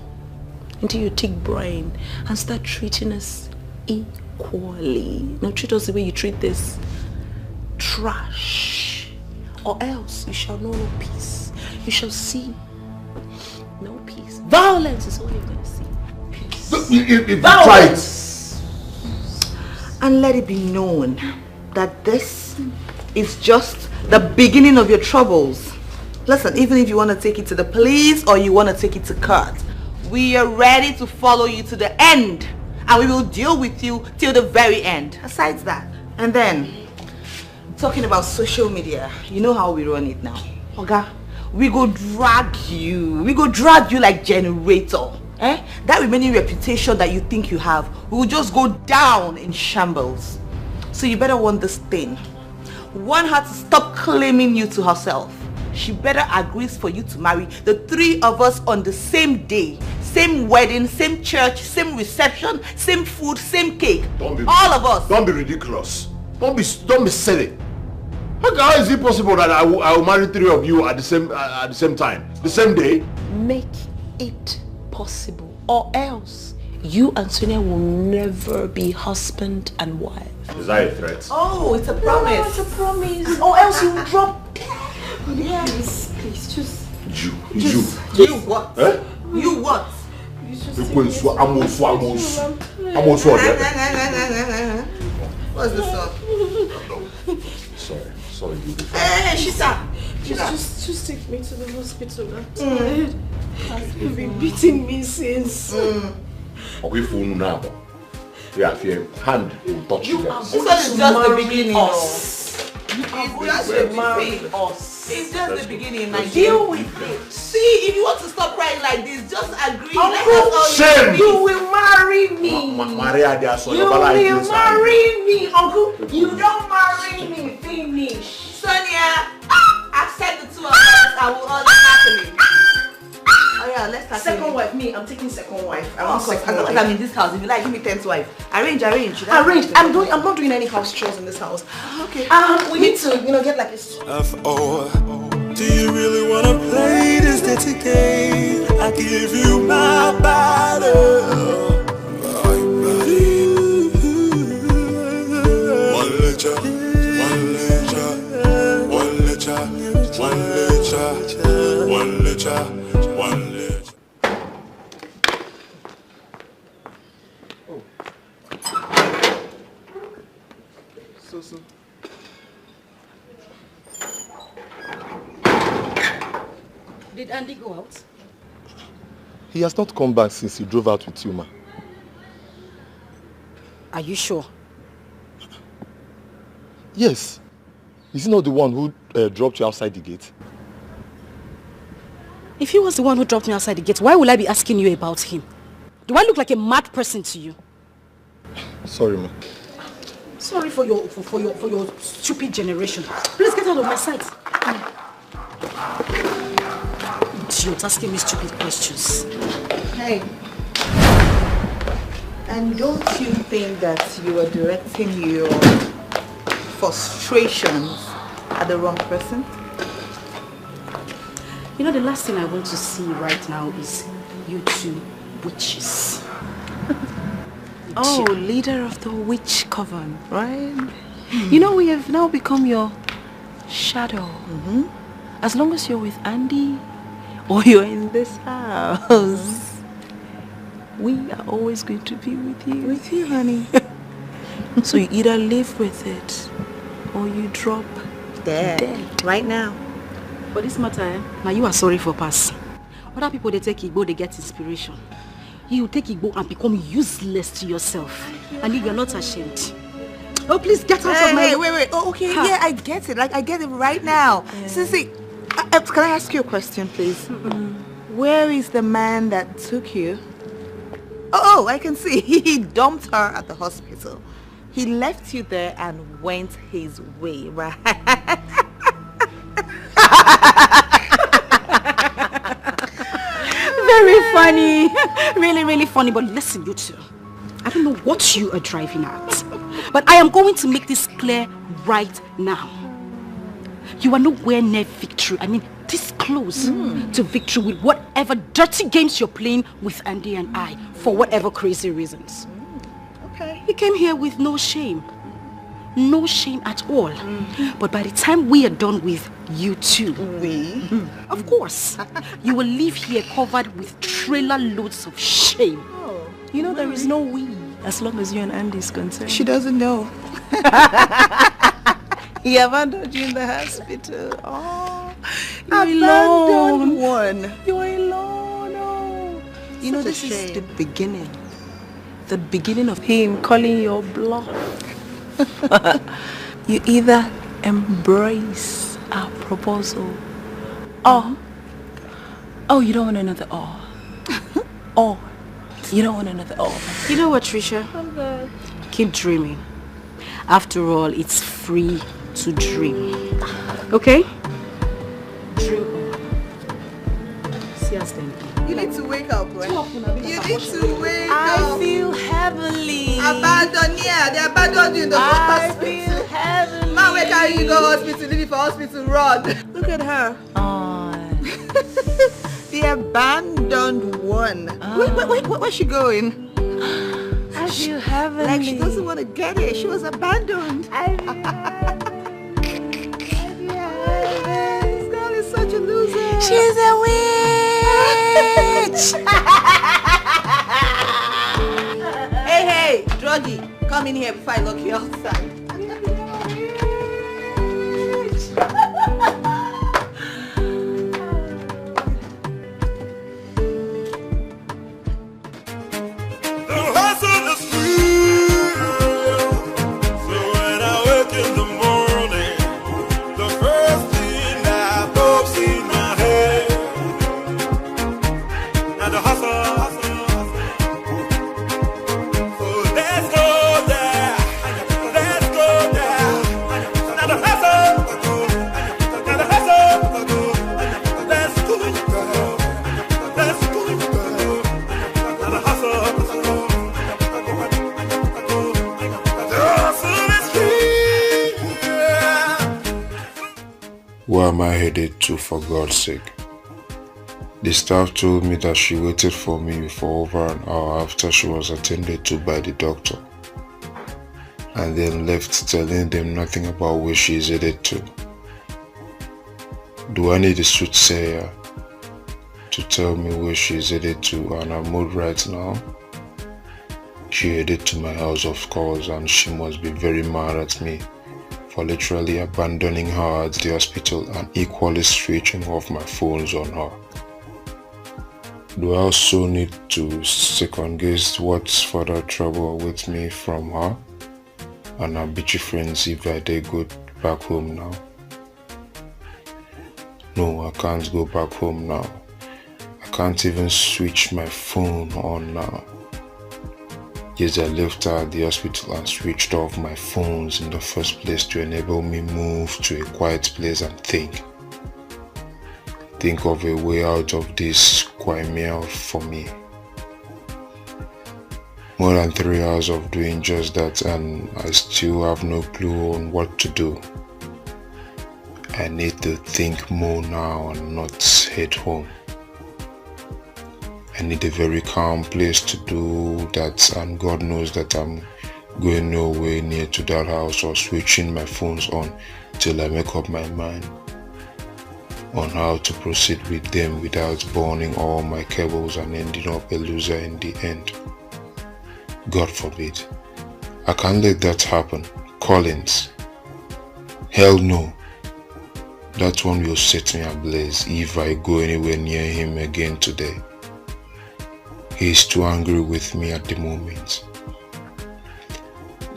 into your thick brain, and start treating us equally. No, treat us the way you treat this trash, or else you shall know no peace. You shall see no peace. Violence is all you're going to see. Peace. Violence. And let it be known that this is just the beginning of your troubles. Listen, even if you want to take it to the police or you want to take it to court, we are ready to follow you to the end, and we will deal with you till the very end. Aside that, and then talking about social media, you know how we run it now. Okay? We go drag you like generator. That remaining reputation that you think you have will just go down in shambles. So you better want this thing. Want her to stop claiming you to herself. She better agrees for you to marry the three of us on the same day. Same wedding, same church, same reception, same food, same cake. All of us. Don't be ridiculous. Don't be silly. How is it possible that I will marry three of you at the same time, the same day? Make it possible, or else you and Sonia will never be husband and wife. Is that a threat? Oh, it's a promise. No, it's a promise. Or else you will drop dead. Yes. Please, just... You what? Eh? You what? What's this one? Sorry. Hey, Shita. Just take me to the hospital. I'm tired. You've been beating me since. We phone now. Yeah, if your hand will touch you. This one is just the beginning. It's just the beginning. Deal with it. See, if you want to stop crying like this, just agree. Shame. You will marry me. Maria, they are so you will marry me, uncle. You don't marry me. Finish. Sonia, accept the two of us. I will order happily. Oh yeah, let's start. Second wife, me. I'm taking second wife. I want Second second wife. I'm in this house. If you like, give me 10th wife. Arrange. Arrange. I'm not doing any house chores in this house. Okay. We need to, get like a... F.O. Do you really wanna play this dirty game? I give you my body. One letter. So. Did Andy go out? He has not come back since he drove out with you, ma. Are you sure? Yes. Is he not the one who dropped you outside the gate? If he was the one who dropped me outside the gate, why will I be asking you about him? Do I look like a mad person to you? Sorry, ma. Sorry for your stupid generation. Please get out of my sight. Idiot, asking me stupid questions. Hey. And don't you think that you are directing your frustrations at the wrong person? You know, the last thing I want to see right now is you two witches. Oh, leader of the witch coven, right? You know, we have now become your shadow. As long as you're with Andy or you're in this house, we are always going to be with you. With you, honey. So you either live with it or you drop dead. Right now. For this matter, now you are sorry for pass. Other people, they take Igbo, they get inspiration. You take Igbo and become useless to yourself. And you are not ashamed. Oh, please get out of my... Hey, wait. Oh, okay, yeah, I get it. Like, I get it right now. Yeah. Sissy, can I ask you a question, please? Where is the man that took you? Oh, I can see. He dumped her at the hospital. He left you there and went his way, right? Very funny. Really, really funny. But listen, you two. I don't know what you are driving at. But I am going to make this clear right now. You are nowhere near victory. I mean, this close to victory with whatever dirty games you're playing with Andy and I for whatever crazy reasons. Okay. He came here with no shame. No shame at all. But by the time we are done with you two, of course, you will leave here covered with trailer loads of shame. You know there is no we as long as you and Andy is concerned. She doesn't know. He abandoned you in the hospital. Oh, you're Abandoned alone. one. You're alone. Oh. You know, this is the beginning. The beginning of him calling your bluff. You either embrace our proposal or you don't want another or you don't want another You know what, Trisha? Keep dreaming. After all, it's free to dream. Okay? Dream on. See us then. You need to wake up, right? You need to wake up. I feel heavenly. Abandoned, yeah. They abandoned you in the hospital. I feel heavenly. Man, where can you go hospital? Leave it for hospital, run. Look at her. The abandoned one. Where's she going? I feel heavenly. Like she doesn't want to get it. She was abandoned. This girl is such a loser. She's a witch. Hey, druggie, come in here before I lock you outside. Where am I headed to, for God's sake? The staff told me that she waited for me for over an hour after she was attended to by the doctor, and then left telling them nothing about where she is headed to. Do I need a soothsayer to tell me where she is headed to and her mood right now? She headed to my house, of course, and she must be very mad at me for literally abandoning her at the hospital and equally switching off my phones on her. Do I also need to second guess what's further trouble awaits me from her and her bitchy friends if I dare go back home now? No, I can't go back home now. I can't even switch my phone on now. Yes, I left her at the hospital and switched off my phones in the first place to enable me move to a quiet place and think of a way out of this quagmire for me. More than 3 hours of doing just that and I still have no clue on what to do. I need to think more now and not head home. I need a very calm place to do that, and God knows that I'm going nowhere near to that house or switching my phones on till I make up my mind on how to proceed with them without burning all my cables and ending up a loser in the end. God forbid. I can't let that happen. Collins. Hell no. That one will set me ablaze if I go anywhere near him again today. He is too angry with me at the moment.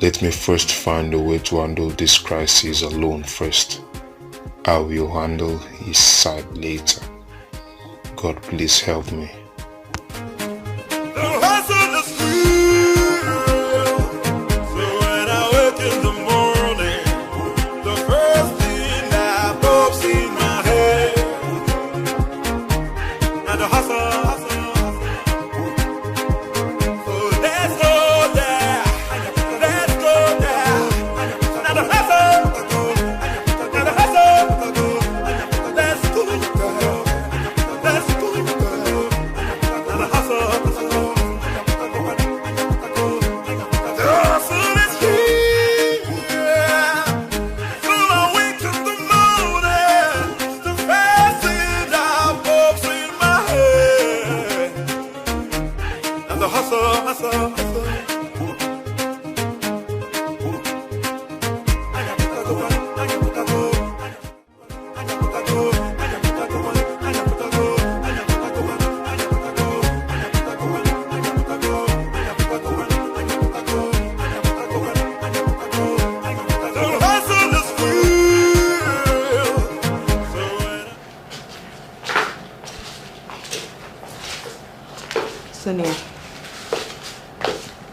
Let me first find a way to handle this crisis alone first. I will handle his side later. God, please help me. Let's go there.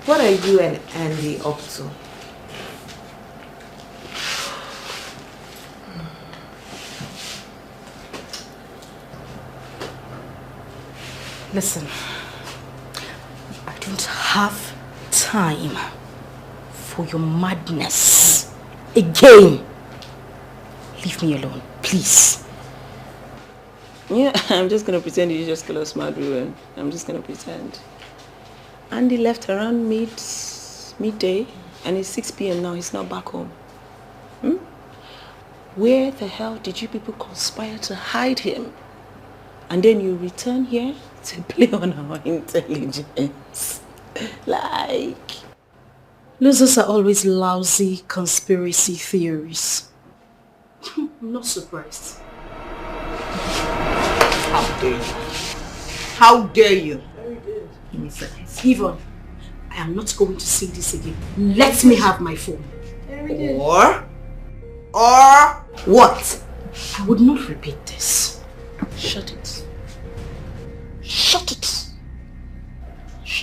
What are you and Andy up to? Listen, I don't have time for your madness again. Leave me alone, please. Yeah, I'm just gonna pretend you just call us mad ruin. I'm just gonna pretend. Andy left around midday and it's 6 p.m. now. He's not back home. Where the hell did you people conspire to hide him? And then you return here to play on our intelligence. Like... Losers are always lousy conspiracy theories. I'm not surprised. How dare you? How dare you? Very good. Yvonne, I am not going to say this again. Let me have my phone. Or what? I would not repeat this. Shut it. Shut it.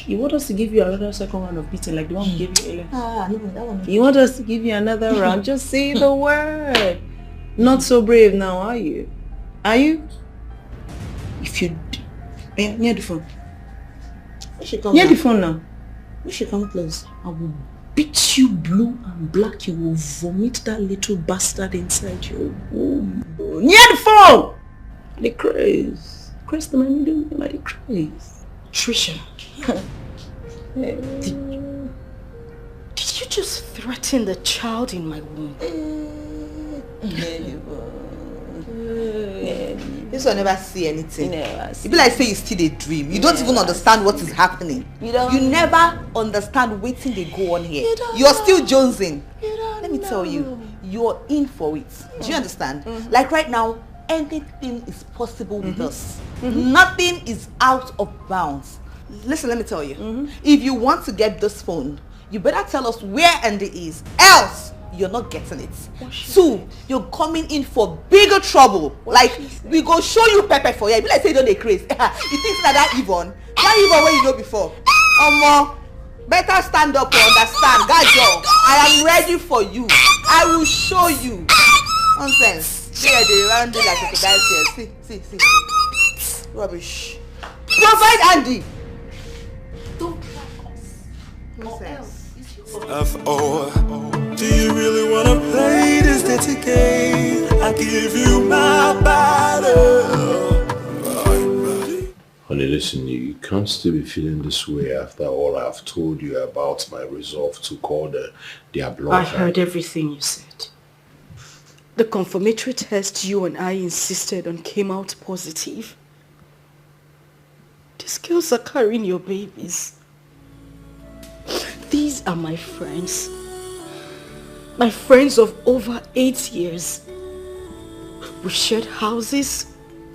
You want us to give you another second round of beating like the one we gave you earlier? No, that one. You want us to give you another round? Just say the word. Not so brave now, are you? Are you? If you... near the phone. Near the phone now. We should come close. I will beat you blue and black. You will vomit that little bastard inside your womb. Near the phone! The craze. Craze the man doing like the craze. Trisha. Did you just threaten the child in my womb? This one never see anything. You be like say you still a dream. You don't even understand what is happening. You never understand what they go on here. You're still jonesing. Let me tell you, you're in for it. Do you understand? Like right now, anything is possible with us. Nothing is out of bounds. Listen, let me tell you. If you want to get this phone, you better tell us where Andy is. Else, you're not getting it. 2, you're coming in for bigger trouble. We go show you pepper for you. You be like say you don't dey craze. You think that Yvonne? That Yvonne where you know before? Better stand up and understand. Gajo, I am ready for you. I will show you. Nonsense. Yeah, they round it like a crocodile here. See. Rubbish. Provide Andy. Don't try us. Nonsense. F.O. Do you really wanna play this dirty game? I give you my battle. Honey, listen, you can't still be feeling this way after all I've told you about my resolve to call their bluff. I heard everything you said. The confirmatory test you and I insisted on came out positive. These girls are carrying your babies. These are my friends. My friends of over 8 years. We shared houses,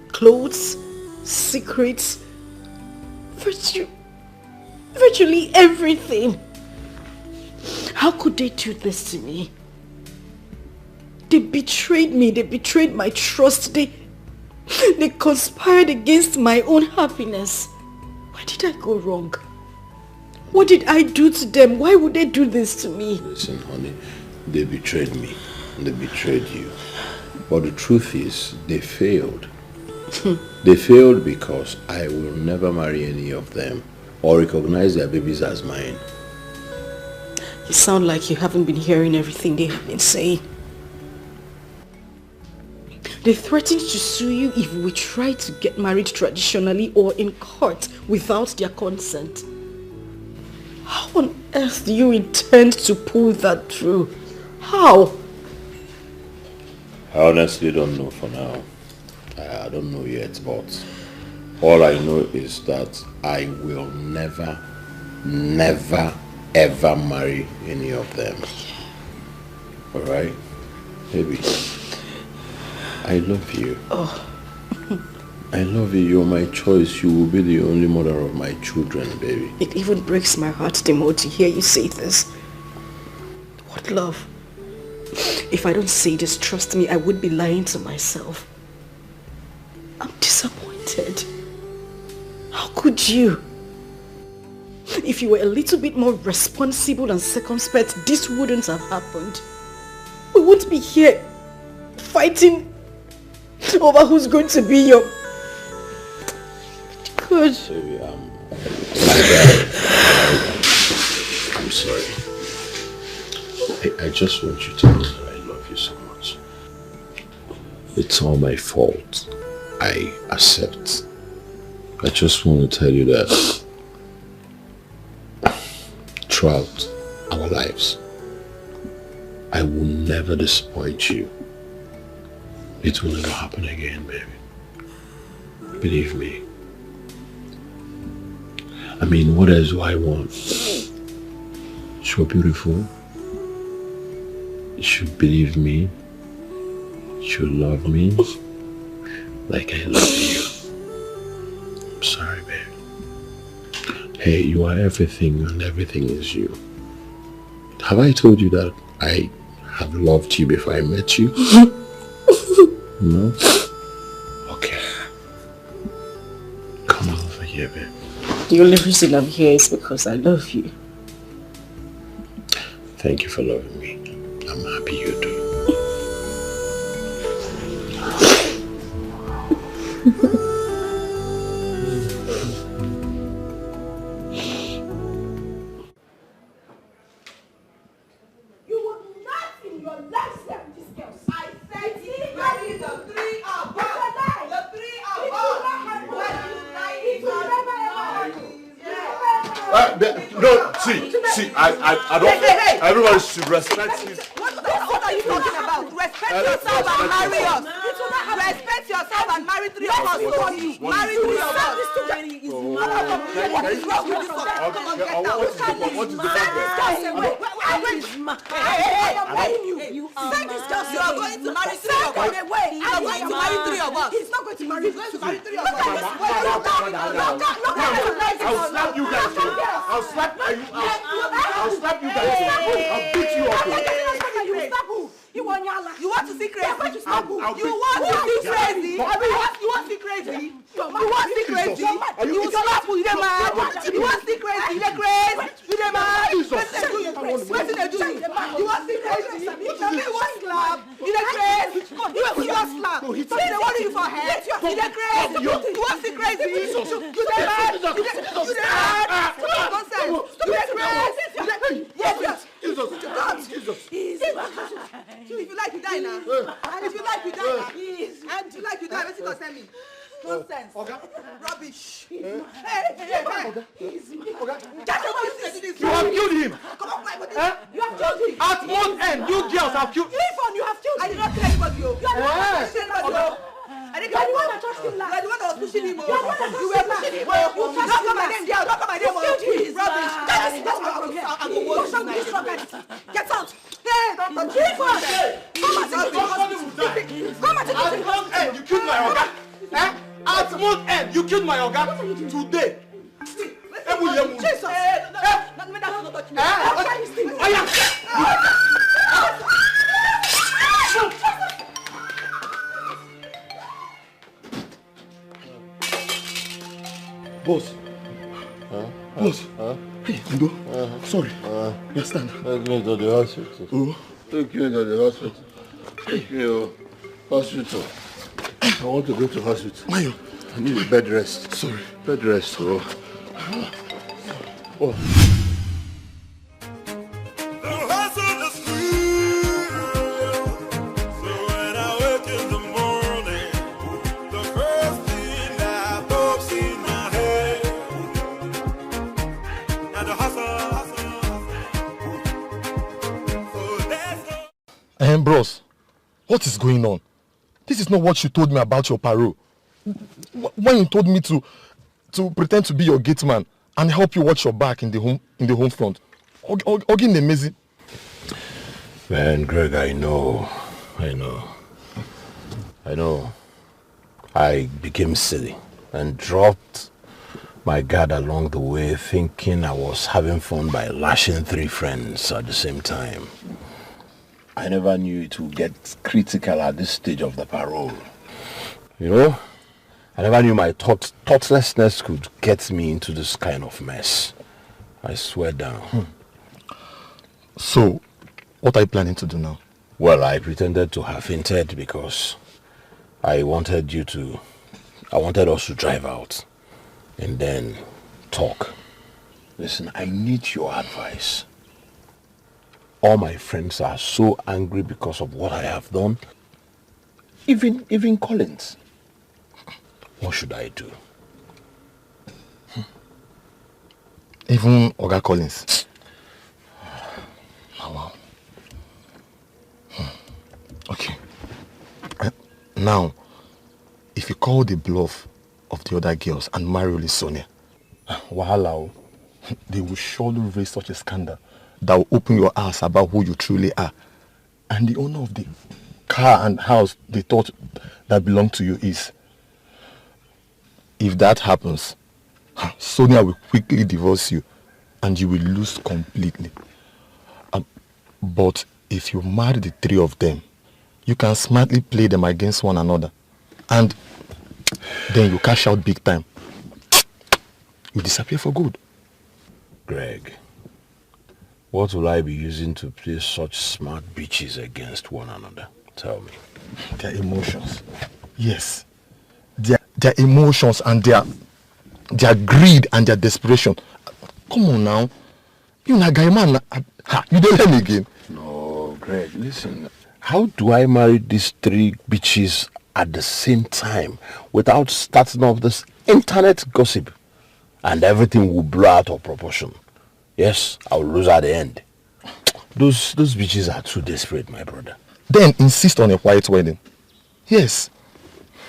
clothes, secrets, virtually everything. How could they do this to me? They betrayed me. They betrayed my trust. They conspired against my own happiness. Where did I go wrong? What did I do to them? Why would they do this to me? Listen, honey, they betrayed me. They betrayed you. But the truth is, they failed. They failed because I will never marry any of them or recognize their babies as mine. You sound like you haven't been hearing everything they have been saying. They threatened to sue you if we try to get married traditionally or in court without their consent. How on earth do you intend to pull that through? How? I honestly don't know for now. I don't know yet, but all I know is that I will never, ever marry any of them. Alright? Baby, I love you. I love you. You're my choice. You will be the only mother of my children, baby. It even breaks my heart the more to hear you say this. What love? If I don't say this, trust me, I would be lying to myself. I'm disappointed. How could you? If you were a little bit more responsible and circumspect, this wouldn't have happened. We won't be here fighting over who's going to be your... Good. Baby, I'm sorry. I just want you to know that I love you so much. It's all my fault. I accept. I just want to tell you that throughout our lives, I will never disappoint you. It will never happen again, baby. Believe me. I mean, what else do I want? You're beautiful. You should believe me. You should love me like I love you. I'm sorry, babe. Hey, you are everything and everything is you. Have I told you that I have loved you before I met you? No? Okay. Come over here, babe. The only reason I'm here is because I love you. Thank you for loving me. I'm happy you do. No, see, I don't. Hey. Everybody should respect his. What are you talking about? Respect yourself and marry us. Respect yourself and marry three of us. Marry three of us. What is wrong with this one? Come on, get out. What is the problem? I'm telling you. You are going to marry three of us. You are going to marry three of us. He's not going to marry. He's going to marry three of us. I'll slap you guys. I'll slap you guys. I'll beat you up. You want to see crazy? You want to see crazy? You want to see crazy? You want to see crazy? You slap who? You dey mad? You want to see crazy? You dey crazy? You dey mad? What did they do? You want to see crazy? You want slap? You dey crazy? You want slap? They want you for head? You dey crazy? You want to see crazy? You dey mad? You dey mad? Nonsense! You dey crazy? Yes. If you like, you die now. And if you like, you die now. And if you like, you die. What's it gonna send me? Nonsense. Rubbish. Hey. You have killed him. Come on, play with this. You have killed him. At one end, you girls have killed. You have killed him. I did not kill anybody. You are the one that touched anybody. I didn't kill anyone that touched him last. You are the one that was pushing him. You were pushing him. You touched him. Don't come my name. Rubbish. That's what I'm going to do. Get out. Hey, don't touch him. Come and take it. At one end, you killed my organ. At one end, you killed my organ. Today. Jesus. Let me not touch me. Boss. Boss. Hey, Ndo. Sorry. You stand. Take me to the hospital. Take you to the hospital. Take me to hospital. I want to go to hospital. Mayo. I need a bed rest. Sorry. Bed rest. Oh. Bros, what is going on? This is not what you told me about your parole. When you told me to pretend to be your gate man and help you watch your back in the home front. Ogin amazing. Man, Greg, I know. I became silly and dropped my guard along the way, thinking I was having fun by lashing 3 friends at the same time. I never knew it would get critical at this stage of the parole. You know, I never knew my thoughtlessness could get me into this kind of mess. I swear down. So, what are you planning to do now? Well, I pretended to have fainted because I wanted us to drive out and then talk. Listen, I need your advice. All my friends are so angry because of what I have done. Even Collins. What should I do? Even Oga Collins? Oh, wow. Okay. Now, if you call the bluff of the other girls and marry only Sonia, wahala, they will surely raise such a scandal that will open your eyes about who you truly are. And the owner of the car and house they thought that belonged to you is. If that happens, Sonia will quickly divorce you and you will lose completely. But if you marry the three of them, you can smartly play them against one another. And then you cash out big time. You disappear for good. Greg, what will I be using to play such smart bitches against one another? Tell me. Their emotions. Yes. Their emotions and their greed and their desperation. Come on now. You na guy man. You don't let me again. No, Greg, listen. How do I marry these three bitches at the same time without starting off this internet gossip? And everything will blow out of proportion. Yes, I'll lose at the end. Those bitches are too desperate, my brother. Then insist on a white wedding. Yes.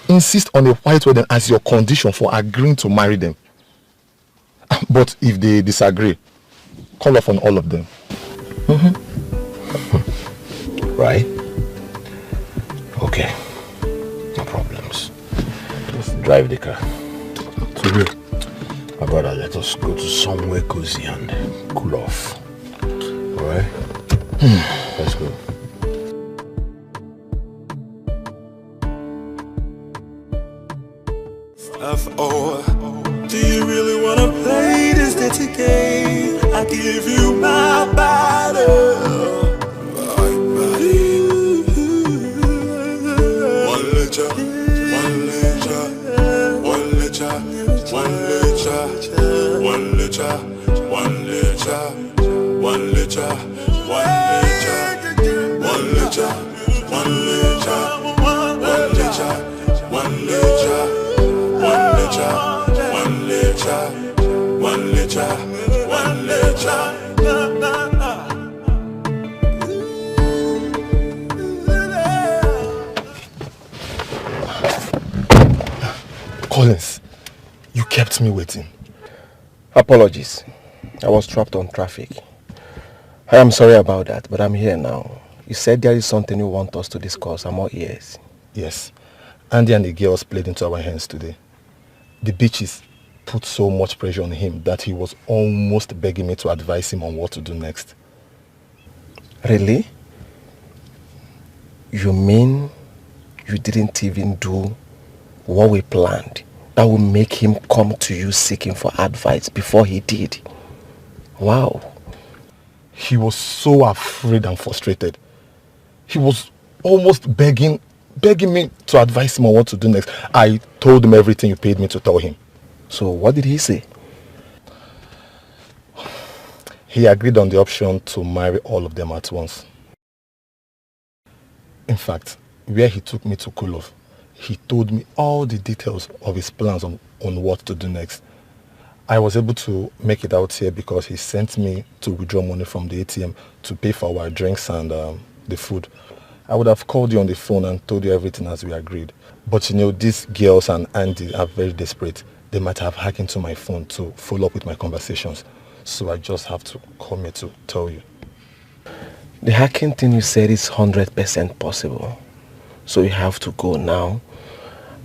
Insist on a white wedding as your condition for agreeing to marry them. But if they disagree, call off on all of them. Right? Okay. No problems. Just drive the car. To where? My brother, let us go to somewhere cozy and cool off. Alright? Let's go. Do you really wanna play this dirty game? I give you my body, my body. One litre, one litre, one litre, one litre, one litre, one litre, one litre, one litre, one litre, one litre, one litre, one litre. One litre, one litre. Collins, you kept me waiting. Apologies. I was trapped on traffic. I am sorry about that, but I'm here now. You said there is something you want us to discuss. I'm all ears. Yes. Andy and the girls played into our hands today. The bitches put so much pressure on him that he was almost begging me to advise him on what to do next. Really? You mean you didn't even do what we planned? That would make him come to you seeking for advice before he did? Wow. He was so afraid and frustrated. He was almost begging me to advise him on what to do next. I told him everything you paid me to tell him. So what did he say? He agreed on the option to marry all of them at once. In fact, where he took me to cool off, he told me all the details of his plans on what to do next. I was able to make it out here because he sent me to withdraw money from the ATM to pay for our drinks and the food. I would have called you on the phone and told you everything as we agreed. But you know, these girls and Andy are very desperate. They might have hacked into my phone to follow up with my conversations. So I just have to come here to tell you. The hacking thing you said is 100% possible. So you have to go now.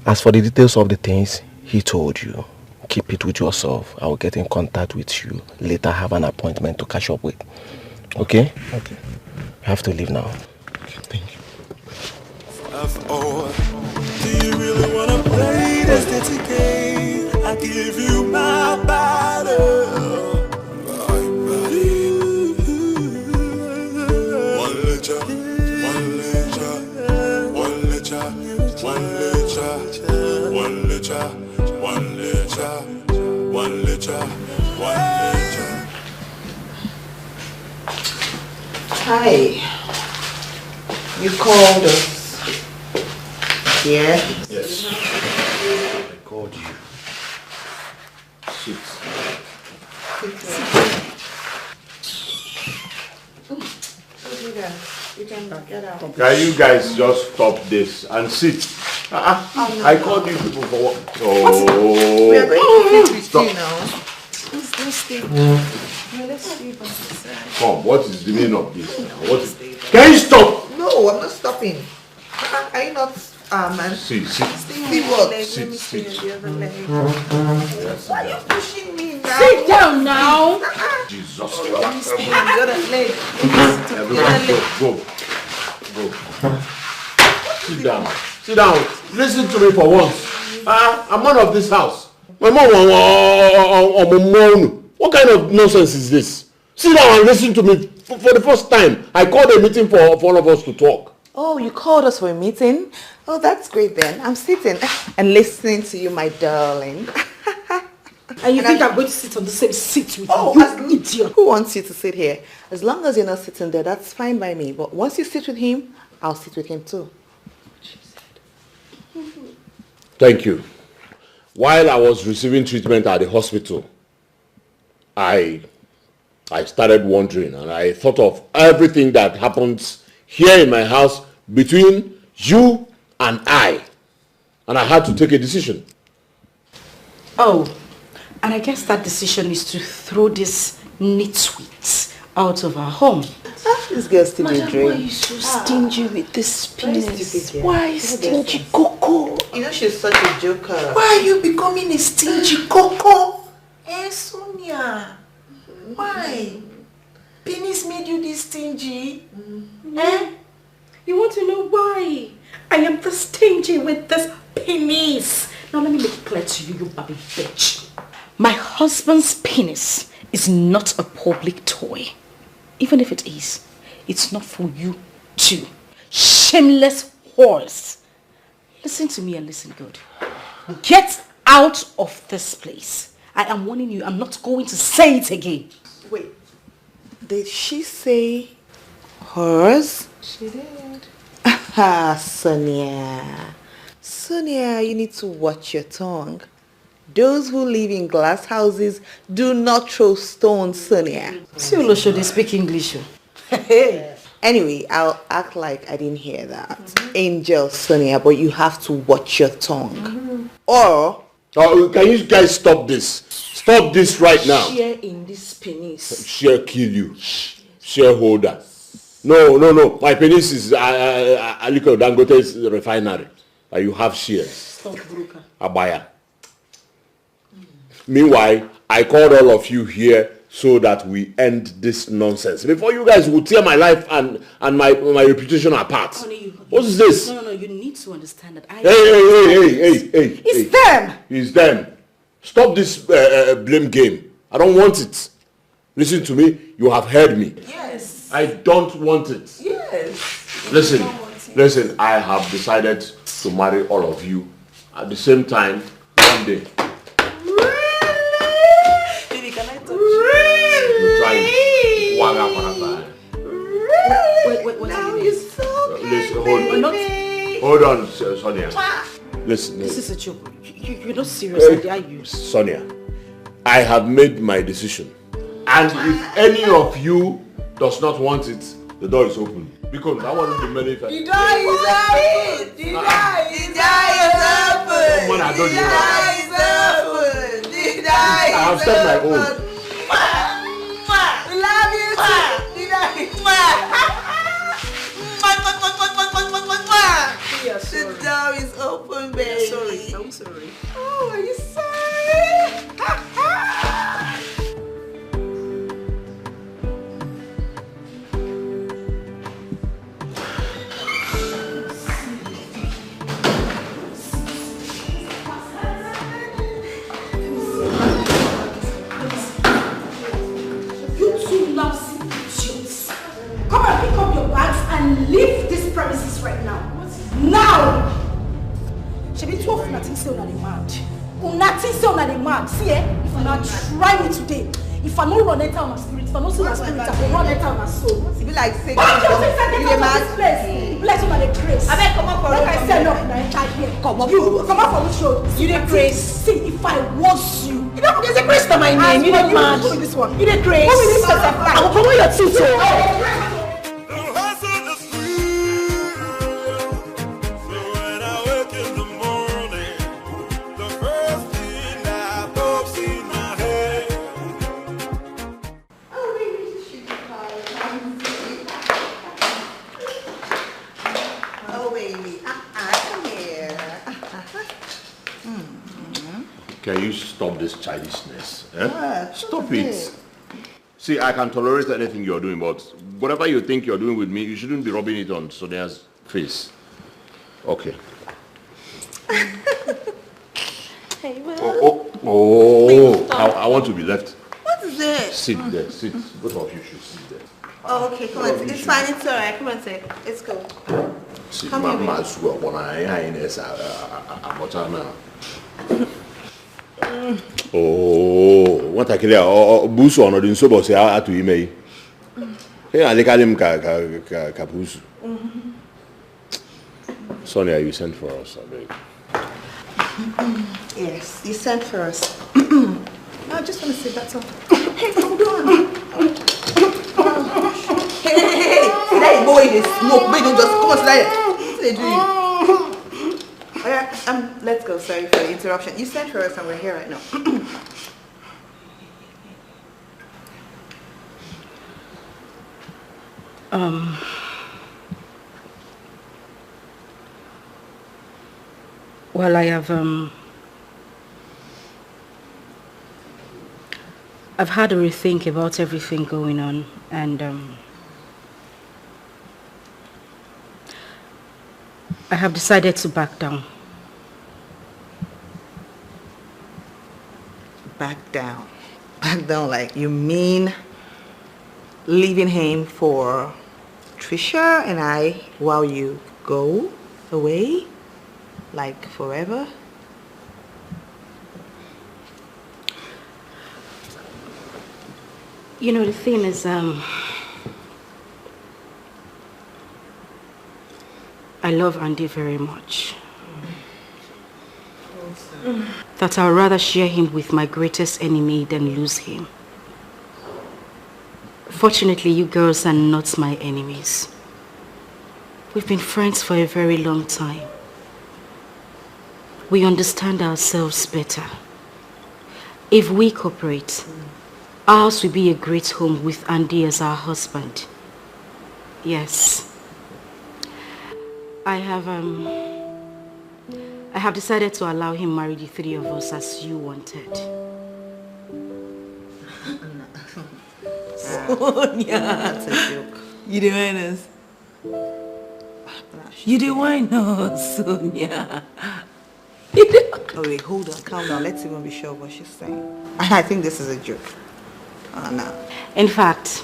As for the details of the things he told you, keep it with yourself. I will get in contact with you later, have an appointment to catch up with. Okay? Okay. You have to leave now. Okay, thank you. Do you really wanna play this dirty game? I give you my body, my Hi. You called us. Yeah? Yes. I called you. Sit. You can get out. Can you guys just stop this and sit? I called you people for what? Oh. We are going to sit with you now. Let's stay. Let's stay by the side. Come, what is the meaning of this? What is... Can you stop? No, I'm not stopping. Are you not, man? Sit. See what? Let me stay on the other leg. Why are you pushing me now? Sit down now. Jesus Let me stay on the other leg. Go. Sit down. Sit down. Listen to me for once. I'm man of this house. My mom, what kind of nonsense is this? Sit down and listen to me. For the first time, I called a meeting for all of us to talk. Oh, you called us for a meeting? Oh, that's great then. I'm sitting and listening to you, my darling. And you think I'm going to sit on the same seat with you, idiot? Who wants you to sit here? As long as you're not sitting there, that's fine by me. But once you sit with him, I'll sit with him too. Thank you. While I was receiving treatment at the hospital, I started wondering, and I thought of everything that happens here in my house between you and I had to take a decision. Oh, and I guess that decision is to throw this nitwit out of our home. This girl still a dream. Why are you so stingy with this penis? Why stingy coco? You know she's such a joker. Why are you becoming a stingy coco? Sonia. Why? Penis made you this stingy? You want to know why? I am the stingy with this penis. Now let me make it clear to you, you baby bitch. My husband's penis is not a public toy. Even if it is, it's not for you too. Shameless whores. Listen to me and listen good. Get out of this place. I am warning you, I'm not going to say it again. Wait, did she say hers? She did. Sonia. Sonia, you need to watch your tongue. Those who live in glass houses do not throw stones, Sonia. Siolo should they speak English? Anyway, I'll act like I didn't hear that. Angel, Sonia, but you have to watch your tongue. Or... can you guys stop this? Stop this right now. Share in this penis. Share kill you. Shareholder. No. My penis is Aliko Dangote's refinery. You have shares. Abaya. Meanwhile, I called all of you here so that we end this nonsense. Before you guys will tear my life and my reputation apart. What is this? No, you need to understand that I... Hey. It's them! It's them. Stop this blame game. I don't want it. Listen to me. You have heard me. Yes. I don't want it. Yes. Listen, I have decided to marry all of you at the same time one day. Baby, can I touch You try Wait, now you're so listen, hold on, Sonia. Listen. This is a joke. You're not serious, are you? Sonia, I have made my decision. And if any of you does not want it, the door is open. Because I want to be many. The door is open! The door is open! I have set my own. We love you too! The door is open, baby. I'm sorry. Oh, are you sorry? Come and pick up your bags and leave this premises right now. Now! She be 12 nothing say on the mad. Nothing say on the mad. See if you not try me today, If I don't run enter on my spirit, if I don't see my spirit, I will run enter on my soul. It be like saying, why don't you say they come to this place? Bless you by the grace. I beg, come up for like I said, no, I enter here. Come up for which road? You the grace. See, if I was you. You know, there's a grace to my name. You the man. You the grace. What will you say? I will promote your tutor. Can you stop this childishness? Eh? Stop it. See, I can tolerate anything you're doing, but whatever you think you're doing with me, you shouldn't be rubbing it on Sonia's face. Okay. Hey, I want to be left. What is it? Sit there, sit. Both of you should sit there. Oh, okay, come on. It's fine, it's alright. Come on, sit. Let's go. See, come my swear, when I'm now. What I clear busu ono din so bo se atu ime. Hey, I call him ka busu. Sonia, you sent for us, I beg. Yes, you sent for us. I just want to say that's all. Hey, hold on. Hey, that boy is smoke. Wait, don't just come on, sit there. What's they doing? Let's go. Sorry for the interruption. You sent for us and we're here right now. Well, I have I've had a rethink about everything going on, and I have decided to back down. Back down? Back down, like you mean leaving him for Trisha and I while you go away? Like forever? You know, the thing is, I love Andy very much. That I'd rather share him with my greatest enemy than lose him. Fortunately, you girls are not my enemies. We've been friends for a very long time. We understand ourselves better. If we cooperate, ours will be a great home with Andy as our husband. Yes. I have decided to allow him marry the three of us as you wanted. Sonia, that's a joke. You didn't whine us. You didn't whine us, Sonia. Oh wait, hold on, calm down. Let's even be sure what she's saying. I think this is a joke. Oh no. In fact,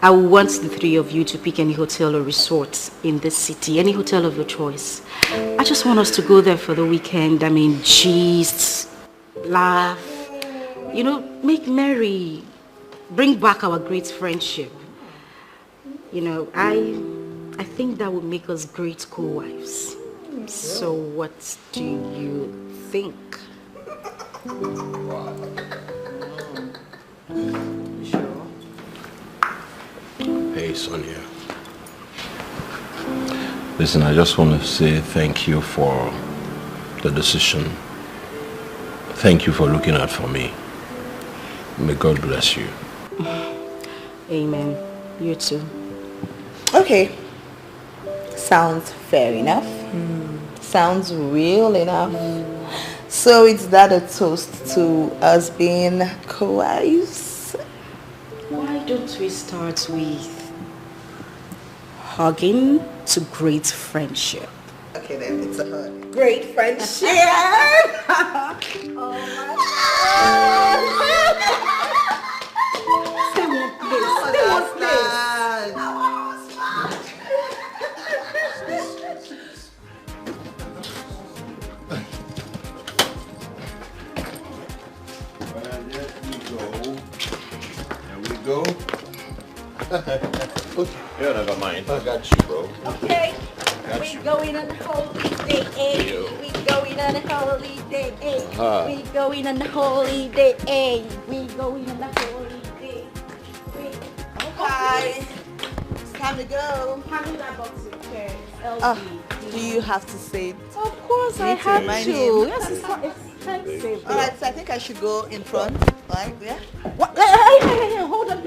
I want the three of you to pick any hotel or resort in this city, any hotel of your choice. I just want us to go there for the weekend. I mean, gist, laugh, you know, make merry, bring back our great friendship. You know, I think that would make us great co-wives. So what do you think? Sure. Hey, Sonia. Listen, I just want to say thank you for the decision. Thank you for looking out for me. May God bless you. Amen. You too. Okay. Sounds fair enough. Sounds real enough. So it's that a toast to us being co-wives? Why don't we start with hugging to great friendship? Okay then, it's a hug. Great friendship! Oh my God! Stay one place. Stay one place. Okay. Yeah, never mind. I got you, bro. Okay. We going on holiday, we going on holiday, we going on holiday, we going on holiday. Okay. It's time to go. Handle that box with care. Do you have to say it? Of course I have to. Yes, it's expensive. Alright, so I think I should go in front. Right? Yeah? What? Hey, hold on.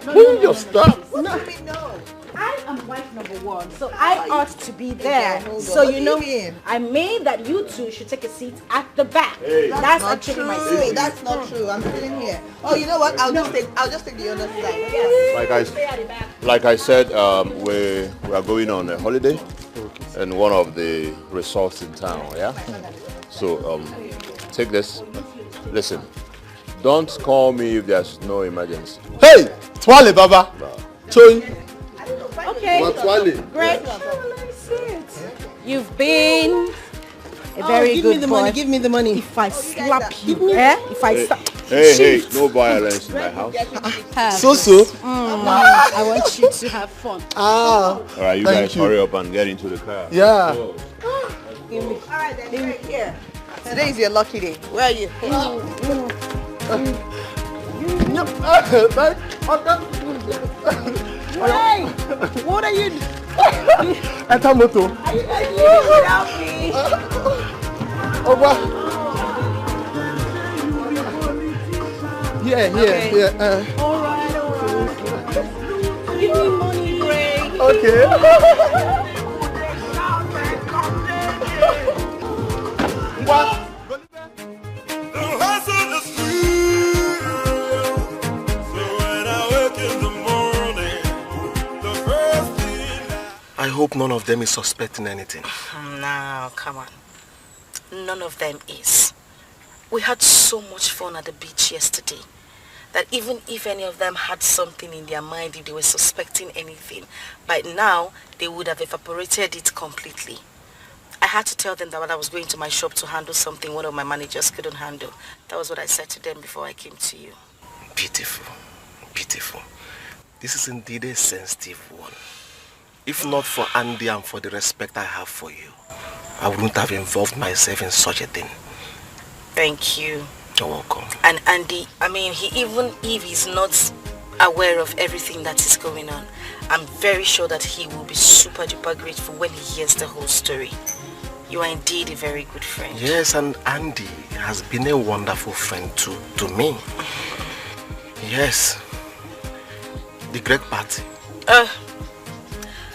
Hold your stuff. What do you mean no? I am wife number one, so I ought to be there. So you know, I mean that you two should take a seat at the back. Hey, that's not actually true. my seat. That's not true. I'm sitting here. Oh, you know what? I'll just take the other side. Yes. Like I said, we are going on a holiday in one of the resorts in town. Yeah. So take this. Listen, don't call me if there's no emergency. Hey, Twale Baba. Choi. Okay. Great. You've been a very good boy. Give me the money. If I slap you, if I slap. Hey, no violence in my house. I want you to have fun. All right, you guys hurry up and get into the car. Yeah. Give me. All right, then right here. Today is your lucky day. Where are you? Hey, what are you doing? Enter moto. Help me. Yeah. All right. Give me money break. Okay. What? I hope none of them is suspecting anything. No, come on. None of them is. We had so much fun at the beach yesterday that even if any of them had something in their mind, if they were suspecting anything, by now they would have evaporated it completely. I had to tell them that when I was going to my shop to handle something one of my managers couldn't handle. That was what I said to them before I came to you. Beautiful. This is indeed a sensitive one. If not for Andy and for the respect I have for you, I wouldn't have involved myself in such a thing. Thank you. You're welcome. And Andy, even if he's not aware of everything that is going on, I'm very sure that he will be super duper grateful when he hears the whole story. You are indeed a very good friend. Yes, and Andy has been a wonderful friend to me. Yes. The Greg party.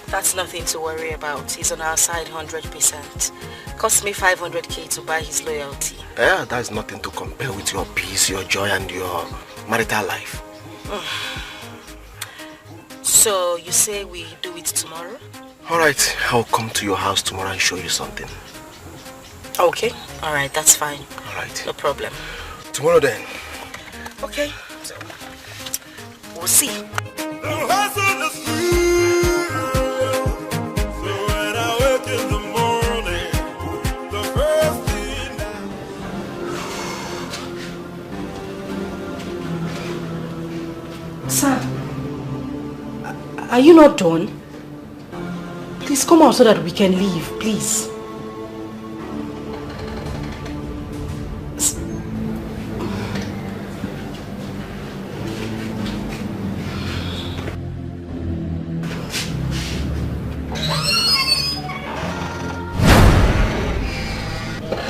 That's nothing to worry about. He's on our side 100%. Cost me 500k to buy his loyalty. Yeah, that's nothing to compare with your peace, your joy and your marital life. So you say we do it tomorrow? Alright, I'll come to your house tomorrow and show you something. Okay, alright, that's fine. Alright. No problem. Tomorrow then. Okay, so we'll see. Sir, are you not done? Please come out so that we can leave, please.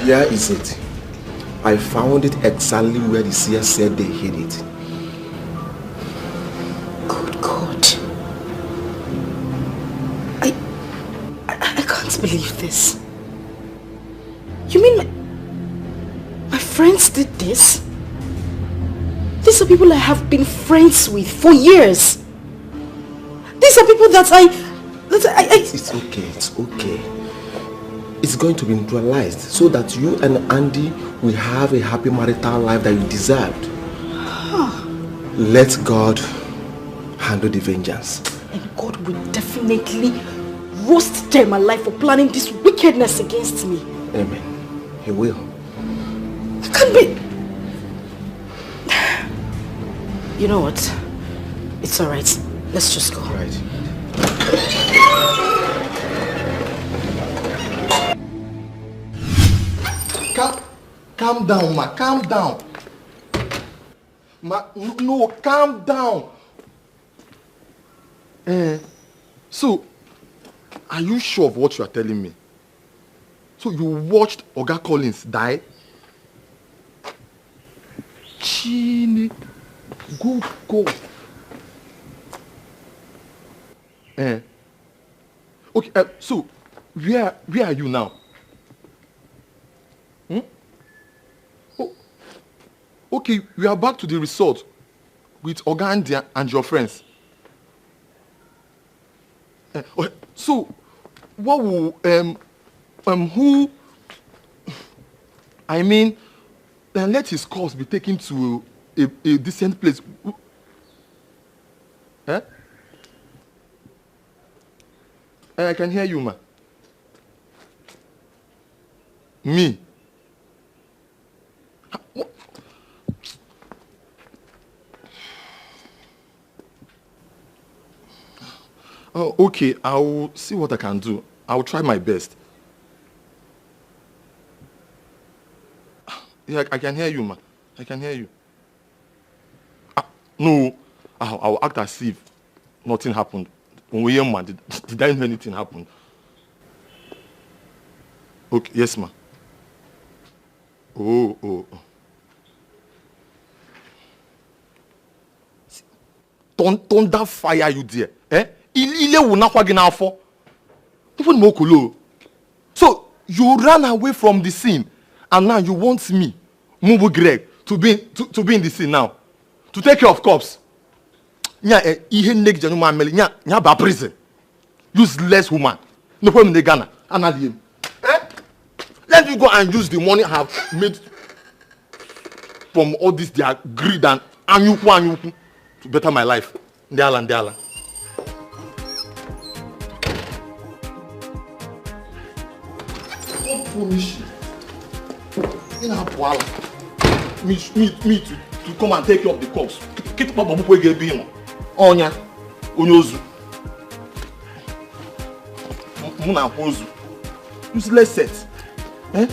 Here is it. I found it exactly where the seer said they hid it. Good God. I can't believe this. You mean my friends did this? These are people I have been friends with for years. These are people that I... It's okay. It's going to be neutralized so that you and Andy will have a happy marital life that you deserved. Let God handle the vengeance. And God will definitely roast them alive for planning this wickedness against me. Amen. He will. I can't be... You know what? It's alright. Let's just go. Right. Calm down, ma. Calm down. Ma, no, calm down. So, are you sure of what you are telling me? So you watched Oga Collins die? Chini. Good God. Okay, so where are you now? Oh, okay, we are back to the resort with Oga and your friends. So, what will who? I mean, then let his corpse be taken to a decent place. I can hear you, ma. Me? What? Oh, okay, I'll see what I can do. I'll try my best. Yeah, I can hear you, ma. I can hear you. No, I'll act as if nothing happened. Did I know anything happen? Okay, yes, ma. Oh. Thunder fire you there. So you ran away from the scene and now you want me, Mubu Greg, to be in the scene now. To take care of cops. Prison. Useless woman. No problem in Ghana. Let me go and use the money I have made from all this their greed and anyuku to better my life. Ndiala. Don't punish you. Me to come and take care of the cops. Onya, Onyozu. Muna Hozu. Useless set.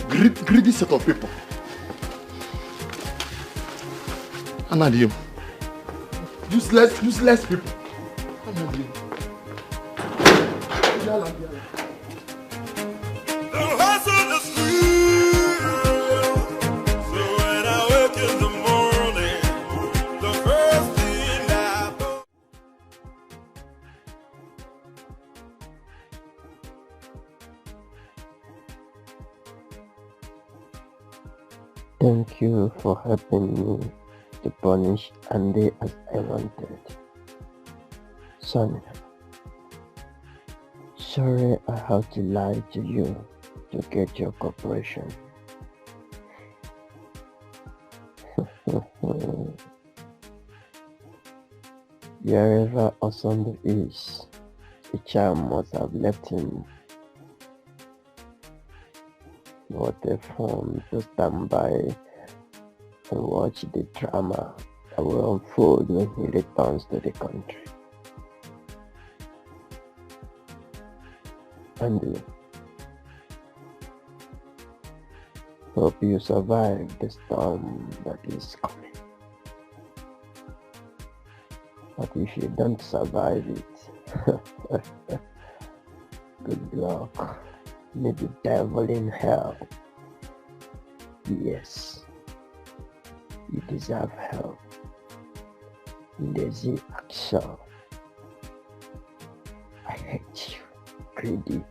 Greedy set of people. Anadium. Useless people. Anadium. Thank you for helping me to punish Andy as I wanted. Sonia, sorry I had to lie to you to get your cooperation. Wherever Osando is, the charm must have left him. What a fun to stand by and watch the drama that will unfold when he returns to the country. Andy, hope you survive the storm that is coming. But if you don't survive it, good luck. May the devil in hell. Yes, you deserve help. Lazy action. I hate you, greedy.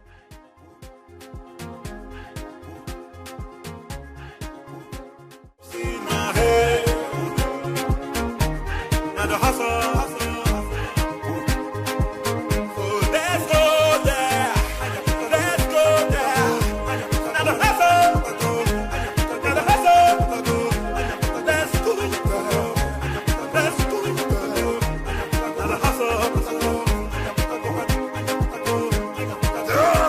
Yeah.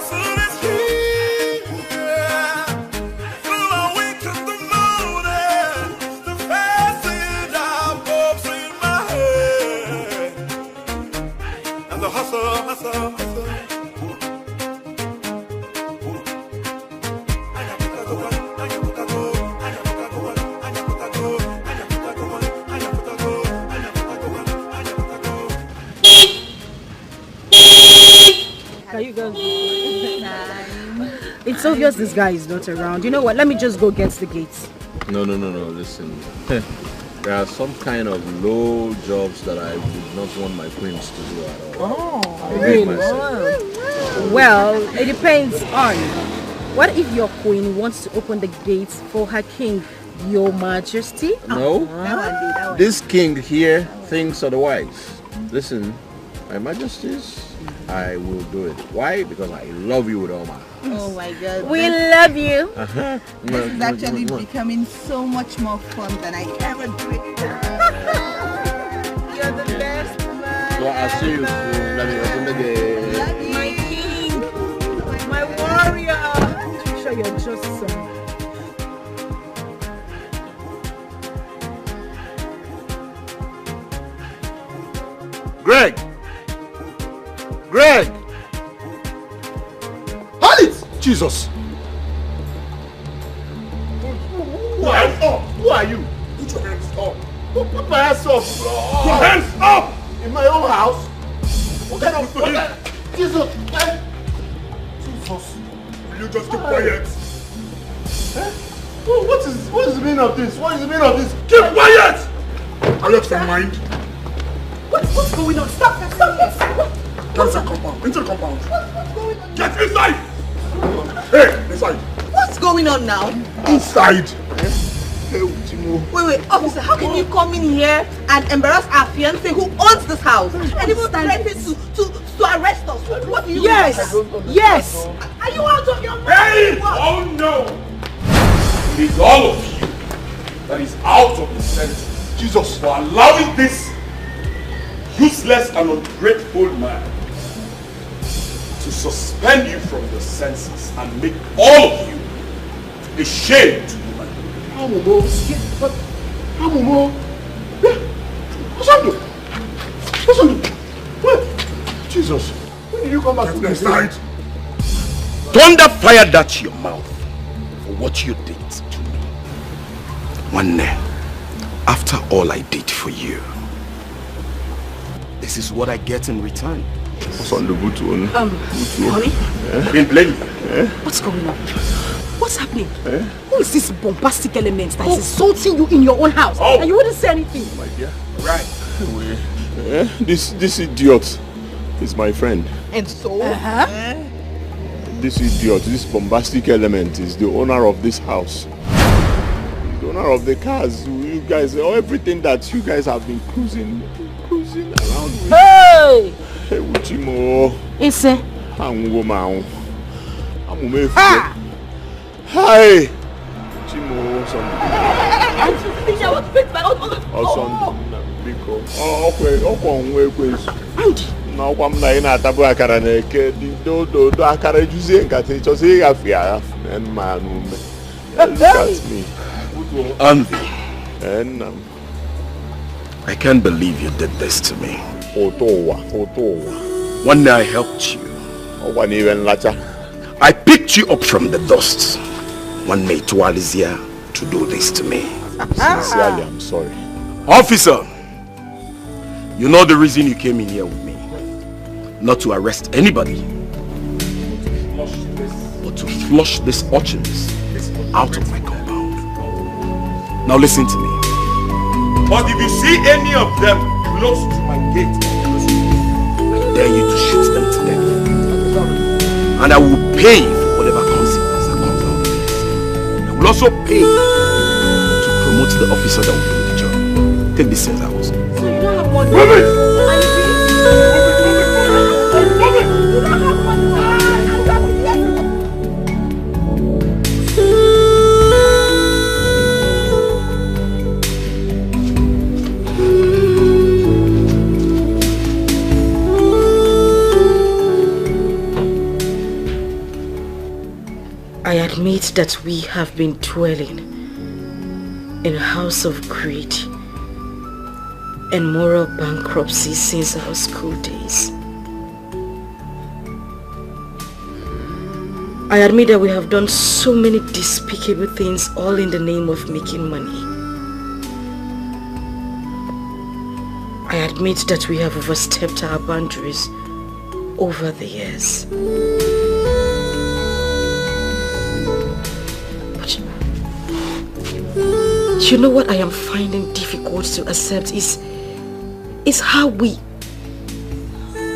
Can you guys It's obvious this guy is not around. You know what? Let me just go get the gates. No. Listen. There are some kind of low jobs that I would not want my queens to do at all. Oh, really? Well, it depends on. What if your queen wants to open the gates for her king, your majesty? No. This king here thinks otherwise. Listen, my majesties, I will do it. Why? Because I love you with all my heart. Oh my God. We love you. This is actually becoming so much more fun than I ever dreamed. You're the best man. Well, I'll see you soon. Let me open the gate. My king. My warrior. I'm sure you're just so. Greg! Hold it! Jesus! Who are you? Put your hands up. Put my hands up. Your hands up! In my own house? What kind of Jesus! Jesus! Will you just keep quiet? What is the meaning of this? What is the meaning of this? Keep quiet! Are you out of your mind? What's going on? Stop this! Get inside the compound. Into the compound. What's going on? Get inside! Hey, inside! What's going on now? Inside! Wait, officer, how can you come in here and embarrass our fiancé who owns this house and even threaten to arrest us? What do you mean? Yes! Are you out of your mind? Hey! Oh no! It is all of you that is out of the senses. Jesus, for allowing this useless and ungrateful man to suspend you from your senses and make all of you ashamed to be like you. Jesus, when did you come back to this side? Thunder fired at your mouth for what you did to me. One day, after all I did for you, this is what I get in return. What's on the boot one? Honey? Been playing. What's going on? What's happening? Who is this bombastic element that is insulting you in your own house? And you wouldn't say anything? My dear. Right. This idiot is my friend. And so? This idiot, this bombastic element is the owner of this house. The owner of the cars. You guys, everything that you guys have been cruising around with. Hey! Hey, Uchimo. Ise. Hi! Uchimo, something. Na ọkwa m na ị na-atabu akara na eke do akara ejuzie nkata ịchọzi ịghafe ya mma n'ume. Look at me. Andy. I can't believe you did this to me. One day I helped you. I picked you up from the dust. One day Tualizia to do this to me. Sincerely, I'm sorry. Officer, you know the reason you came in here with me. Not to arrest anybody, but to flush these urchins out of my compound. Now listen to me. But if you see any of them close to my gate, I dare you to shoot them to death. And I will pay for whatever consequence that comes out of it. I will also pay to promote the officer that will do the job. Take this things out. So you don't have money? Move it! I admit that we have been dwelling in a house of greed and moral bankruptcy since our school days. I admit that we have done so many despicable things all in the name of making money. I admit that we have overstepped our boundaries over the years. But you know what I am finding difficult to accept is how we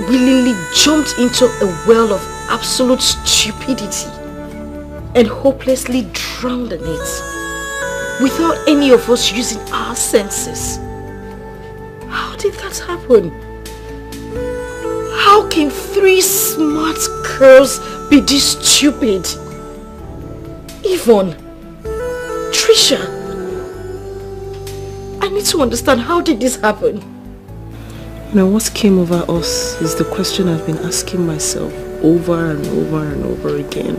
willingly jumped into a well of absolute stupidity and hopelessly drowned in it without any of us using our senses. How did that happen? How can 3 smart girls be this stupid? Yvonne, Trisha, I need to understand, how did this happen? Now, what came over us is the question I've been asking myself over and over and over again.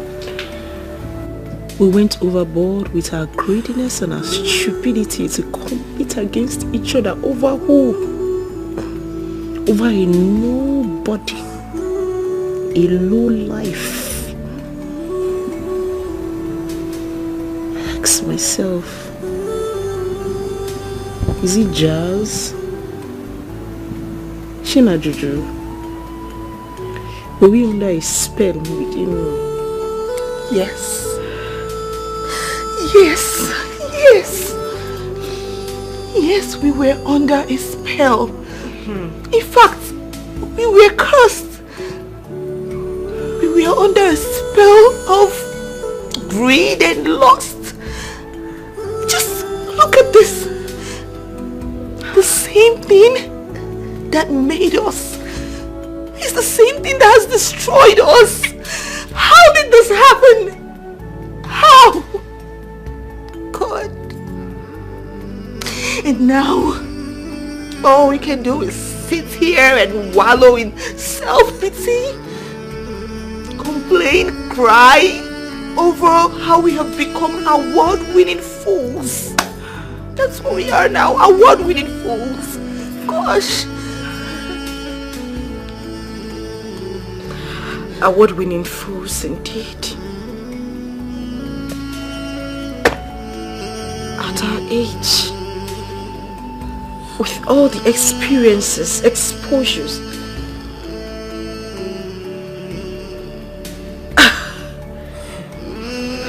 We went overboard with our greediness and our stupidity to compete against each other over who? Over a nobody, a low life. I ask myself, is it jazz? Shina Juju? Were we under a spell we didn't know? Yes. Yes. Yes. Yes, we were under a spell. In fact, we were cursed. We were under a spell of greed and lust. Just look at this. The same thing that made us is the same thing that has destroyed us. How did this happen? How? God. And now, all we can do is sit here and wallow in self-pity, complain, cry over how we have become award-winning fools. That's what we are now, award-winning fools. Gosh. Award-winning fools indeed. At our age, with all the experiences, exposures,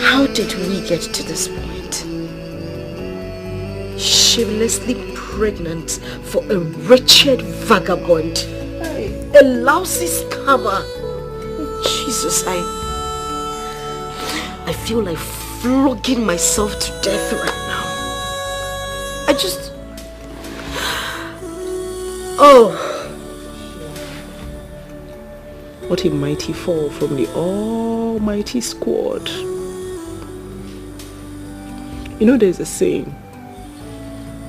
how did we get to this point? Shamelessly pregnant for a wretched vagabond, a lousy scammer. Jesus, I feel like flogging myself to death right now. I just... Oh. What a mighty fall from the almighty squad. You know, there's a saying,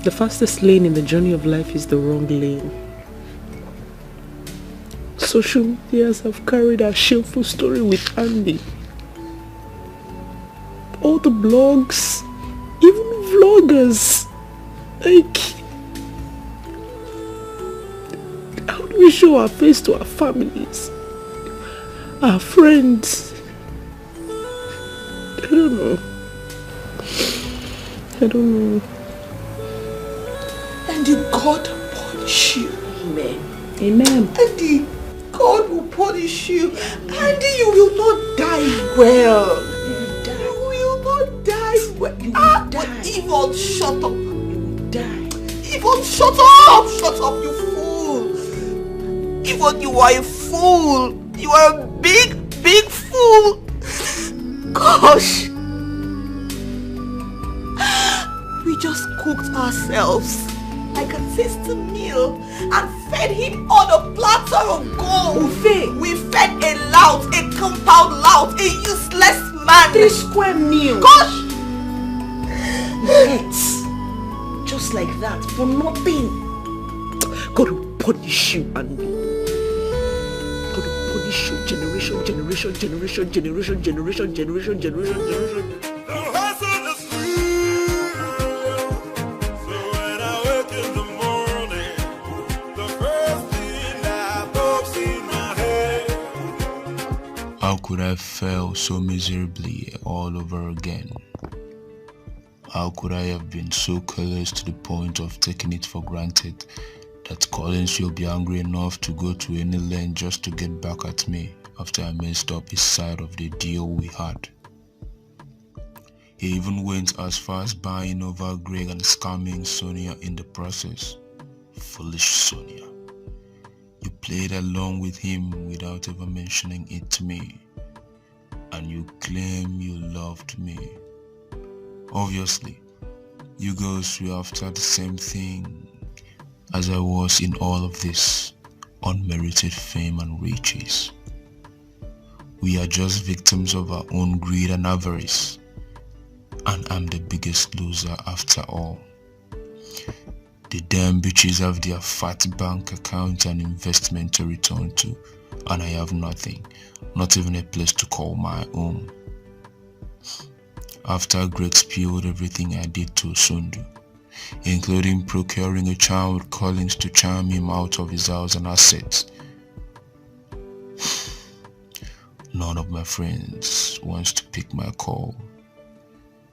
the fastest lane in the journey of life is the wrong lane. Social medias have carried our shameful story with Andy. All the blogs, even vloggers, like, how do we show our face to our families, our friends? I don't know. And the God punish you. Amen. Amen. And the God will punish you. And you will not die well. You will not die well. You will die. But Yvonne, shut up. You will die. Yvonne, shut up. Shut up, you fool. Yvonne, you are a fool. You are a big, big fool. Gosh. We just cooked ourselves like a tasty meal and fed him on a platter of gold. Buffet. We fed a lout, a compound lout, a useless man. 3 square meals. Gosh! Yes. Just like that, for nothing. God will punish you, Andy. God will punish you, generation. How could I fail so miserably all over again? How could I have been so careless to the point of taking it for granted that Collins will be angry enough to go to any length just to get back at me after I messed up his side of the deal we had? He even went as far as buying over Greg and scamming Sonia in the process. Foolish Sonia. You played along with him without ever mentioning it to me. And you claim you loved me. Obviously, you girls were after the same thing as I was in all of this unmerited fame and riches. We are just victims of our own greed and avarice, and I'm the biggest loser after all. The damn bitches have their fat bank account and investment to return to, and I have nothing, not even a place to call my own. After Greg spilled everything I did to Sundu, including procuring a charm with Collins to charm him out of his house and assets, none of my friends wants to pick my call.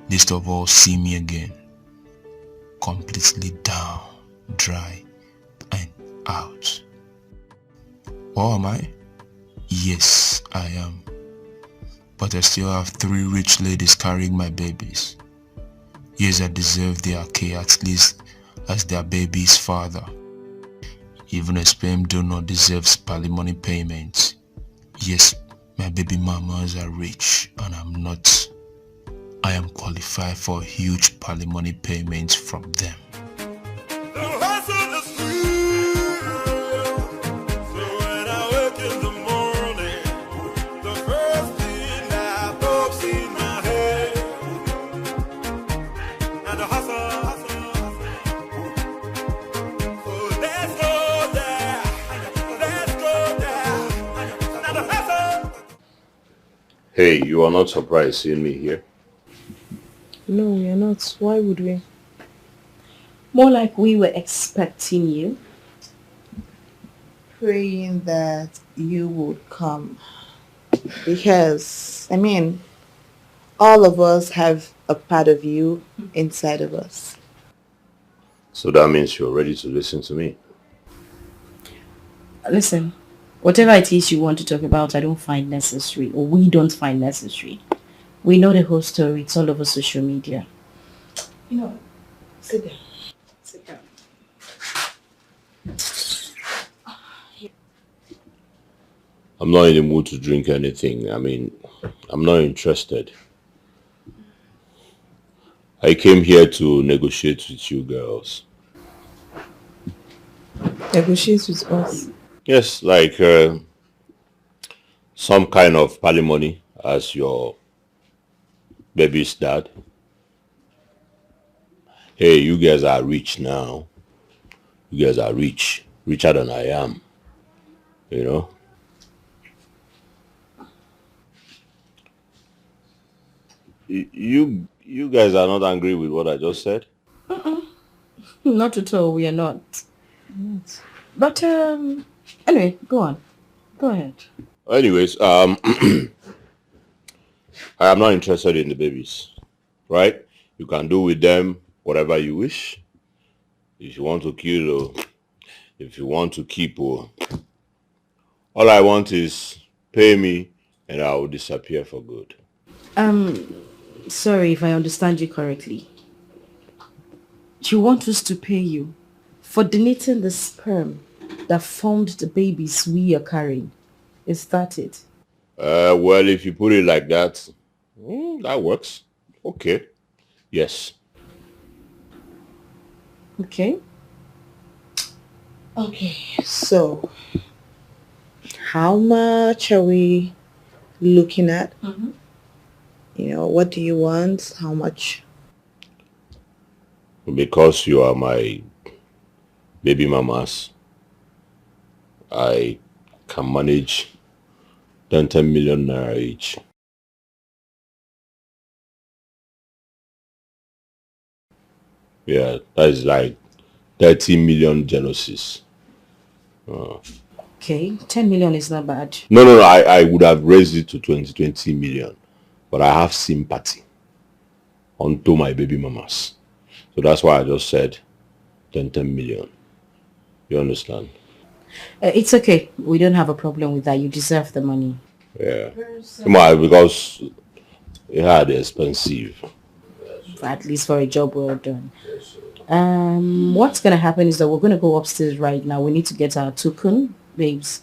Least of all see me again, completely down, dry, and out. What am I? Yes, I am. But I still have 3 rich ladies carrying my babies. Yes, I deserve their care at least as their baby's father. Even a sperm donor deserves palimony payments. Yes, my baby mamas are rich and I'm not. I am qualified for huge palimony payments from them. Hey, you are not surprised seeing me here? No, we are not. Why would we? More like we were expecting you. Praying that you would come. Because, I mean, all of us have a part of you inside of us. So that means you're ready to listen to me. Listen, whatever it is you want to talk about, I don't find necessary, or we don't find necessary. We know the whole story. It's all over social media. You know, sit down. Sit down. I'm not in the mood to drink anything. I mean, I'm not interested. I came here to negotiate with you girls. Negotiate with us? Yes, like some kind of palimony as your baby's dad. Hey, you guys are rich now. You guys are rich. Richer than I am. You know? You guys are not angry with what I just said? Not at all, we are not. But, anyway, go on. Go ahead. Anyways, I am not interested in the babies, right? You can do with them whatever you wish. If you want to kill or if you want to keep or all I want is pay me and I will disappear for good. Sorry if I understand you correctly. You want us to pay you for donating the sperm that formed the babies we are carrying. Is that it? Well, if you put it like that, that works. Okay. Yes. Okay. Okay, so how much are we looking at? You know, what do you want? How much? Because you are my baby mamas, I can manage 10 million naira each. Yeah, that is like 30 million jealousies. okay. 10 million is not bad. No, I would have raised it to 20 million. But I have sympathy onto my baby mamas. So that's why I just said 10 million. You understand? It's okay. We don't have a problem with that. You deserve the money. Yeah. Because it had expensive. At least for a job well done. What's going to happen is that we're going to go upstairs right now. We need to get our token, babes.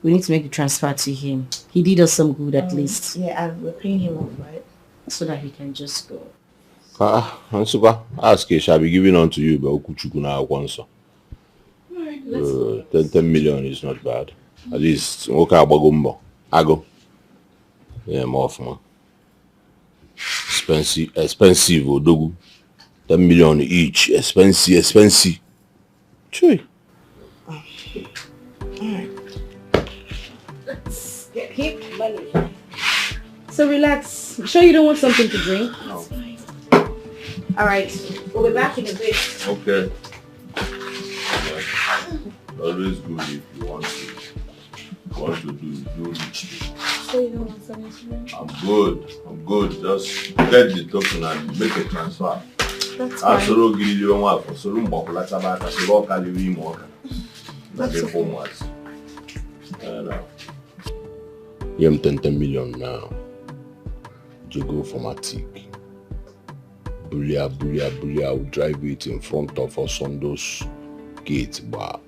We need to make the transfer to him. He did us some good at least. Yeah, and we're paying him off, right? So that he can just go. Ask it shall be given unto you by Okuchukuna Akwanso. 10 million is not bad. At least okay abagumbo. Ago. Yeah, more of man. Expensive odogu. 10 million each. Expensive. Chui. Alright. Let's get him money. So relax. You sure you don't want something to drink? No. Alright. We'll be back in a bit. Okay. Always good if you want to do rich. So you don't want something to drink? I'm good. Just get the token and make a transfer. That's fine. That's okay. You have 10 million now. You go for my tick. Bulia will drive it in front of us on those gates, but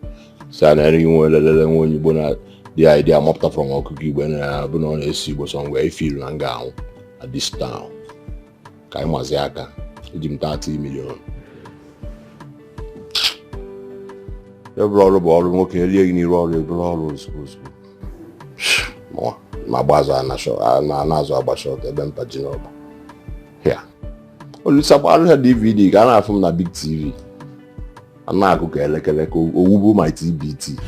when you bona the idea I'm up from our cookie when I've been on a sea was somewhere feel and gown at this town. Kaimazaka, give him 30 million. You're brought okay, you more. My baza na show na nazo abashot eben paginoba. Here. Olusabalu DVD kana from na big TV. I'm not going to go my TBT.